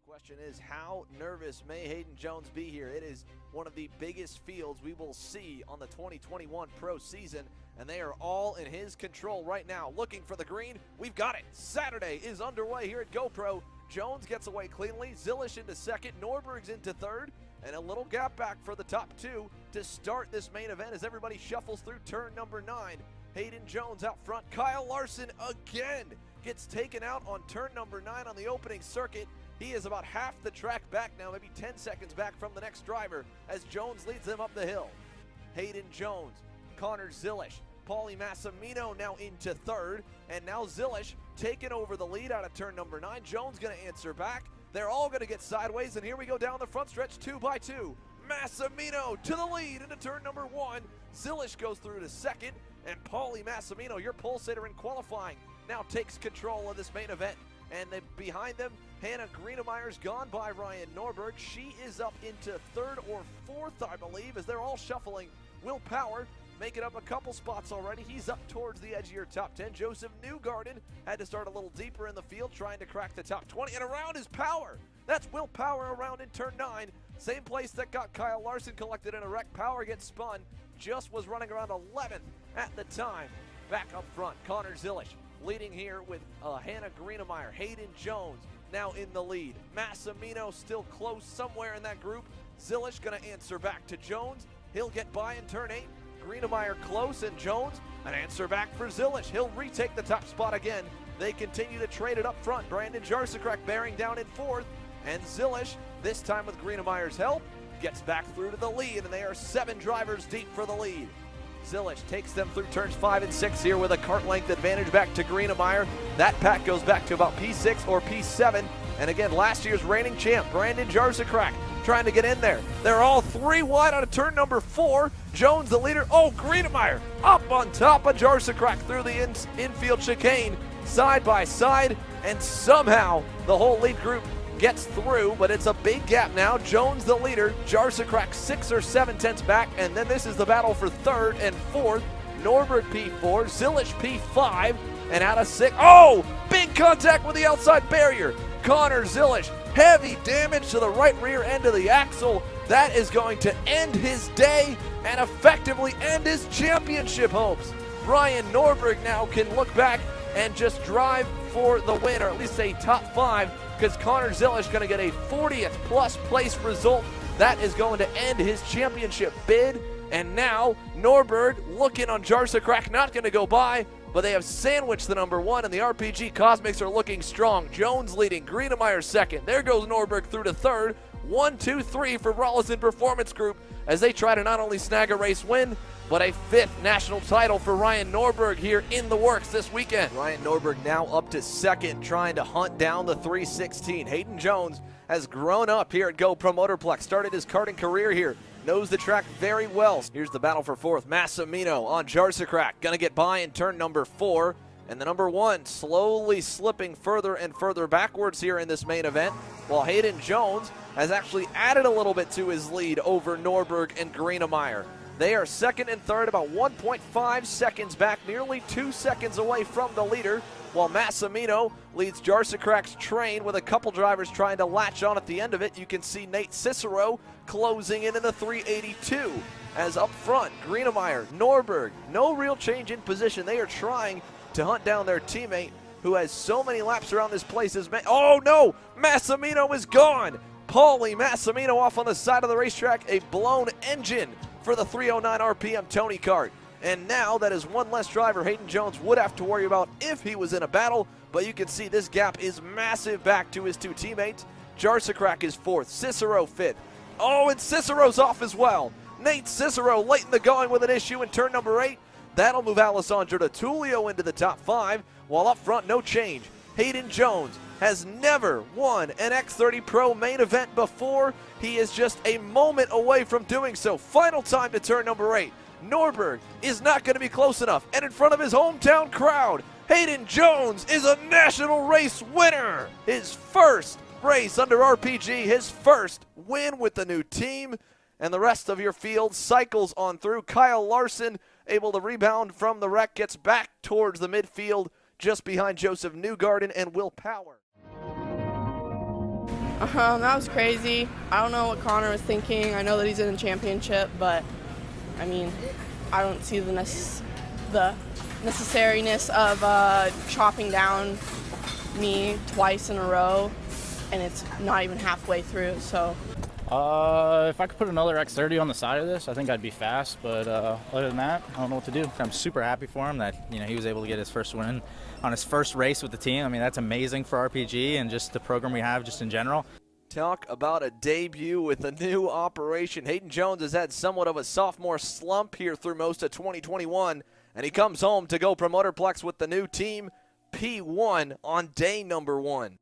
The question is, how nervous may Hayden Jones be here? It is one of the biggest fields we will see on the 2021 pro season, and they are all in his control right now. Looking for the green, we've got it. Saturday is underway here at GoPro. Jones gets away cleanly, Zilish into second, Norberg's into third, and a little gap back for the top 2 to start this main event as everybody shuffles through turn number 9. Hayden Jones out front. Kyle Larson again gets taken out on turn number 9 on the opening circuit. He is about half the track back now, maybe 10 seconds back from the next driver as Jones leads them up the hill. Hayden Jones, Connor Zilish, Paulie Massimino now into third, and now Zilish taking over the lead out of turn number 9. Jones going to answer back. They're all going to get sideways, and here we go down the front stretch 2 by 2. Massimino to the lead into turn number 1. Zilish goes through to second, and Paulie Massimino, your pole sitter in qualifying, now takes control of this main event. And then behind them, Hannah Greenemeyer's gone by Ryan Norberg. She is up into third or fourth, I believe, as they're all shuffling. Will Power making up a couple spots already. He's up towards the edge of your top 10. Joseph Newgarden had to start a little deeper in the field, trying to crack the top 20. And around is Power. That's Will Power around in turn 9. Same place that got Kyle Larson collected in a wreck. Power gets spun. Just was running around 11th at the time. Back up front, Connor Zilish leading here with Hannah Greenemeyer. Hayden Jones now in the lead. Massimino still close somewhere in that group. Zilish going to answer back to Jones. He'll get by in turn 8. Greenemeyer close, and Jones an answer back for Zilish. He'll retake the top spot again. They continue to trade it up front. Brandon Jarsakrak bearing down in 4th, and Zilish, this time with Greenemeyer's help, gets back through to the lead, and they are 7 drivers deep for the lead. Zilish takes them through turns 5 and 6 here with a kart length advantage back to Greenemeyer. That pack goes back to about P6 or P7. And again, last year's reigning champ, Brandon Jarzakrak, trying to get in there. They're all 3 wide out of turn number 4. Jones, the leader. Oh, Greenemeyer up on top of Jarzakrak through the infield chicane, side by side. And somehow the whole lead group gets through, but it's a big gap now. Jones the leader, Jarzakrak 6 or 7 tenths back, and then this is the battle for 3rd and 4th. Norberg P4, Zilish P5, and out of 6. Oh, big contact with the outside barrier. Connor Zilish, heavy damage to the right rear end of the axle. That is going to end his day and effectively end his championship hopes. Ryan Norberg now can look back and just drive for the win, or at least a top 5, because Connor Zilish is going to get a 40th plus place result. That is going to end his championship bid. And now Norberg looking on Jarzakrak, not going to go by, but they have sandwiched the number 1, and the RPG Cosmics are looking strong. Jones leading, Greenemeyer second. There goes Norberg through to 3rd. 1, 2, 3 for Rollison Performance Group as they try to not only snag a race win, but a 5th national title for Ryan Norberg here in the works this weekend. Ryan Norberg now up to 2nd, trying to hunt down the 316. Hayden Jones has grown up here at GoPro Motorplex, started his karting career here, knows the track very well. Here's the battle for 4th. Massimino on Jarzakrak, gonna get by in turn number 4. And the number 1 slowly slipping further and further backwards here in this main event, while Hayden Jones has actually added a little bit to his lead over Norberg and Greenemeyer. They are 2nd and 3rd, about 1.5 seconds back, nearly 2 seconds away from the leader, while Massimino leads Jarzakrak's train with a couple drivers trying to latch on at the end of it. You can see Nate Cicero closing in the 382. As up front, Greenemeyer, Norberg, no real change in position. They are trying to hunt down their teammate who has so many laps around this place. Oh no, Massimino is gone. Paulie Massimino off on the side of the racetrack, a blown engine for the 309 RPM Tony Kart. And now that is 1 less driver Hayden Jones would have to worry about if he was in a battle, but you can see this gap is massive back to his 2 teammates. Jarzakrak is 4th, Cicero 5th. Oh, and Cicero's off as well. Nate Cicero late in the going with an issue in turn number 8. That'll move Alessandro Tullio into the top 5, while up front, no change. Hayden Jones has never won an X30 Pro main event before. He is just a moment away from doing so. Final time to turn number 8. Norberg is not going to be close enough, and in front of his hometown crowd, Hayden Jones is a national race winner. His first race under RPG, his first win with the new team, and the rest of your field cycles on through. Kyle Larson able to rebound from the wreck, gets back towards the midfield just behind Joseph Newgarden and Will Power. That was crazy. I don't know what Connor was thinking. I know that he's in a championship, but I mean, I don't see the necessariness of chopping down me twice in a row, and it's not even halfway through, so. If I could put another X30 on the side of this, I think I'd be fast, but other than that, I don't know what to do. I'm super happy for him that, you know, he was able to get his first win on his first race with the team. I mean, that's amazing for RPG and just the program we have just in general. Talk about a debut with a new operation. Hayden Jones has had somewhat of a sophomore slump here through most of 2021, and he comes home to GoPro Motorplex with the new team, P1, on day number 1.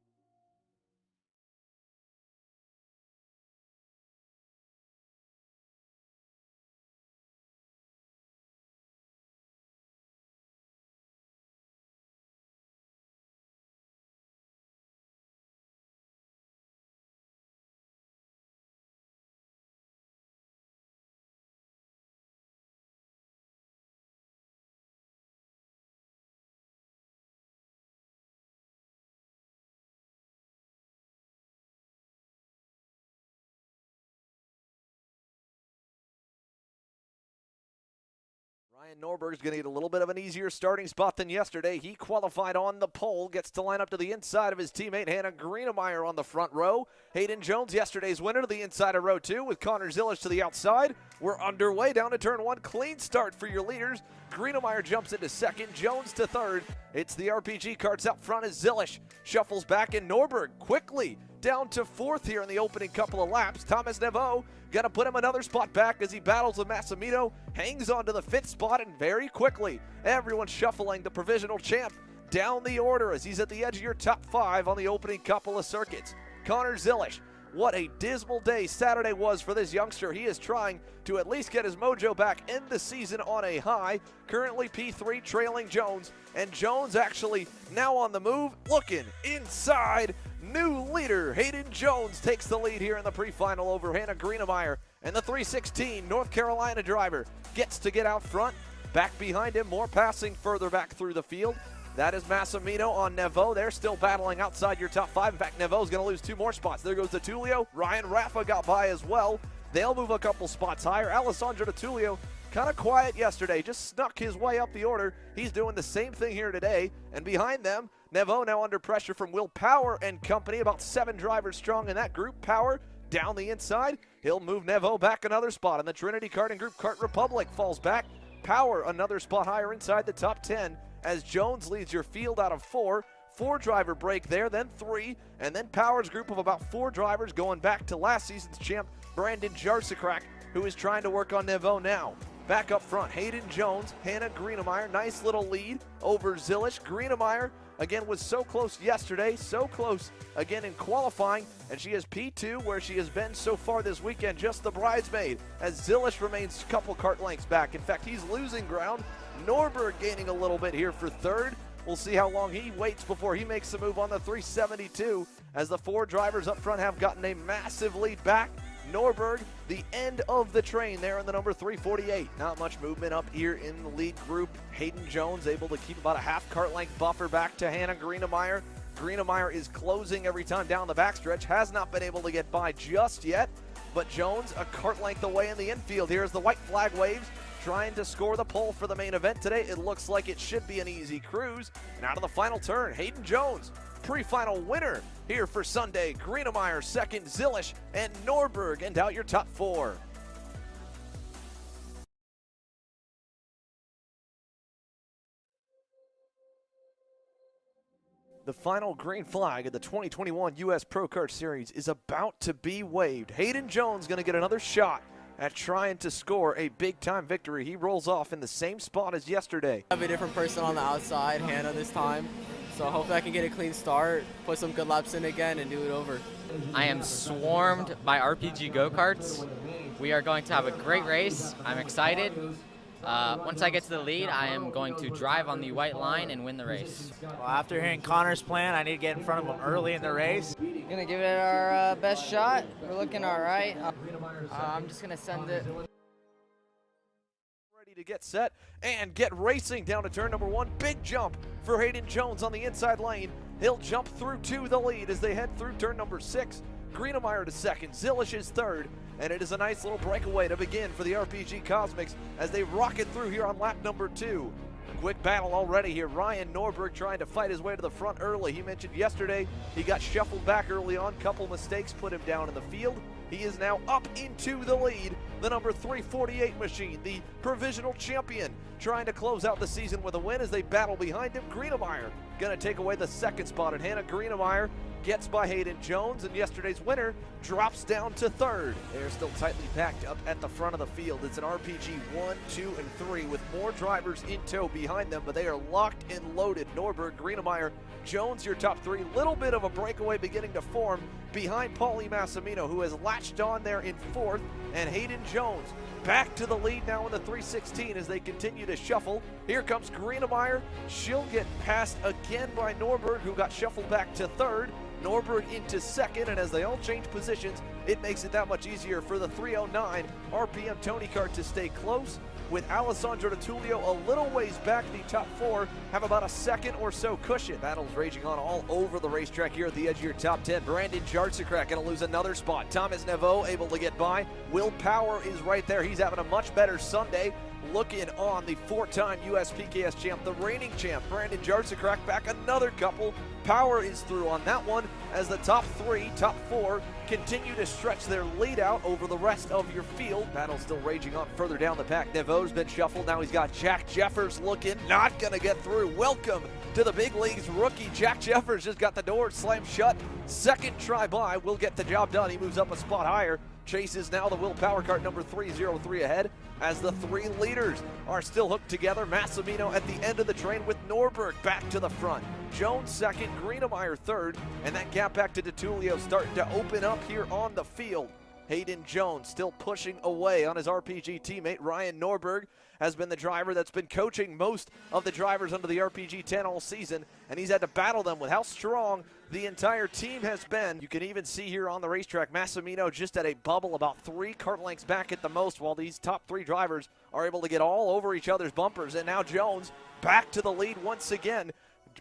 Ryan Norberg's going to get a little bit of an easier starting spot than yesterday. He qualified on the pole, gets to line up to the inside of his teammate Hannah Greenemeyer on the front row. Hayden Jones, yesterday's winner, to the inside of row 2 with Connor Zilish to the outside. We're underway down to turn 1. Clean start for your leaders. Greenemeyer jumps into 2nd, Jones to 3rd. It's the RPG karts out front as Zilish shuffles back, and Norberg quickly down to 4th here in the opening couple of laps. Thomas Neveau gonna put him another spot back as he battles with Massimino, hangs on to the 5th spot, and very quickly everyone's shuffling the provisional champ down the order as he's at the edge of your top 5 on the opening couple of circuits. Connor Zilisch, what a dismal day Saturday was for this youngster. He is trying to at least get his mojo back, end the season on a high. Currently P3 trailing Jones, and Jones actually now on the move, looking inside. New leader Hayden Jones takes the lead here in the pre-final over Hannah Greenemeyer, and the 316 North Carolina driver gets to get out front. Back behind him, more passing further back through the field. That is Massimino on Neveau. They're still battling outside your top 5. In fact, Nevo's going to lose 2 more spots. There goes Tullio. Ryan Raffa got by as well. They'll move a couple spots higher. Alessandro Tullio, kind of quiet yesterday, just snuck his way up the order. He's doing the same thing here today. And behind them, Neveau now under pressure from Will Power and company, about 7 drivers strong in that group. Power down the inside. He'll move Neveau back another spot. And the Trinity Karting Group Kart Republic falls back. Power another spot higher inside the top 10 as Jones leads your field out of 4. 4-driver break there, then 3, and then Power's group of about 4 drivers going back to last season's champ, Brandon Jarsakrak, who is trying to work on Neveau now. Back up front, Hayden Jones, Hannah Greenemeyer, nice little lead over Zilisch. Greenemeyer, again, was so close yesterday, so close again in qualifying, and she is P2 where she has been so far this weekend, just the bridesmaid, as Zilisch remains a couple kart lengths back. In fact, he's losing ground. Norberg gaining a little bit here for 3rd. We'll see how long he waits before he makes the move on the 372, as the 4 drivers up front have gotten a massive lead back. Norberg, the end of the train there in the number 348. Not much movement up here in the lead group. Hayden Jones able to keep about a half kart length buffer back to Hannah Greenemeyer. Greenemeyer is closing every time down the backstretch, has not been able to get by just yet, but Jones a kart length away in the infield. Here's the white flag waves, trying to score the pole for the main event today. It looks like it should be an easy cruise. And out of the final turn, Hayden Jones, pre-final winner here for Sunday. Greenemeyer 2nd, Zilisch and Norberg, and out your top 4. The final green flag of the 2021 U.S. Pro Kart Series is about to be waved. Hayden Jones going to get another shot at trying to score a big-time victory. He rolls off in the same spot as yesterday. I have a different person on the outside, Hannah this time. So hopefully I can get a clean start, put some good laps in again, and do it over. I am swarmed by RPG go-karts. We are going to have a great race. I'm excited. Once I get to the lead, I am going to drive on the white line and win the race. Well, after hearing Connor's plan, I need to get in front of him early in the race. Gonna give it our best shot. We're looking all right. I'm just gonna send it. Ready to get set and get racing down to turn number 1. Big jump for Hayden Jones on the inside lane. He'll jump through to the lead as they head through turn number 6. Greenemeyer to 2nd, Zilisch is 3rd, and it is a nice little breakaway to begin for the RPG Cosmics as they rocket through here on lap number 2. Quick battle already here. Ryan Norberg trying to fight his way to the front early. He mentioned yesterday he got shuffled back early on. Couple mistakes put him down in the field. He is now up into the lead. The number 348 machine, the provisional champion, trying to close out the season with a win as they battle behind him. Greenemeyer going to take away the 2nd spot, and Hannah Greenemeyer gets by Hayden Jones, and yesterday's winner drops down to 3rd. They're still tightly packed up at the front of the field. It's an RPG 1, 2, and 3 with more drivers in tow behind them, but they are locked and loaded. Norberg, Greenemeyer, Jones, your top 3. Little bit of a breakaway beginning to form behind Paulie Massimino, who has latched on there in 4th, and Hayden Jones back to the lead now in the 316 as they continue to shuffle. Here comes Greenemeyer. She'll get passed again by Norberg, who got shuffled back to 3rd. Norberg into 2nd, and as they all change positions, it makes it that much easier for the 309 RPM Tony Kart to stay close. With Alessandro Tullio a little ways back, the top 4 have about a 2nd or so cushion. Battles raging on all over the racetrack here at the edge of your top 10. Brandon Jarsakrak going to lose another spot. Thomas Neveau able to get by. Will Power is right there. He's having a much better Sunday. Looking on the 4-time US PKS champ, the reigning champ, Brandon Jarsakrak back another couple. Power is through on that one as the top 3, top 4 continue to stretch their lead out over the rest of your field. Battle still raging on further down the pack. Nevo's been shuffled. Now he's got Jack Jeffers looking, not going to get through. Welcome to the big leagues. Rookie Jack Jeffers just got the door slammed shut. Second try by will get the job done. He moves up a spot higher. Chases now the Will Power Kart number 303 ahead as the three leaders are still hooked together. Massimino at the end of the train with Norberg back to the front. Jones second, Greenemeyer third, and that gap back to DeTulio starting to open up here on the field. Hayden Jones still pushing away on his RPG teammate. Ryan Norberg has been the driver that's been coaching most of the drivers under the RPG 10 all season, and he's had to battle them with how strong the entire team has been. You can even see here on the racetrack, Massimino just at a bubble about 3 kart lengths back at the most, while these top 3 drivers are able to get all over each other's bumpers. And now Jones back to the lead once again.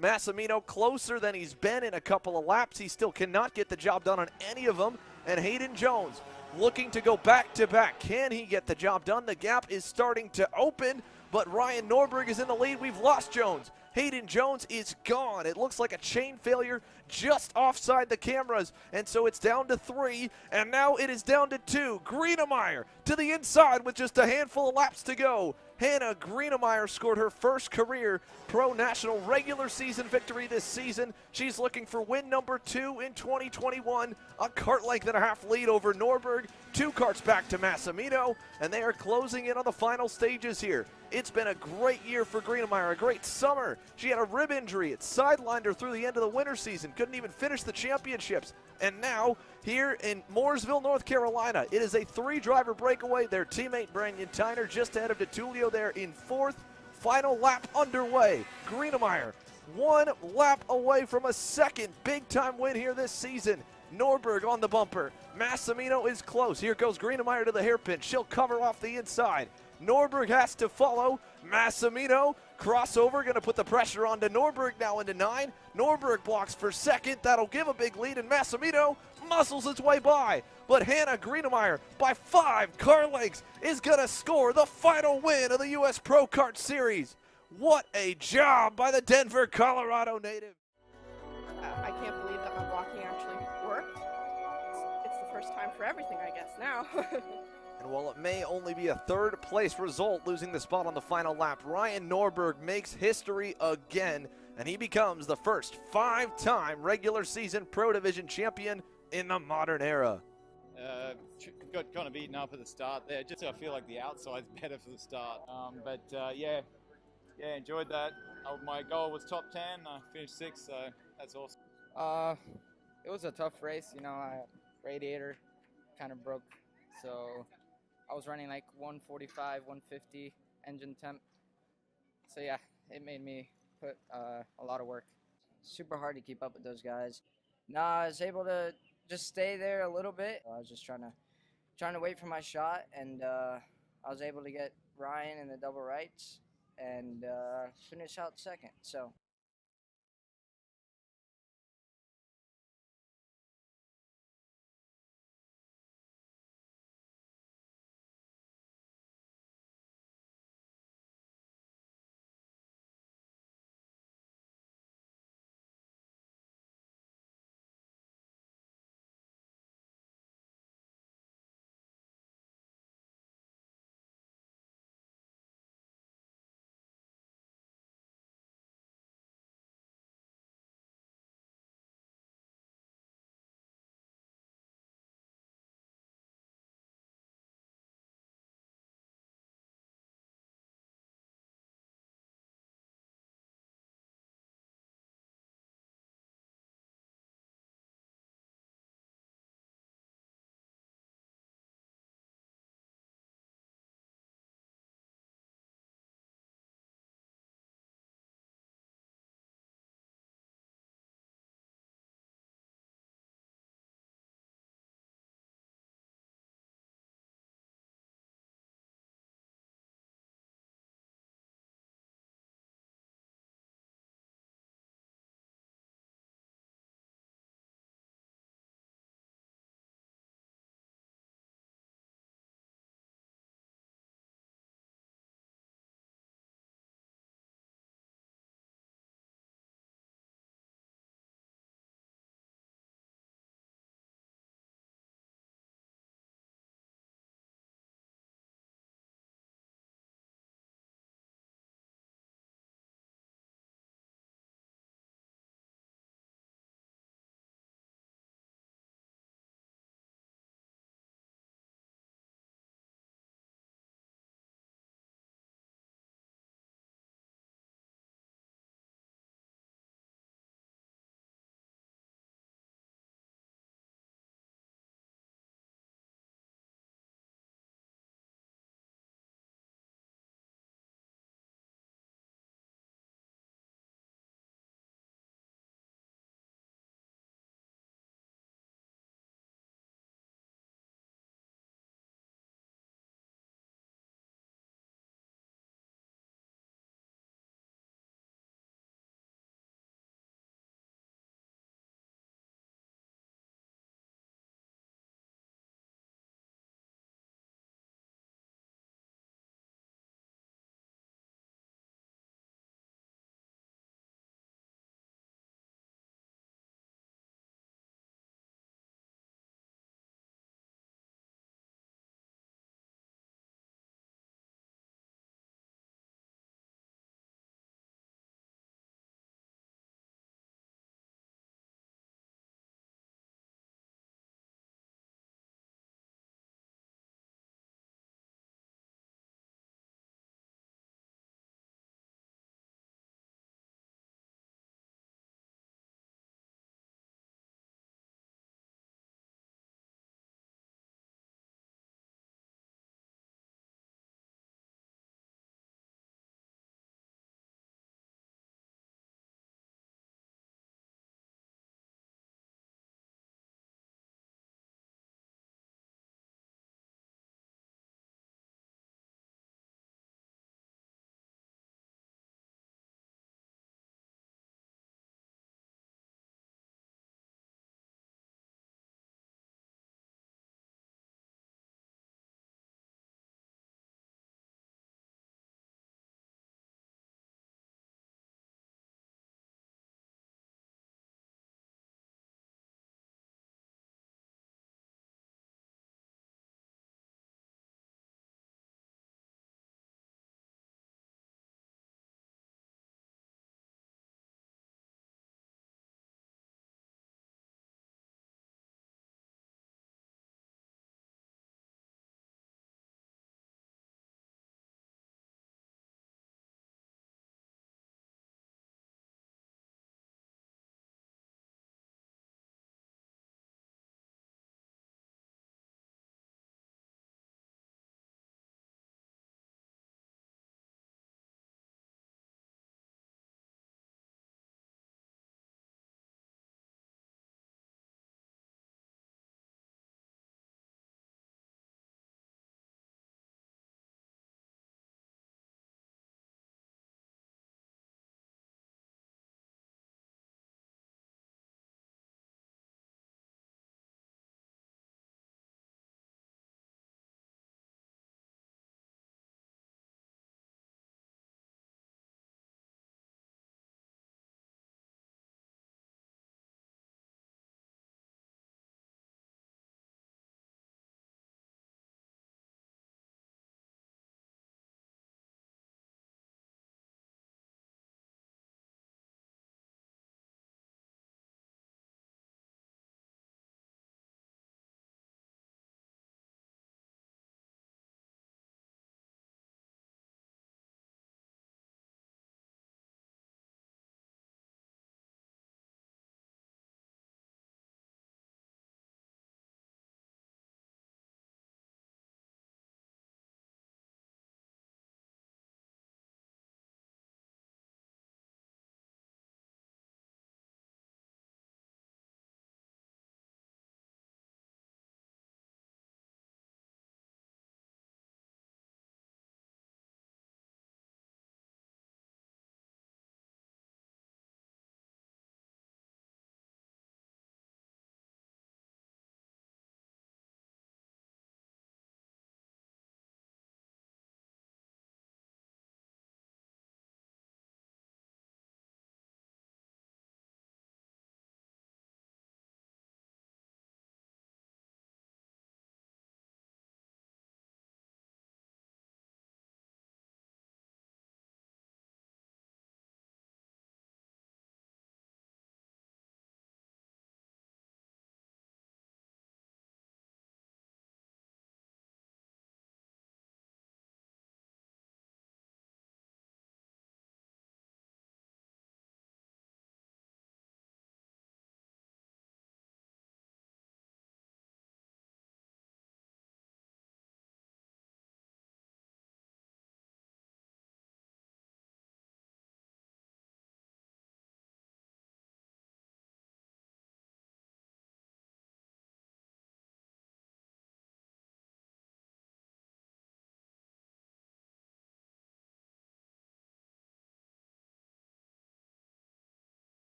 Massimino closer than he's been in a couple of laps. He still cannot get the job done on any of them. And Hayden Jones looking to go back-to-back. Can he get the job done? The gap is starting to open, but Ryan Norberg is in the lead. We've lost Jones. Hayden Jones is gone. It looks like a chain failure just offside the cameras, and so it's down to 3, and now it is down to 2. Greenemeyer to the inside with just a handful of laps to go. Hannah Greenemeyer scored her first career Pro National regular season victory this season. She's looking for win number 2 in 2021. A kart length and a half lead over Norberg. 2 karts back to Massimino, and they are closing in on the final stages here. It's been a great year for Greenemeyer, a great summer. She had a rib injury. It sidelined her through the end of the winter season. Couldn't even finish the championships. And now, here in Mooresville, North Carolina, it is a 3-driver breakaway. Their teammate, Brandon Tyner, just ahead of DeTulio there in 4th. Final lap underway. Greenemeyer 1 lap away from a second big-time win here this season. Norberg on the bumper. Massimino is close. Here goes Greenemeyer to the hairpin. She'll cover off the inside. Norberg has to follow. Massimino, crossover, going to put the pressure on to Norberg now into 9. Norberg blocks for second. That'll give a big lead, and Massimino muscles its way by. But Hannah Greenemeyer, by 5 car lengths, is going to score the final win of the U.S. Pro Kart Series. What a job by the Denver, Colorado native. I can't believe that my blocking actually worked. It's the first time for everything, I guess, now. And while it may only be a 3rd place result, losing the spot on the final lap, Ryan Norberg makes history again, and he becomes the first 5-time regular season Pro Division champion in the modern era. Got kind of beaten up at the start there. Just I feel like the outside's better for the start. Yeah, enjoyed that. My goal was top 10. I finished 6th, so that's awesome. It was a tough race. You know, radiator kind of broke, so I was running like 145, 150 engine temp. So yeah, it made me put a lot of work. Super hard to keep up with those guys. No, I was able to just stay there a little bit. I was just trying to wait for my shot, and I was able to get Ryan in the double rights and finish out second. So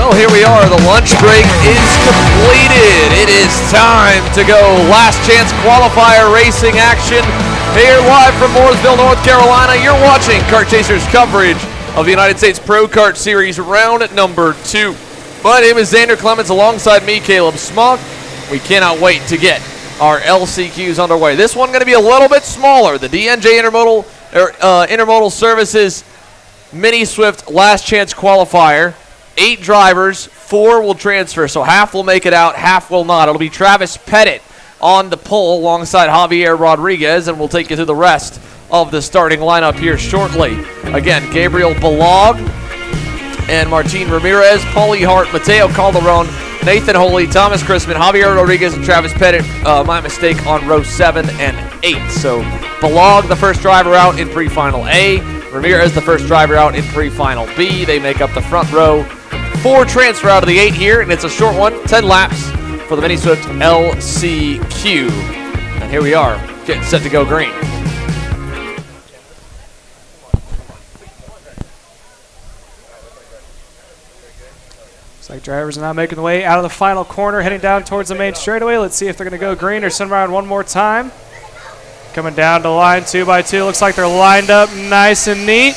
Well, here we are. The lunch break is completed. It is time to go last chance qualifier racing action here live from Mooresville, North Carolina. You're watching Kart Chasers coverage of the United States Pro Kart Series round number 2. My name is Xander Clemens, alongside me, Caleb Smock. We cannot wait to get our LCQs underway. This one going to be a little bit smaller. The DNJ Intermodal Services Mini Swift Last Chance Qualifier. 8 drivers, 4 will transfer, so half will make it out, half will not. It'll be Travis Pettit on the pole alongside Javier Rodriguez, and we'll take you through the rest of the starting lineup here shortly. Again, Gabriel Balog and Martin Ramirez, Paulie Hart, Mateo Calderon, Nathan Holy, Thomas Chrisman, Javier Rodriguez, and Travis Pettit. My mistake on row 7 and 8. So Balog, the first driver out in pre-final A. Ramirez, the first driver out in pre-final B. They make up the front row. 4 transfer out of the 8 here, and it's a short one, 10 laps for the Mini Swift LCQ. And here we are, getting set to go green. Looks like drivers are now making the way out of the final corner, heading down towards the main straightaway. Let's see if they're going to go green or send around one more time. Coming down to line 2x2. Looks like they're lined up nice and neat.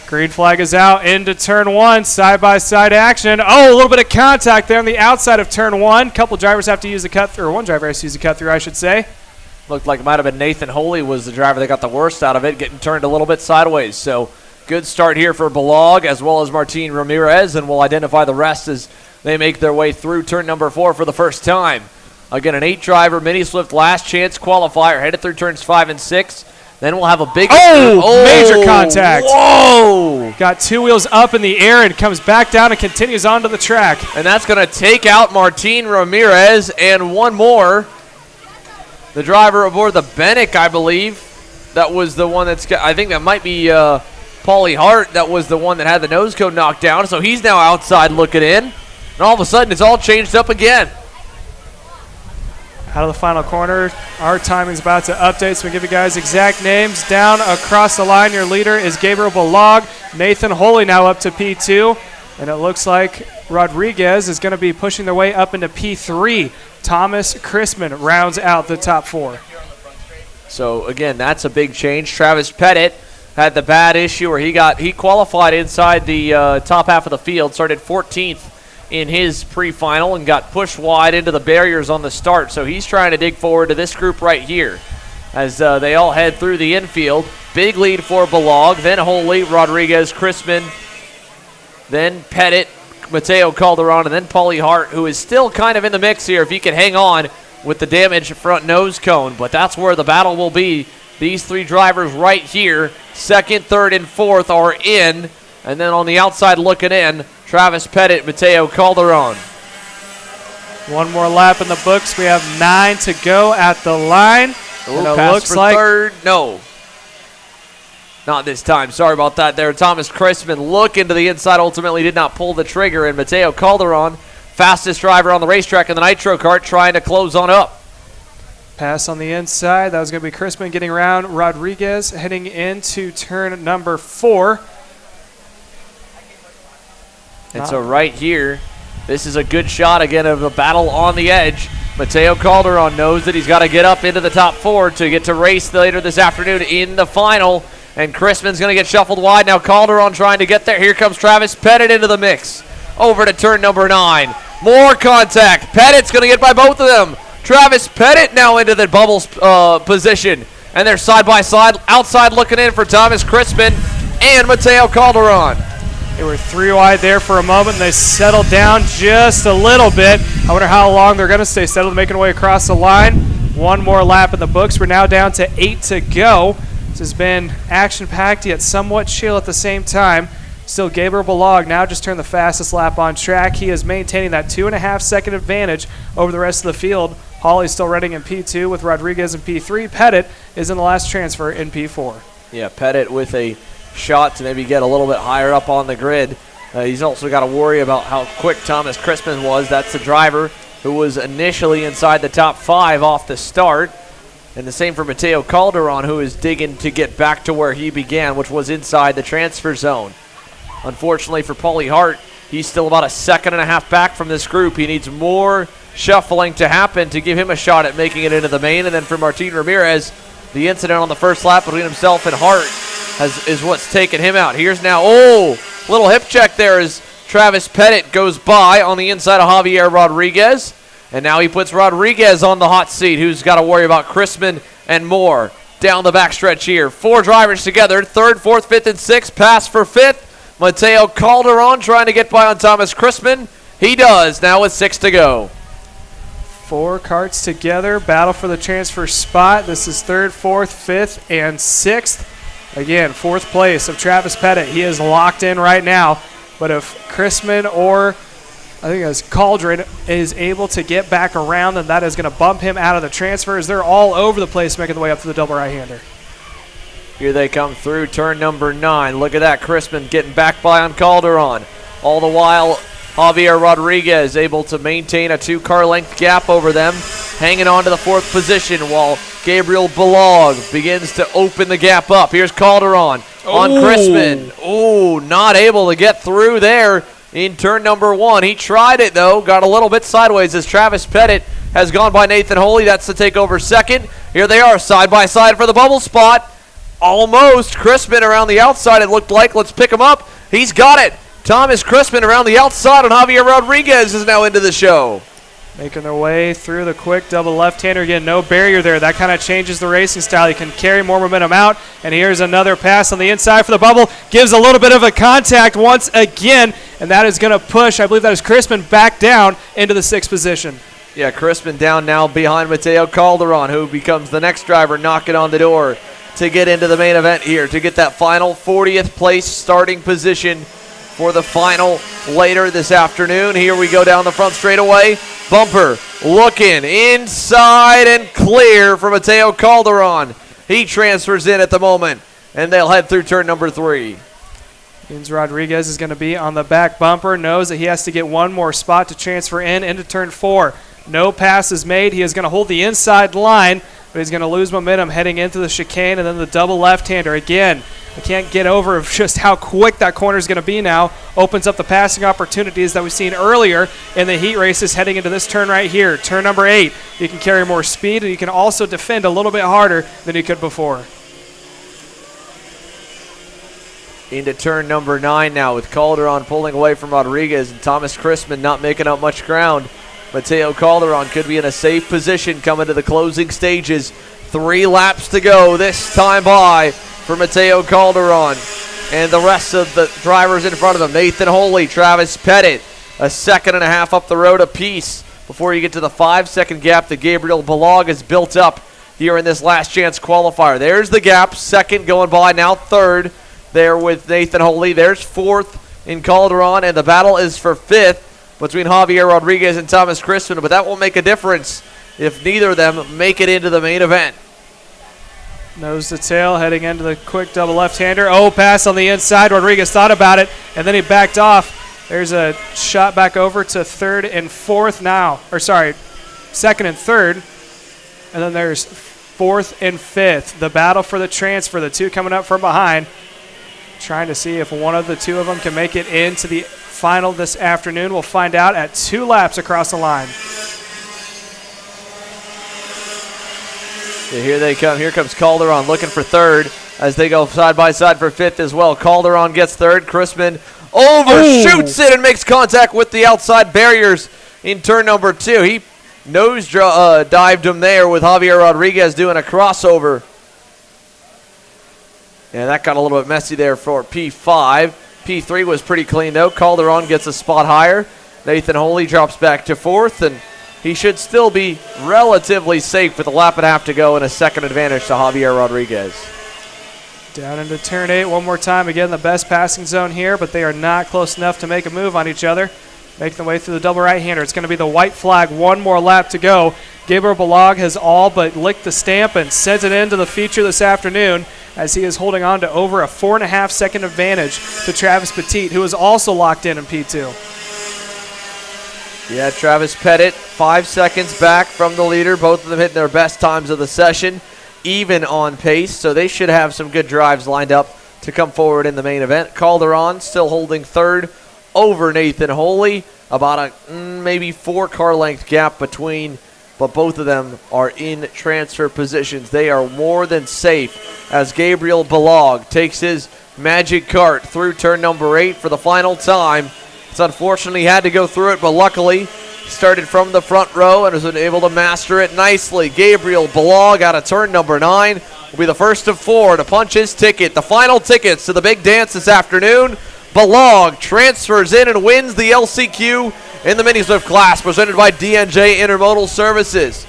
Green flag is out into turn 1. Side-by-side action. Oh, a little bit of contact there on the outside of turn 1. Couple drivers have to use the cut through, or one driver has to use the cut through, I should say. Looked like it might have been Nathan Holy was the driver that got the worst out of it, getting turned a little bit sideways. So good start here for Balog as well as Martin Ramirez, and we'll identify the rest as they make their way through turn number 4 for the first time. Again, an 8-driver Mini Swift Last Chance Qualifier headed through turns 5 and 6. Then we'll have a big... Major contact. Whoa! Got 2 wheels up in the air and comes back down and continues onto the track. And that's going to take out Martin Ramirez and one more. The driver aboard the Bennick, I believe. That was the one that's... I think that might be Paulie Hart. That was the one that had the nose cone knocked down. So he's now outside looking in. And all of a sudden, it's all changed up again. Out of the final corner, our timing's about to update, so we give you guys exact names. Down across the line, your leader is Gabriel Balog. Nathan Holy now up to P2, and it looks like Rodriguez is going to be pushing their way up into P3. Thomas Chrisman rounds out the top 4. So again, that's a big change. Travis Pettit had the bad issue where he qualified inside the top half of the field, started 14th in his pre-final and got pushed wide into the barriers on the start. So he's trying to dig forward to this group right here as they all head through the infield. Big lead for Balog, then Holy, Rodriguez, Chrisman, then Pettit, Mateo Calderon, and then Paulie Hart, who is still kind of in the mix here if he can hang on with the damaged front nose cone. But that's where the battle will be. These 3 drivers right here, 2nd, 3rd, and 4th are in. And then on the outside looking in, Travis Pettit, Mateo Calderon. One more lap in the books. We have 9 to go at the line. And it looks like 3rd. No. Not this time. Sorry about that there. Thomas Chrisman looking to the inside, ultimately did not pull the trigger. And Mateo Calderon, fastest driver on the racetrack in the Nitro Kart, trying to close on up. Pass on the inside. That was going to be Chrisman getting around Rodriguez, heading into turn number 4. And so right here, this is a good shot again of a battle on the edge. Mateo Calderon knows that he's got to get up into the top 4 to get to race later this afternoon in the final. And Chrisman's going to get shuffled wide. Now Calderon trying to get there. Here comes Travis Pettit into the mix. Over to turn number 9. More contact. Pettit's going to get by both of them. Travis Pettit now into the bubbles position. And they're side by side, outside looking in for Thomas Chrisman and Mateo Calderon. They were 3 wide there for a moment, and they settled down just a little bit. I wonder how long they're going to stay settled, making their way across the line. One more lap in the books. We're now down to 8 to go. This has been action-packed, yet somewhat chill at the same time. Still, Gabriel Balog now just turned the fastest lap on track. He is maintaining that 2.5-second advantage over the rest of the field. Hawley's still running in P2 with Rodriguez in P3. Pettit is in the last transfer in P4. Yeah, Pettit with a shot to maybe get a little bit higher up on the grid. He's also got to worry about how quick Thomas Chrisman was. That's the driver who was initially inside the top 5 off the start. And the same for Mateo Calderon, who is digging to get back to where he began, which was inside the transfer zone. Unfortunately for Paulie Hart, He's still about a second and a half back from this group. He needs more shuffling to happen to give him a shot at making it into the main. And then for Martin Ramirez, the incident on the first lap between himself and Hart is what's taken him out. Here's now, little hip check there as Travis Pettit goes by on the inside of Javier Rodriguez. And now he puts Rodriguez on the hot seat, who's got to worry about Chrisman and Moore down the backstretch here. 4 drivers together, 3rd, 4th, 5th, and 6th. Pass for 5th. Mateo Calderon trying to get by on Thomas Chrisman. He does, now with 6 to go. 4 karts together, battle for the transfer spot. This is 3rd, 4th, 5th, and 6th. Again, 4th place of Travis Pettit. He is locked in right now. But if Chrisman or I think as Cauldron is able to get back around, then that is going to bump him out of the transfers. They're all over the place making the way up to the double right-hander. Here they come through turn number 9. Look at that, Chrisman getting back by on Calderon. All the while, Javier Rodriguez able to maintain a 2-car length gap over them, hanging on to the 4th position while Gabriel Balog begins to open the gap up. Here's Calderon on Chrisman. Not able to get through there in turn number 1. He tried it, though. Got a little bit sideways as Travis Pettit has gone by Nathan Holy. That's to take over 2nd. Here they are, side by side for the bubble spot. Almost. Chrisman around the outside, it looked like. Let's pick him up. He's got it. Thomas Chrisman around the outside, and Javier Rodriguez is now into the show. Making their way through the quick double left-hander. Again, no barrier there. That kind of changes the racing style. You can carry more momentum out. And here's another pass on the inside for the bubble. Gives a little bit of a contact once again. And that is going to push, I believe that is Chrisman, back down into the 6th position. Yeah, Chrisman down now behind Mateo Calderon, who becomes the next driver knocking on the door to get into the main event here, to get that final 40th place starting position for the final later this afternoon. Here we go down the front straightaway. Bumper looking inside and clear for Mateo Calderon. He transfers in at the moment, and they'll head through turn number 3. Means Rodriguez is going to be on the back bumper, knows that he has to get one more spot to transfer into turn 4. No pass is made. He is going to hold the inside line, but he's going to lose momentum heading into the chicane and then the double left-hander. Again, I can't get over just how quick that corner is going to be now. Opens up the passing opportunities that we've seen earlier in the heat races heading into this turn right here. Turn number 8. You can carry more speed, and you can also defend a little bit harder than you could before. Into turn number 9 now with Calderon pulling away from Rodriguez and Thomas Chrisman not making up much ground. Mateo Calderon could be in a safe position coming to the closing stages. 3 laps to go this time by for Mateo Calderon and the rest of the drivers in front of him. Nathan Holy, Travis Pettit, a 2.5 seconds up the road apiece before you get to the 5-second gap that Gabriel Balog has built up here in this last chance qualifier. There's the gap, 2nd going by, now 3rd there with Nathan Holy. There's 4th in Calderon, and the battle is for 5th between Javier Rodriguez and Thomas Chrisman, but that won't make a difference if neither of them make it into the main event. Nose to tail, heading into the quick double left-hander. Pass on the inside. Rodriguez thought about it, and then he backed off. There's a shot back over to 3rd and 4th now. 2nd and 3rd. And then there's 4th and 5th. The battle for the transfer, the 2 coming up from behind. Trying to see if one of the 2 of them can make it into the final this afternoon. We'll find out at 2 laps across the line. So here they come. Here comes Calderon looking for 3rd as they go side by side for 5th as well. Calderon gets 3rd. Chrisman overshoots it and makes contact with the outside barriers in turn number 2. He nose dived him there with Javier Rodriguez doing a crossover. And that got a little bit messy there for P5. P3 was pretty clean, though. Calderon gets a spot higher. Nathan Holy drops back to 4th, and he should still be relatively safe with a lap and a half to go and a 2nd advantage to Javier Rodriguez. Down into turn 8 one more time. Again, the best passing zone here, but they are not close enough to make a move on each other. Making their way through the double right-hander. It's going to be the white flag. One more lap to go. Gabriel Balog has all but licked the stamp and sent it into the feature this afternoon as he is holding on to over a 4.5 second advantage to Travis Petit, who is also locked in P2. Yeah, Travis Pettit, 5 seconds back from the leader. Both of them hitting their best times of the session, even on pace, so they should have some good drives lined up to come forward in the main event. Calderon still holding 3rd over Nathan Holy. About a maybe 4 car length gap between, but both of them are in transfer positions. They are more than safe as Gabriel Balog takes his magic cart through turn number 8 for the final time. It's unfortunately had to go through it, but luckily started from the front row and was able to master it nicely. Gabriel Balog out of turn number 9 will be the first of 4 to punch his ticket. The final tickets to the big dance this afternoon. Balog transfers in and wins the LCQ in the Mini Swift class presented by DNJ Intermodal Services.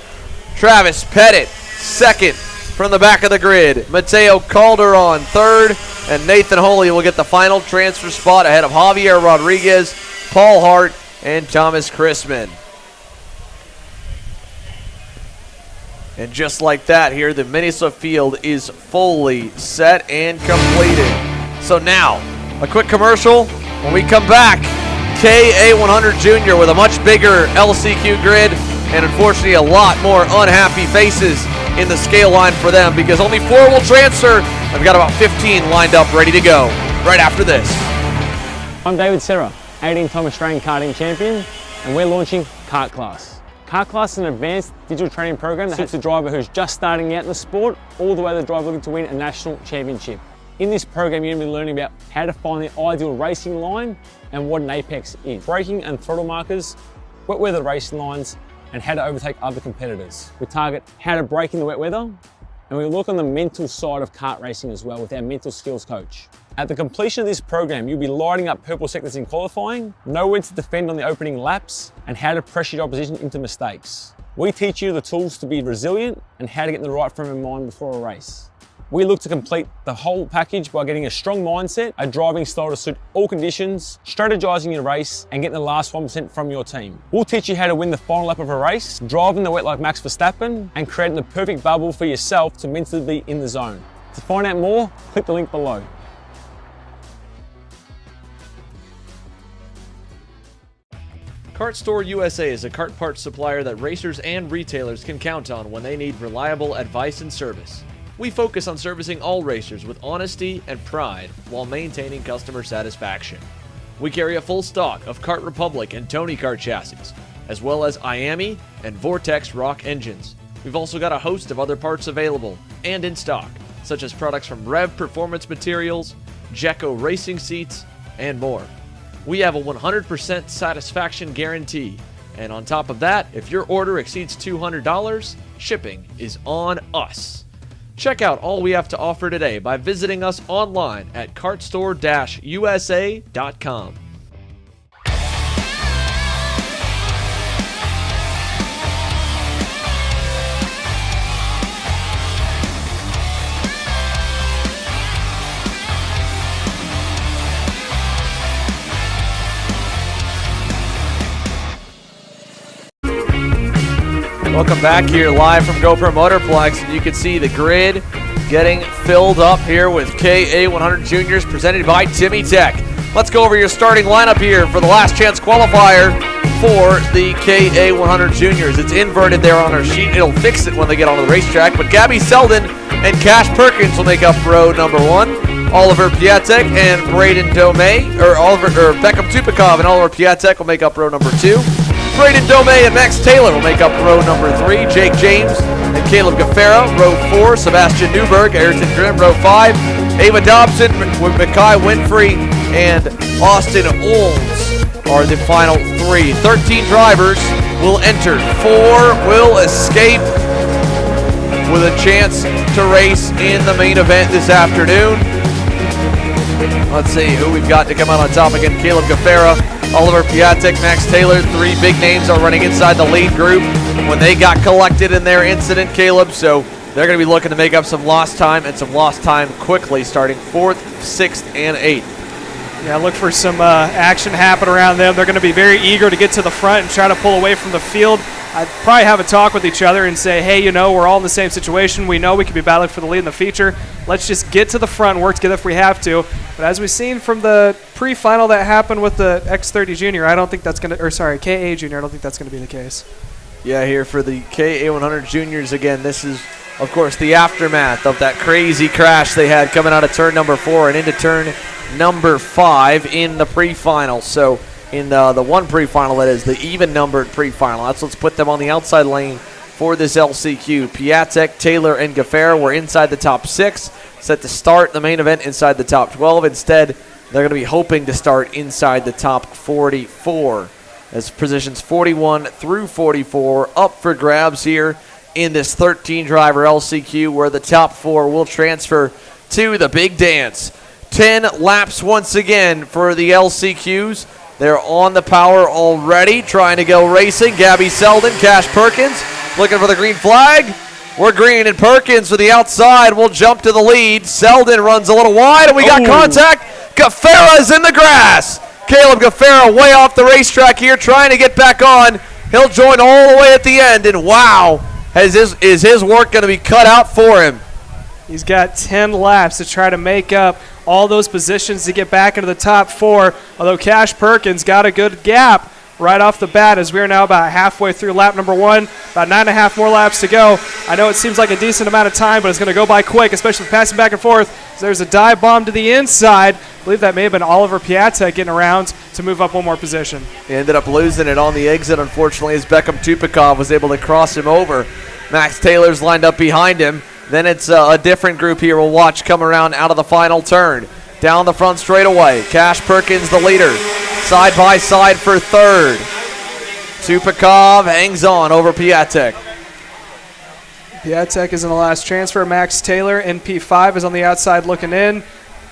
Travis Pettit, second from the back of the grid. Mateo Calderon, third. And Nathan Holy will get the final transfer spot ahead of Javier Rodriguez, Paul Hart, and Thomas Chrisman. And just like that here, the Mini Swift field is fully set and completed. So now, a quick commercial. When we come back, KA100 Jr with a much bigger LCQ grid and unfortunately a lot more unhappy faces in the scale line for them because only 4 will transfer. I've got about 15 lined up ready to go right after this. I'm David Serra, 18-time Australian karting champion, and we're launching Kart Class. Kart Class is an advanced digital training program that suits a driver who's just starting out in the sport all the way to the driver looking to win a national championship. In this program, you're going to be learning about how to find the ideal racing line and what an apex is, braking and throttle markers, wet weather racing lines, and how to overtake other competitors. We target how to brake in the wet weather, and we look on the mental side of kart racing as well with our mental skills coach. At the completion of this program, you'll be lighting up purple sectors in qualifying, know when to defend on the opening laps, and how to pressure your opposition into mistakes. We teach you the tools to be resilient and how to get in the right frame of mind before a race. We look to complete the whole package by getting a strong mindset, a driving style to suit all conditions, strategizing your race, and getting the last 1% from your team. We'll teach you how to win the final lap of a race, driving the wet like Max Verstappen, and creating the perfect bubble for yourself to mentally be in the zone. To find out more, click the link below. Kart Store USA is a kart parts supplier that racers and retailers can count on when they need reliable advice and service. We focus on servicing all racers with honesty and pride while maintaining customer satisfaction. We carry a full stock of Kart Republic and Tony Kart chassis, as well as IAMI and Vortex Rock engines. We've also got a host of other parts available and in stock, such as products from Rev Performance Materials, Jekko Racing Seats, and more. We have a 100% satisfaction guarantee, and on top of that, if your order exceeds $200, shipping is on us. Check out all we have to offer today by visiting us online at kartstore-usa.com. Welcome back here live from GoPro Motorplex, and you can see the grid getting filled up here with KA100 Juniors presented by Timmy Tech. Let's go over your starting lineup here for the last chance qualifier for the KA100 Juniors. It's inverted there on our sheet. It'll fix it when they get on the racetrack, but Gabby Selden and Cash Perkins will make up row number 1. Oliver Piatek and Braden Domey, Beckham Tupakov and Oliver Piatek will make up row number 2. Braden Domey and Max Taylor will make up row number 3. Jake James and Caleb Gaffera, row 4. Sebastian Newberg, Ayrton Grimm, row 5. Ava Dobson, Mackay Winfrey, and Austin Olds are the final 3. 13 drivers will enter. 4 will escape with a chance to race in the main event this afternoon. Let's see who we've got to come out on top again. Caleb Gaffera, Oliver Piatek, Max Taylor, 3 big names are running inside the lead group when they got collected in their incident, Caleb. So they're going to be looking to make up some lost time, and some lost time quickly, starting 4th, 6th, and 8th. Yeah, look for some action happen around them. They're going to be very eager to get to the front and try to pull away from the field. I'd probably have a talk with each other and say, hey, you know, we're all in the same situation. We know we could be battling for the lead in the feature. Let's just get to the front and work together if we have to. But as we've seen from the pre-final that happened with the X30 Jr, I don't think that's going to, or sorry, KA Jr, I don't think that's going to be the case. Yeah, here for the KA100 Juniors again, this is of course, the aftermath of that crazy crash they had coming out of turn number 4 and into turn number 5 in the pre-final. So in the one pre-final, that is, the even-numbered pre-final. That's what's put them on the outside lane for this LCQ. Piatek, Taylor, and Gaffera were inside the top 6, set to start the main event inside the top 12. Instead, they're going to be hoping to start inside the top 44. As positions 41 through 44 up for grabs here in this 13-driver LCQ, where the top 4 will transfer to the big dance. 10 laps once again for the LCQs. They're on the power already, trying to go racing. Gabby Selden, Cash Perkins looking for the green flag. We're green, and Perkins to the outside will jump to the lead. Selden runs a little wide, and we got contact. Gaffera's in the grass. Caleb Gaffera way off the racetrack here, trying to get back on. He'll join all the way at the end, and wow, is his work going to be cut out for him. He's got 10 laps to try to make up all those positions to get back into the top 4, although Cash Perkins got a good gap right off the bat as we are now about halfway through lap number 1, about 9.5 more laps to go. I know it seems like a decent amount of time, but it's going to go by quick, especially with passing back and forth. So there's a dive bomb to the inside. I believe that may have been Oliver Piatek getting around to move up one more position. He ended up losing it on the exit, unfortunately, as Beckham Tupakov was able to cross him over. Max Taylor's lined up behind him. Then it's a different group here we'll watch come around out of the final turn. Down the front straightaway, Cash Perkins the leader. Side by side for third. Tupakov hangs on over Piatek. Piatek is in the last transfer. Max Taylor in P5 is on the outside looking in.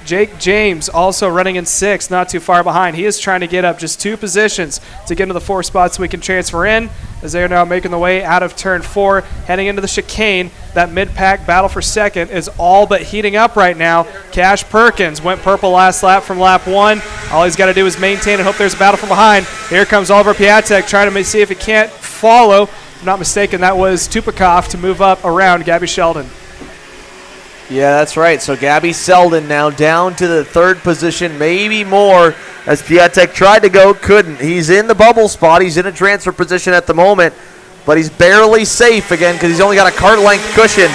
Jake James also running in 6th, not too far behind. He is trying to get up just 2 positions to get into the 4 spots so we can transfer in, as they are now making the way out of turn 4, heading into the chicane. That mid-pack battle for second is all but heating up right now. Cash Perkins went purple last lap from lap 1. All he's got to do is maintain and hope there's a battle from behind. Here comes Oliver Piatek trying to see if he can't follow. If I'm not mistaken, that was Tupakov to move up around Gabby Sheldon. Yeah, that's right. So Gabby Selden now down to the 3rd position, maybe more, as Piatek tried to go, couldn't. He's in the bubble spot. He's in a transfer position at the moment, but he's barely safe again because he's only got a cart length cushion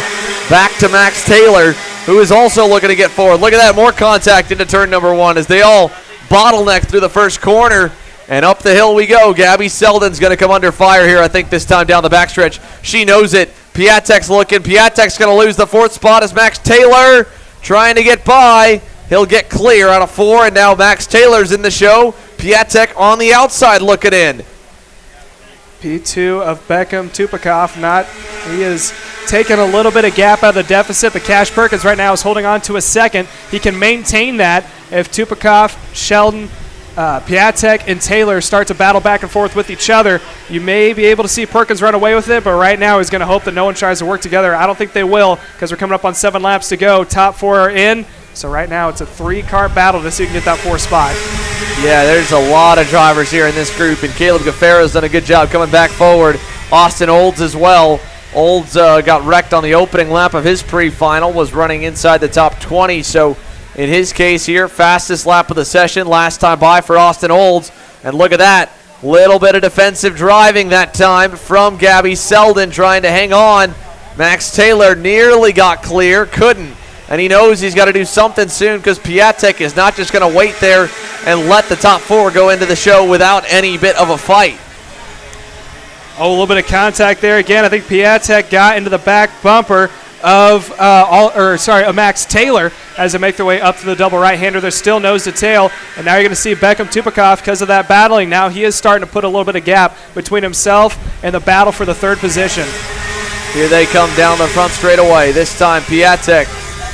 back to Max Taylor, who is also looking to get forward. Look at that, more contact into turn number 1 as they all bottleneck through the first corner. And up the hill we go. Gabby Selden's going to come under fire here, I think, this time down the backstretch. She knows it. Piatek's looking. Piatek's going to lose the 4th spot as Max Taylor trying to get by. He'll get clear out of 4, and now Max Taylor's in the show. Piatek on the outside looking in. P2 of Beckham Tupakov. He is taking a little bit of gap out of the deficit, but Cash Perkins right now is holding on to a 2nd. He can maintain that if Tupakov, Sheldon, Piatek and Taylor start to battle back and forth with each other. You may be able to see Perkins run away with it, but right now he's going to hope that no one tries to work together. I don't think they will, because we're coming up on 7 laps to go. Top 4 are in, so right now it's a 3-car battle to see who can get that 4th spot. Yeah, there's a lot of drivers here in this group, and Caleb Gaffera's done a good job coming back forward. Austin Olds as well. Olds got wrecked on the opening lap of his pre-final, was running inside the top 20, so in his case here, fastest lap of the session, last time by for Austin Olds. And look at that, little bit of defensive driving that time from Gabby Selden trying to hang on. Max Taylor nearly got clear, couldn't. And he knows he's got to do something soon because Piatek is not just going to wait there and let the top 4 go into the show without any bit of a fight. Oh, a little bit of contact there again. I think Piatek got into the back bumper of Max Taylor as they make their way up to the double right-hander. They're still nose to tail, and now you're going to see Beckham Tupakov because of that battling. Now he is starting to put a little bit of gap between himself and the battle for the 3rd position. Here they come down the front straightaway. This time Piatek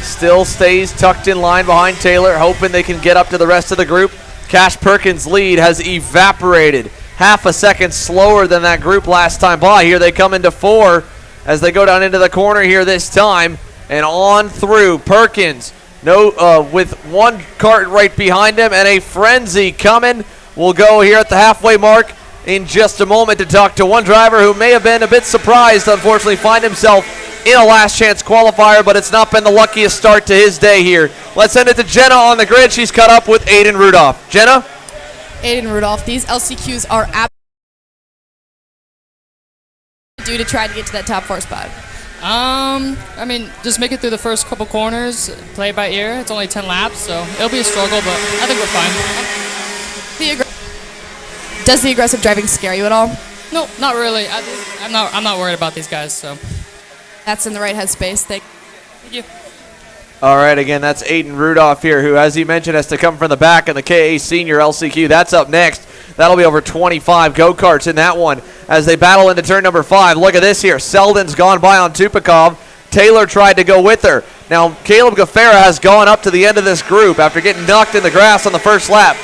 still stays tucked in line behind Taylor, hoping they can get up to the rest of the group. Cash Perkins' lead has evaporated. Half a second slower than that group last time by. Here they come into 4 as they go down into the corner here this time, and on through. Perkins with 1 cart right behind him and a frenzy coming. We'll go here at the halfway mark in just a moment to talk to one driver who may have been a bit surprised, unfortunately, find himself in a last chance qualifier, but it's not been the luckiest start to his day here. Let's send it to Jenna on the grid. She's caught up with Aiden Rudolph. Jenna? Aiden Rudolph, these LCQs are due to try to get to that top 4 spot. I mean, just make it through the first couple corners, play it by ear. It's only 10 laps, so it'll be a struggle, but I think we're fine. Does the aggressive driving scare you at all? No, not really. I'm not worried about these guys, so. That's in the right headspace. Thank you. All right, again, that's Aiden Rudolph here, who, as he mentioned, has to come from the back in the KA Sr LCQ. That's up next. That'll be over 25 go-karts in that one as they battle into turn number 5. Look at this here. Selden's gone by on Tupakov. Taylor tried to go with her. Now, Caleb Gaffera has gone up to the end of this group after getting knocked in the grass on the first lap.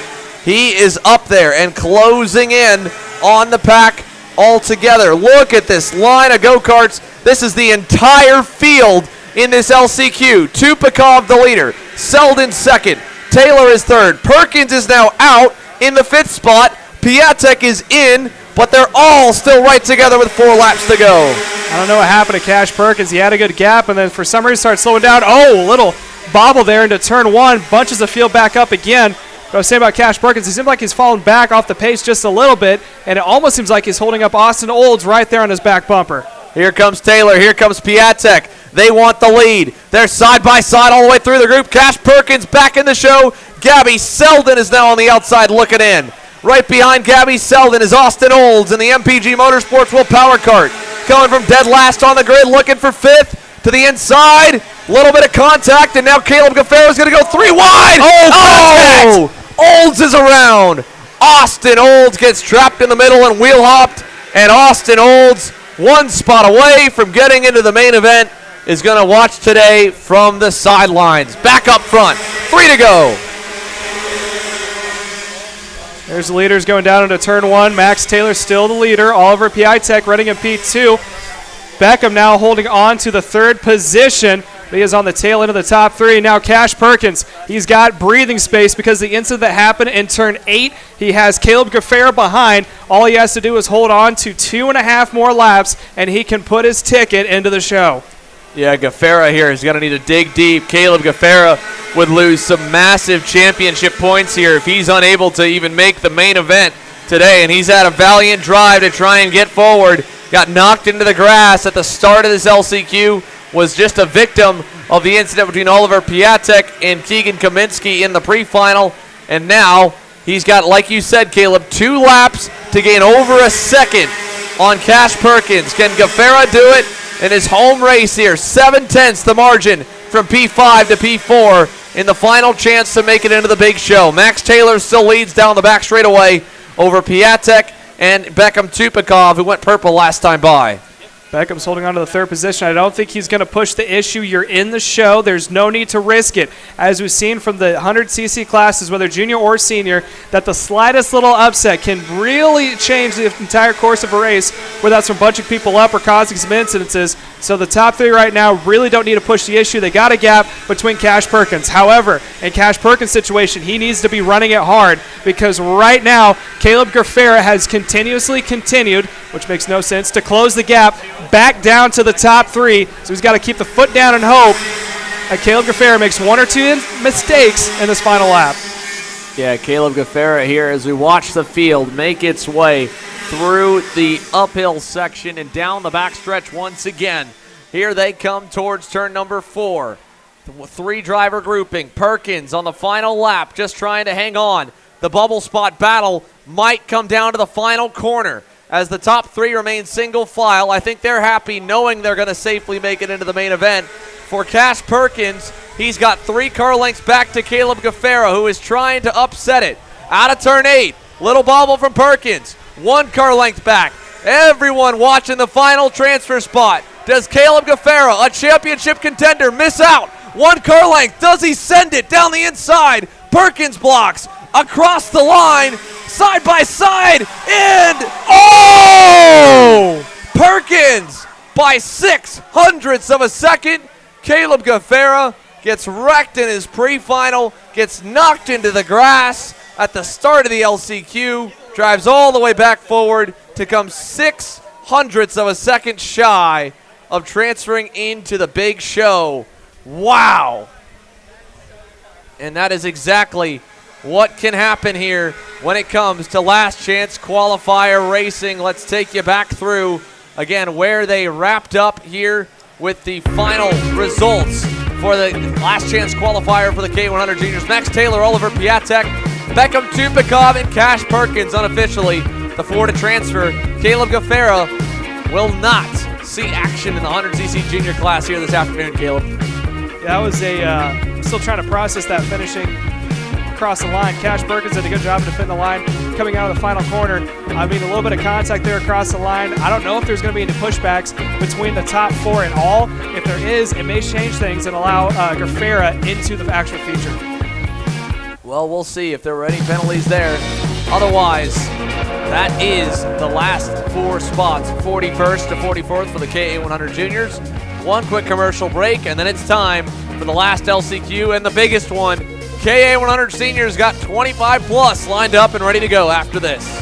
He is up there and closing in on the pack altogether. Look at this line of go-karts. This is the entire field in this LCQ. Tupakov the leader. Selden second. Taylor is third. Perkins is now out in the 5th spot. Piatek is in, but they're all still right together with 4 laps to go. I don't know what happened to Cash Perkins. He had a good gap, and then for some reason started slowing down. Oh, a little bobble there into turn 1. Bunches the field back up again. What I was saying about Cash Perkins, he seems like he's fallen back off the pace just a little bit, and it almost seems like he's holding up Austin Olds right there on his back bumper. Here comes Taylor. Here comes Piatek. They want the lead. They're side by side all the way through the group. Cash Perkins back in the show. Gabby Selden is now on the outside looking in. Right behind Gabby Selden is Austin Olds in the MPG Motorsports Will Power Kart. Coming from dead last on the grid, looking for 5th to the inside. Little bit of contact, and now Caleb Gaffera is going to go 3 wide. Oh! Olds is around. Austin Olds gets trapped in the middle and wheel hopped, and Austin Olds, 1 spot away from getting into the main event, is going to watch today from the sidelines. Back up front, 3 to go. There's the leaders going down into turn 1. Max Taylor still the leader. Oliver Piatek running in P2. Beckham now holding on to the 3rd position. He is on the tail end of the top 3. Now Cash Perkins, he's got breathing space because the incident that happened in turn 8, he has Caleb Gaffera behind. All he has to do is hold on to 2.5 more laps, and he can put his ticket into the show. Yeah, Gaffera here is going to need to dig deep. Caleb Gaffera would lose some massive championship points here if he's unable to even make the main event today. And he's had a valiant drive to try and get forward. Got knocked into the grass at the start of this LCQ. Was just a victim of the incident between Oliver Piatek and Keegan Kaminsky in the pre-final. And now he's got, like you said, Caleb, 2 laps to gain over a second on Cash Perkins. Can Gaffera do it? In his home race here, 7/10 the margin from P5 to P4 in the final chance to make it into the big show. Max Taylor still leads down the back straightaway over Piatek and Beckham Tupakov, who went purple last time by. Beckham's holding on to the 3rd position. I don't think he's going to push the issue. You're in the show. There's no need to risk it. As we've seen from the 100cc classes, whether junior or senior, that the slightest little upset can really change the entire course of a race, whether that's from bunching people up or causing some incidences. So the top 3 right now really don't need to push the issue. They got a gap between Cash Perkins. However, in Cash Perkins' situation, he needs to be running it hard because right now, Caleb Gaffera has continuously continued, which makes no sense, to close the gap back down to the top 3. So he's got to keep the foot down and hope that Caleb Gaffera makes 1 or 2 mistakes in this final lap. Yeah, Caleb Gaffera here as we watch the field make its way through the uphill section and down the backstretch once again. Here they come towards turn number 4. 3 driver grouping. Perkins on the final lap just trying to hang on. The bubble spot battle might come down to the final corner. As the top 3 remain single file, I think they're happy knowing they're going to safely make it into the main event. For Cash Perkins, he's got 3 car lengths back to Caleb Gaffera, who is trying to upset it. Out of turn 8, little bobble from Perkins. 1 car length back. Everyone watching the final transfer spot. Does Caleb Gaffera, a championship contender, miss out? 1 car length. Does he send it down the inside? Perkins blocks across the line. Side by side, and oh! Perkins by 0.06 of a second. Caleb Gaffera gets wrecked in his pre-final, gets knocked into the grass at the start of the LCQ, drives all the way back forward to come 0.06 of a second shy of transferring into the big show. Wow! And that is exactly what can happen here when it comes to last chance qualifier racing. Let's take you back through, again, where they wrapped up here with the final results for the last chance qualifier for the KA100 Juniors. Max Taylor, Oliver Piatek, Beckham Tupikov, and Cash Perkins unofficially the 4 to transfer. Caleb Gaffera will not see action in the 100cc junior class here this afternoon, Caleb. Yeah, that was still trying to process that finishing across the line. Cash Perkins did a good job to defend the line coming out of the final corner. I mean, a little bit of contact there across the line. I don't know if there's going to be any pushbacks between the top 4 and all. If there is, it may change things and allow Gaffera into the actual feature. Well, we'll see if there were any penalties there. Otherwise, that is the last 4 spots, 41st to 44th for the KA100 Juniors. One quick commercial break, and then it's time for the last LCQ and the biggest one. KA100 Seniors got 25 plus lined up and ready to go after this.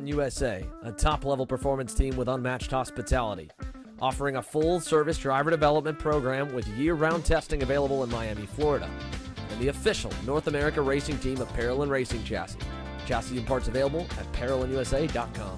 USA, a top-level performance team with unmatched hospitality, offering a full-service driver development program with year-round testing available in Miami, Florida, and the official North America racing team of Parallel Racing Chassis. Chassis and parts available at ParallelinUSA.com.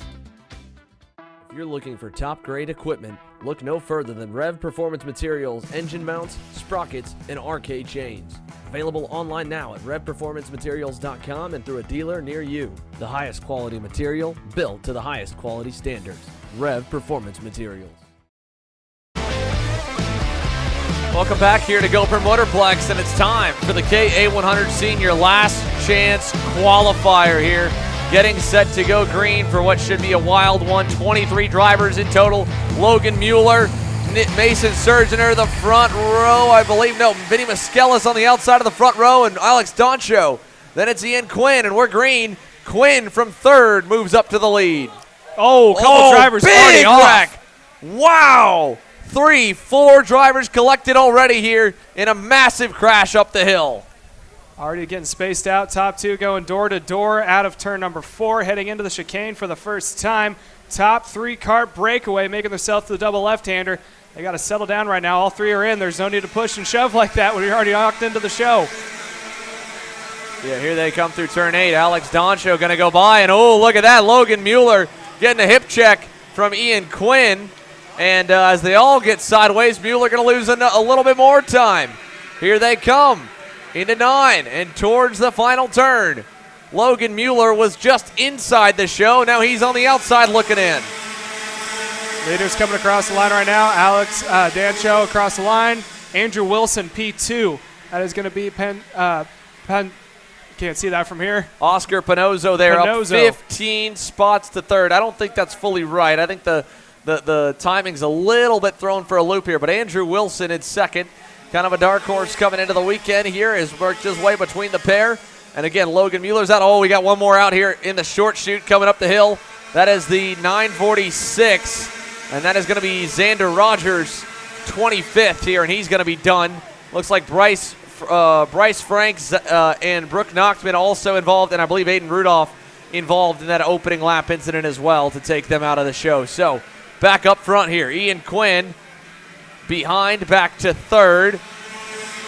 If you're looking for top-grade equipment, look no further than Rev Performance Materials, engine mounts, sprockets, and arcade chains. Available online now at RevPerformanceMaterials.com and through a dealer near you. The highest quality material, built to the highest quality standards. Rev Performance Materials. Welcome back here to GoPro Motorplex, and it's time for the KA100 Sr Last Chance Qualifier here. Getting set to go green for what should be a wild one. 23 drivers in total. Logan Mueller, Mason Surgener, the front row, I believe. No, Vinny Maskelis on the outside of the front row, and Alex Doncho. Then it's Ian Quinn, and we're green. Quinn from third moves up to the lead. Oh, couple drivers already off. Wow. 3-4 drivers collected already here in a massive crash up the hill. Already getting spaced out. Top 2 going door to door out of turn number 4, heading into the chicane for the first time. Top 3 Kart breakaway, making themselves to the double left-hander. They got to settle down right now. All 3 are in. There's no need to push and shove like that when you're already locked into the show. Yeah, here they come through turn 8. Alex Doncho going to go by, and oh, look at that. Logan Mueller getting a hip check from Ian Quinn. And as they all get sideways, Mueller going to lose a little bit more time. Here they come into 9 and towards the final turn. Logan Mueller was just inside the show. Now he's on the outside looking in. Leaders coming across the line right now. Alex Dancho across the line. Andrew Wilson, P2. That is going to be can't see that from here. Oscar Panozzo there, up 15 spots to third. I don't think that's fully right. I think the timing's a little bit thrown for a loop here, but Andrew Wilson in second. Kind of a dark horse coming into the weekend here. Has worked his way between the pair. And again, Logan Mueller's out. Oh, we got one more out here in the short chute coming up the hill. That is the 946. And that is going to be Xander Rogers, 25th here, and he's going to be done. Looks like Bryce Franks and Brooke Nochtman also involved, and I believe Aiden Rudolph involved in that opening lap incident as well to take them out of the show. So back up front here, Ian Quinn behind, back to third,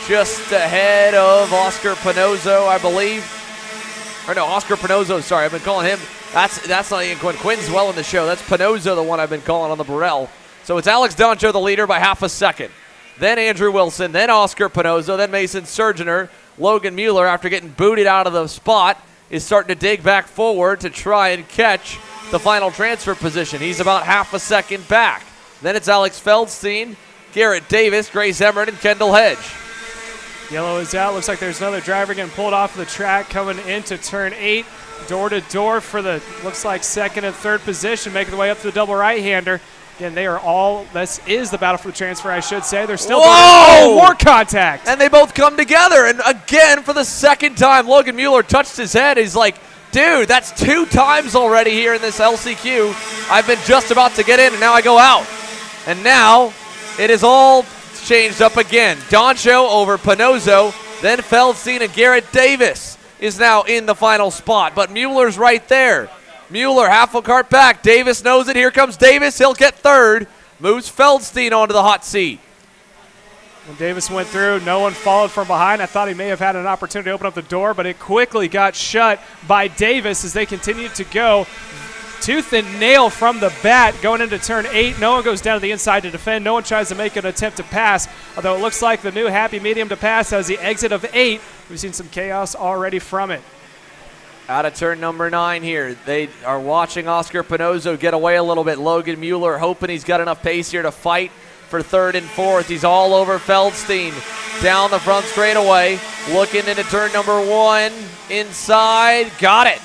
just ahead of Oscar Pinozzo, I believe. Or no, Oscar Pinozzo, sorry, I've been calling him. That's not Ian Quinn. Quinn's well in the show. That's Pinozzo, the one I've been calling on the Burrell. So it's Alex Doncho, the leader, by half a second. Then Andrew Wilson, then Oscar Pinozzo, then Mason Surgener. Logan Mueller, after getting booted out of the spot, is starting to dig back forward to try and catch the final transfer position. He's about half a second back. Then it's Alex Feldstein, Garrett Davis, Grace Emmert, and Kendall Hedge. Yellow is out. Looks like there's another driver getting pulled off the track coming into turn 8. Door to door for the, looks like, second and third position, making the way up to the double right-hander. Again, they are all, this is the battle for the transfer, I should say. They're still Whoa! more contact. And they both come together. And again, for the second time, Logan Mueller touched his head. He's like, dude, that's 2 times already here in this LCQ. I've been just about to get in, and now I go out. And now it is all changed up again. Doncho over Pinozzo, then Feldstein, and Garrett Davis is now in the final spot. But Mueller's right there. Mueller half a cart back. Davis knows it. Here comes Davis. He'll get third. Moves Feldstein onto the hot seat. When Davis went through, no one followed from behind. I thought he may have had an opportunity to open up the door, but it quickly got shut by Davis as they continued to go tooth and nail from the bat going into turn 8. No one goes down to the inside to defend. No one tries to make an attempt to pass, although it looks like the new happy medium to pass has the exit of 8. We've seen some chaos already from it. Out of turn number 9 here. They are watching Oscar Pinozzo get away a little bit. Logan Mueller hoping he's got enough pace here to fight for third and fourth. He's all over Feldstein. Down the front straightaway. Looking into turn number 1. Inside. Got it.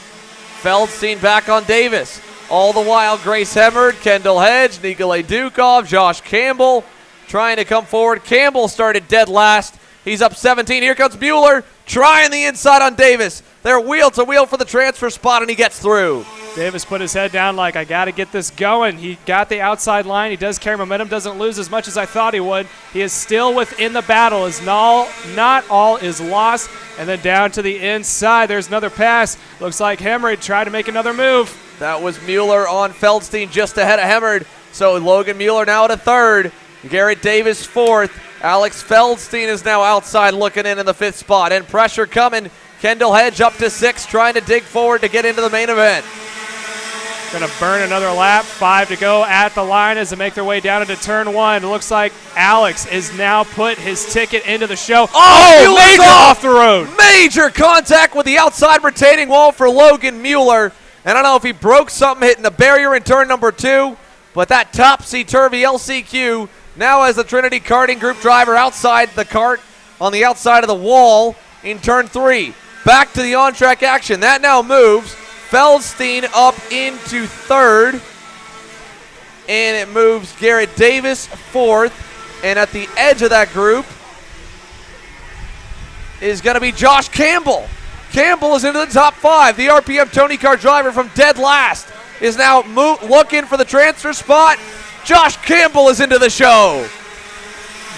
Feldstein back on Davis. All the while, Grace Emmert, Kendall Hedge, Nikolay Dukov, Josh Campbell trying to come forward. Campbell started dead last. He's up 17. Here comes Mueller trying the inside on Davis. They're wheel to wheel for the transfer spot, and he gets through. Davis put his head down like, I got to get this going. He got the outside line. He does carry momentum, doesn't lose as much as I thought he would. He is still within the battle. As not all is lost. And then down to the inside, there's another pass. Looks like Hemryd tried to make another move. That was Mueller on Feldstein just ahead of Hemryd. So Logan Mueller now at a third. Garrett Davis fourth. Alex Feldstein is now outside looking in the 5th spot. And pressure coming. Kendall Hedge up to 6, trying to dig forward to get into the main event. Going to burn another lap. 5 to go at the line as they make their way down into turn 1. It looks like Alex is now put his ticket into the show. Oh, major off the road. Major contact with the outside retaining wall for Logan Mueller. And I don't know if he broke something hitting the barrier in turn number 2, but that topsy-turvy LCQ now has the Trinity Karting Group driver outside the cart on the outside of the wall in turn 3. Back to the on-track action. That now moves Feldstein up into 3rd. And it moves Garrett Davis 4th. And at the edge of that group is going to be Josh Campbell. Campbell is into the top 5. The RPM Tony Kart driver from dead last is now looking for the transfer spot. Josh Campbell is into the show.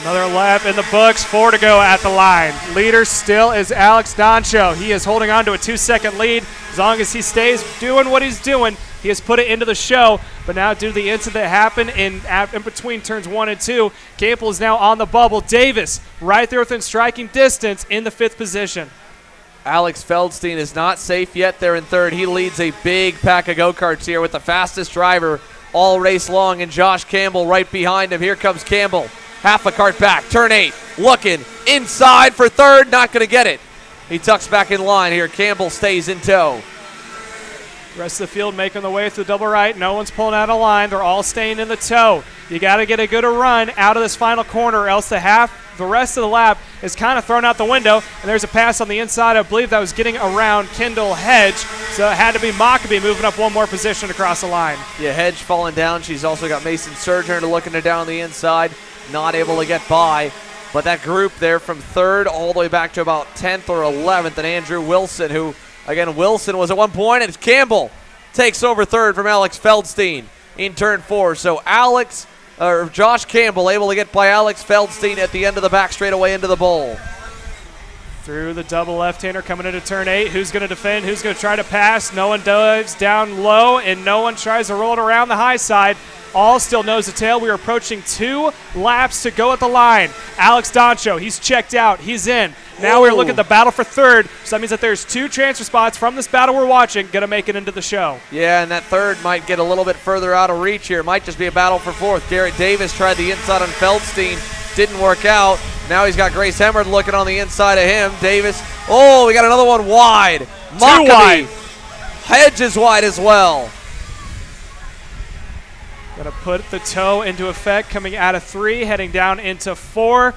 Another lap in the books, 4 to go at the line. Leader still is Alex Doncho. He is holding on to a 2-second lead. As long as he stays doing what he's doing, he has put it into the show. But now due to the incident that happened in between turns 1 and 2, Campbell is now on the bubble. Davis right there within striking distance in the 5th position. Alex Feldstein is not safe yet there in 3rd. He leads a big pack of go-karts here with the fastest driver all race long, and Josh Campbell right behind him. Here comes Campbell. Half a cart back, turn 8, looking inside for 3rd, not going to get it. He tucks back in line here. Campbell stays in tow. Rest of the field making the way through double right. No one's pulling out of line. They're all staying in the tow. You got to get a good run out of this final corner, or else the rest of the lap is kind of thrown out the window. And there's a pass on the inside. I believe that was getting around Kendall Hedge. So it had to be Mockabee moving up one more position across the line. Yeah, Hedge falling down. She's also got Mason Surgener looking to down the inside. Not able to get by. But that group there from 3rd all the way back to about 10th or 11th. And Andrew Wilson, who, again, Wilson was at one point. And it's Campbell takes over 3rd from Alex Feldstein in turn 4. So Josh Campbell able to get by Alex Feldstein at the end of the back straightaway into the bowl. Through the double left-hander coming into turn 8. Who's going to defend? Who's going to try to pass? No one dives down low, and no one tries to roll it around the high side. All still nose to tail. We are approaching 2 laps to go at the line. Alex Doncho, he's checked out. He's in. Now we're looking at the battle for third. So that means that there's 2 transfer spots from this battle we're watching going to make it into the show. Yeah, and that third might get a little bit further out of reach here. It might just be a battle for fourth. Garrett Davis tried the inside on Feldstein. Didn't work out. Now he's got Grace Hemmard looking on the inside of him. Davis. Oh, we got another one wide. Too wide. Hedge is wide as well. Going to put the toe into effect, coming out of 3, heading down into 4.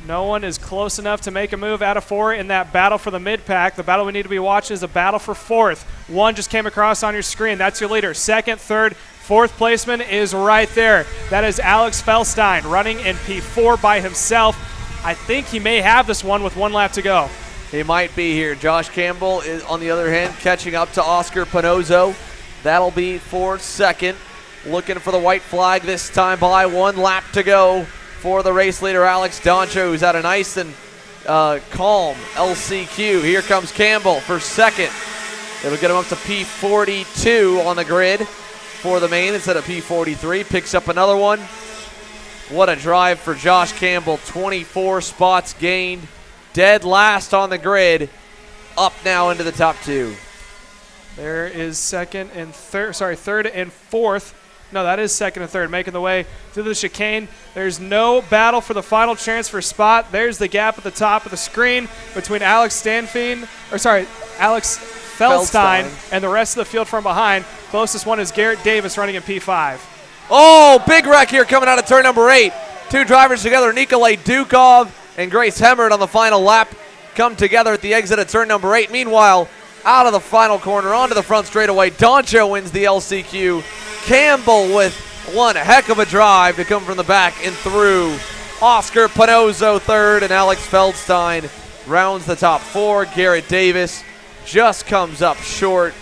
No one is close enough to make a move out of 4 in that battle for the mid-pack. The battle we need to be watching is a battle for 4th. 1 just came across on your screen. That's your leader. 2nd, 3rd, 4th placement is right there. That is Alex Feldstein running in P4 by himself. I think he may have this one with 1 lap to go. He might be here. Josh Campbell is, on the other hand, catching up to Oscar Panozzo. That'll be for 2nd. Looking for the white flag this time by 1 lap to go for the race leader, Alex Doncho, who's at a nice and calm LCQ. Here comes Campbell for 2nd. It'll get him up to P42 on the grid for the main instead of P43. Picks up another one. What a drive for Josh Campbell. 24 spots gained. Dead last on the grid. Up now into the top 2. There is 2nd and 3rd, sorry, 3rd and 4th. No, that is 2nd and 3rd, making the way through the chicane. There's no battle for the final transfer spot. There's the gap at the top of the screen between Alex Feldstein and the rest of the field from behind. Closest one is Garrett Davis running in P5. Oh, big wreck here coming out of turn number 8. 2 drivers together, Nikolay Dukov and Grace Hemmard on the final lap come together at the exit of turn number 8. Meanwhile, out of the final corner onto the front straightaway, Doncho wins the LCQ. Campbell with one heck of a drive to come from the back and through. Oscar Panozzo 3rd, and Alex Feldstein rounds the top 4. Garrett Davis just comes up short,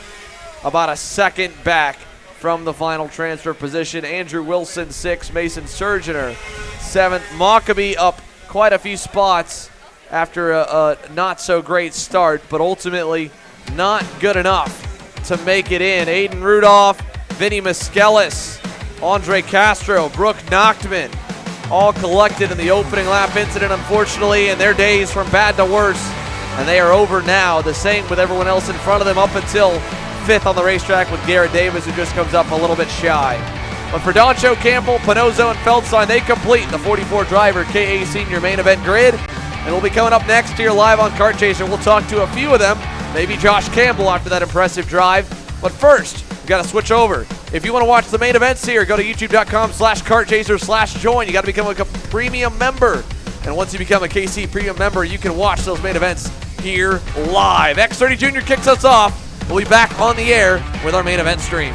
about a 2nd back from the final transfer position. Andrew Wilson 6th, Mason Surgener 7th. Mockabee up quite a few spots after a not so great start, but ultimately not good enough to make it in. Aiden Rudolph, Vinny Miskelis, Andre Castro, Brooke Nachtman, all collected in the opening lap incident, unfortunately, and their days from bad to worse, and they are over now. The same with everyone else in front of them up until 5th on the racetrack with Garrett Davis, who just comes up a little bit shy. But for Doncho, Campbell, Panozzo, and Feldstein, they complete the 44-driver KA Sr main event grid, and we'll be coming up next here live on Kart Chaser. We'll talk to a few of them, maybe Josh Campbell after that impressive drive. But first, we've got to switch over. If you want to watch the main events here, go to youtube.com/kartchaser/join. You got to become a premium member. And once you become a KC premium member, you can watch those main events here live. X30 Jr kicks us off. We'll be back on the air with our main event stream.